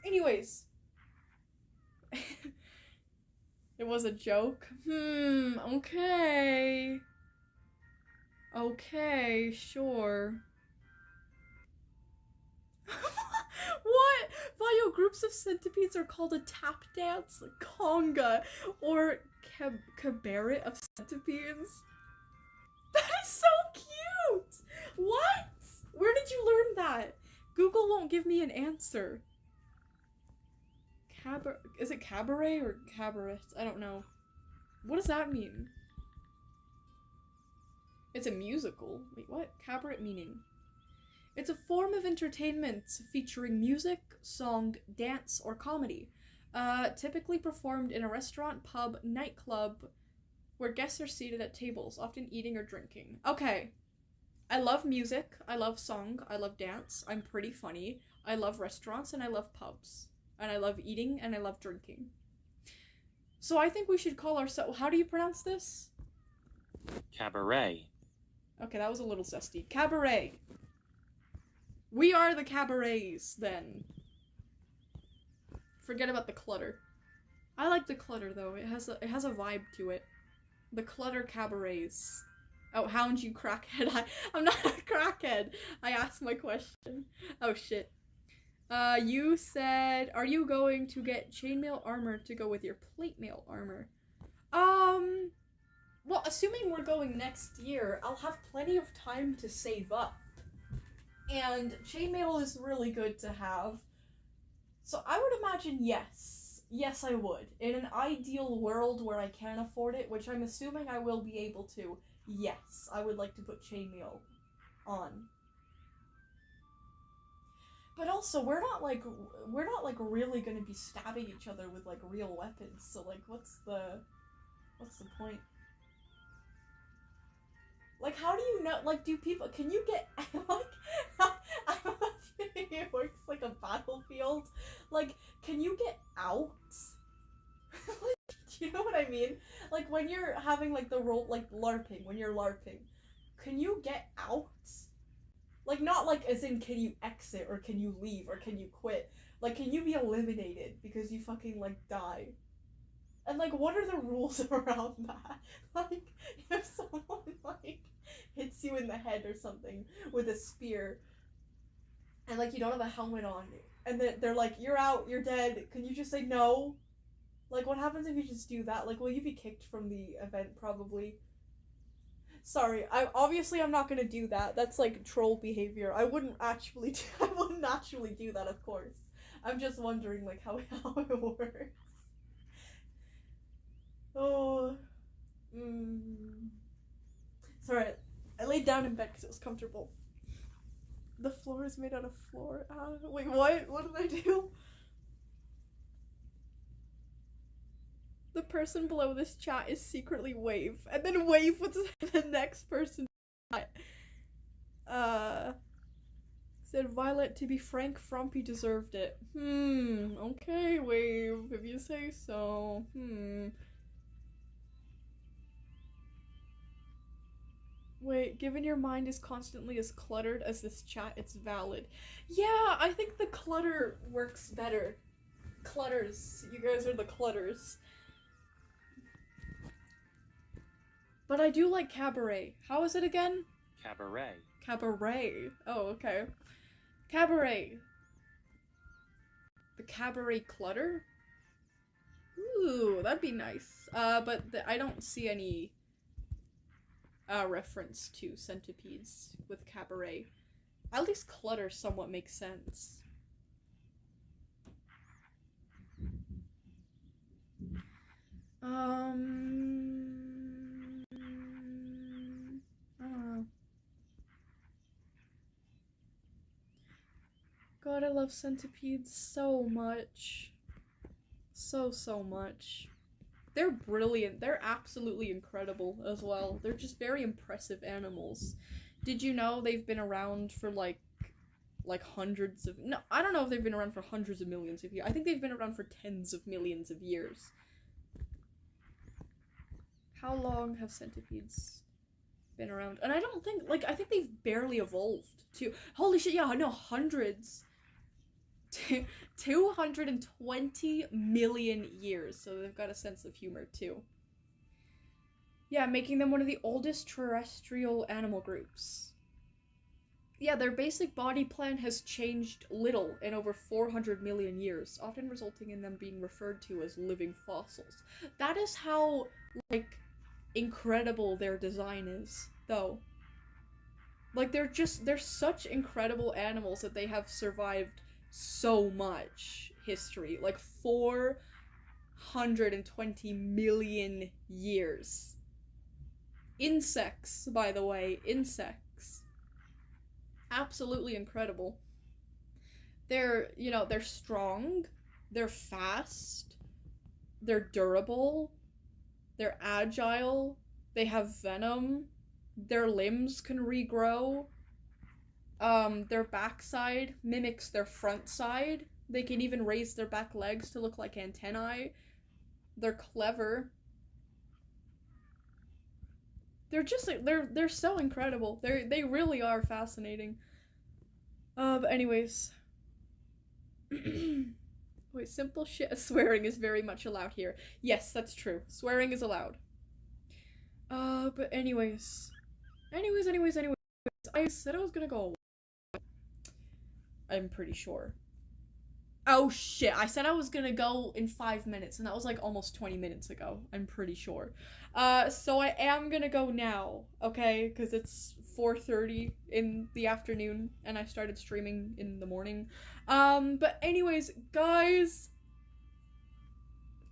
Anyways. It was a joke? Okay. Okay, sure. What? Bio groups of centipedes are called a tap dance, conga, or cabaret of centipedes. That is so cute! What? Where did you learn that? Google won't give me an answer. Is it cabaret or cabaret? I don't know. What does that mean? It's a musical. Wait, what? Cabaret meaning? It's a form of entertainment featuring music, song, dance, or comedy. Typically performed in a restaurant, pub, nightclub, where guests are seated at tables, often eating or drinking. Okay. I love music, I love song, I love dance, I'm pretty funny, I love restaurants, and I love pubs. And I love eating, and I love drinking. So I think we should call ourselves... How do you pronounce this? Cabaret. Okay, that was a little zesty. Cabaret. We are the cabarets, then. Forget about the clutter. I like the clutter, though. It has a vibe to it. The clutter cabarets. Oh, hound you crackhead. I'm not a crackhead. I asked my question. Oh, shit. You said, are you going to get chainmail armor to go with your plate mail armor? Well, assuming we're going next year, I'll have plenty of time to save up. And chainmail is really good to have. So I would imagine yes. Yes, I would. In an ideal world where I can afford it, which I'm assuming I will be able to, yes, I would like to put chainmail on. But also, we're not like really gonna be stabbing each other with like real weapons. So like, what's the point? Like, how do you know? Like, do people? Can you get like? I'm imagining it works like a battlefield. Like, can you get out? Like, do you know what I mean? Like when you're having like the role, like LARPing. When you're LARPing, can you get out? Like, not like as in can you exit or can you leave or can you quit? Like, can you be eliminated because you fucking like die? And like, what are the rules around that? Like, if someone like hits you in the head or something with a spear and like you don't have a helmet on and they're like, you're out, you're dead, can you just say no? Like, what happens if you just do that? Like, will you be kicked from the event? Probably. Sorry, I'm not gonna do that. That's like troll behavior. I wouldn't actually do that, of course. I'm just wondering like how it works. Oh, Sorry, I laid down in bed because it was comfortable. The floor is made out of floor. Wait, what? What did I do? The person below this chat is secretly Wave. And then Wave was the next person. Said Violet, to be frank, Frumpy deserved it. Okay, Wave, if you say so. Wait, given your mind is constantly as cluttered as this chat, it's valid. Yeah, I think the clutter works better. Clutters. You guys are the clutters. But I do like Cabaret. How is it again? Cabaret. Cabaret. Oh, okay. Cabaret. The Cabaret clutter? Ooh, that'd be nice. But I don't see any reference to centipedes with Cabaret. At least clutter somewhat makes sense. I don't know. God, I love centipedes so much. So much. They're brilliant. They're absolutely incredible as well. They're just very impressive animals. Did you know they've been around for like hundreds of... No, I don't know if they've been around for hundreds of millions of years. I think they've been around for tens of millions of years. How long have centipedes been around? And I don't think, like, I think they've barely evolved too. Holy shit, yeah, no, hundreds. 220 million years, so they've got a sense of humor too. Yeah, making them one of the oldest terrestrial animal groups. Yeah, their basic body plan has changed little in over 400 million years, often resulting in them being referred to as living fossils. That is how, like, incredible their design is, though. Like, they're such incredible animals that they have survived so much history. Like, 420 million years. Insects, by the way. Insects. Absolutely incredible. They're, they're strong. They're fast. They're durable. They're agile. They have venom. their limbs can regrow. Their backside mimics their front side. They can even raise their back legs to look like antennae. They're clever. They're just like, they're so incredible. They really are fascinating. But anyways. Wait, simple shit. Swearing is very much allowed here. Yes, that's true. Swearing is allowed. But anyways. Anyways. I said I was gonna go away. I'm pretty sure. Oh shit, I said I was gonna go in 5 minutes, and that was like almost 20 minutes ago. I'm pretty sure. So I am gonna go now, okay? Because it's 4:30 in the afternoon, and I started streaming in the morning. But anyways, guys,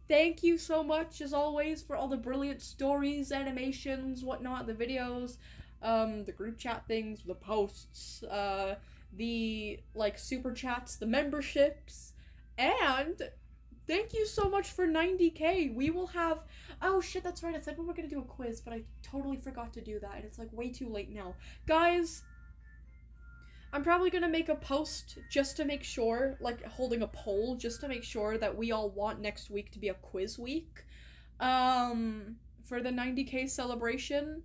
thank you so much, as always, for all the brilliant stories, animations, whatnot, the videos, the group chat things, the posts, the, like, super chats, the memberships, and thank you so much for 90k. We will have, oh shit, that's right, I said we were gonna do a quiz, but I totally forgot to do that, and it's, like, way too late now. Guys, I'm probably gonna make a post just to make sure, like, holding a poll, just to make sure that we all want next week to be a quiz week, for the 90k celebration,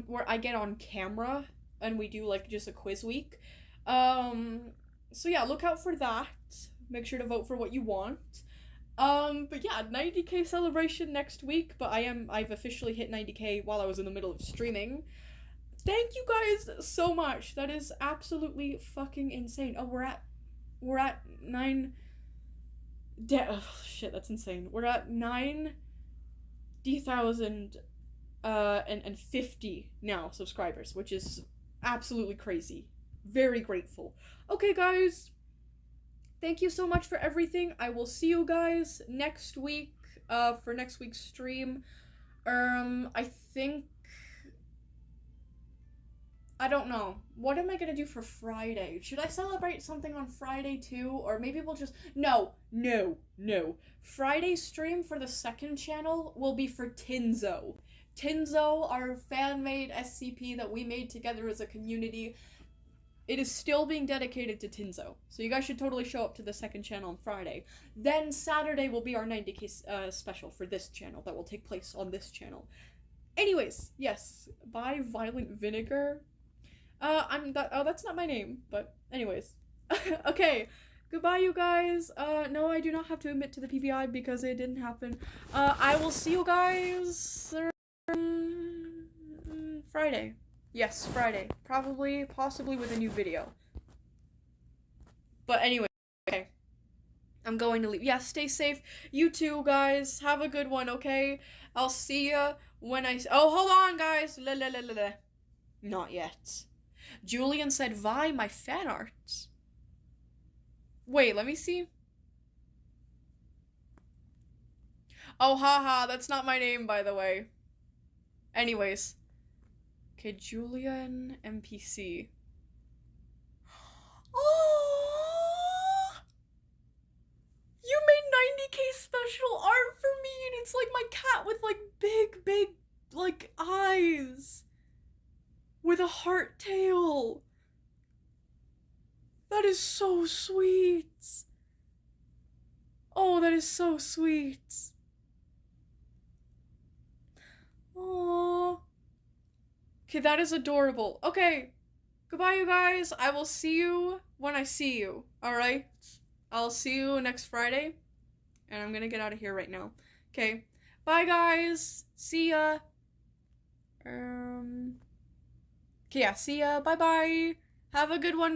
where I get on camera, and we do, like, just a quiz week. So yeah, look out for that. Make sure to vote for what you want. But yeah, 90k celebration next week, but I've officially hit 90k while I was in the middle of streaming. Thank you guys so much. That is absolutely fucking insane. Oh, we're at 9 oh shit, that's insane. We're at 90,000 and 50 now subscribers, which is absolutely crazy. Very grateful. Okay, guys, thank you so much for everything. I will see you guys next week, for next week's stream. I think, I don't know. What am I gonna do for Friday? Should I celebrate something on Friday too? Or maybe we'll just, no. Friday's stream for the second channel will be for Tinzo. Tinzo, our fan-made SCP that we made together as a community. It is still being dedicated to Tinzo, so you guys should totally show up to the second channel on Friday. Then Saturday will be our 90k special for this channel that will take place on this channel. Anyways, yes, buy Violent Vinegar. That's not my name, but anyways. Okay, goodbye you guys. No, I do not have to admit to the PBI because it didn't happen. I will see you guys Friday. Yes, Friday. Probably, possibly with a new video. But anyway, okay. I'm going to leave. Yeah, stay safe. You too, guys. Have a good one, okay? I'll see ya when I... Oh, hold on, guys. Not yet. Julian said, "Vi, my fan art." Wait, let me see. Oh, haha, that's not my name, by the way. Anyways. Okay, Julian NPC. Oh, you made 90k special art for me, and it's like my cat with like big, like eyes. With a heart tail. That is so sweet. Oh, that is so sweet. Aww. Okay, that is adorable. Okay, goodbye you guys. I will see you when I see you, alright? I'll see you next Friday, and I'm gonna get out of here right now. Okay, bye guys. See ya. Okay, yeah, see ya. Bye-bye. Have a good one.